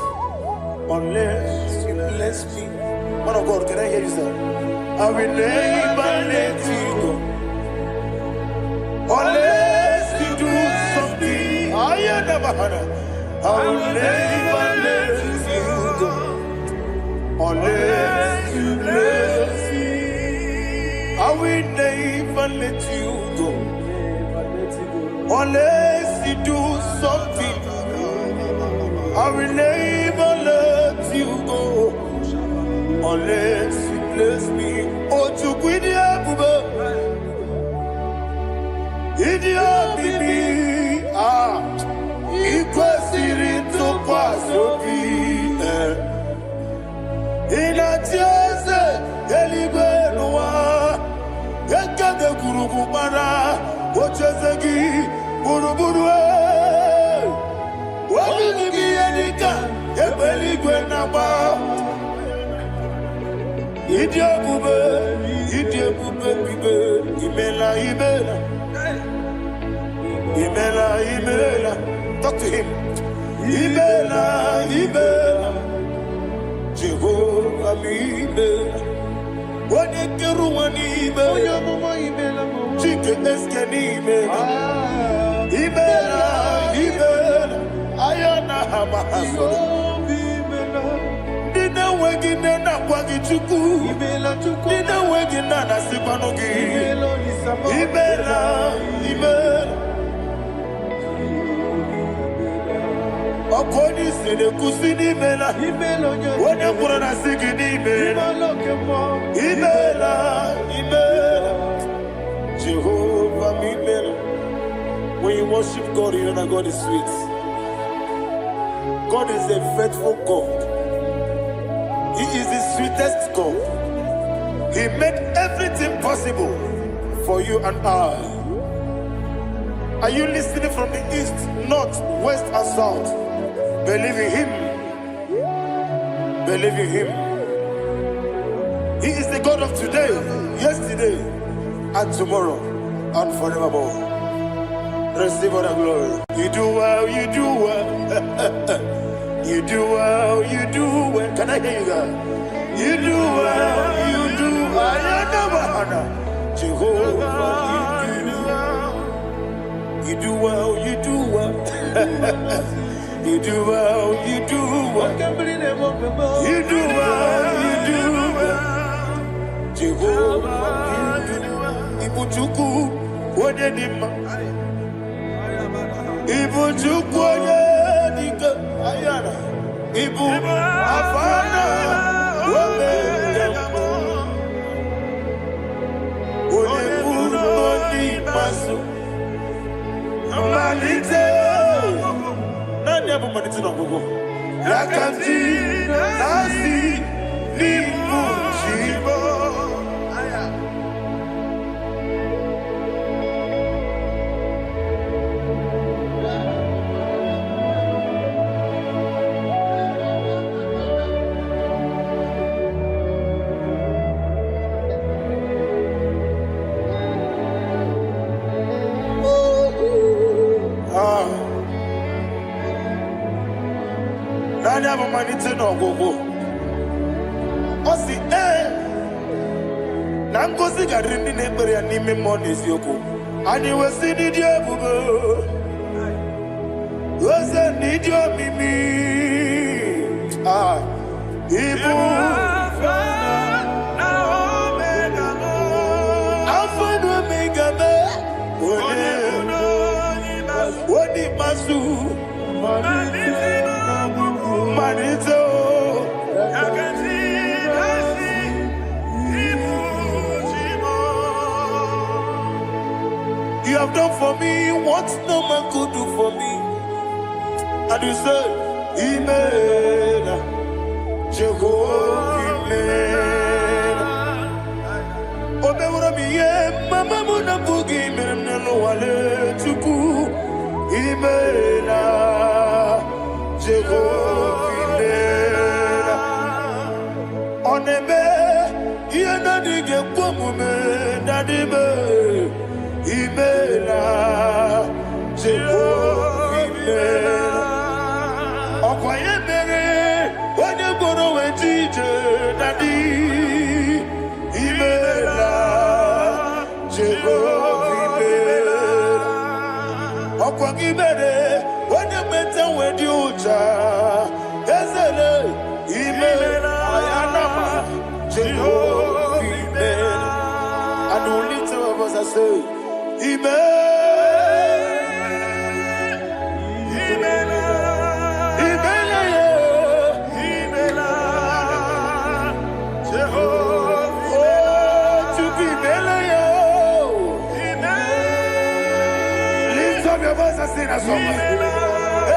Unless you bless me. Man of God, can I hear you, sir? I will never let you go unless you do something. I never had I will never let you go unless you bless me. I will never let you go unless you do something. I will never let you go unless you bless me. Oh, to Guidia Buba, Idia Bibi, Equasirin to Quasopi, in a Tiasa, Elibenua, Yaka de Kurubara, Ochazagi, Buruburu. What will you be any time? Idia Bube, Imela. Talk to him. Imela, Jehovah, Imela. What a Keruani, Chicken Escanimela. Imela. Ayana Hamahaso. Dina Wagina Wagichuku. Dina Wagina Nasipanogi. Imela. Okoni Sede Kusini Mela. When you put on a Sigini Mela. Imela. Jehovah Mimela. When you worship God, you know that God is sweet. God is a faithful God. He is the sweetest God. He made everything possible for you and I. Are you listening from the east, north, west, and south? Believe in Him. Believe in Him. He is the God of today, yesterday, and tomorrow, and forevermore. Receive all the glory. You do well, you do well. You do well, you do well. Can I hear you guys? You do well, you do well. Jehovah, you do well, you do well. You do well, you do well. You do well, you do well. Jehovah, Ibuchuku, what did Ibu Chukwoye Dika Ayana Ibu Afana Wame Ulebu Noni Masu Manite Nani Abu Manite no Gogo Yakanti Nasi Nibu Shibo Manite no Gogo Osi Nangosi Garini Nebere and Nime Monis Yoko and you will see the Diabubo was a need your Mimi Ibu Alpha Omega What the Masu Manito, you have done for me what no man could do for me. And you said, Imela, Jehovah, Imela. Obewura miye, mama muna bugi menelo wale tuku. Imela, Jehovah. Onebe, yena dige kwomume nadime. Imela, Jehovah Imela. Okwaye mere, onye gboro we jije nadi. Wagibere, when you met them with you, Ezele, Imela, Ayanama, Jehovah, Imela. And only two of us are saying, Imela. Sing a song.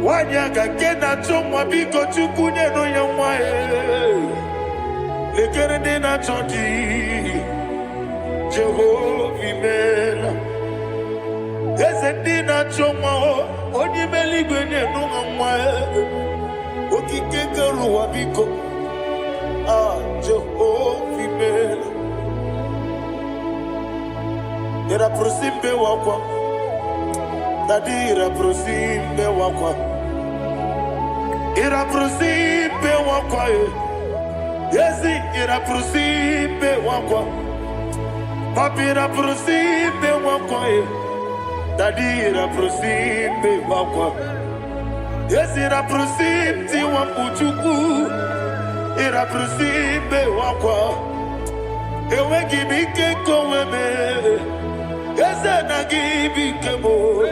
Wanyaga kena chomwa biko chukunye no yamwae lekere de na chonti Jehovah imela Eze na chomwa oni meligwe ne no yamwae okike kero wa biko Jehovah imela Era prosimbe wakwa Dadira prosimbe wakwa Ira prosimbe wakwa Yesi ira prosimbe wakwa Papi ira prosimbe wakwa Dadira prosimbe wakwa Yesi ira prosimbe wambuchuku Ira prosimbe wakwa Ewe gibike koweme Eze na gibike mo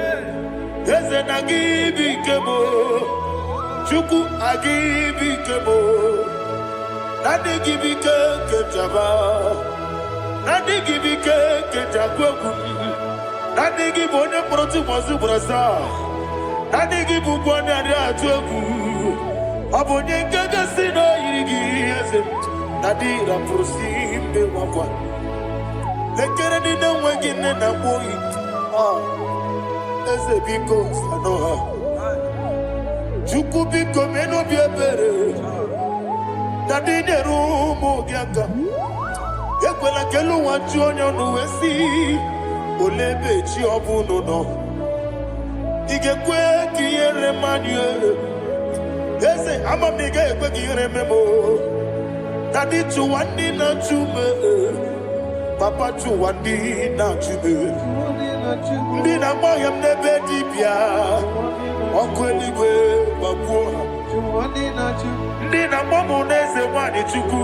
Eze na gibike mo Chuku agibike mo Nadi gibike ketaba Nadi gibike ketakweku Nadi gibone proti mwazu brasa Nadi gibukwane adi atweku Abonye kege sino irigi eze Nadi raprosimbe wakwa Lekere ni na wengine na boyi Eze biko sanoha Chuku biko meno biebere Nadi nerumu gyaka Ekwela kelu wanchonyo nuwesi Olebe chi obuno no Igekwe kiyere manye Eze amamiga ekwe kiyere memo Nadi chuwandi na chume Papa chuwandi na chume Ndi na moyam nebe dibia Okweligwe babuha Ndi na momu neze wani chuku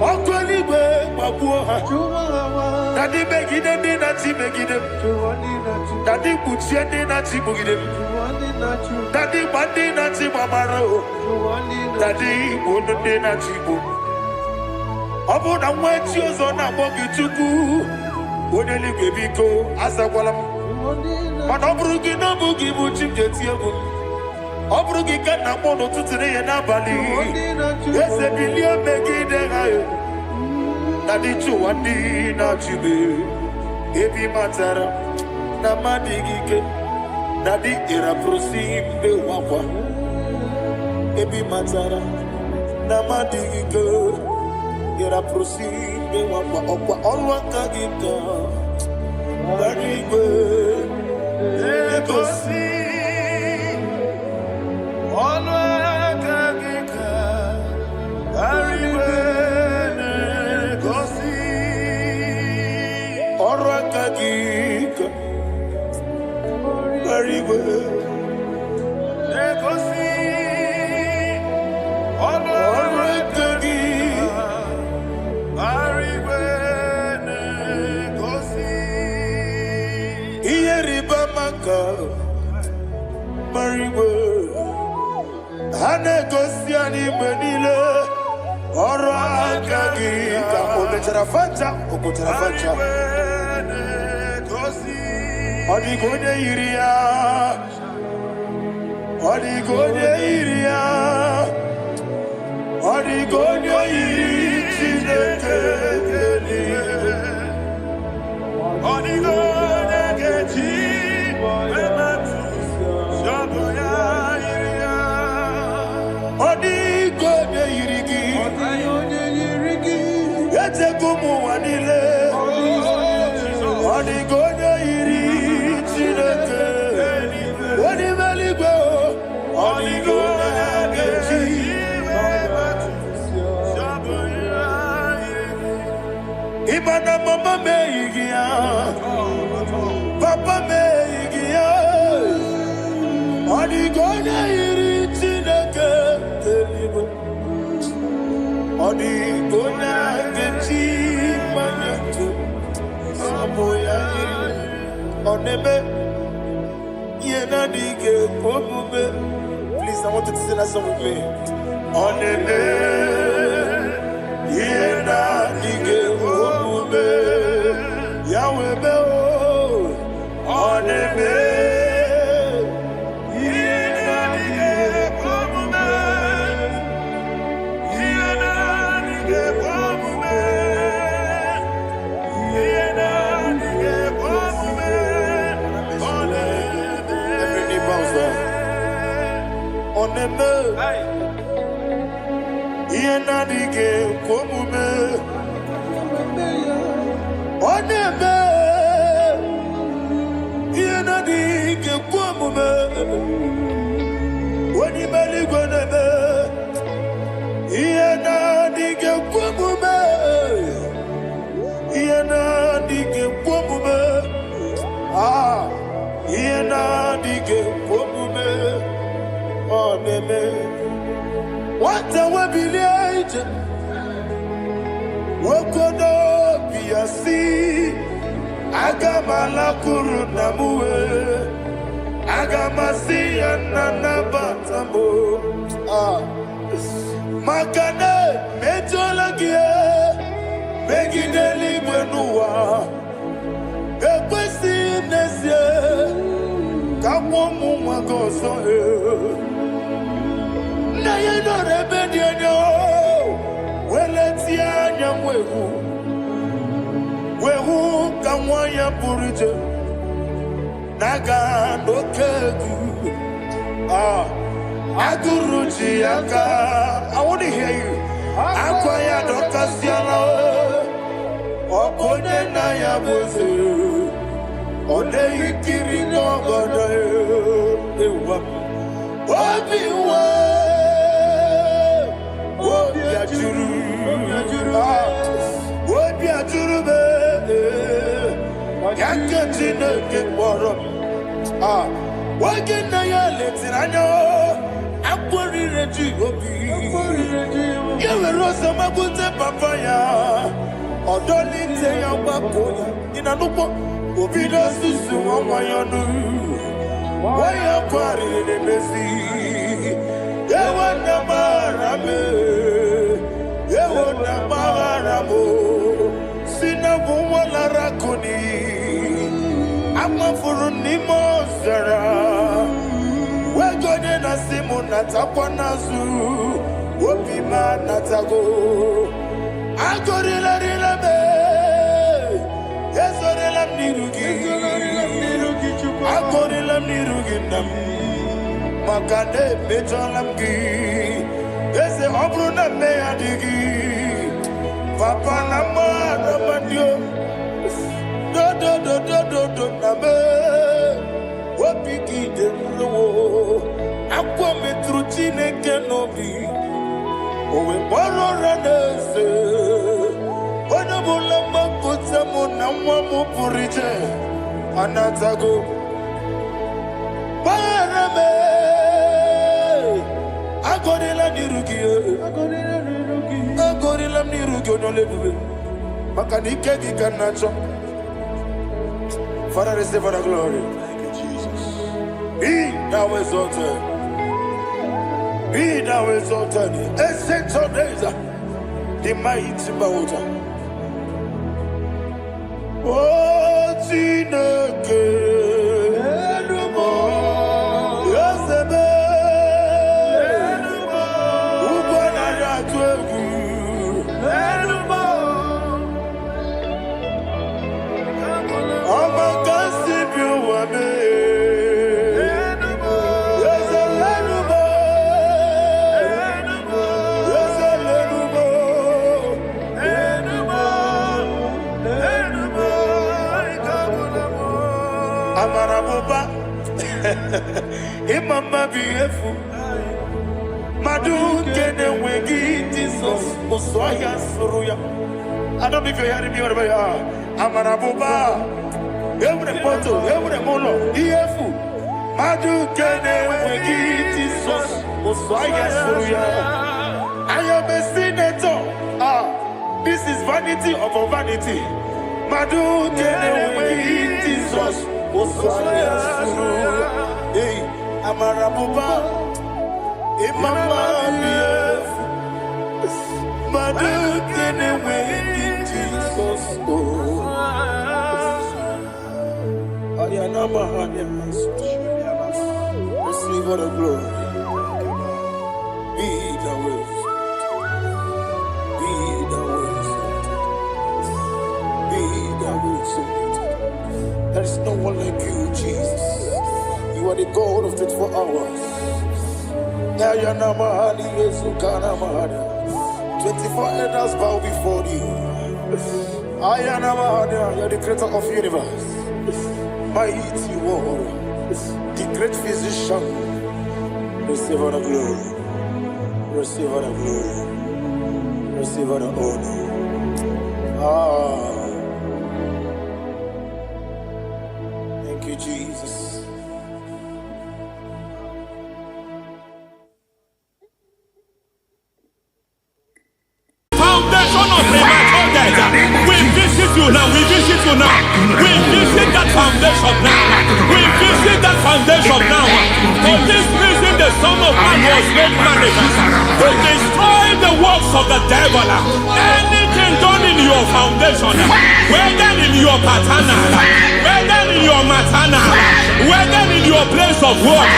Okweligwe babuha Dadi begide ndi na chi begide Dadi kuchie ndi na chi bugide Dadi bandi na chi mamaro Dadi bunu ndi na chi bu Obu na mwechi ozo na mogi chuku Oneligwe biko asakwala Mana oburu gị na bụ gị bụ chi m ga-eti egwu ọ bụrụ gị ka nna mụ n'ụtụtụ n'ihe n'abalị eze bilie megide ha na dị chụwa ndị na-achịbe ebe ị matara na mmadụ gị ike na dị ịrapụrụsi mbe wakwa ebe ị matara na mmadụ gị ike ịrapụrụsi mbe wakwa ọkwa ọrụ aka gị ka gbara igwe egosi ọnụ aka gị ka gbara igwe Please, I want you to sing that song with me. What a webby, what could be a sea? Agamala Kurunamue, Agamasi and Nanabatamo. Makane, Metolagia, Begideli Benua, Equesi Nesia, Kamomu Magoso. Nayano Rebediano, Weletia Yamwehu, Wehu Kamwaya Purite, Naga no Kegu, Aguruji Aka. I want to hear you. Akwaya no Kasiano, Okone Naya Bozu, Ode Ikiri no Goda, Obi Yewona maramo sina bumwala rakoni amafuru ni mozara wegone na simu natakwa nazu wopima natago agorila rila be yesorila nirugi agorila nirugi nam makane bejolamgi Ese obruna me adigi, Papa nama namandio, do name, wapiki de lo, aqua metrucine kenobi, owe boro ranese, wanabula makutamo namwa mupurije, anatago, Father, receive the glory. Thank you, Jesus. Be thou exalted. Be thou exalted. Ancestral days, the mighty mountain. Oh, Chineke. Imama beautiful. Madu kene wengi Jesus Muswaya Suruya. I don't know if you're hearing me wherever you are. Amarabuba. Every photo, every molo. Beautiful. Madu kene wengi Jesus Muswaya Suruya. I am a senator. This is vanity of a vanity. Madu kene wengi Jesus Muswaya Suruya. Hey, Amarabuba, Imama, Madu, can away Jesus. Ayanama, receive all the glory. Be the way, be the way, be the way. There is no one like you, Jesus. You are the God of 24 hours. 24 elders bow before you. You are the creator of the universe. Mighty warrior, the great physician. Receive all the glory. Receive all the glory. Receive all the honor. Thank you, Jesus. You now, we visit you now. We visit that foundation now. We visit that foundation now. For this reason, the Son of Man was made manifest to destroy the works of the devil. Anything done in your foundation, whether in your paternal, whether in your maternal, whether in your place of work,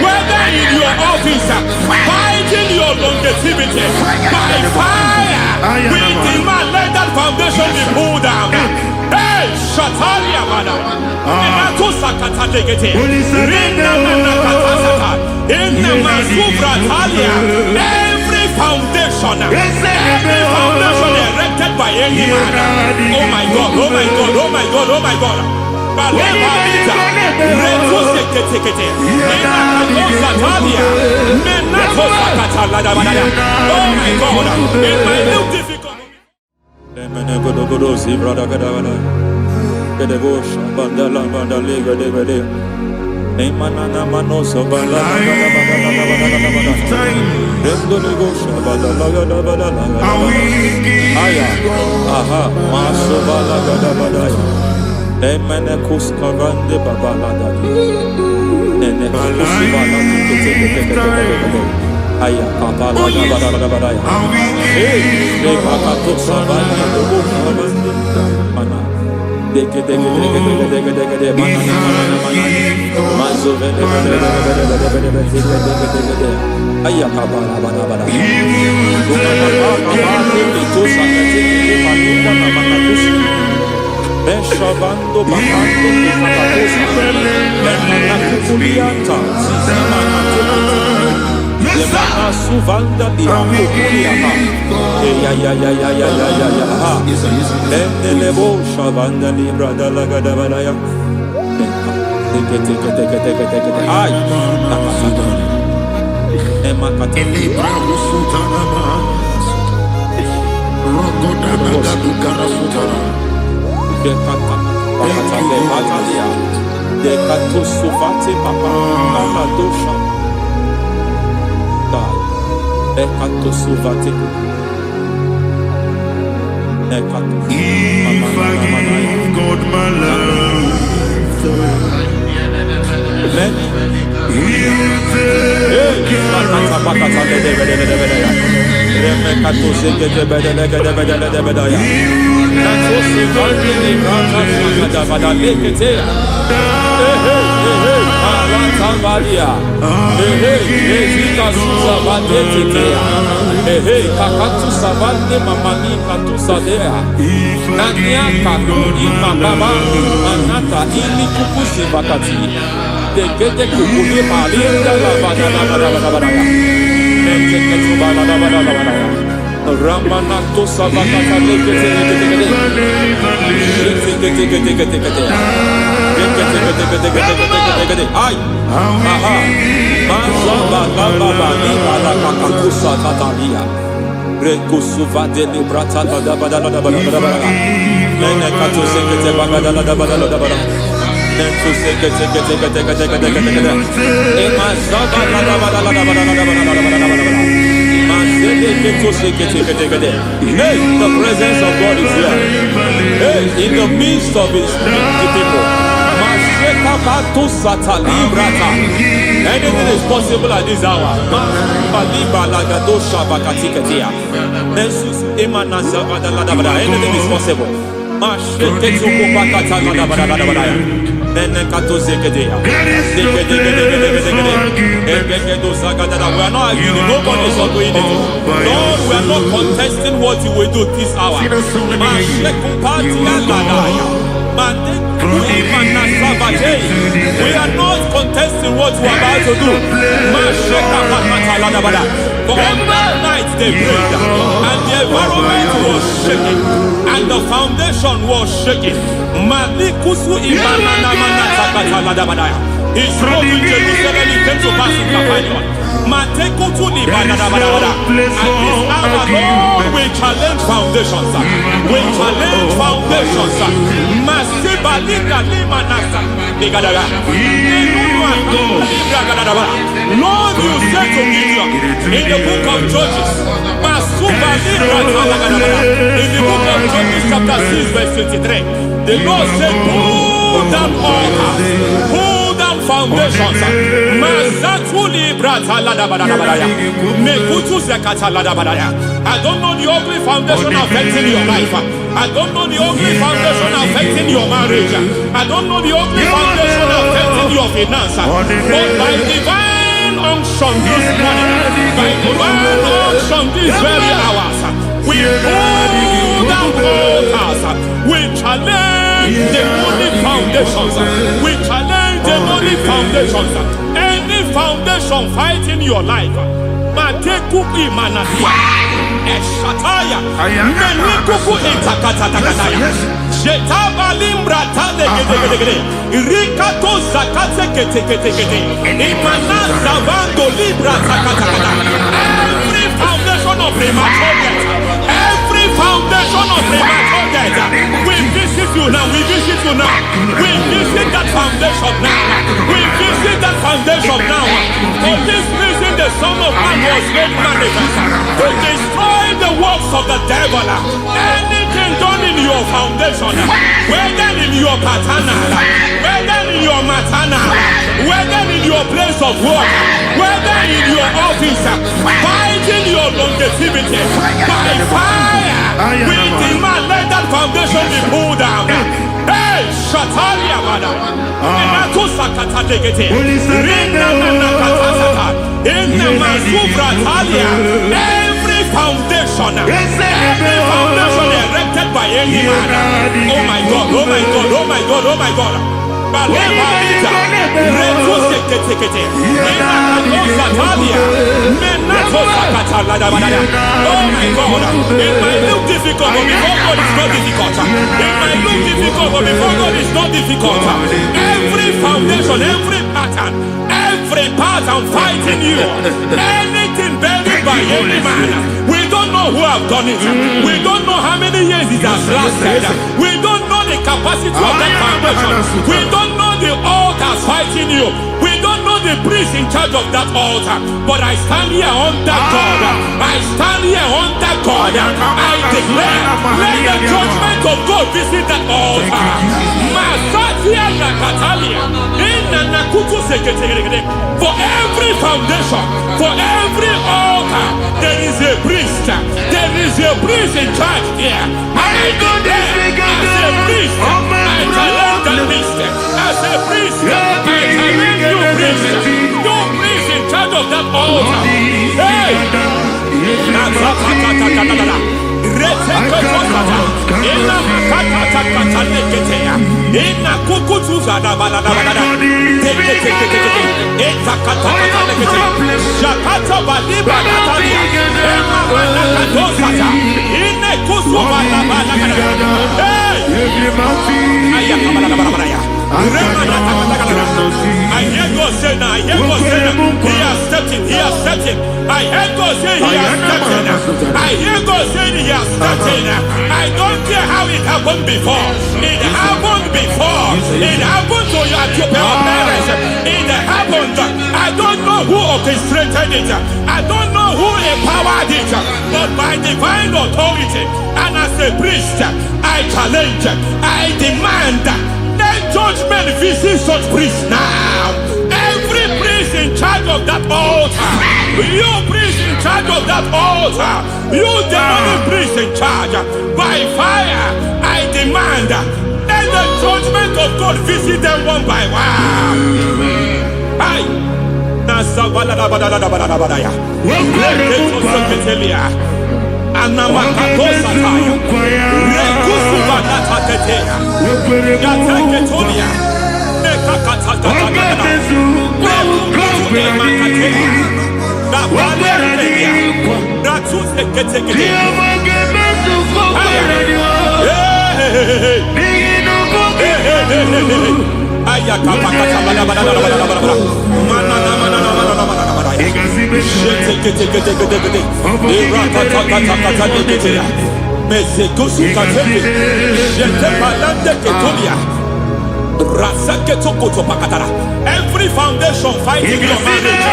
whether in your office, fighting your longevity by fire, we demand let that foundation be pulled down. Hey, Shataria Mada. Every foundation erected by any man. Oh my God, oh my God, oh my God, oh my God. Oh my God, in my new difficult. Aya papa la da ba hey de papa to sabana do mana deke mana mazo vende aya papa la ba to sakati palinda na manakusi beshabando bakando papakosa na kulianta sisama Suvanda di Akuria, Lebo Shavanda Libra da Lagadavaya. Ay, Emma Catalibra Sutana, Rogoda Gadu Karasutana, De Katosuvate Papa Aladosha. De Katosuvate. If I give God my love, He'll take care Ramanato Savakata Ay, aha, Mazaba Baba, Nibala Kakakusa Tatalia, Rekusuva de Librata, Menekato Sekete Bagada, Nentu Sekete, Emazaba Hey, the presence of God is here. Hey, in the midst of His people. Anything is possible at this hour. Anything is possible. We are not arguing, nobody is arguing it. Lord, we are not contesting what you will do this hour. We are not contesting what you are about to do. For on that night they prayed, and the environment was shaking, and the foundation was shaking. He spoke in Jerusalem, he came to pass in Capernaum. And this hour, Lord, we challenge foundations. We challenge foundations. Lord, you said to Gideon in the book of Judges, in the book of Judges chapter 6 verse 23, the Lord said, pull down altars, pull down foundations. I don't know the ugly foundation affecting your life. I don't know the ugly foundation affecting your marriage. I don't know the ugly foundation affecting your finance. But by divine unction this morning, by divine unction these very hours, we pull down altars. We challenge demonic foundations. We challenge demonic foundations. Any foundation fighting your life, Matekupi Manasia, Eshataya, Menikuku Itakataya, Shetabalim Tane Rikato Zakate Kete, Imanaza Bando Libra Zakata. Every foundation of premature death, every foundation of premature death, we visit you now, we visit you now, we visit that foundation now, we visit that foundation now. For this reason, the Son of Man was made manifest to destroy the works of the devil. Anything done in your foundation, whether in your paternal, whether in your maternal, whether in your place of work, whether in your office, fighting your longevity by fire, we demand let that foundation be pulled down. Hey, Shatalia, madam. Every foundation erected by any man. Oh my God, oh my God, oh my God, oh my God. Oh my God, it might look difficult, but before God it's not difficult. It might look difficult, but before God it's not difficult. Every foundation, every pattern fighting you, anything buried by any man, we don't know who have done it. We don't know how many years it has lasted. We don't know the capacity of that foundation. We don't know the altars fighting you. We don't know the priest in charge of that altar. But I stand here under God. I stand here under God. I declare, let the judgment of God visit that altar. For every foundation, for every altar, there is a priest. There is a priest in charge here. I declare, as a priest, I challenge the priest. As a priest, I challenge you, priest. You priest in charge of that altar. Hey! I hear God say now, I hear God say now, he has stepped in, he has stepped in. I hear God say he has stepped in. I hear God saying he has stepped in. I don't care how it happened before. It happened before. It happened to your parents. It happened. I don't know who orchestrated it. I don't know who empowered it. But by divine authority and as a priest, I challenge, I demand, let judgment visit such priests now. Every priest in charge of that altar, you priest in charge of that altar, you demonic priest in charge, by fire, I demand, let the judgment of God visit them one by one. Aye. Every foundation fighting your marriage,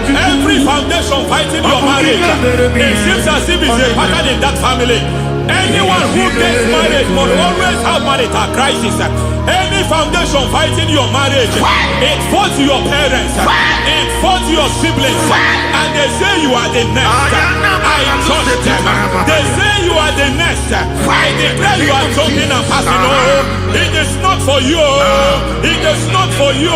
every foundation fighting your marriage, it seems as if it's a pattern in that family. Anyone who gets married must always have marital crisis. Any foundation fighting your marriage, it fought your parents, it fought your siblings, and they say you are the next. I judge them. They say you are the next. I declare you are jumping and passing. Oh, it is not for you. It is not for you.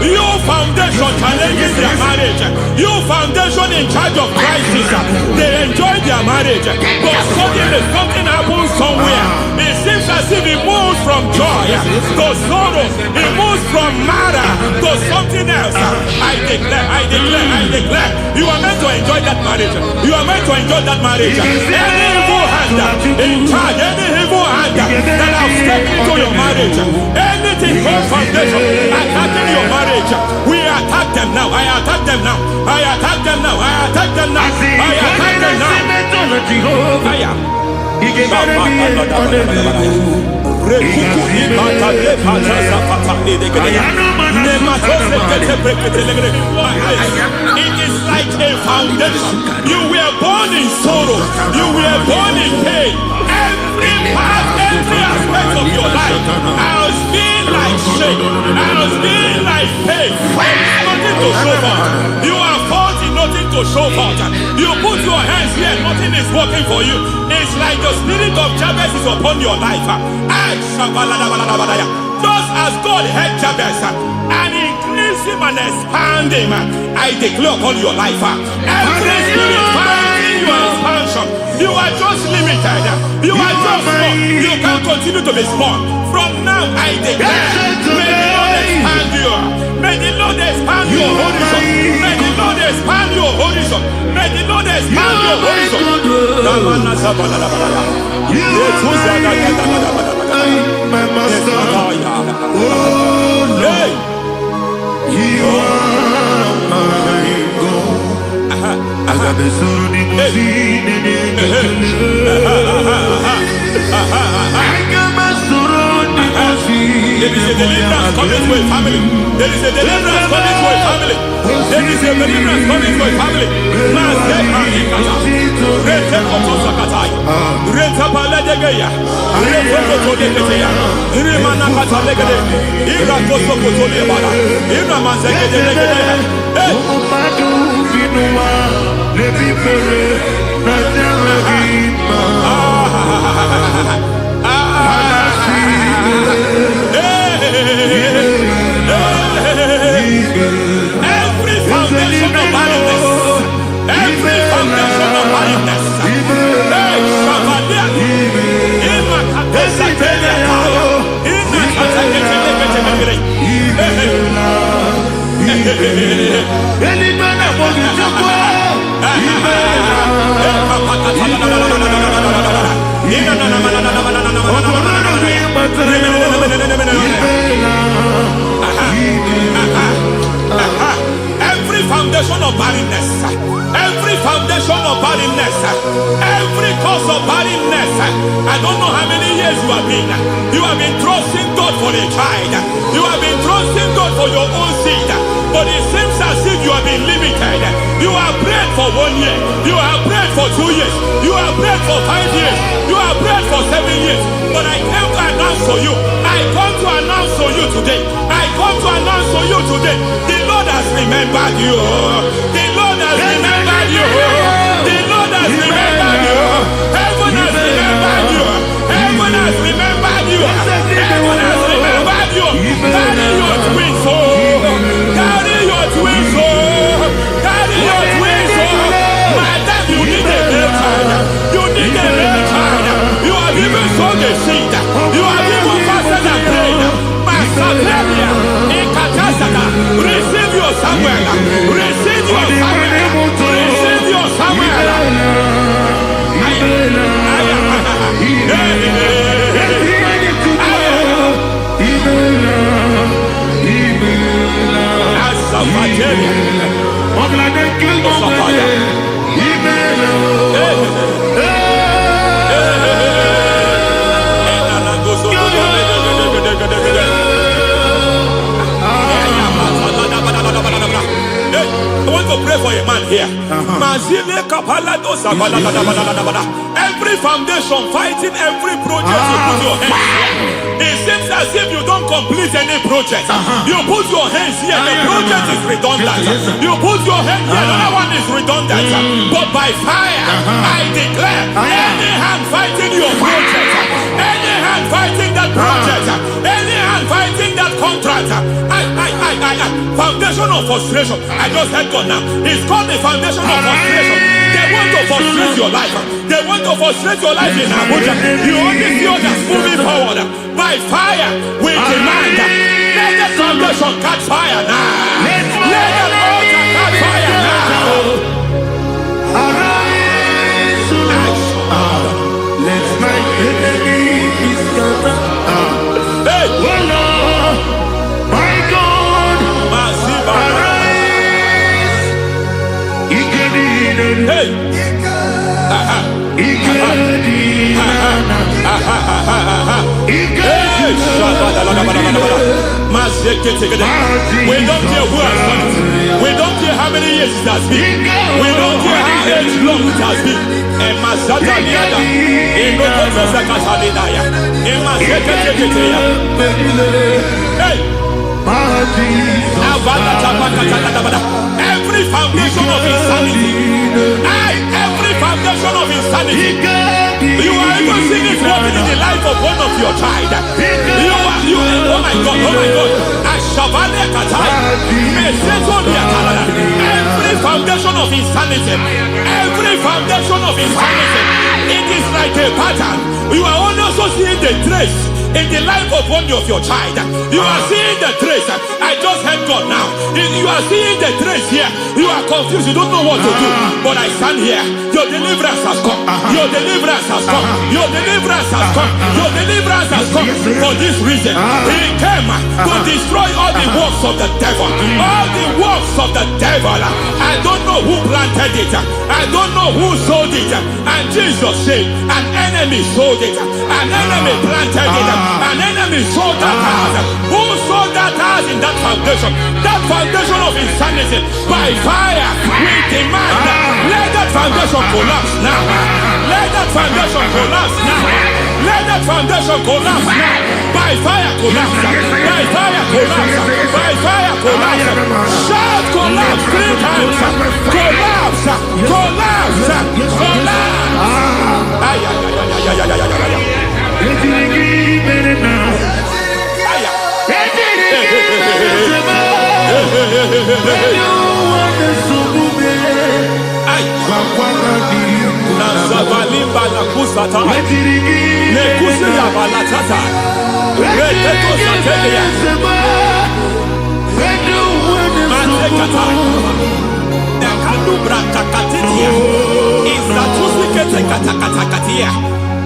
You foundation challenges their marriage. You foundation in charge of crisis. They enjoy their marriage, but suddenly something happens somewhere. It seems as if it moves from joy to sorrow. It moves from matter to something else. I declare, you are meant to enjoy that marriage. You are meant to enjoy that marriage. Any evil hand in charge, any evil hand that have stepped into your marriage, anything called foundation attacking your marriage, we attack them now. I attack them now. I attack them now. I attack them now. I attack them now. It is like a foundation. You were born in sorrow. You were born in pain. Every part, every aspect of your life has been like shame. Has been like pain. Nothing to show for. You are faulty, nothing to show for. You put your hands here, nothing is working for you. It's like the spirit of Jabez is upon your life. Just as God had Jabez and increased him and expand him, I declare upon your life, every spirit fighting your expansion, you are just limited. You are just small. You can't continue to be small. From now, I declare, may the Lord expand you. May the Lord expand your horizon. May the Lord expand your horizon. May the Lord expand your horizon. My master, oh Lord, you are my God. I got the soul in the sea, I got my soul in the sea. There is a deliverance coming to a family. There is a deliverance coming to a family. There is a deliverance coming to a family. Every foundation of barrenness, every foundation of barrenness, every foundation of barrenness, every foundation of barrenness, every cause of barrenness. I don't know how many years you have been trusting God for a child. You have been trusting God for your own seed, but it seems as if you have been limited. You have prayed for 1 year, you have prayed for 2 years, you have prayed for 5 years, you have prayed for 7 years. But I came to announce to you, I come to announce to you today, I come to announce to you today, the Lord has remembered you. The Lord has remembered you. The Lord has remembered you. Heaven has remembered you. Heaven has remembered you. Heaven has remembered you. Carry your twins, oh. Carry your twins, oh. Carry your twins, oh. Madam, you need a male child. You need a male child. You have even sown the seed. You have even fasted and prayed. Masaperia, Ikatasada, receive your Samuel. Receive your Samuel. Receive your Samuel. I want to pray for a man here. Every foundation fighting every project you put your hands. It seems as if you don't complete any project. You put your hands here, the project is redundant. You put your hand here, another one is redundant. But by fire, I declare, any hand fighting your project, any hand fighting that project, any hand fighting that contract, foundation of frustration. I just heard God now. It's called the foundation of frustration. They want to frustrate your life. They want to frustrate your life in Abuja. You only see others moving forward. By fire, we demand, let the foundation catch fire now. Let the altar catch fire now. Arise, let my enemy be scattered. Hey, Oh Lord, my God, arise. hey. We don't care who has done it. We don't care how many years it has been. We don't care how long it has been. Every foundation of insanity, every foundation of insanity, you are even seeing it working in the life of one of your child. Oh my God, oh my God. Every foundation of insanity, every foundation of insanity, it is like a pattern. You are also seeing the trace in the life of one of your child. You are seeing the trace. I just heard God now. You are seeing the trace here. You are confused. You don't know what to do. But I stand here. Your deliverance has come. Your deliverance deliverance has come. Your deliverance has come. Your deliverance has come. For this reason, he came to destroy all the works of the devil. All the works of the devil. I don't know who planted it. I don't know who sold it. And Jesus said, an enemy sold it. An enemy planted it. An enemy sold that house. Who sold that house in that foundation? That foundation of insanity. By fire, we demand, let that foundation collapse now. Let that foundation collapse now. Let that foundation collapse now. By fire collapse. By fire collapse. By fire collapse. Shout collapse 3 times. Collapse. Collapse. Collapse. Ay, ay, ay, ay, ay, ay, ay, ay, ay. Nazabalimba la kusata, ne kusia balatata, reteto satelia, matekata, nekandubra kakatitia, izatusikete katakatakatia,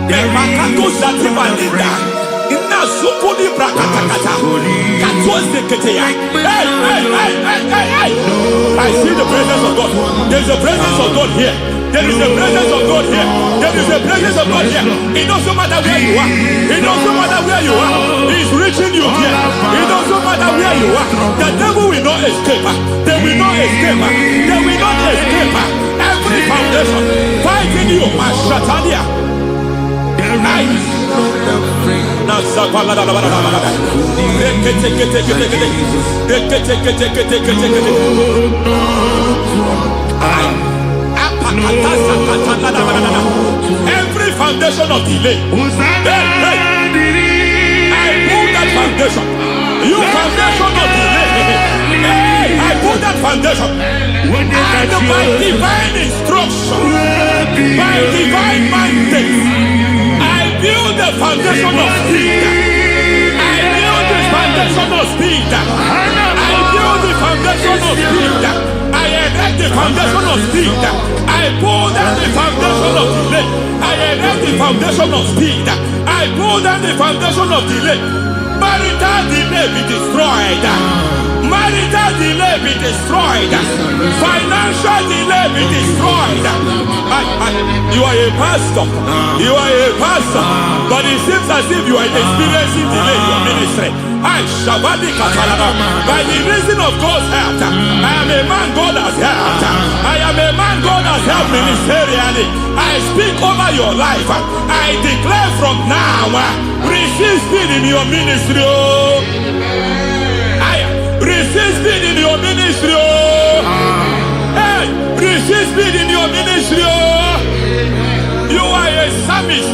nepakatu satibalinda. Sukuni brakatakata. Katwaziketea. Hey. I see the presence of God. There is a presence of God here. There is a presence of God here. There is a presence of God here. It doesn't matter where you are. It doesn't matter where you are. He's reaching you here. It doesn't matter where you are. The devil will not escape. They will not escape. They will not escape. Every foundation fighting you. Mashatalia. Every foundation of delay, I pull that foundation. You foundation of delay, I pull that foundation. And by divine instruction, by divine mandate, build the foundation of speed. I build the foundation of speed. I build the foundation of speed. I erect the foundation of speed. I pull down the foundation of delay. I erect the foundation of speed. I pull down the foundation of delay. Marital delay be destroyed. Marital delay be destroyed. Financial delay be destroyed. You are a pastor. You are a pastor. But it seems as if you are experiencing delay in your ministry. By the reason of God's help, I am a man God has helped. I am a man God has helped ministerially. I speak over your life. I declare from now, receive speed in your ministry. Receive speed in your ministry. Hey, receive speed in your ministry. You are a psalmist.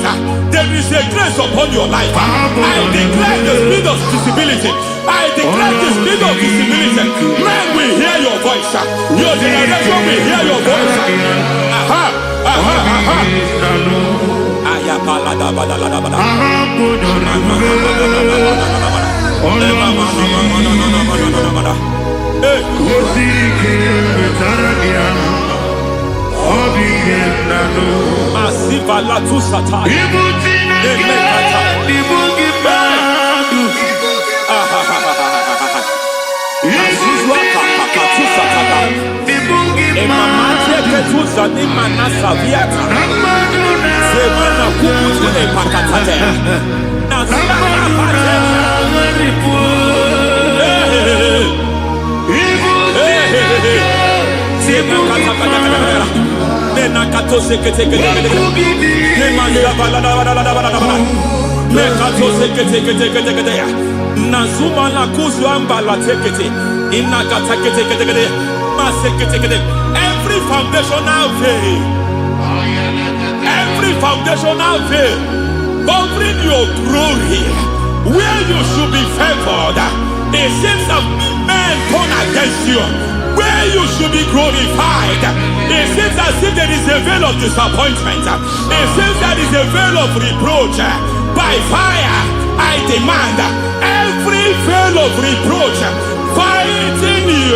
There is a grace upon your life. I declare the spirit of visibility. I declare the spirit of visibility. Men will hear your voice. Your generation will hear your voice. Masiva la tu sataya. Every foundational veil, every foundational veil covering your glory, where you should be favored, it seems that men turn against you. Where you should be glorified, it seems as if there is a veil of disappointment. It seems there is a veil of reproach. By fire, I demand every veil of reproach fighting you,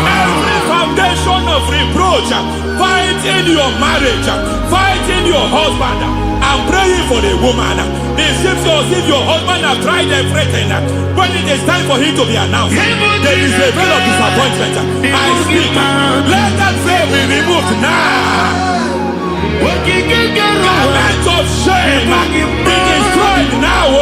every foundation of reproach fighting your marriage, fighting your husband, for the woman. It seems as if your husband has tried everything. When it is time for him to be announced, there is a veil of disappointment. I speak. Let that veil be removed now. Garment of shame be destroyed now.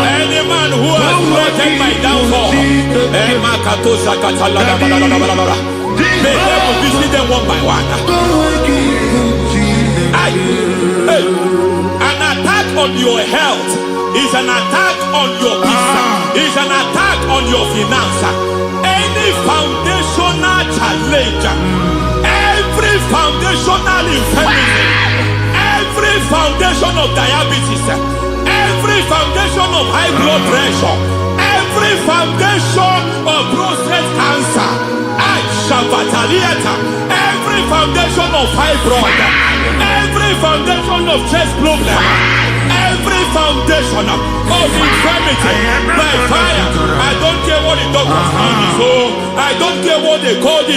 Any man who has plotted my downfall, may heaven visit them one by one. An attack on your health is an attack on your peace, is an attack on your finance. Any foundational challenge, every foundational infirmity, every foundation of diabetes, every foundation of high blood pressure, every foundation of prostate cancer, every foundation of fibroid, every foundation of chest problem, every foundation of infirmity, by fire. I don't care what the doctors call it, so I don't care what they call it.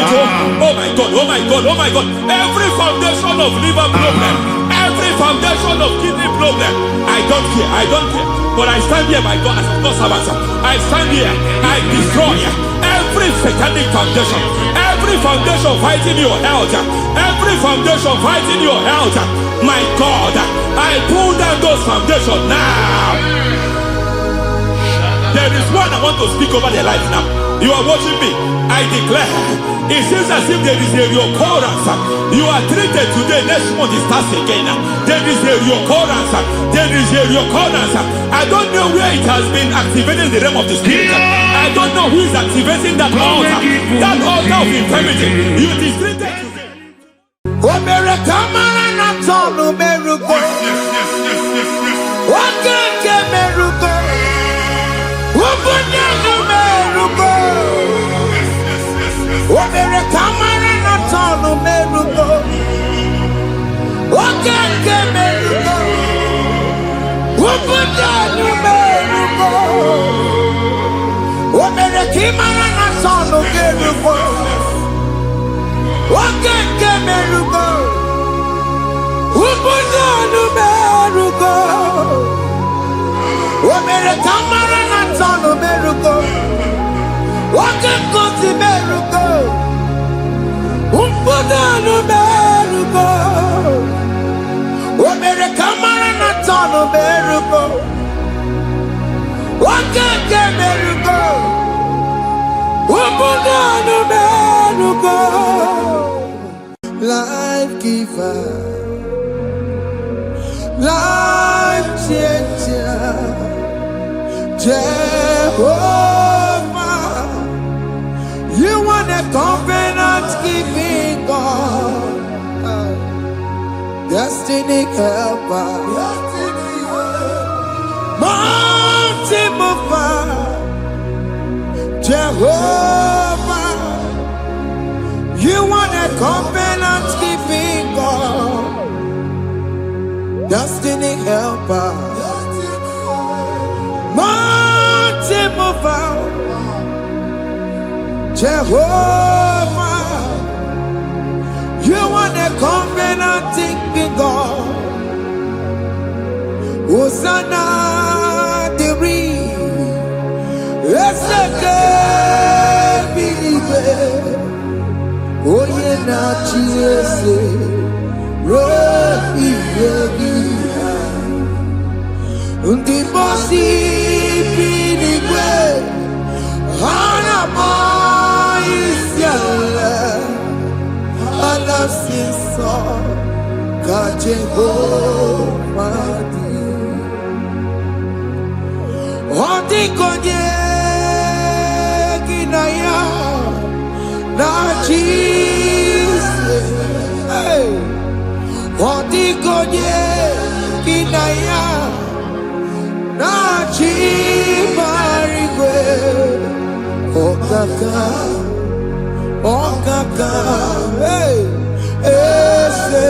Oh my God, oh my God, oh my God. Every foundation of liver problem, every foundation of kidney problem, I don't care, I don't care. But I stand here, my God, as God's servant. I stand here, I destroy every satanic foundation, every foundation fighting your health, every foundation fighting your health. My God, I pull down those foundations now. There is one I want to speak over their life now. You are watching me. I declare, it seems as if there is a reoccurrence. You are treated today, next month it starts again. There is a reoccurrence. There is a reoccurrence. I don't know where it has been activated in the realm of the spirit. I don't know who is activating that altar of infirmity. You is treated today. Life giver, life changer, Jehovah, you want a covenant keeping God, destiny helper, mountain mover, Jehovah, you want a covenant keeping God, destiny helper, mountain mover, Jehovah, you want a covenant keeping God. Hosanna the Oye na chiese Rohi yegia Undi bosi pinigwe Hana maisiala Ala sinso Ka Jehovah di Odi konye Odigonye Kinaya Nachi Marigwe Okaka hey Ese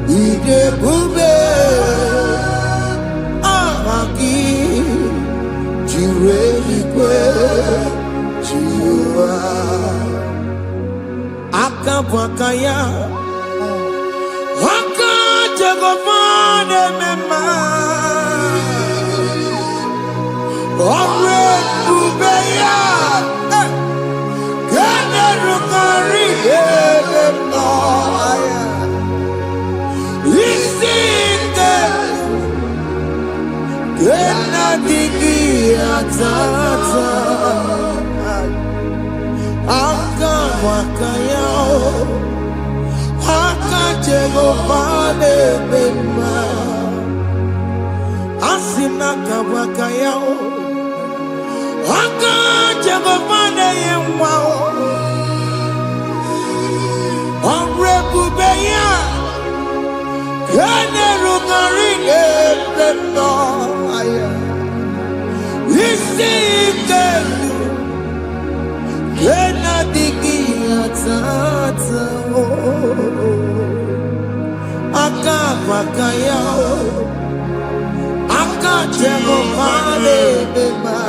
Ide Bube Amaki Jirelikwe Jiwa Akabwakaya Akajagofane Mema Ore Bubeya Ganerukari Elenoya Isinde Genadiki Atata Akawakaya Akajagofane Mema Asina Kawakaya Akajagofane Yemwa Onrebubeya Ganerukari Elenoya Isinde Genadiki Atata Akawakaya Akajagofane Mema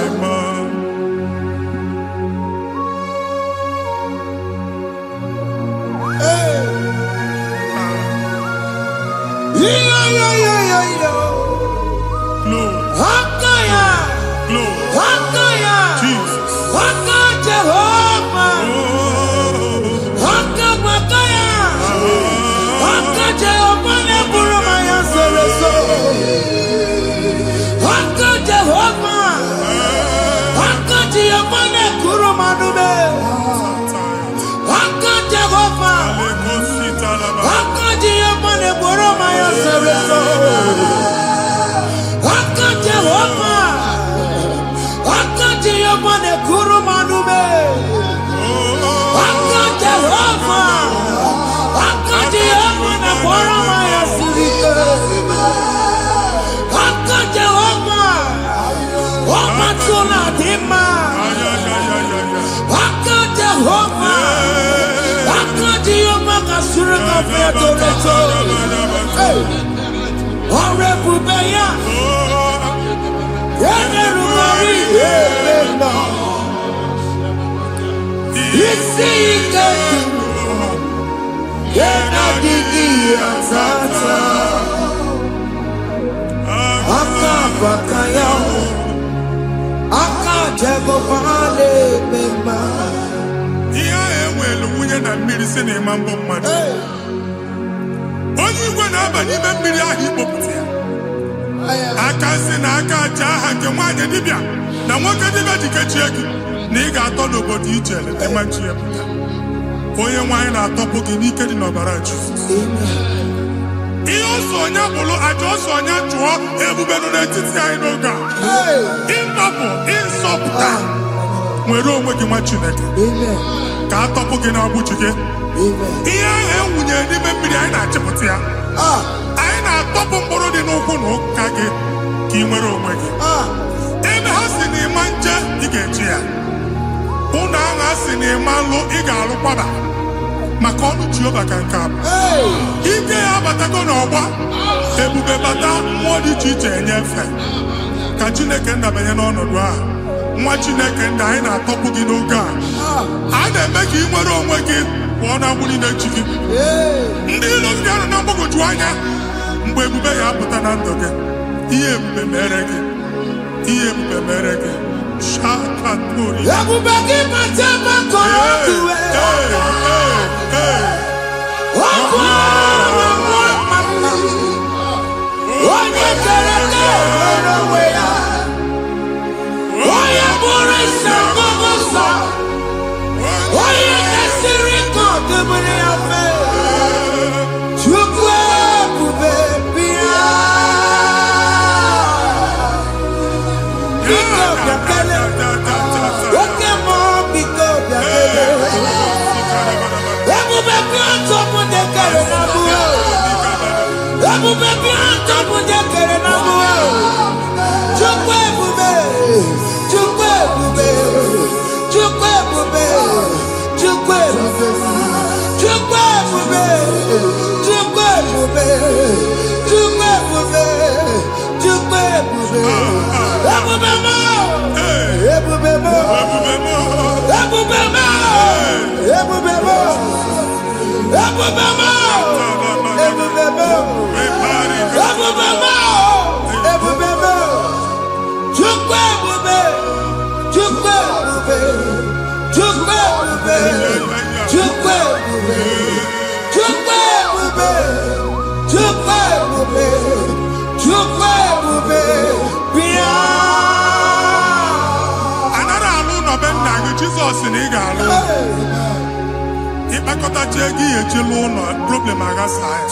Jesus in Igalo.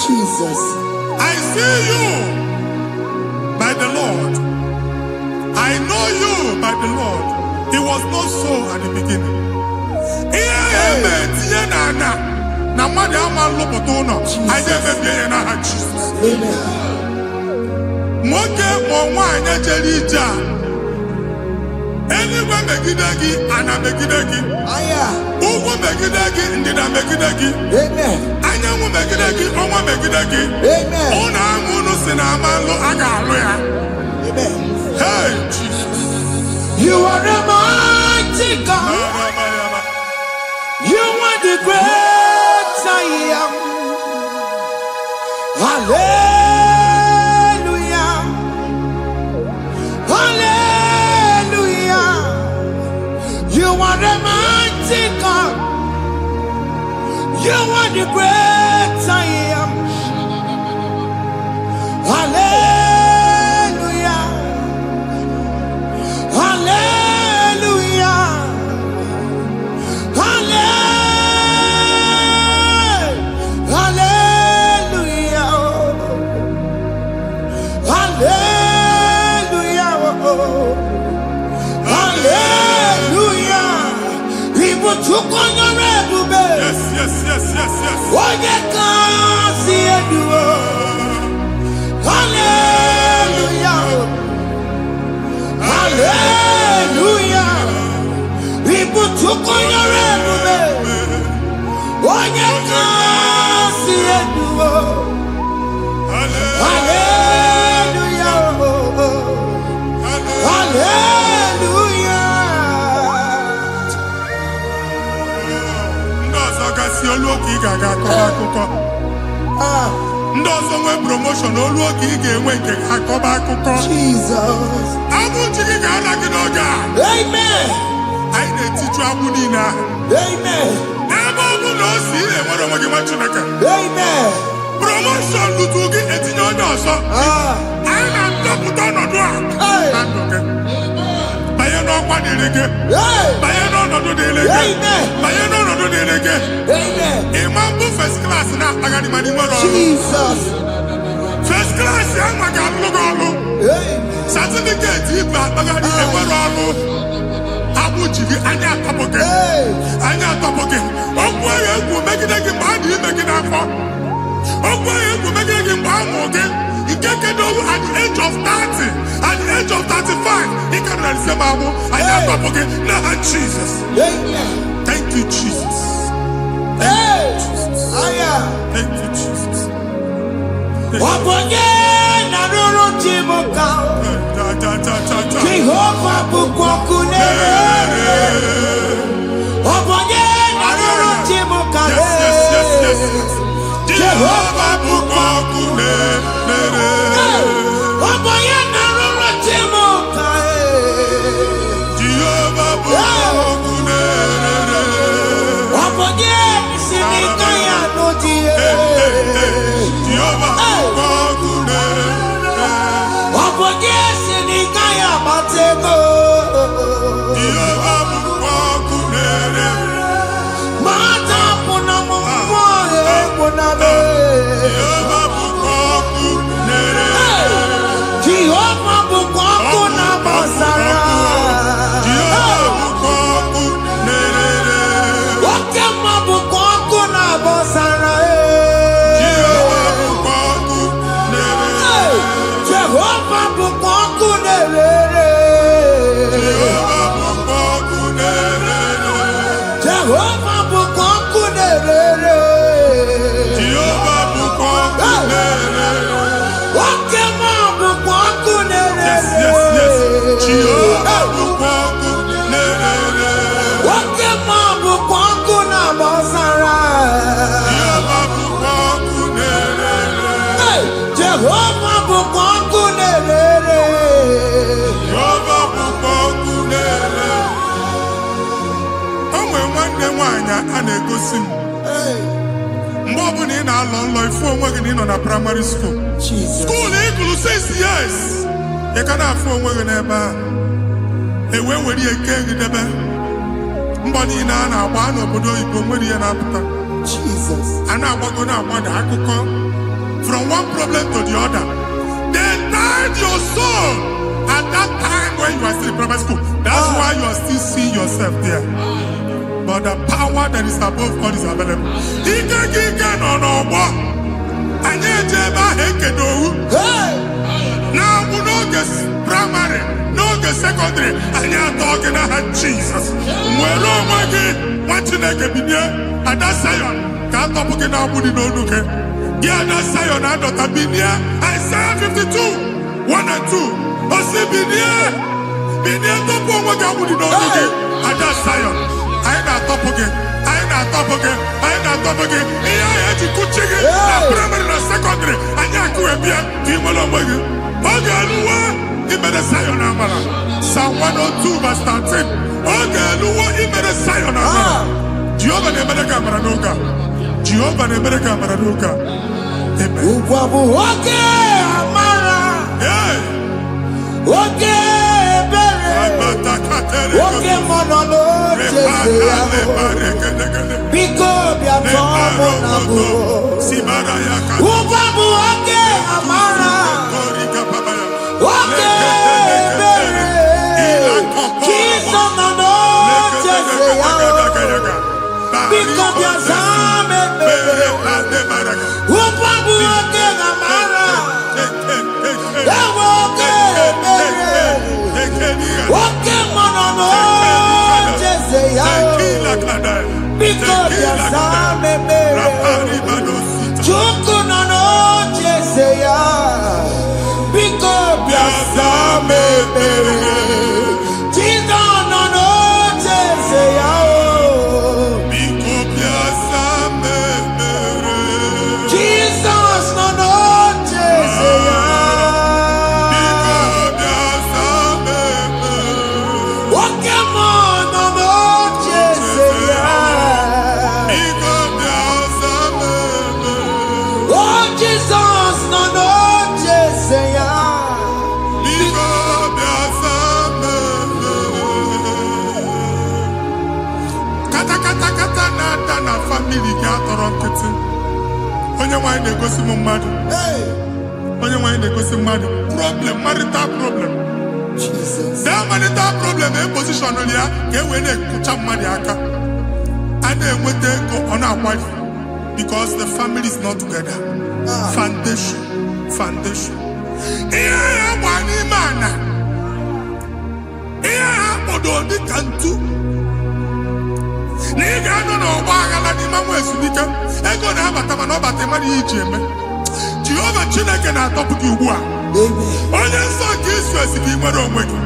Jesus. I see you by the Lord. I know you by the Lord. It was not so at the beginning. Anywhere megidagi and a megidagi. Ugo megidagi and did a megidagi. Anyamu megidagi, Oma megidagi. Ona munu sinamalo agaloya. Hey, Jesus. You are the mighty God. You are the great I am. Hallelujah. Hallelujah. You are the mighty God. You are the great I am. Hallelujah. Hallelujah. Hallelujah. Hallelujah. Hallelujah. People took on your red. Yes, yes, yes, yes, yes. Why you can't see it? Hallelujah. Hallelujah. People took on your red. Why you can't see it? Hallelujah. Hallelujah. Ndozo nwe promotion olu oge ị ga-enwe nke akọba akụkọ. Jesus. Abụ chi gị ga-ala gị n'oge a. Amen. Anyị na-etiju agbụ niile ahụ. Amen. Ebe ọ bụ na o si enwere onwe gị nwa Chineke. Amen. Promotion lutu gị etinye onye ọzọ. Anyị na-ndọpụta ọnọdụ a na ndụ gị. Banye n'ọkwa dịrị gị. Banye n'ọnọdụ dịrị gị. Banye n'ọnọdụ dịrị gị. Ịma mbụ first class na-akpagharị ma n'ime ọrụ. Jesus. First class ya nwa ga-alụ gị ọrụ. Certificate ibu akpagharị enwere ọrụ. Abụ ji gị anya atọpụ gị. Anya atọpụ gị. Okwu ahụ egwu megide gị mgbe a dị ime gị n'afọ. Okwu ahụ egwu megide gị mgbe a mụrụ gị. Nke kedu at the age of 30, at the age of 35, he can receive Bible. I am talking now, Jesus. Thank you, Jesus. Thank you, Jesus. Thank you, Jesus. Jehovah bukokune. Jehovah bukokune. a na-egosi m mgbe ọbụla ị na-alọ nlọ ifu onwe gị na ị nọ na primary school school ị gụrụ 6 years ị ka na-afụ onwe gị n'ebe a ewee were ihe nke gị debe mbọ niile a na-agba n'obodo oyibo nwere ihe na-apụta a na-agbago na-agbada akụkọ from one problem to the other. They tied your soul at that time when you are still in primary school. That's why you are still seeing yourself there. But the power that is above God is available. Ike no more. Anye jeba hekedowu. Now we no get primary, no get secondary. Anye talking about Jesus. Mwero mwagi wachineke binye adasayon. Kanto puke na abudi no nuke. Yeah, that's Zion and Dr. Binia. Isaiah 52, 1 and 2. Osi Binia. Binia top one wage abudi no nuke. And that's Zion. I ain't not top again. I ain't not top again. I ain't not top again. Iya eji kuchige. Na primary na secondary. Anya kuebia. Timolo mwage. Oge aluwa. Imede Zion amala. Psalm 102 verse 13. Oge aluwa imede Zion amala. Jehovah nemede kamara nuka. Jehovah nemede kamara nuka. Amen. Oke amara. Oke bere. Oke monono jese yaho. Biko bia tomo nago. Ubabu oke amara. Oke bere. Kiso mono jese yaho. Biko bia zame bere. Ubabu oke amara. Oke bere. Oke monono jese yaho. Biko bia zame bere. Chuku nono jese yaho. Biko bia zame bere. Chizo nono jese yaho. Jesus nono jese yaho. Oke monono jese yaho. Oh Jesus nono jese yaho. Kata na-ada na family gị atọrọ nkịtị. Onye nwanyị na-egosi m mmadụ. Onye nwanyị na-egosi mmadụ. Problem, marital problem. That marital problem position ya ka e wee na-ekụcha mmadụ aka. A na-enweta ego ọ na-akwali because the family is not together. Foundation. Ihe ya gba n'ime ana. Ihe ha kpọdo dị ka ntu. Na ị ga-anọ n'ọgba aghara n'ime nwa ezumike ego na-abata mana ọ bata mmadụ ihe iji eme. Jehova Chineke na-atọpụ gị ugbu a. Onye nsọ nke Izrel si gị nwere onwe gị.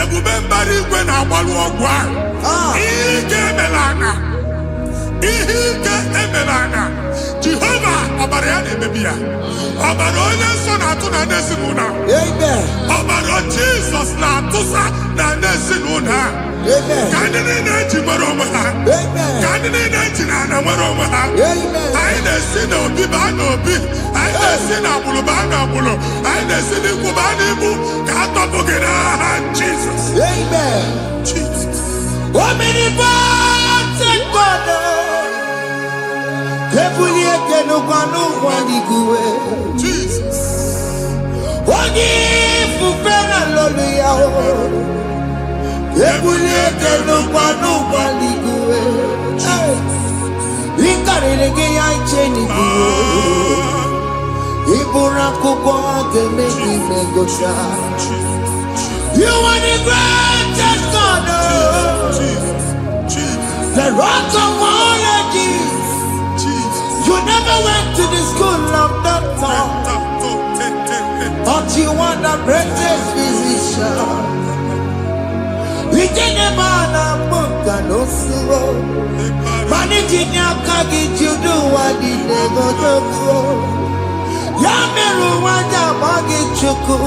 Ebube mbara igwe na-agbalụ ọgwụ ahụ. Ihe ike emela ana. Jehova ọbara ya na-emebi ya. Ọbara onye nsọ na-atụ na ndị ezinụlọ. Ọbara Jizọs na-atụsa na ndị ezinụlọ. Ka ndị niile eji nwere onwe ha. Ka ndị niile eji na ana nwere onwe ha. Anyị na-esi n'obi baa n'obi. Anyị na-esi n'agbụrụ baa n'agbụrụ. Anyị na-esi n'ikwu baa n'ikwu. Ka a tọpụ gị n'aha Jizọs. Omnipotent God. Ebulie kenukwana ụgwọligwe. Jesus. Onye ifufe na lolu ya o. Ebulie kenukwana ụgwọligwe. Ịkarịrị gị ya iche n'igwe. Ịbụrụ akwụkwọ ga-eme gị megocha. You are the greatest God. The rock of all ages. You never went to the school of doctor, but you are the greatest physician. We didn't man a book and no sorrow. Managing your kagi to do what he never do. Yameru wanja magi chuku.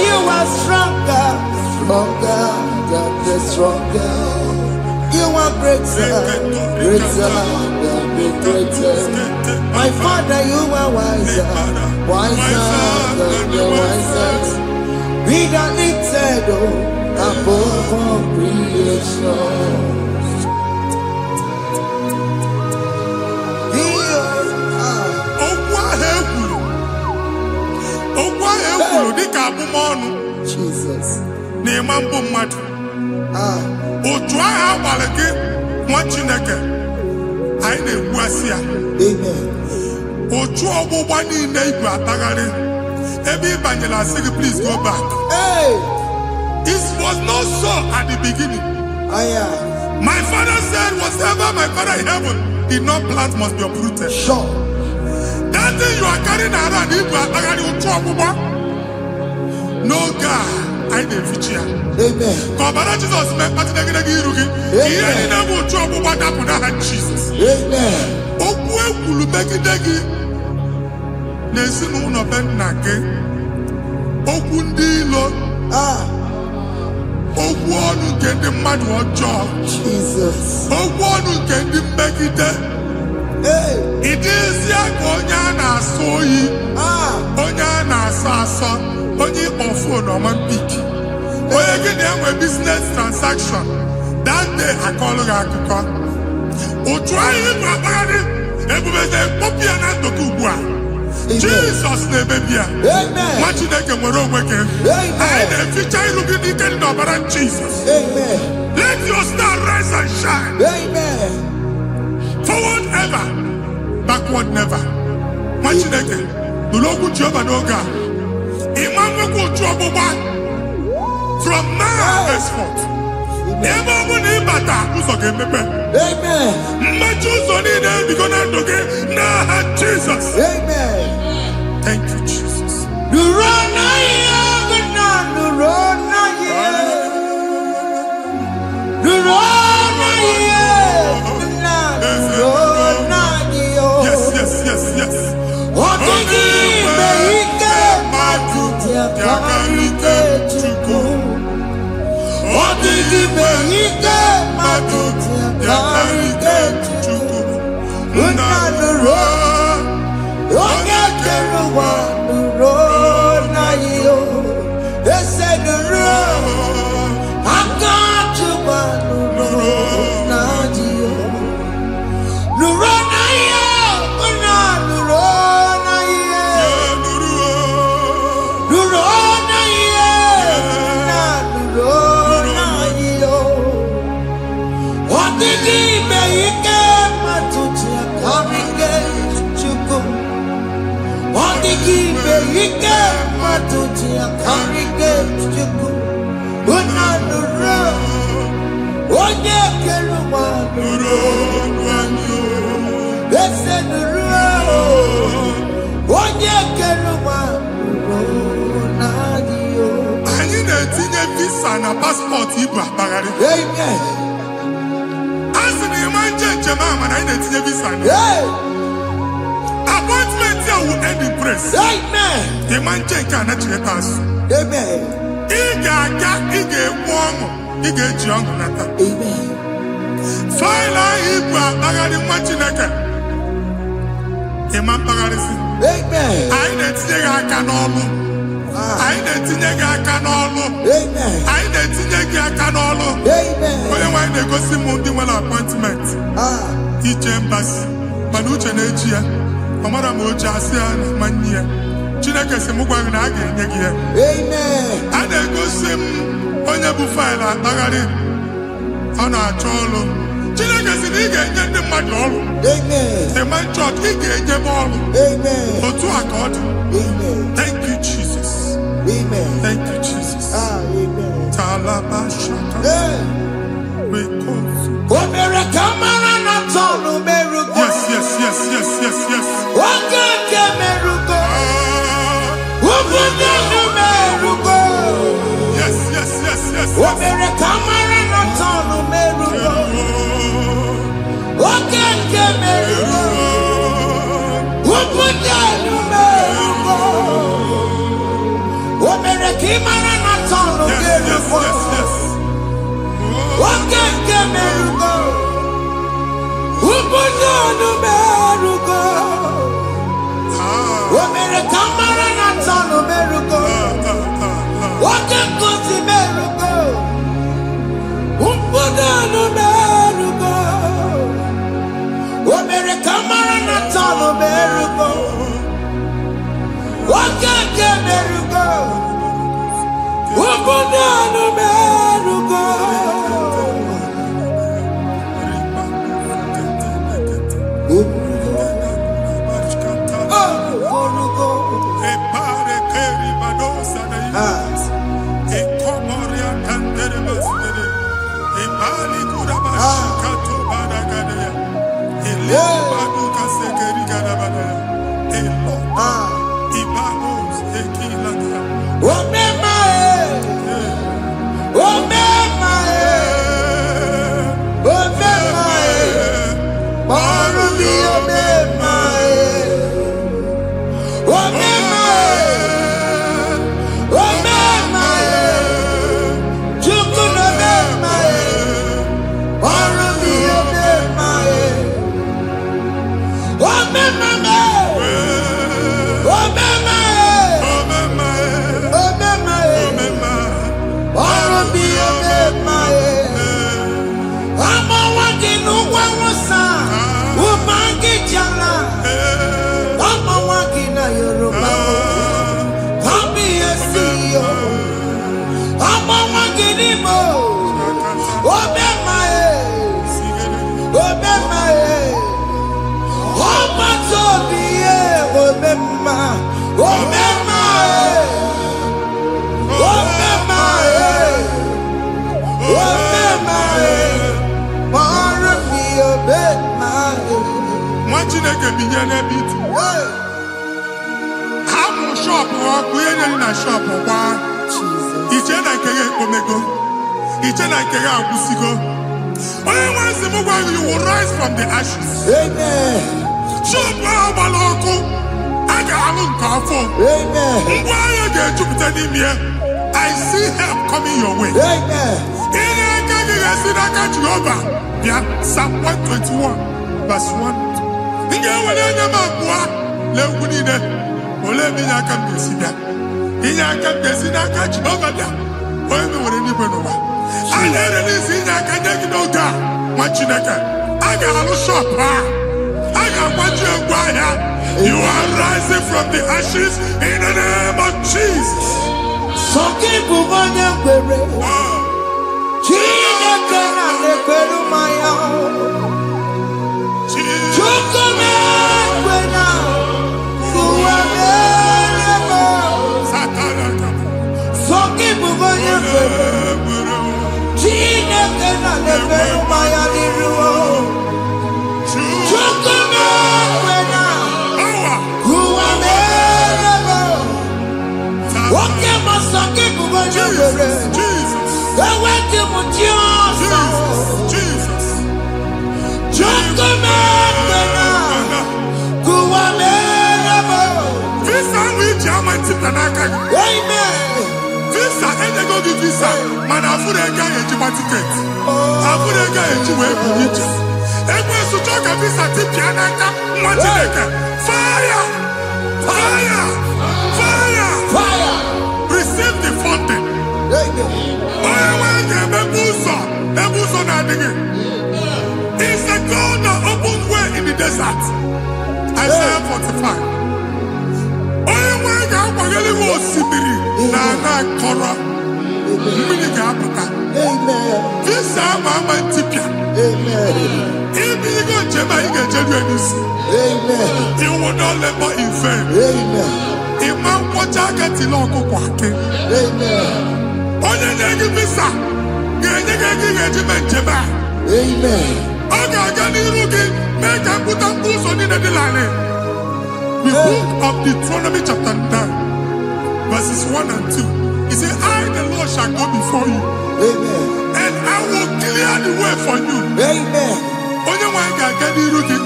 You are stronger than the stronger. You are greater, greater than the greatest. My Father, you are wiser, wiser than the wisest. Be that lifted above all creation. Jesus. Please go back. Hey. This was not so at the beginning. My father said, whatever my father in heaven did not plant must be uprooted. Sure. That thing you are carrying around, no God, I didn't feature. Amen. Jesus met Jesus. Amen. Jesus. Hey. It is Onyana soyi. Onyana sasa. Onye ofo no man pick. Oye get a business transaction. That day I call Akuka. O try him abadi. Everybody popi anando kubwa. Jesus name baby. Amen. What you take and we're working. I future looking at Jesus. Amen. Let your star rise and shine. Amen. Forward ever, backward never. Machineke, the local job and Oga. Imam go trouble back from now henceforth. Never win a battle. Who's okay, Amen. Matches on it, because I'm okay. Now, Jesus. Amen. Thank you, Jesus. The run, the run, Yes, yes, yes, yes. What did he make? What did he make? They said the road. I got you, but the road, not you. The road, passport Ibra Bagari. Amen. As in the man Jemama, I need to visa. Appointment here will end in praise. Amen. The man cannot let us. Amen. Ige warm, Ige young nata. Amen. Fila Ibra Bagari Machinaka. Imam Bagari. Amen. I need to take a canolo. I need to take a canolo. Amen. I need to take a canolo. Amen. When they go see Mundi appointment. Each embassy. Manucha Nejia. Amara Moja Sian Mania. Chinaka Semugwang Nagi. Amen. And they go see Onyabu File Bagari. On our cholo. Chinaka Siniga get the madol. Amen. The man church, he get the ball. Amen. Or to accord. Amen. Thank you, Jesus. Amen. Thank you, Jesus. Amen. Talaba Shatters. We call you. Yes, yes, yes, yes, yes, yes. Yes, yes, yes, yes, yes. Yes, yes, yes, yes. You will rise from the ashes. Amen. I see help coming your way. Amen. Psalm 121, verse 1. You are rising from the ashes in the name of Jesus. Receive the funding. It's the God that opens way in the desert. Isaiah 45. You will not labor in vain. Imam Wajagati Loko Kwake. Onye negi visa. Genye jeba. Oga gani rugi. Meka puta puso ni nedilane. The book of Deuteronomy chapter 9, verses 1 and 2. He said, I, the Lord, shall go before you. And I will clear the way for you. Onye wanga gani rugi.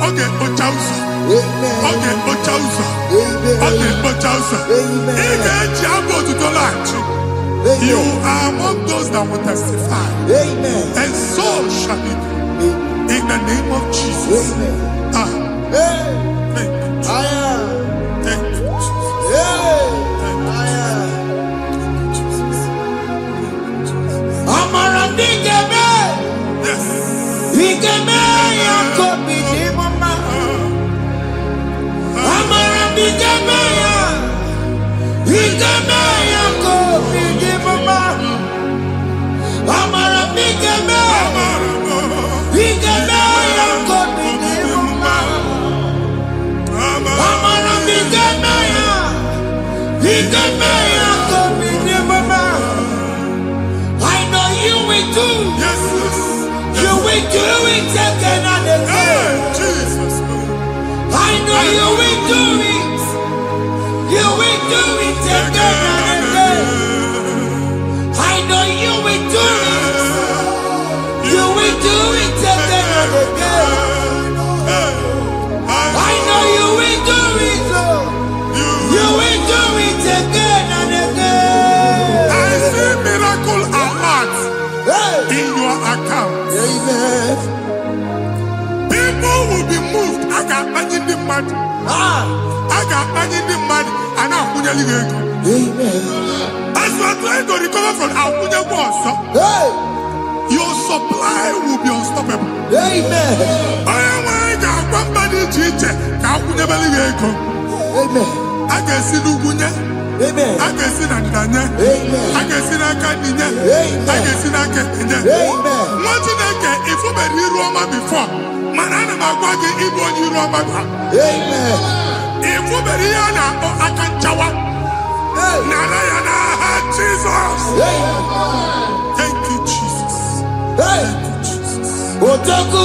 Okay, Ochausa. Okay, Ochausa. Okay, Ochausa. Ige Jiabo to Dolachi. You are among those that will testify. Amen. And so shall it be. In the name of Jesus. Amen. Thank you, Jesus. Thank you, Jesus. Yes. I know you will do. Yes. You will do it again and again. Jesus. I know you will do it. You will do it again and again. I know you will do it. You will do it again and again. I know you will do it. You will do it again and again. I see miracle alert in your account. Amen. People will be moved. I got money in the mud. I got money in the mud. And I'm going to leave. Amen. As you are trying to recover from Abuja Boss, your supply will be unstoppable. Amen. I am somebody teacher. Abuja Beliego. Amen. I can see Lugunya. Amen. I can see Nadanya. Amen. I can see Nakaninya. I can see Nakaninya. Amen. What you think if you were Roma before? Manana Magwagi Ibo Roma. Amen. If you were Rihanna or Akanchawa. Narayana, Jesus. Thank you, Jesus. Thank you, Jesus. Otaku.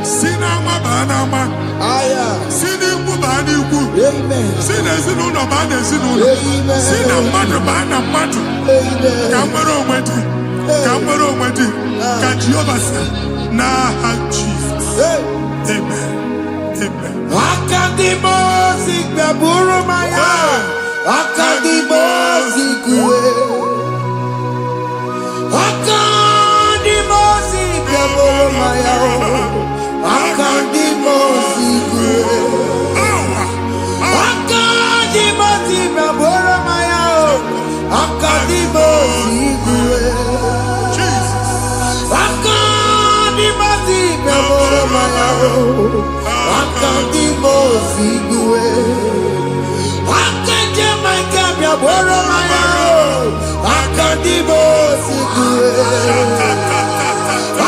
Sinama banama. Aya. Siniku baniku. Amen. Sinezinuno banezinuno. Amen. Sinamadu banamadu. Amen. Kamero wedi. Kamero wedi. Kajiyobasa. Na Jesus. Amen. Amen. Akadimo sigbaburu maya. Akadimo sigwe. Akadimo sigbaburu maya. Akadimo sigwe. Akadimo sigbaburu maya. Akadimo sigwe. Akadimo sigbaburu maya. Akadimo sigwe. Akadimo sigbaburu maya. Akadimo sigwe.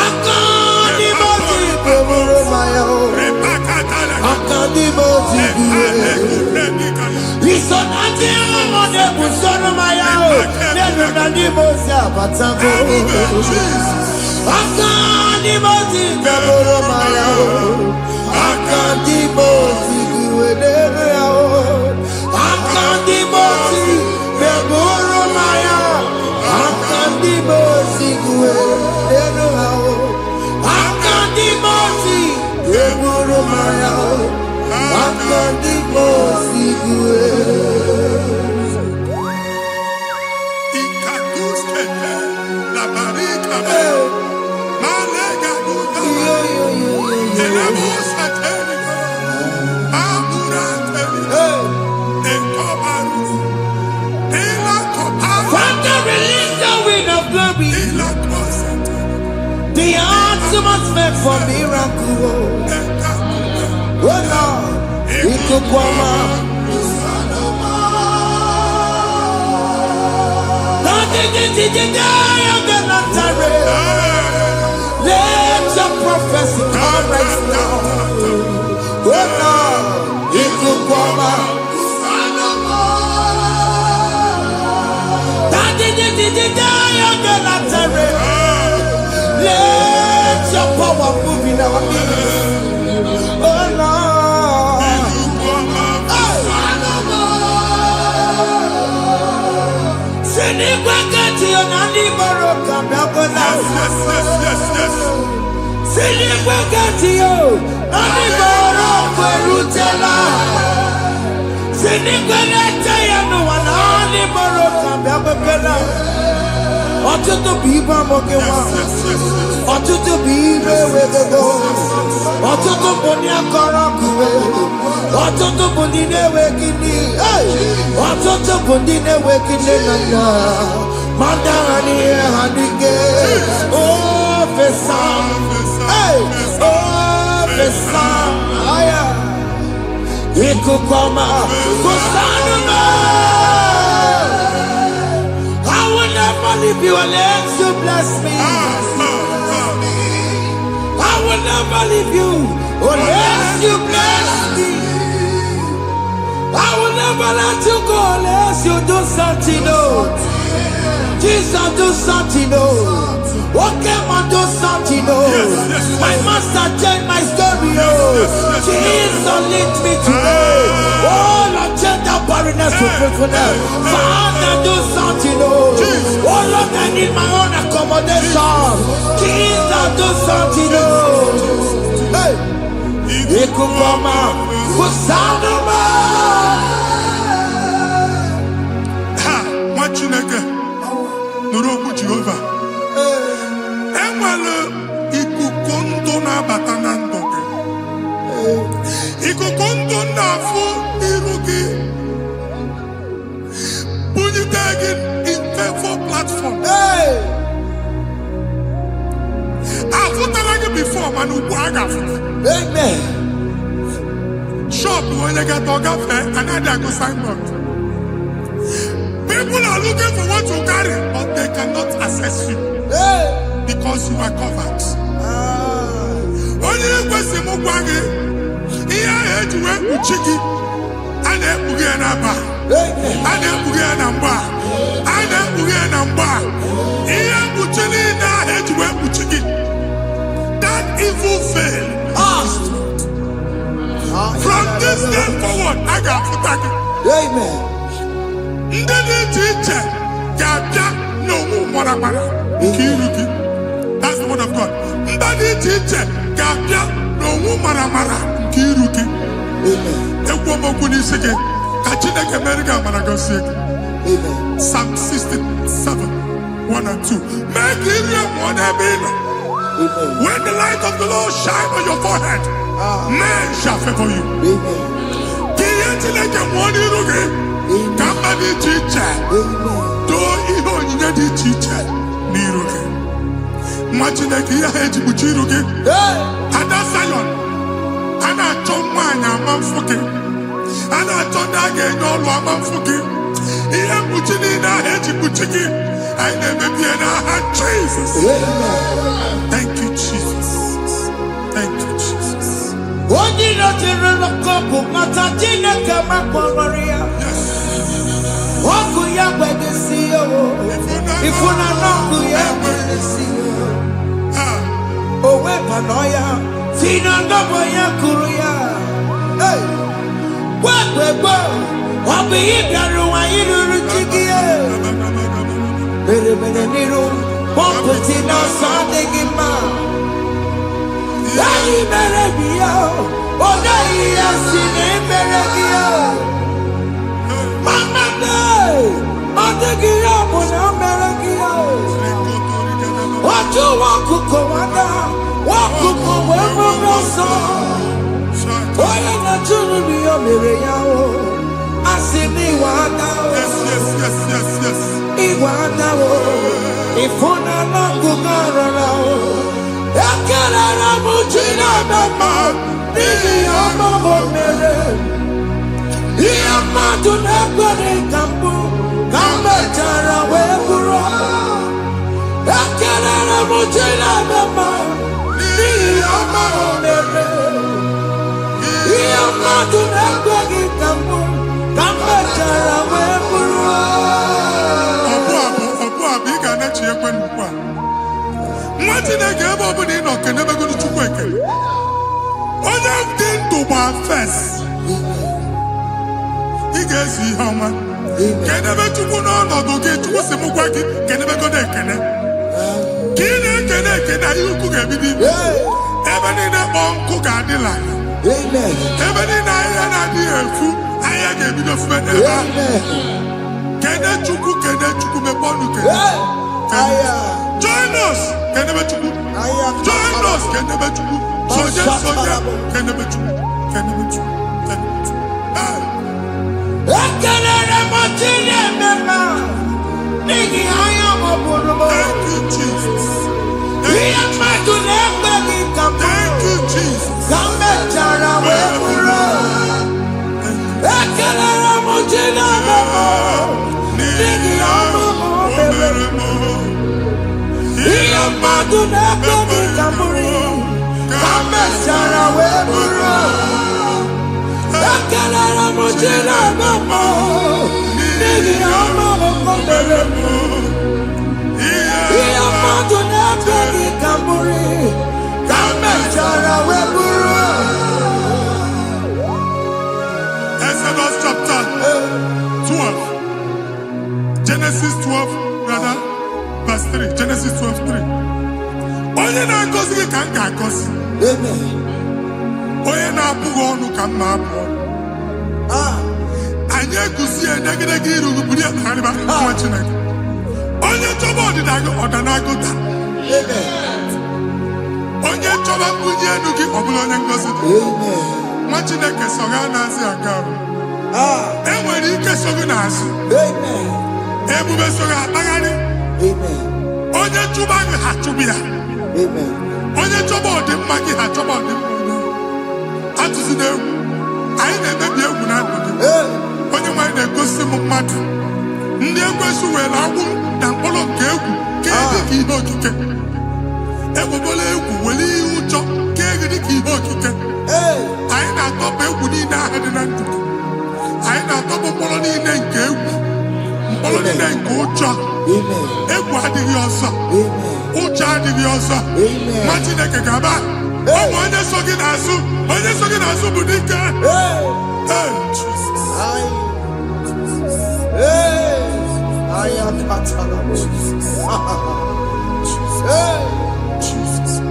Akadimo sigbaburu maya. Akadimo sigwe. Isonati amone busono maya. Nenu nadimo siabatango. Akadimo sigbaburu maya. Akadimo sigwe nenu yao. Akadimo sigbaburu maya. Akadimo sigwe nenu yao. Akadimo sigbaburu maya. Akadimo sigwe. Ikakuskete. La barika. Malega buta. Tenemos a Telico. Amura Telico. Encobaru. Ela coparu. Father, release the wind of glory. Ela cosete. The ultimate meant for miracle. Oh Lord, Ikukwama. Let your prophecy come right now. Oh Lord, Ikukwama. Let your power move in our midst. Oh Lord. Ọtụtụ bụ ibe amụghị nwa, ọtụtụ bụ ibe ewegego, ọtụtụ bụ ndị akọrọ kụwe, ọtụtụ bụ ndị na-enweghị nne, ọtụtụ bụ ndị na-enweghị nne na nna, ma ndị agha n'ihe ha n'ike. Ofesa, ofesa, aya, ikuku ọma, kụsanụ m. I will never leave you unless you bless me. I will never leave you unless you bless me. I will never let you go unless you do something new. Jesus, do something new. Okay, man, do something new. My master changed my story. Jesus, lead me today. Oh, Lord, change that barrenness to fruitfulness. Father, do something new. Oh, Lord, I need my own accommodation. Jesus, do something new. Hey, Ikukoma, Kusanuma. Ha, Machineke, Nurobu Jehovah. Enwere ikuku ndụ na-abata na ndụ gị. Ikuku ndụ na-afụ iru gị. Bunyite gị into platform. Afụtara gị before mana ugbu a ga-afụta. Amen. Shop onye ga-atọ gafee anaghị agụ signboard. People are looking for what you carry, but they cannot access you because you are covered. Onye ekwesị m gwa gị ihe ahụ eji wee kpuchi gị a na-ekpughe ya n'aba, a na-ekpughe ya na mgba, a na-ekpughe ya na mgba. Ihe mkpuchi niile ahụ eji wee kpuchi gị, that evil veil this day forward, I got protect. Amen. That's the word of God. Amen. Psalm 67, 1 and 2. Make Israel one amen. When the light of the Lord shine on your forehead, men shall favor you. Jesus. Thank you, Jesus. Thank you, Jesus. Join us. Join us. Exodus chapter 12. Genesis 12, brother, verse 3. Genesis 12, 3. Onye na-agọzi gị ka m ga-agọzi. Onye na-abụghị ọnụ ka m na-abụ. Anyị eguzi edegedege iru buru ya karịba nwa Chineke. Onye chọba ọdịda gị ọdanagoda. Onye chọba mbunye elu gị ọ bụla onye ngọzi dị. Nwa Chineke so ga na-azị aga arụ. Enwere ike so gị n'azụ. Ebube so gị akpagharị. Onye chụba gị ha chụbụ ya. Onye chọba ọdịmma gị ha chọba ọdịmma onye. Atụzi n'egwu. Anyị na-emebi egwu na ndụ gị. Onye nwanyị na-egosi m mmadụ. Ndị ekwensu were agwụ na mkpọrọ nke egwu ka dị ka ihe okike. Egwubola egwu were ihe ụjọ ka dị ka ihe okike. Anyị na-atọpụ egwu niile ahụ dị na ndụ gị. Anyị na-atọpụ mkpọrọ niile nke egwu. Mkpọrọ niile nke ụjọ. Egwu adịghị ọzọ. Ụjọ adịghị ọzọ. Nwa Chineke ga-aba Hey, Jesus. I am Jesus. Jesus.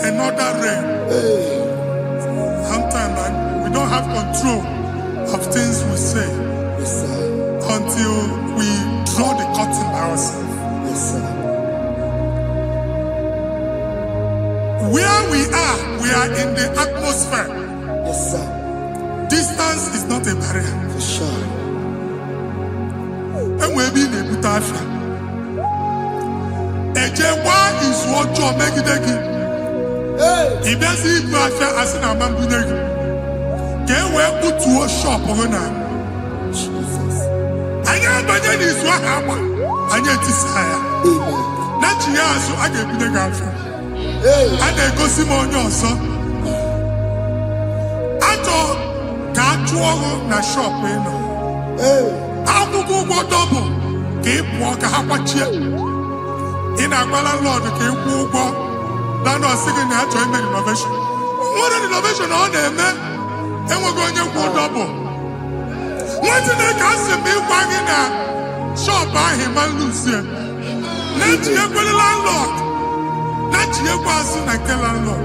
Another realm. Sometimes we don't have control of things we say until we draw the curtain by ourselves. Where we are in the atmosphere. Distance is not a barrier. For sure. And we'll be in a butafia. Ejewa is what you make it again. If there's a butafia as an amambunegi, can we put to a shop over now? Jesus. I am Bajan is what happened. I get desire. Amen. Not you, so I get the gafia. And then go see more your son. I thought, can't you na shop, you know? How to go double? Keep walk a hapachi. In a landlord, keep walk. Land was singing that to him innovation. What an innovation on them, man. And we're going to go double. What did they cast him be wagging at? Shop by him and lose him. Let you go the landlord. Let you go as soon as the landlord.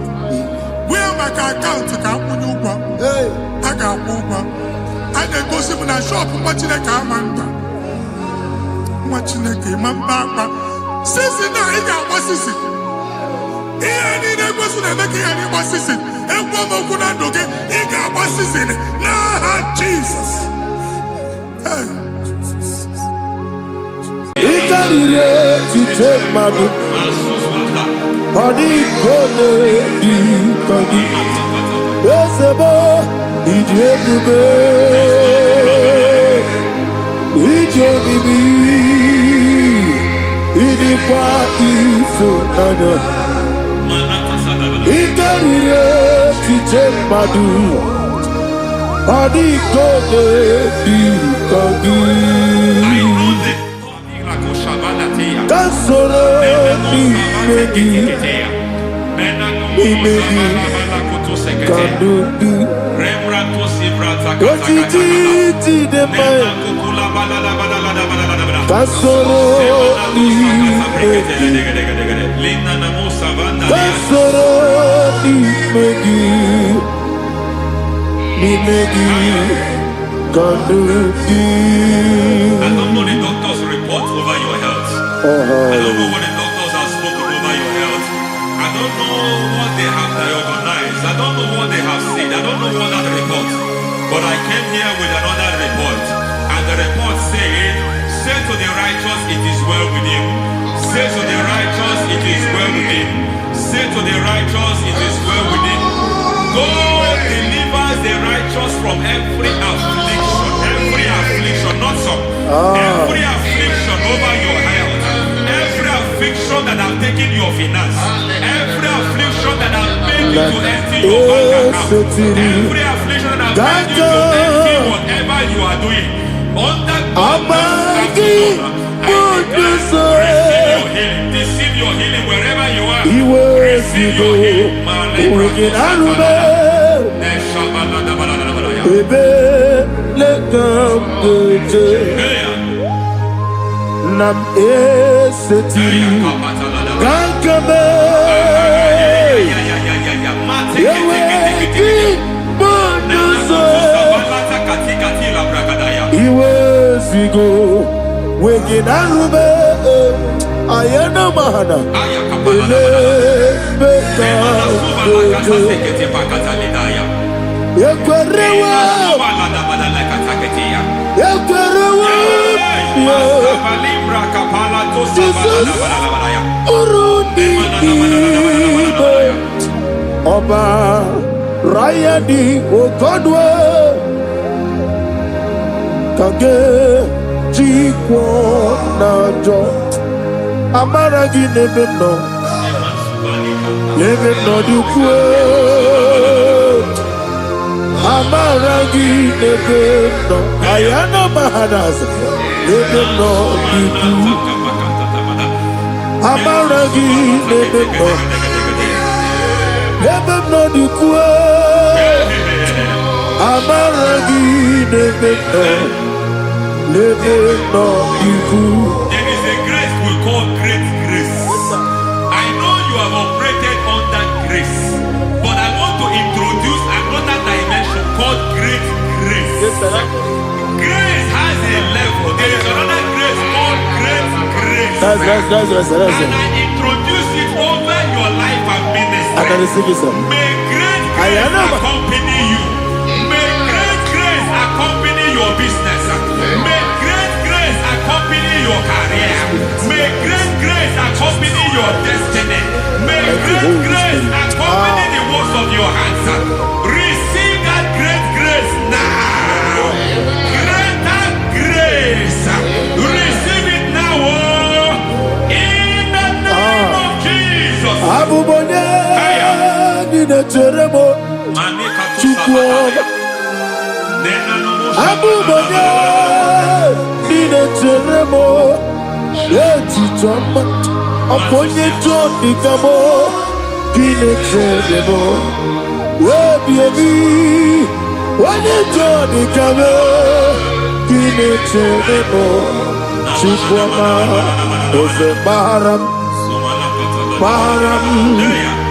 We have my account to come with you. I got over. And then go see when I shop watching a car man. Watching a game and back. Since now, I got what's this? Here, I was making any what's this? And one more good and okay. He got what's this in it. Nah, Jesus. He got it to take my book. Body code, yes, a boy, he did the bed. He did me, he did party so nana. He got it to take my book. Body code, I don't know the doctor's report over your health. I don't know what the doctors have spoken over your health. I don't know what they have diagnosed. I don't know what they have said. I don't know what that report. But I came here with another report. And the report said, say to the righteous, it is well with him. Say to the righteous, it is well with him. Say to the righteous, it is well with him. God delivers the righteous from every affliction. Every affliction, not some. Every affliction over your health. Every affliction that have taken your finance. Every affliction that have made you to empty your bank account. Every affliction that have made you to empty whatever you are doing. Under God's afternoon, I declare, receive your healing. Receive your healing wherever you are. Receive your healing. Nam eseti gankame yewe bonuso iwe go. Waking arube. Ayana mahana. Ele beka. Yekwerewa. Yekwerewa. Jesus. Uruni. Oba. Rayadi. Ogodwe. Kage. Jikwo. Najo. Amaragi nebe no. Nebe no dukwe. Amaragi nebe no. Ayana mahanas. Nebe no dukwe. Amaragi nebe no. Nebe no dukwe. Amaragi nebe no. Nebe no dukwe. There is a grace we call great grace. I know you have operated under grace, but I want to introduce another dimension called great grace. Grace has a level. There is another grace called great grace. And I introduce it over your life and ministry. May great grace accompany you. May great grace accompany your business. May great grace accompany your career. May great grace accompany your destiny. May great grace accompany the works of your hands. Receive that great grace now. Greater grace. Receive it now. In the name of Jesus. Abubonye nina teremo chukwo. Abubonye nina teremo etichoma. Aponye joni kamo nina teremo. Webi wanye joni kamo nina teremo. Chukwa oze baram. Paramume,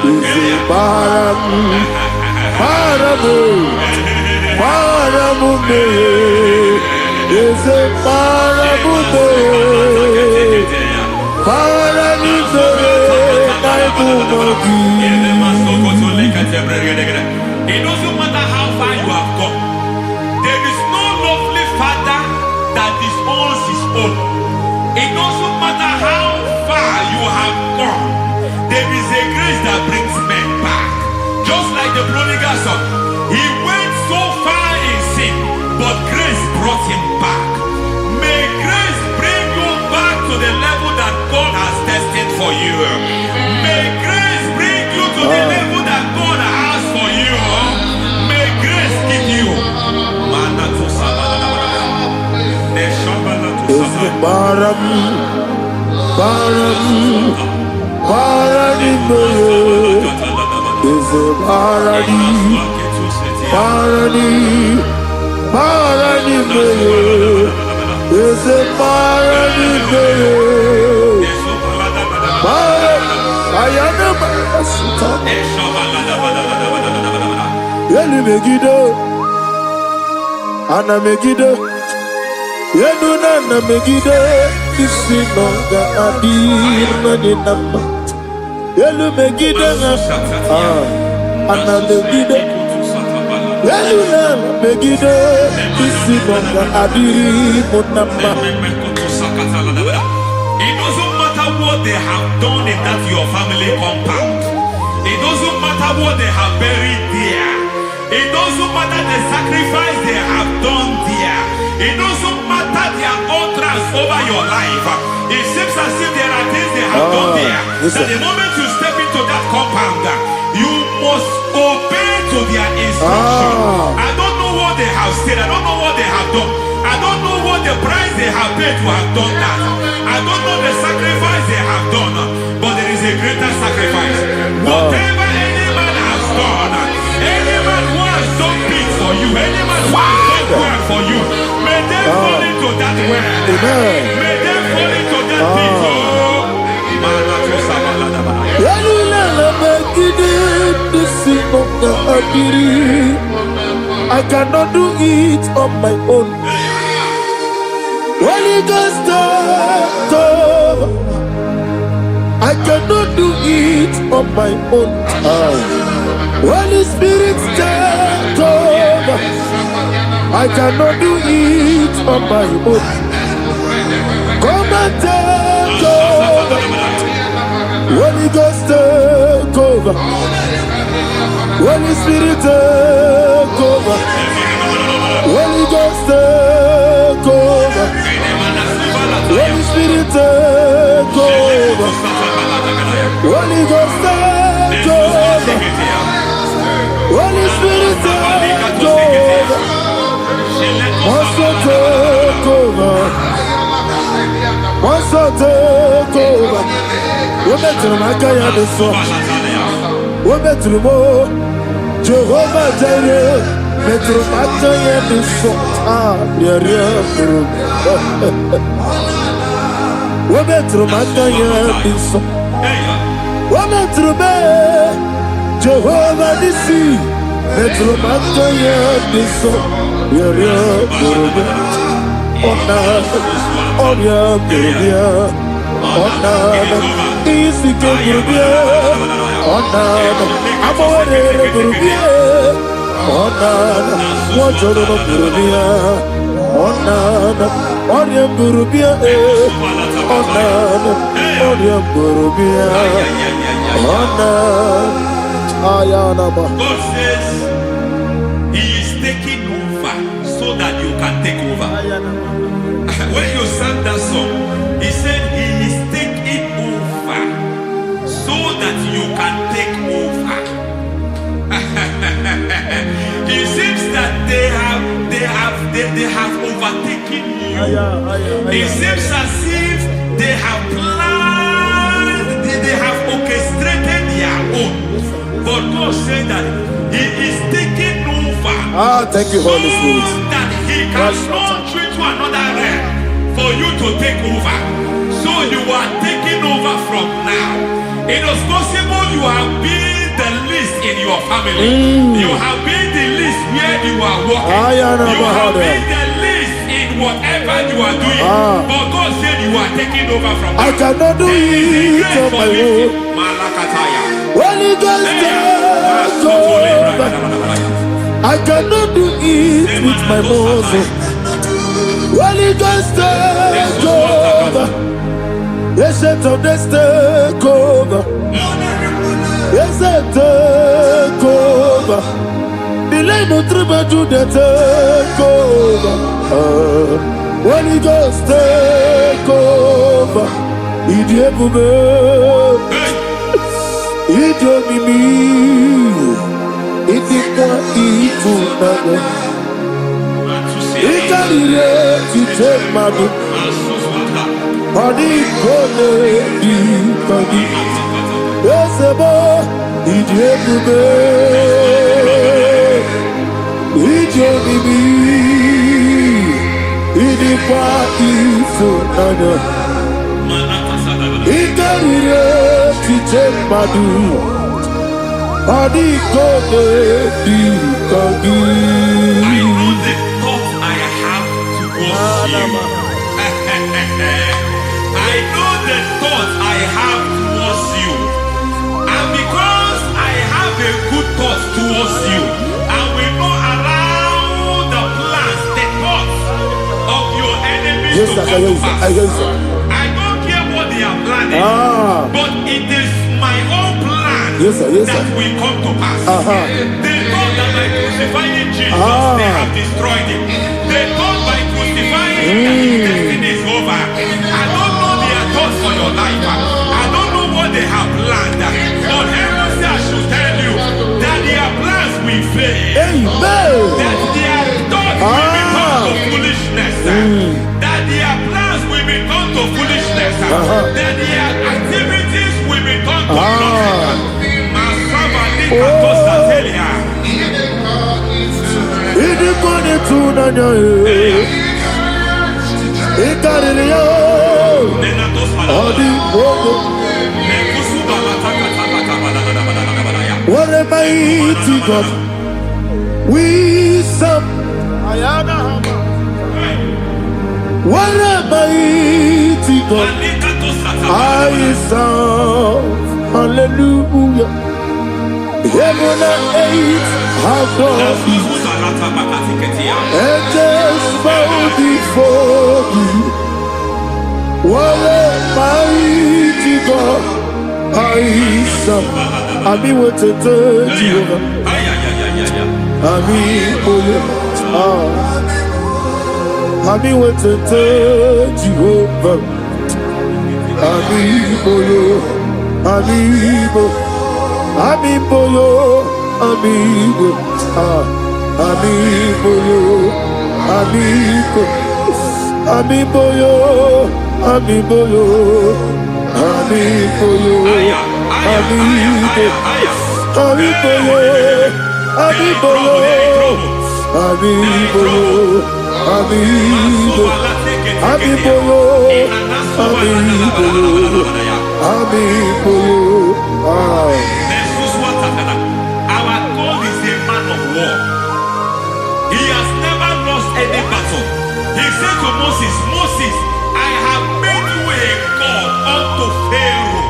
is paramume, paramume, is paramume, It doesn't matter how far you have gone. There is no lovely father that disowns his own. It doesn't matter how far you have gone. There is a grace that brings men back. Just like the prodigal son. He went so far in sin, but grace brought him back. May grace bring you back to the level that God has destined for you. May grace bring you to the level that God has for you. May grace give you. Ana Megiddo, Yenuna na Megiddo, isi nonga adir mani nama. Yelu Megiddo Ana Megiddo, Yenuna na Megiddo, isi nonga adir munama. It doesn't matter what they have done in that your family compound. It doesn't matter what they have buried there. It doesn't matter the sacrifice they have done there. It doesn't matter their utterance over your life. It seems as if there are things they have done there. That the moment you step into that compound, you must obey to their instruction. I don't know what they have said. I don't know what they have done. I don't know what the price they have paid to have done that. I don't know the sacrifice they have done. But there is a greater sacrifice. Whatever any man has done, any man who has done things for you, any man who has done work for you, may they fall into that work. May they fall into that thing. I cannot do it on my own. Holy Ghost take over. I cannot do it on my own. Holy Spirit take over. I cannot do it on my own. Come and take over. Holy Ghost take over. Holy Spirit take over. Holy Ghost take over. Holy Spirit take over. Holy Ghost take over. Holy Spirit take over. Also take over. Also take over. We're better than I can understand. We're better than more. Jehovah Jireh. Better than I can understand. Yeah. We're better than I can understand. We're better than Jehovah Nissi. Better than I can understand. God says He is taking over so that you can take over. When you sang that song, He said He is taking over so that you can take over. It seems that they have overtaken you. It seems as if they have planned, they have orchestrated their own. But God said that He is taking over. Thank you, Holy Spirit. So that He can launch you to another realm for you to take over. So you are taking over from now. It is possible you have been the least in your family. You have been the least where you are working. You have been the least in whatever you are doing. But God said you are taking over from now. I cannot do it on my own. Holy Ghost take over. I cannot do it with my muscle. Holy Ghost take over. Yes, of this take over. Yes, take over. Delay no trouble to the take over. Holy Ghost take over. Idiebube. Idiomi. Idikwa ifunana. Ikarire titemadu. Adi kone di kagi. Esebo idiebube. Idiomi. Idikwa ifunana. Ikarire titemadu. Adi kone di kagi. I know the thoughts I have towards you. I know the thoughts I have towards you. And because I have a good thought towards you, and we know around the plans, the thoughts of your enemies to come to pass. I don't care what they are planning, but it is my own plan that will come to pass. They thought that by crucifying Jesus, they have destroyed him. They thought by crucifying him that his destiny is over. I don't know their thoughts for your life. I don't know what they have planned. But heaven says I should tell you that their plans will fail. That their thoughts will become to foolishness. That their plans will become to foolishness. That their activities will become to nothing. What a mighty God we some. What am I to God? I serve. Hallelujah. Heaven and earth have gone. Angels bow before you. What am I to God? I serve. I mean what to do, Jehovah. I mean what to do, Jehovah. Amigo, Our God is a man of war. He has never lost any battle. He said to Moses, Moses, I have made you a God unto Pharaoh.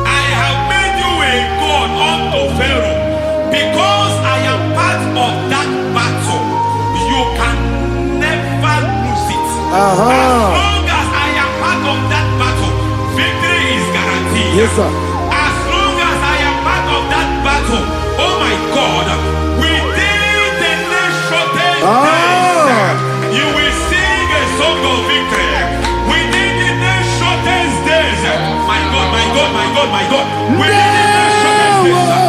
I have made you a God unto Pharaoh. Because I am part of that battle, you can never lose it. As long as I am part of that battle, victory is guaranteed. Yes, sir. As long as I am part of that battle, oh my God, within the next shortest days, you will sing a song of victory. Within the next shortest days, my God, my God, my God, my God. Within the next shortest days,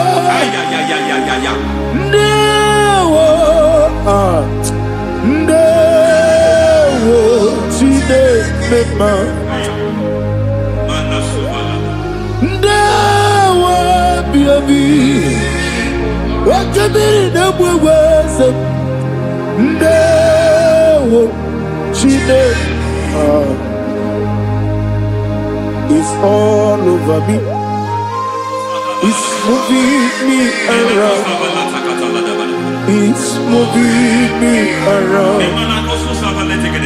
it's all over me. It's moving me around. It's moving me around.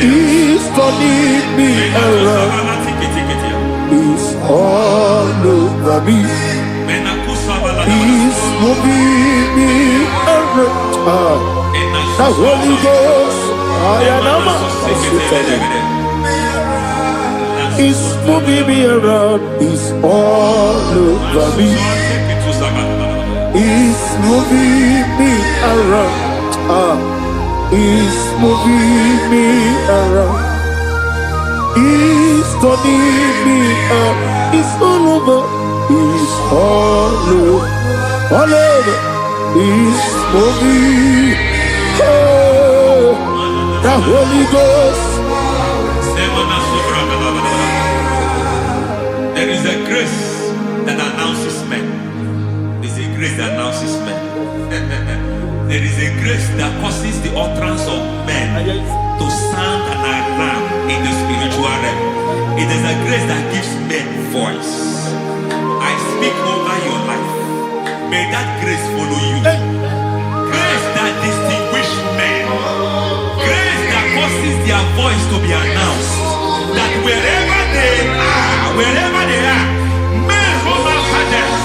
It's turning me around. It's all over me. It's moving me around. The Holy Ghost, it's moving me around. It's all over me. It's moving me around. It's moving me around. It's turning me up. It's all over. It's all over. All over. It's moving. Oh, the Holy Ghost. there is a grace that announces men. There is a grace that announces men. There is a grace that causes the utterance of men to sound an alarm in the spiritual realm. It is a grace that gives men voice. I speak over your life. May that grace follow you. Grace that distinguishes men. Grace that causes their voice to be announced. That wherever they are, men hold out Shatters.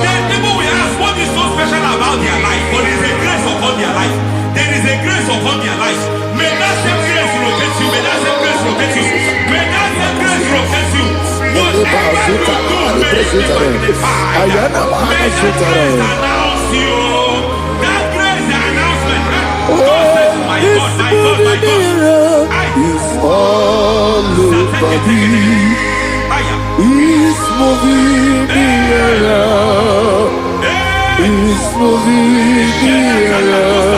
Then people will ask what is so special about their life. But there is a grace upon their life. There is a grace upon their life. May that same grace rotate you. May that same grace rotate you. May that same grace rotate you. Whatever you do, may it be magnified. May that grace announce you. That grace announcement. God says, my God, my God, my God. It's all over me. It's moving me around. It's moving me around.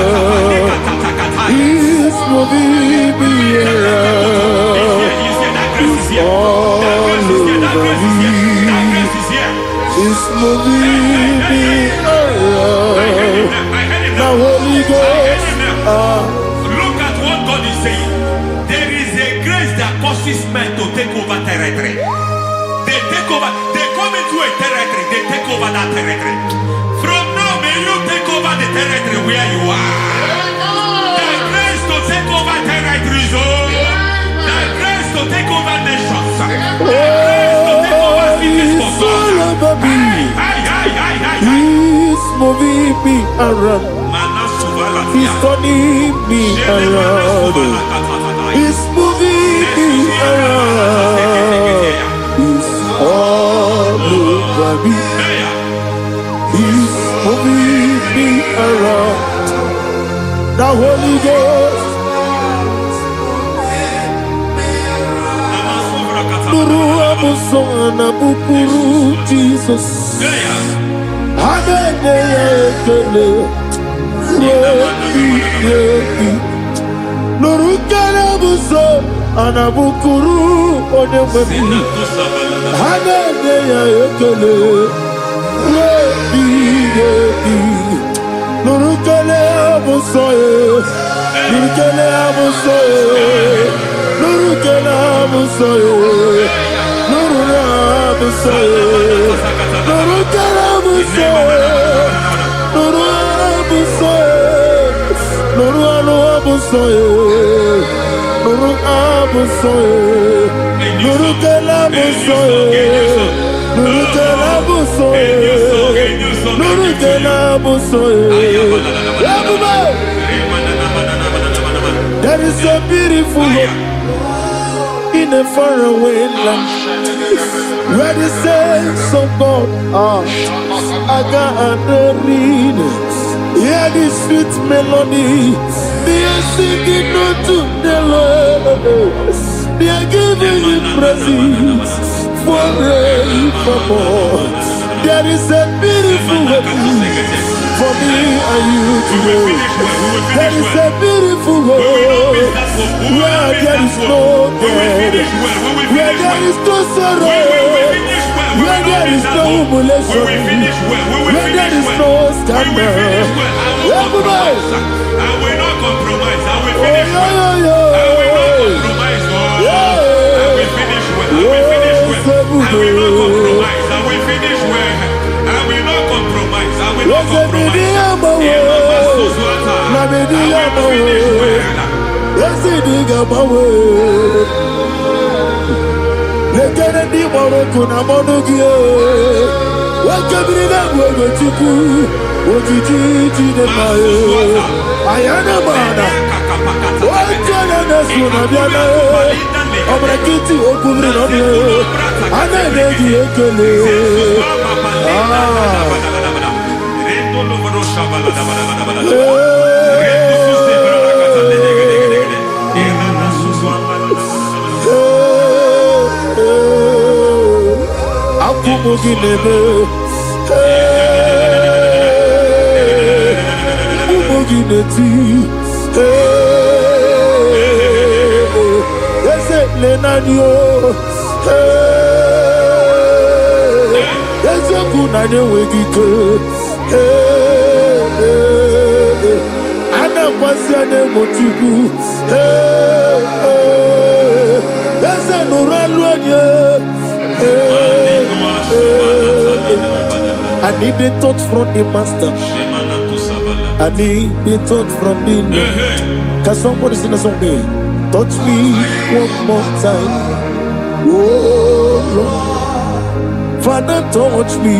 It's moving me around. It's all over me. It's moving me around. The Holy Ghost. Look at what God is saying. There is a grace that causes men to take over territory. They take over. They come into a territory. They take over that territory. From now, may you take over the territory where you are. Oh, he's all over me. He's moving me around. He's turning me around. He's moving me around. He's all over me. He's moving me around. The Holy Ghost. Nuru amusona bukuru Jesus. Adene ekele. Nuru kele buso anabukuru onememi. Adene ekele. Nuru kele buso. Nuru kele buso. Nuru kele buso. Nuru buso. Nuru kele buso. Nuru buso. Nuru buso. Nuru buso. Nuru kele buso. Nuru kele buso. Nuru kele buso. There is a beautiful hope in a faraway land where the saints of God are gathering. Hear the sweet melody. They are singing unto the Lord. They are giving Him praise forevermore. There is a beautiful hope for me and you today. There is a beautiful hope where there is no death, where there is no sorrow, where there is no humiliation, where there is no scandal. Everybody, I will not compromise. I will finish well. I will not compromise. I will finish well. I will finish well. I will not compromise. I will finish well. I will not compromise. I will not compromise. I need a touch from the Master. I need a touch from the Lord. Can somebody sing a song there? Touch me one more time. Oh Lord, Father, touch me.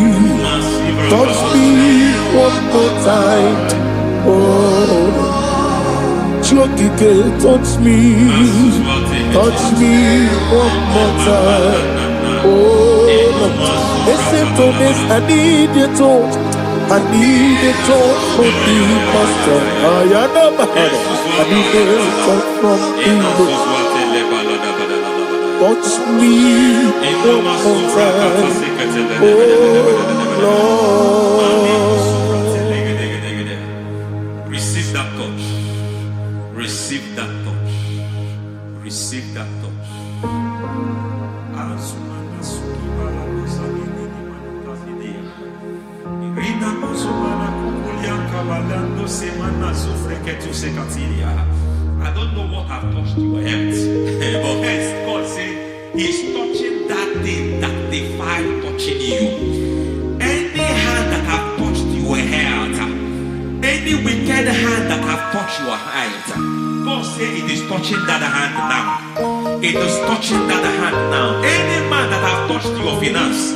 Touch me one more time. Oh, Chokike, touch me. Touch me one more time. Oh Lord, except on this, I need your touch. I need a touch from the Master. I need a touch from the Lord. Touch me one more time. Oh Lord. Receive that touch. Receive that touch. Receive that touch. I don't know what I've touched your health, but hence God said He's touching that thing that defied touching you. Any hand that have touched your health, any wicked hand that have touched your health, God said it is touching that hand now. It is touching that hand now. Any man that has touched your finance,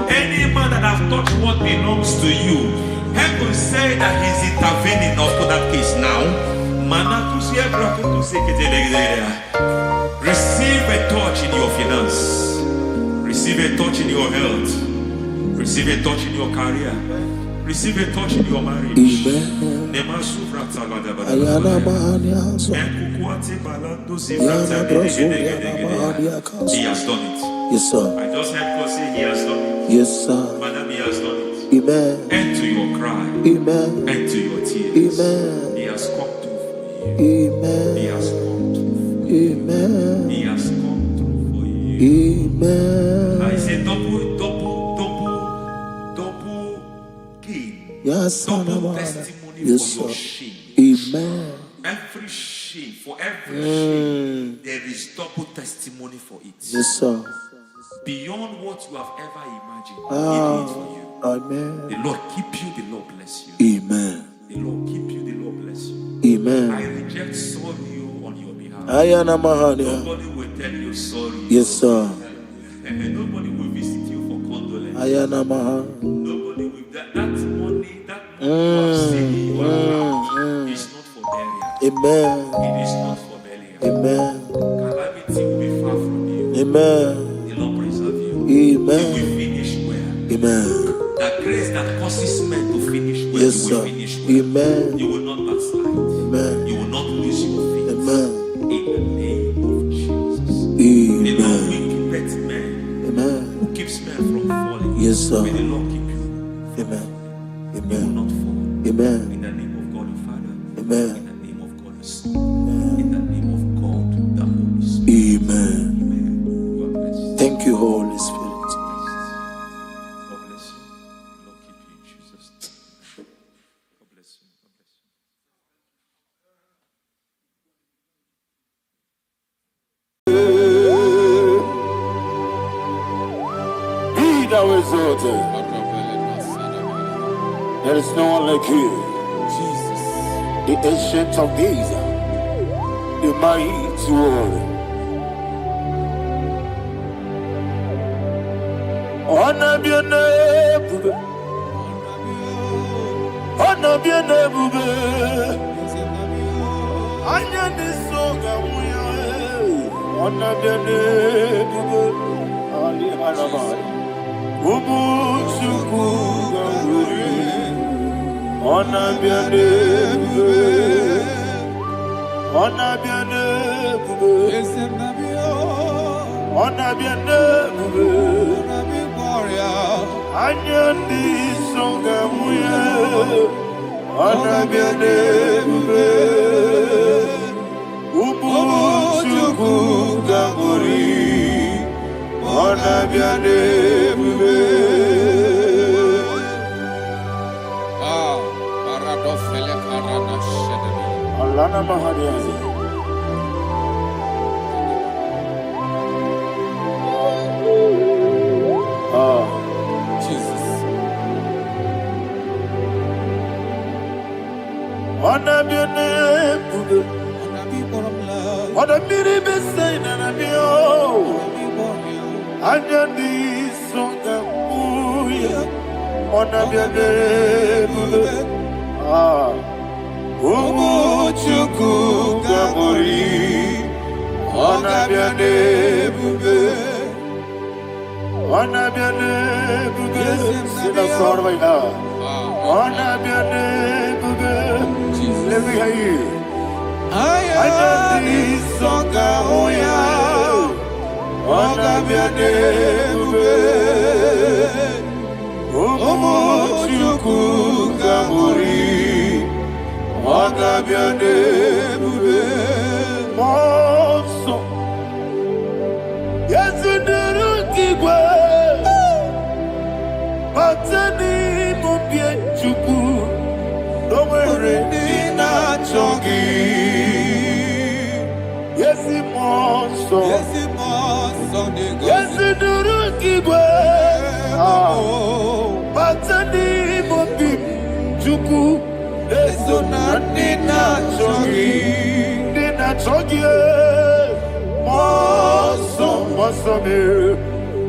any man that has touched what belongs to you, heaven say that he's intervening after that case now. Receive a touch in your finance. Receive a touch in your health. Receive a touch in your career. Receive a touch in your marriage. Amen. He has done it. Yes, sir. I just heard God say he has done it. Yes, sir. Madam, he has done it. Amen. End to your cry. Amen. End to your tears. Amen. He has come through for you. Amen. He has come through for you. Amen. He has come through for you. Amen. I say double gain. Yes, Double testimony yes, for your sir. shame. Amen. Every shame, for every shame, there is double testimony for it. Yes, sir. Beyond what you have ever imagined, He did it for you. Amen. The Lord keep you, the Lord bless you. Amen. The Lord keep you, the Lord bless you. Amen. I reject sorrow on your behalf. Ayana Mahania. Nobody will tell you sorry. Yes, sir. And nobody will visit you for condolence. Ayana Mahania. Nobody will. That money you have seen in your account is not for burial. Amen. It is not for burial. Amen. Calamity will be far from you. Amen. The Lord preserve you. Amen. You will finish well. Amen. That grace that causes men to finish well, Yes, you will sir. finish well. Amen. You will not backslide. Amen. You will not lose your faith. Amen. In the name of Jesus. Amen. The Lord will keep men. Amen. Who keeps men from falling? Yes, sir. May the Lord keep you. Amen. You will Amen. not fall. Amen. In the name of God the Father. Amen. In the name of God the Son. In the name of God the Holy Spirit. Amen. Amen. You are blessed. Thank you, Holy Spirit. God bless you. The Lord keep you in Jesus' name. God bless you. God bless you. Be thou exalted. There is no one like you. Jesus. The ancient of days, the mighty warrior. Honor be your name, honor be your name, Anya ni soga muya, honor be your name, Ali Anamari, Ubu Chuku Gamburi. Honor be your name, honor be your name, honor be your name, Anyandi songa muya, honor be your name, Ubu Chuku Gamburi, honor be your name. Alana Mahadiazi. Jesus. Honor be your name, honor be the same, and be oh, Anyandi songa muya, honor be your name, Ubu Chuku Gamburi, honor be your name, honor be your name, sing a song right now. Honor be your name, Jesus. let me hear you. Ayani songa muya, honor be your name, Ubu Chuku Gamburi, honor be your name, Monso. Yes, you do Kigwe, Patani Mubie Chuku, Domere Dina Chongi. Yes, you monso. Yes, you do Kigwe, Patani Mubie Chuku, Eso Nina Chongi, Nina Chongi, Monso. Wasome.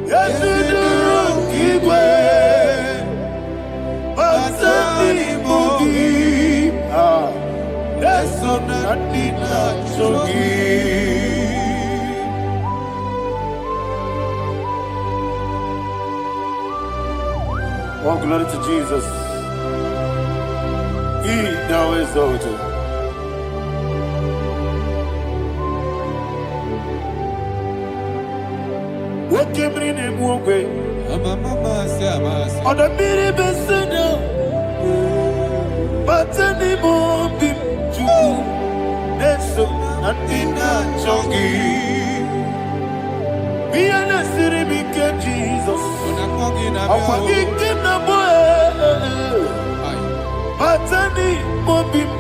Yes, you do. Igwe. Batani Mogi. Leso Nadina Chogi. Oh, glory to Jesus. He now exalted. What came in him one way? On the mini besino. But anymore, bim, juku. Neso, Nadina Chogi. Be an city, became Jesus. I'm forgetting the boy. Batani Mobim.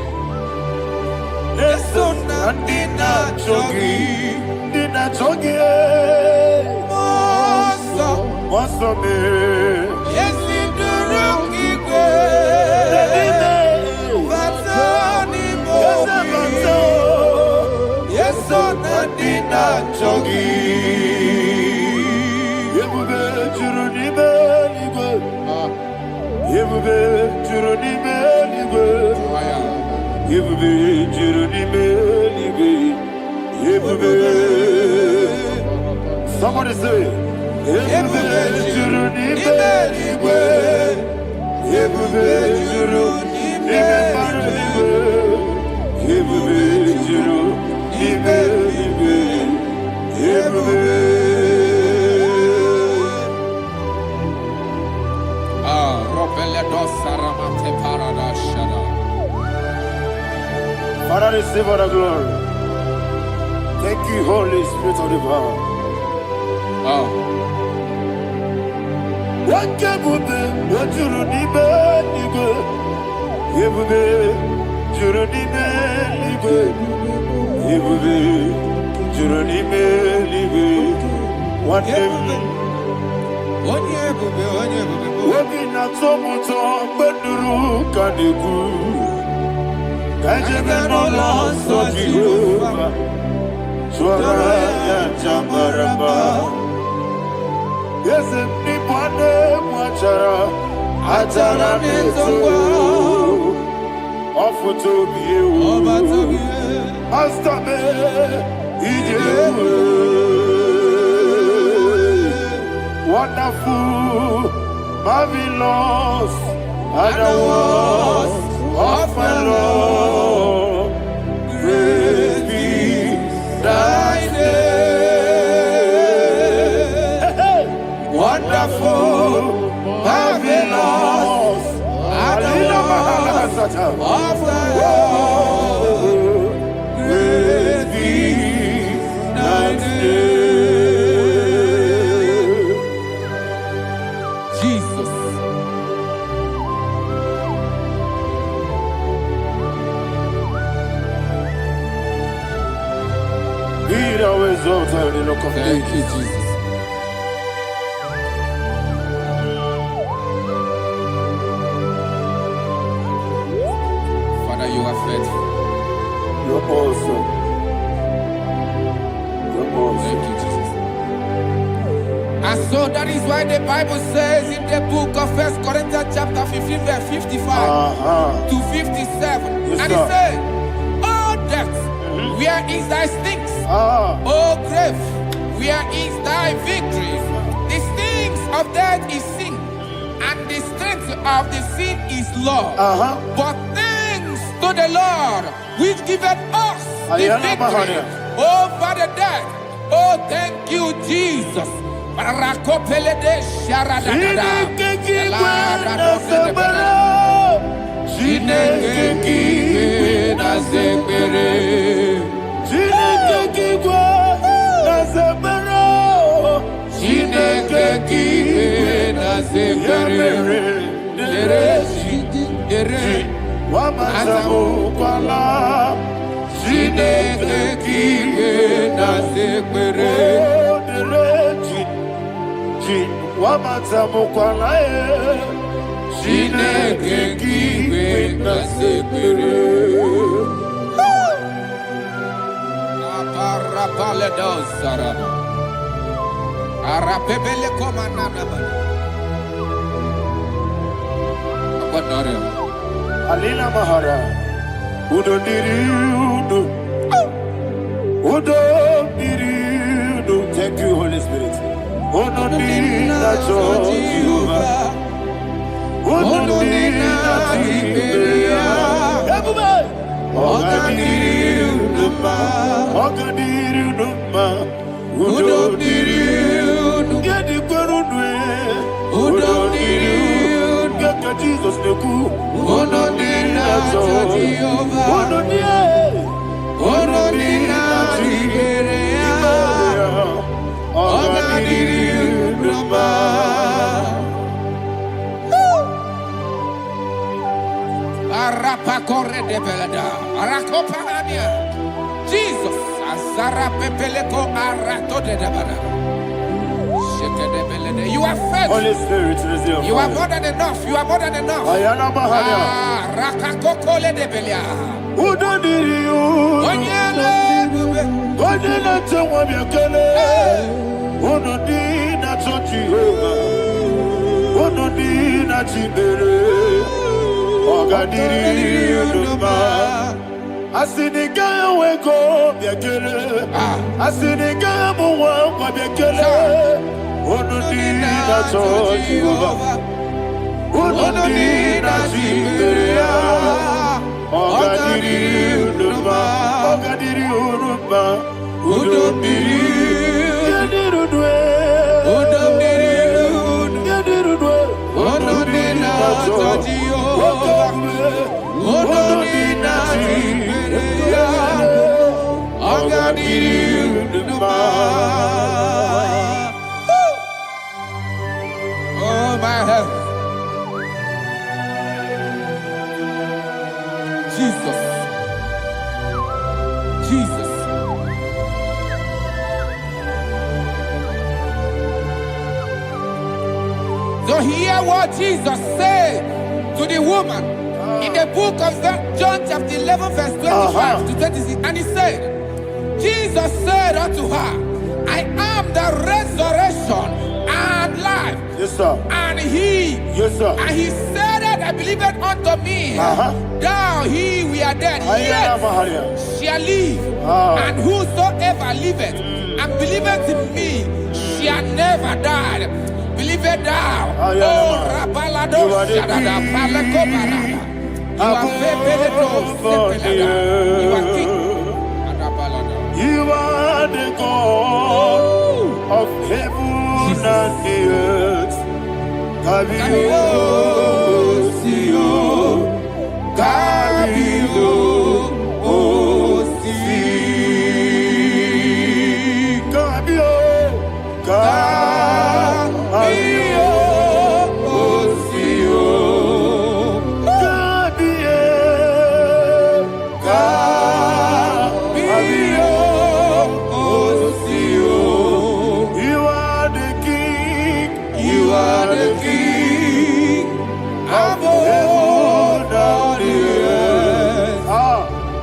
Neso, Nadina Chogi. Dina Chogi. Wasome. Yes, you do wrong, Igwe. Batani Mogi. Yes, so Nadina Chogi. Yebube Juruni Beligwe. Yebube Juruni Beligwe. Yebube Juruni Beligwe. Yebube. Somebody say. Yebube Juruni Beligwe. Yebube Juruni Beligwe. Yebube Juruni Beligwe. Yebube. Father, receive all the glory. Thank you, Holy Spirit of the power. What can we do? What you need, nigga? You be, you need, nigga. You be, you need, nigga. What day? Working at so much on Beduru Kadiku. Kajabano lost of Jehovah. Swara Jambaraba. Yes, if Nipane Mwachara, Atara Neto, offer to be you, Master Me, wonderful, marvelous, and the was of my Lord, great be thy name. Wonderful, marvelous, and the was of my Lord, great be thy name. Jesus. Be thou exalted in the Rock of Thank Ages. you, Jesus. Father, you are faithful. You're awesome. You're awesome. Thank you, Jesus. And so that is why the Bible says in the book of 1 Corinthians chapter 15 verse 55 to 57. Yes, and sir. it says, "Oh death, where is thy stings? Oh grave, where is thy victory? The stings of death is sin, and the strength of the sin is law. But thanks to the Lord, which giveth us the victory over the death. Oh, thank you, Jesus." Rakopele de sharadada. Arapebele komanana. Abonore. Alina Mahara. Udo diriudo. Udo diriudo. Thank you, Holy Spirit. Udo dinacho Jehovah. Udo dinacho Jehovah. Ogadiru Numa. Udo diriudo. Gedi Gurudwe. Udo diriudo. Gedi Jesus Neku. Udo dinacho Jehovah. Udo dinacho. Jesus, Azara Pepeleko Arato de Dabara. You are fed. Holy Spirit, resume. You are more than enough. You are more than enough. Ayana Mahaya. Rakakokole de Belia. Udo diriu. Onyele tewa biakele. Udo dinacho Jehovah. Udo dinacho Ogadiru Numa. Asiniga weko biakele. Asiniga muwa kwa biakele. Udo dinacho Jehovah. Udo dinacho Ogadiru Numa. Ogadiru Numa. Udo diriu. Yadirudwe. Udo diriu. Yadirudwe. Udo dinacho Jehovah. Udo dinacho Ogadiru Numa. Oh my heaven. Jesus. Jesus. So hear what Jesus said to the woman in the book of John chapter 11 verse 25 to 26. And he said, Jesus said unto her, I am the resurrection and life. Yes, sir. And he, Yes, sir. and he said that I believed unto me, thou he we are dead, Ayana yet Mahaya. shall live, and whosoever liveth and believeth in me shall never die. Believe thou, oh Rabalado, Shadada, Palako Barada. You are you are king. You are the God of heaven and the earth. Kabio, Sio, Kabio, Osi, Kabio, Kabio, Osio, Kabio, Kabio, Osio. You are the king. You are the king of heaven and the earth.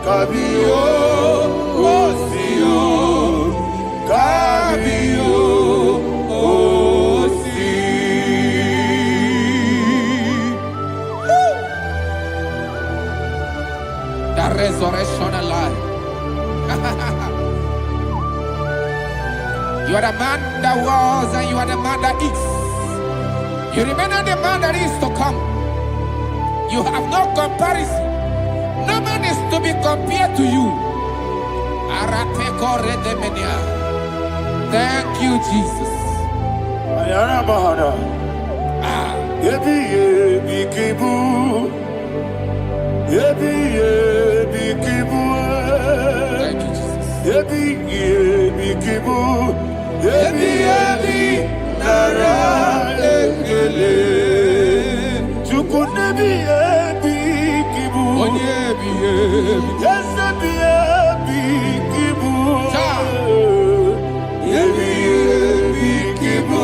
Kabio, Osio, Kabio, Osi. The resurrection and life. You are the man that was and you are the man that is. You remain the man that is to come. You have no comparison. No man is to be compared to you. Thank you, Jesus. Ayana Mahana. Yebi yebi kibu. Yebi yebi kibu. Thank you, Jesus. Yebi yebi kibu. Yebi yebi nara ekele. Chukunebi yebi kibu. Onyebi yebi. Yesebi yebi kibu. Yebi yebi kibu.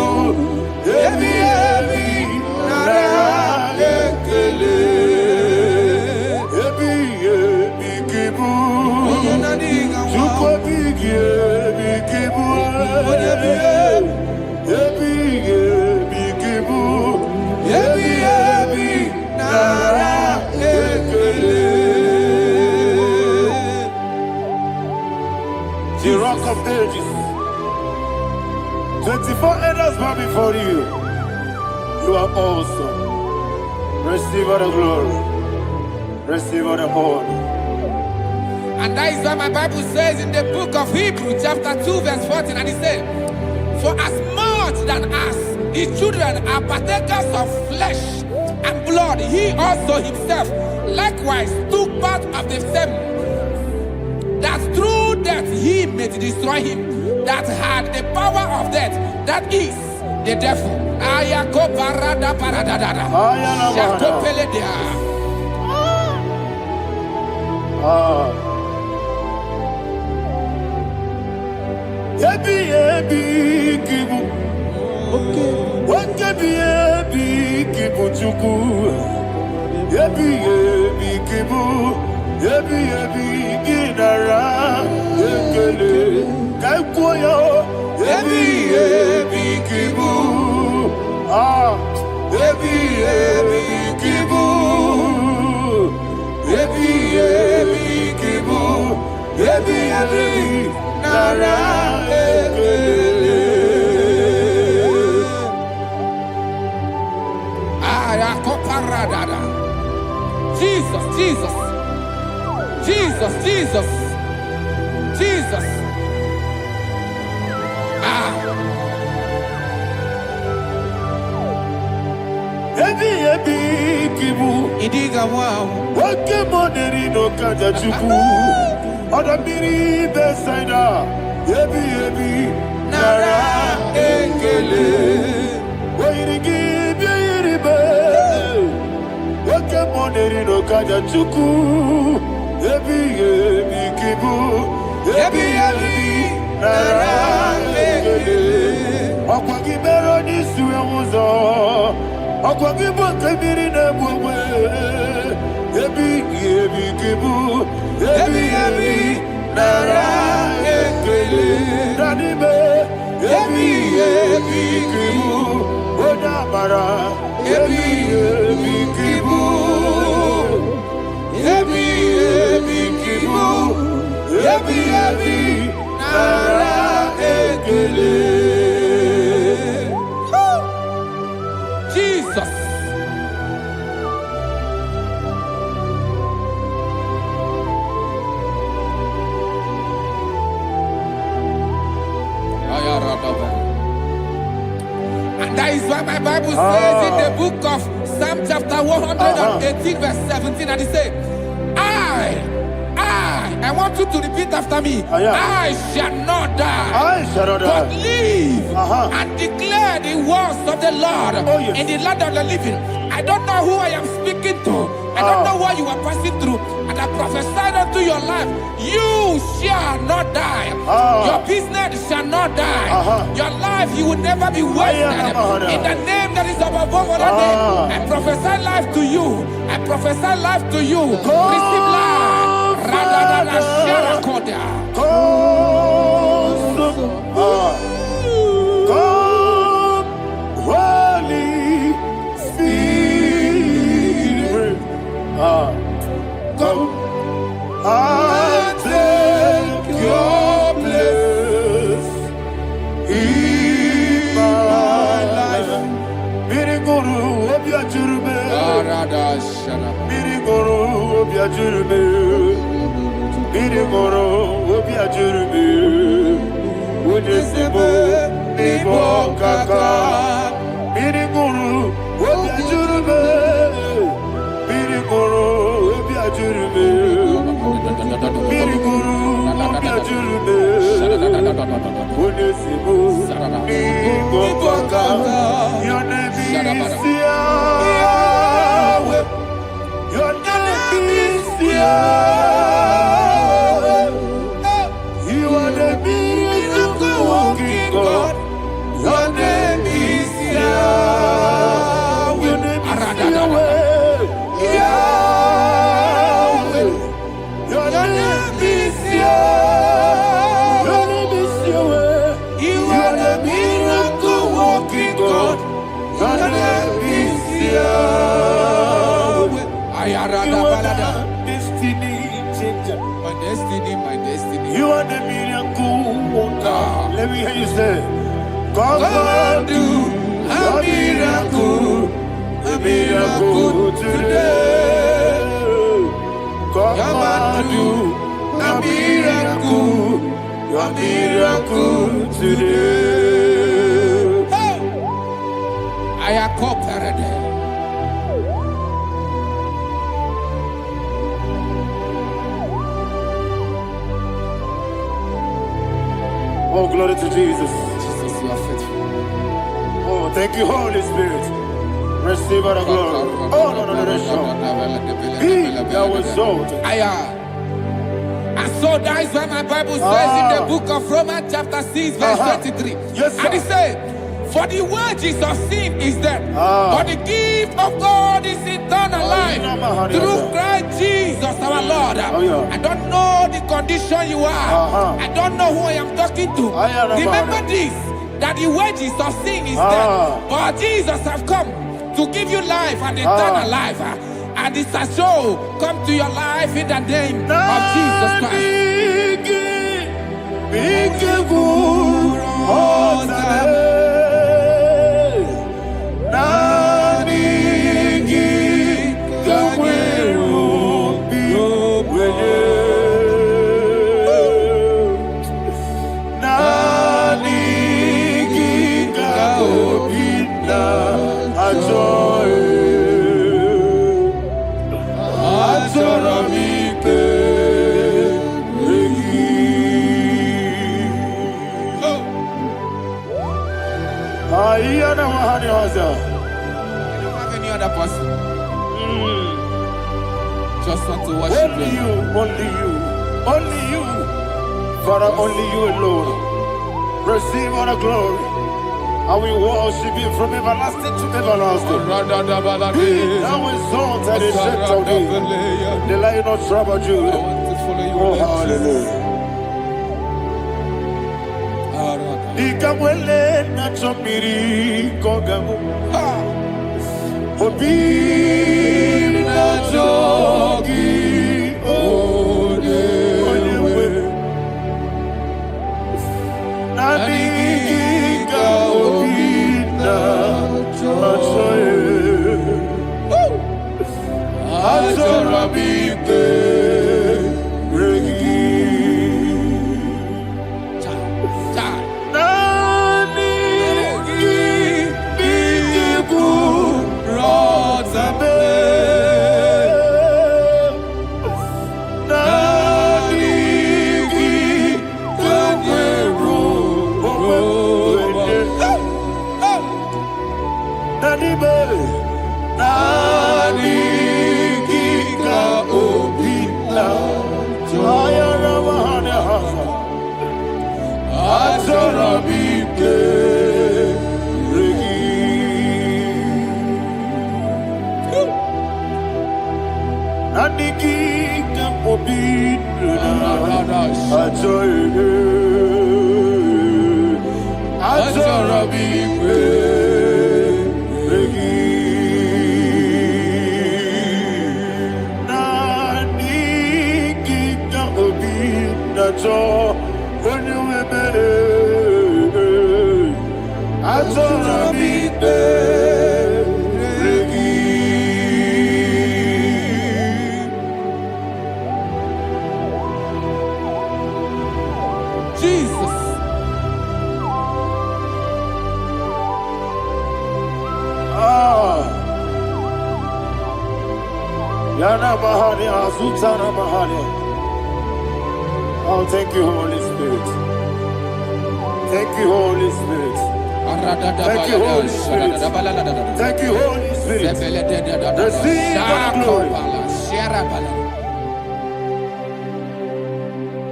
Yebi yebi nara ekele. Yebi yebi kibu. Chukwu yebi kibu. bow before you. You are awesome. Receive all the glory. Receive all the honor. And that is what my Bible says in the book of Hebrews chapter 2 verse 14. And it said, for as much than us, his children are partakers of flesh and blood, he also himself likewise took part of the same, that through death he may destroy him that had the power of death, that is the devil. Jesus, Jesus, Jesus, Jesus, Jesus. Idiga wow. Wake money no kaja chuku. Oda miri besaida. Ebi nara ekele. Wairigi biiribe. Wake money no kaja chuku. Ebi kibu. Ebi nara ekele. Akwagi mero ni suwe muzo. Akwagi boke miri ne bwe. Ebi kibu. Ebi nara ekele. Danibe. Ebi kibu. Oda mara. Ebi kibu. Ebi kibu. Ebi nara ekele. Jesus. And that is why my Bible says in the book of Psalm chapter 118 verse 17, and it says, I want you to repeat after me. I shall not die, but live and declare the words of the Lord in the land of the living. I don't know who I am speaking to. I don't know what you are passing through. And I prophesy unto your life, you shall not die. Your business shall not die. Your life, you will never be wasted. In the name that is above all other name, I prophesy life to you. I prophesy life to you. Receive life. Holy Spirit, come and take your place in my life. Miriguru obya jurube, miriguru obya jurube, miriguru obya jurube. Unisebo nibo kaka, miriguru obya jurube, miriguru obya jurube, miriguru obya jurube. Unisebo nibo kaka. Your name is Yahweh. Your name is Yahweh. You are the miracle working God. Your name is Yahweh. Your name is Yahweh. Yahweh. Your name is Yahweh. Your name is Yahweh. You are the miracle working God. Your name is Yahweh. You are the destiny changer. My destiny, my destiny. You are the miracle worker. Let me hear you say, Come and do a miracle today. Come and do a miracle today. Hey! I am cooperated. Oh, glory to Jesus. Jesus, you are faithful. Oh, thank you, Holy Spirit. Receive all the glory. Oh, no, Be thou exalted. And so that is why my Bible says in the book of Romans chapter 6 verse 23. Yes, sir. And it says, for the wages of sin is death, but the gift of God is eternal life through Christ Jesus our Lord. I don't know the condition you are. I don't know who I am talking to. Remember this, that the wages of sin is death, but Jesus have come to give you life and eternal life. And this shall show come to your life in the name of Jesus Christ. I don't have any other person. Just want to worship only you, only you, Father, only you alone. Receive all the glory. I will worship you from everlasting to everlasting. Be thou exalted and set of thee, the Lion of trouble Judah. Oh, hallelujah. Ikamwele na chomiri kogamu. Obi na jogi odewe. Nabika obi na jogi. Atorabike regi. Oh, thank you, Holy Spirit. Thank you, Holy Spirit. Thank you, Holy Spirit. Thank you, Holy Spirit. Receive the glory.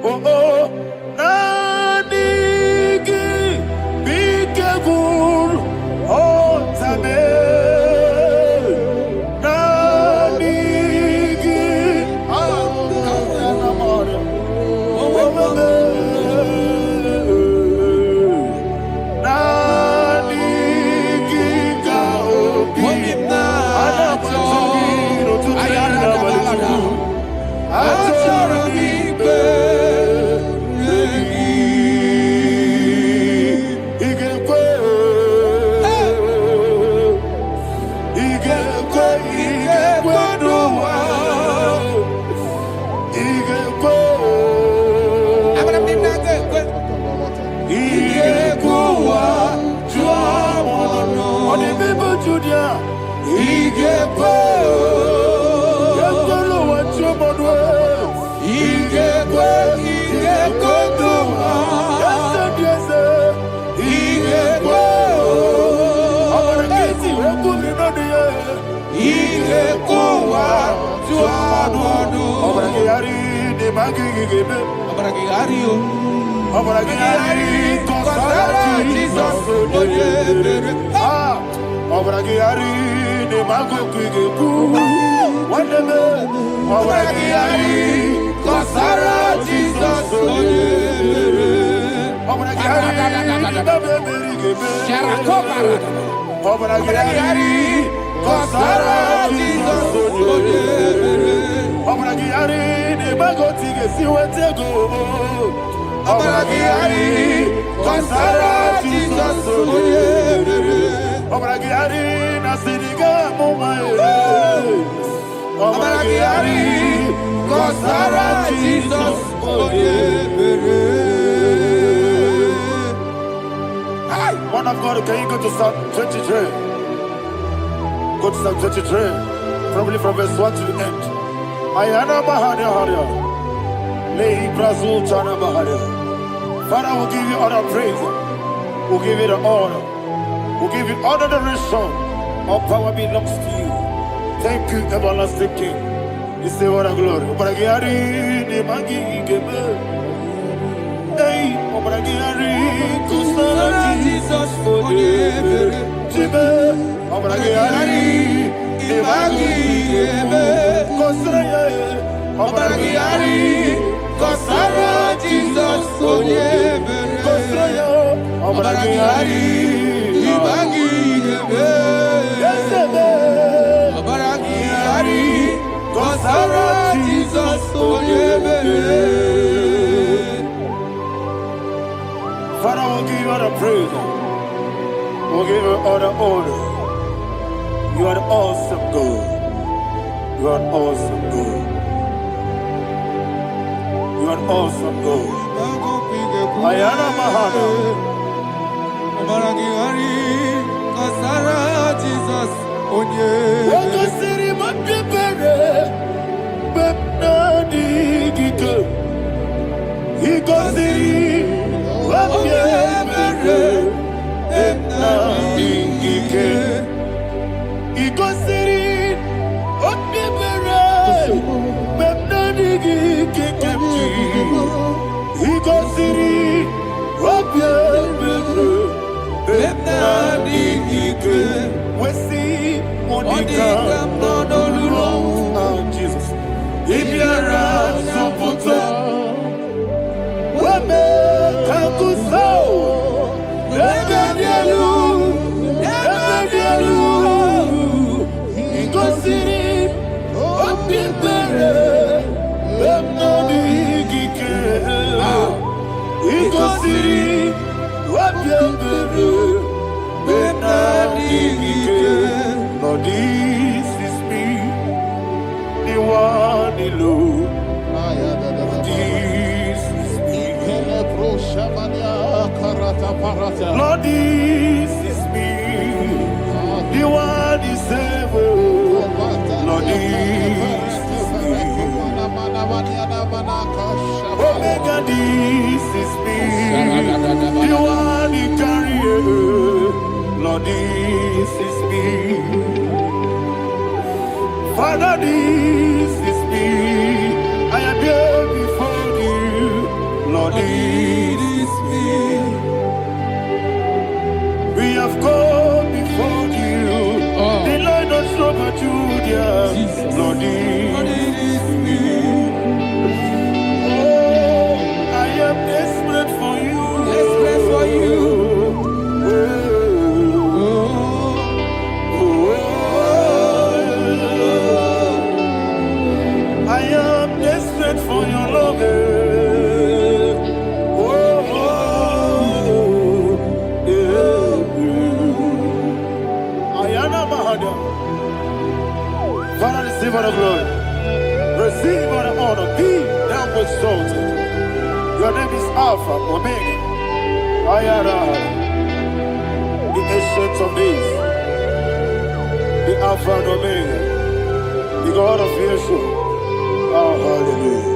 Oh, oh, Nadigi, Bikagur, oh, Tabe. Man of God, can you go to Psalm 23? Go to Psalm 23, probably from verse 1 to the end. Ayana Bahania Haria. Lehi Brazil Chana Bahania. Father, we'll give you all the praise. We'll give you the honor. We'll give you all the adoration. All power belongs to you. Thank you, everlasting King. You say what a glory. Obragiari, the Magi, Gebe. Hey, Obragiari, Kusara, Jesus, for you. Jibe, Obragiari, the Magi, Gebe. Kusara, Obragiari, Kusara, Jesus, for you. Kusara, Obragiari, the Magi, Gebe. Yes, Obragiari. Kusara, Jesus, for you. Father, we'll give you all the praise. We'll give you all the honor. You are the awesome God. You are an awesome God. You are an awesome God. Ayana Mahana. Kusara, Jesus, on you. Jesus. If you're a Soputo, Wame Kakuso, Ebedialu, Igosiri, Opipere, Bemnodi Gike, Igosiri, Opipere, Bemnodi Gike. Lord, this is me, the one alone. This is me. Lord, this is me, the one is able. Lord, this is me. Omega, this is me, the one in carrier. Lord, this is me. Father, this is me. I am here before you. Lord, this is me. We have come before you. The Lord not so much Judah. Lord, this is me. Oh, I am desperate for you. Desperate for you. I am desperate for your love. Father, receive all the glory. Receive all the honor. Be thou exalted. Your name is Alpha, Omega. Ayara, the ancient of days, the Alpha and Omega, the God of Yeshua. Oh, hallelujah.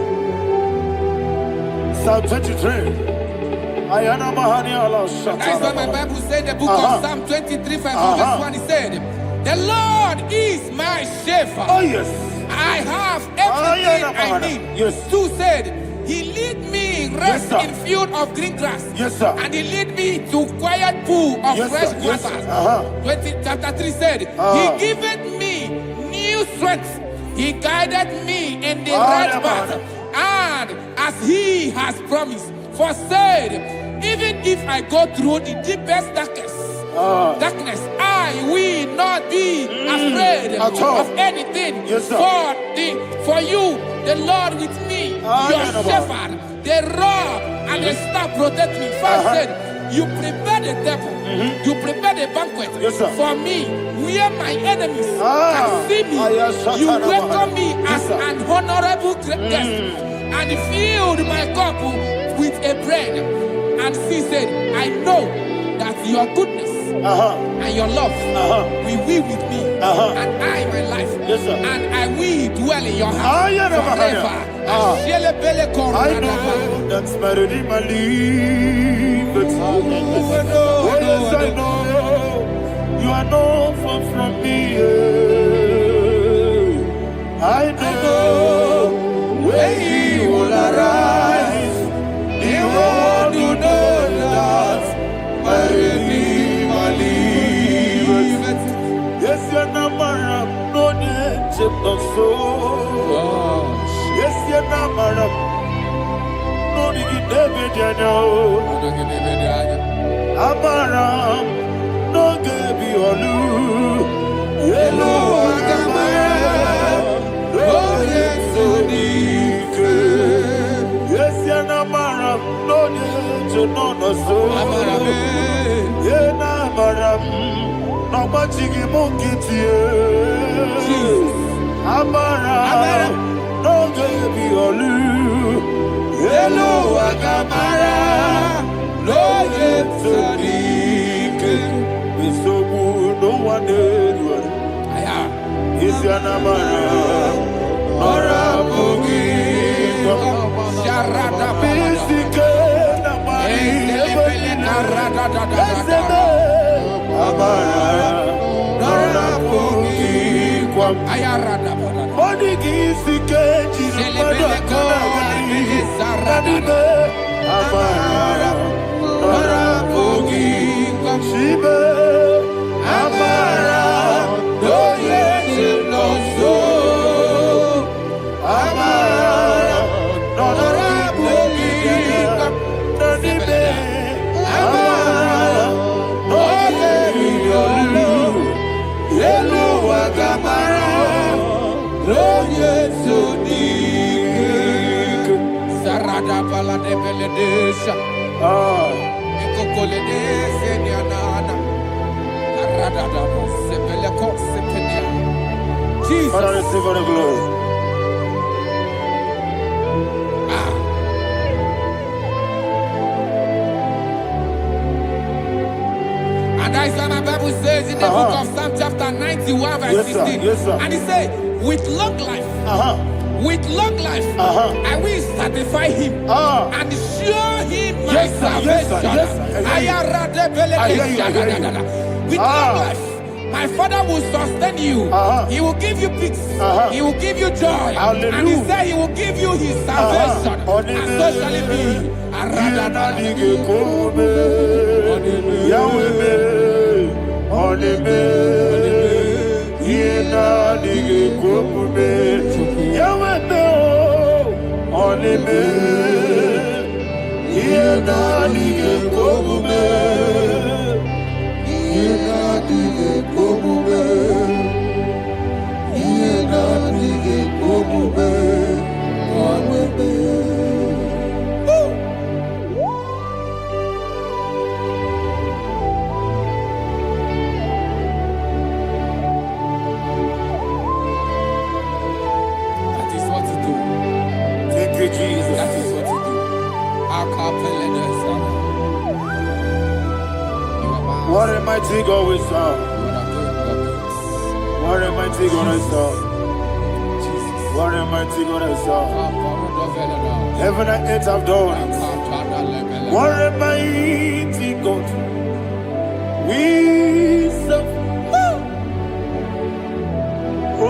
Psalm 23. Ayana Mahani Allah Shatters. That's what my Bible said, the book of Psalm 23, verse 1. It said, The Lord is my shepherd. Oh, yes. I have everything I need. Yes. 2 said, He lead me in rest Yes, in field of green grass. Yes, sir. And He lead me to quiet pool of Yes, fresh sir. Yes, waters. sir. Chapter 3 said, He giveth me new strength. He guided me in the right path. And as He has promised, for said, even if I go through the deepest darkness, I will not be afraid of anything. Yes, sir. For you, the Lord with me, your shepherd, the rod and the staff protect me. First said, you prepare the table, you prepare the banquet for me, where my enemies can see me. You welcome me as an honorable guest, and filled my cup with a bread. And she said, I know that your goodness and your love will be with me, and I, my life, and I will dwell in your house forever. I know that's my Redeemer lives. Oh, yes, I know you are not far from me. I know when He will arise, the world will know that my Redeemer lives. Yes, you're not my no need to so. Yes, you're not my no need David, you know. Amaram, no Gaby Olu. Hello, Agamara. Oh, yes, so deep. Yes, you're not Maram, no need to know no so. Yeah, Namaram, no Machigi Monkey. Amaram, no Gaby Olu. Hello, Agamara. No, yes, so deep. It's so good, no one did. Is your Namara, Nora Boogie, Sharada Basic, Amara, Nora Boogie, Ayarada, Bodigi, Sikeji, Amara, Nora Boogie, Shiba, Amara, no yes, no so, Amara, Nora Boogie, Amara, no Hello, Agamara, no yes, so deep. Sarada Bala de Beledesha, Ecocolede, Seniana, Aradada, Sebeleco, Sepenia. Jesus. Father, receive all the glory. And that's why my Bible says in the book of Psalm chapter 91 verse 16. And it says, with long life, I will satisfy him and show him my salvation. With long life, my Father will sustain you. He will give you peace. He will give you joy. Hallelujah. And he said he will give you his salvation. And so shall it be. What a mighty God we serve. What a mighty God I serve. What a mighty God I serve. Heaven and earth have done it. What a mighty God we serve.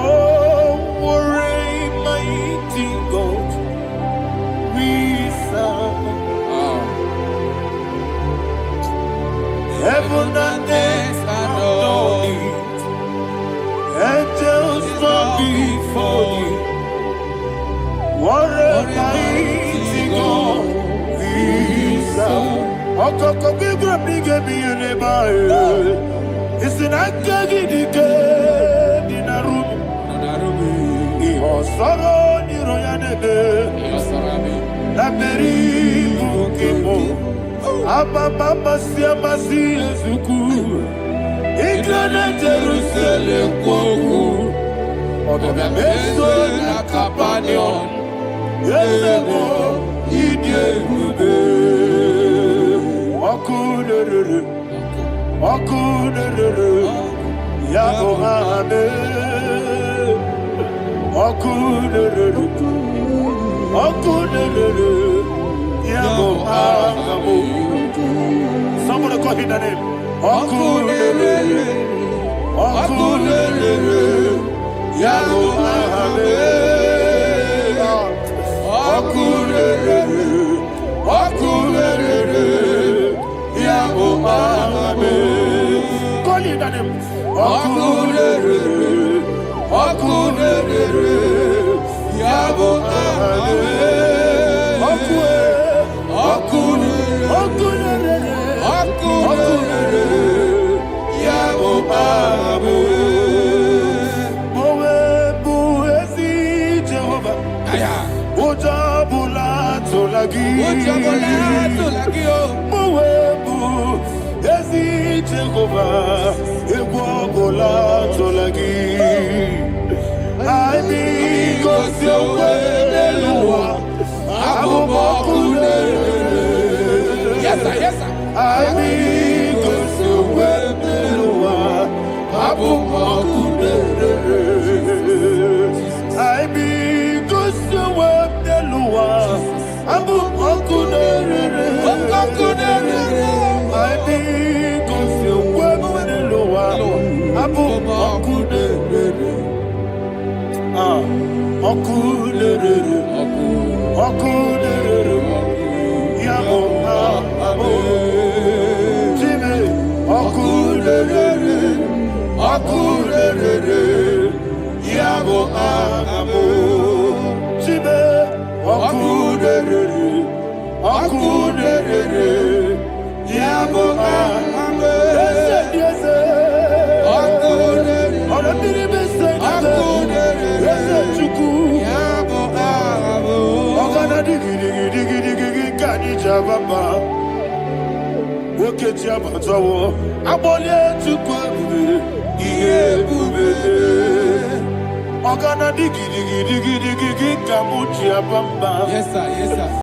Oh, worry, mighty God, we serve. Heaven and earth adore it. Angels bow before you. What a mighty God we serve. Okoko bigro bige bi yuneba. Isina kagi dike dinaru. Iho soro ni royanebe. La peri bukimo. Ababa masia masia zuku. Igrana Jerusalem koku. Odobe meso na kapanion. Yesemo idye gube. Okunere. Okunere. Yabo hame. Okunere. Okunere. Yabo hame. Somebody call him the name. Okunere. Okunere. Yabo hame. Okunere. Okunere. Yabo hame. Call him the name. Okunere. Okunere. Yabo hame. Yes, sir. Yes, sir. Yes, sir. Yes, sir.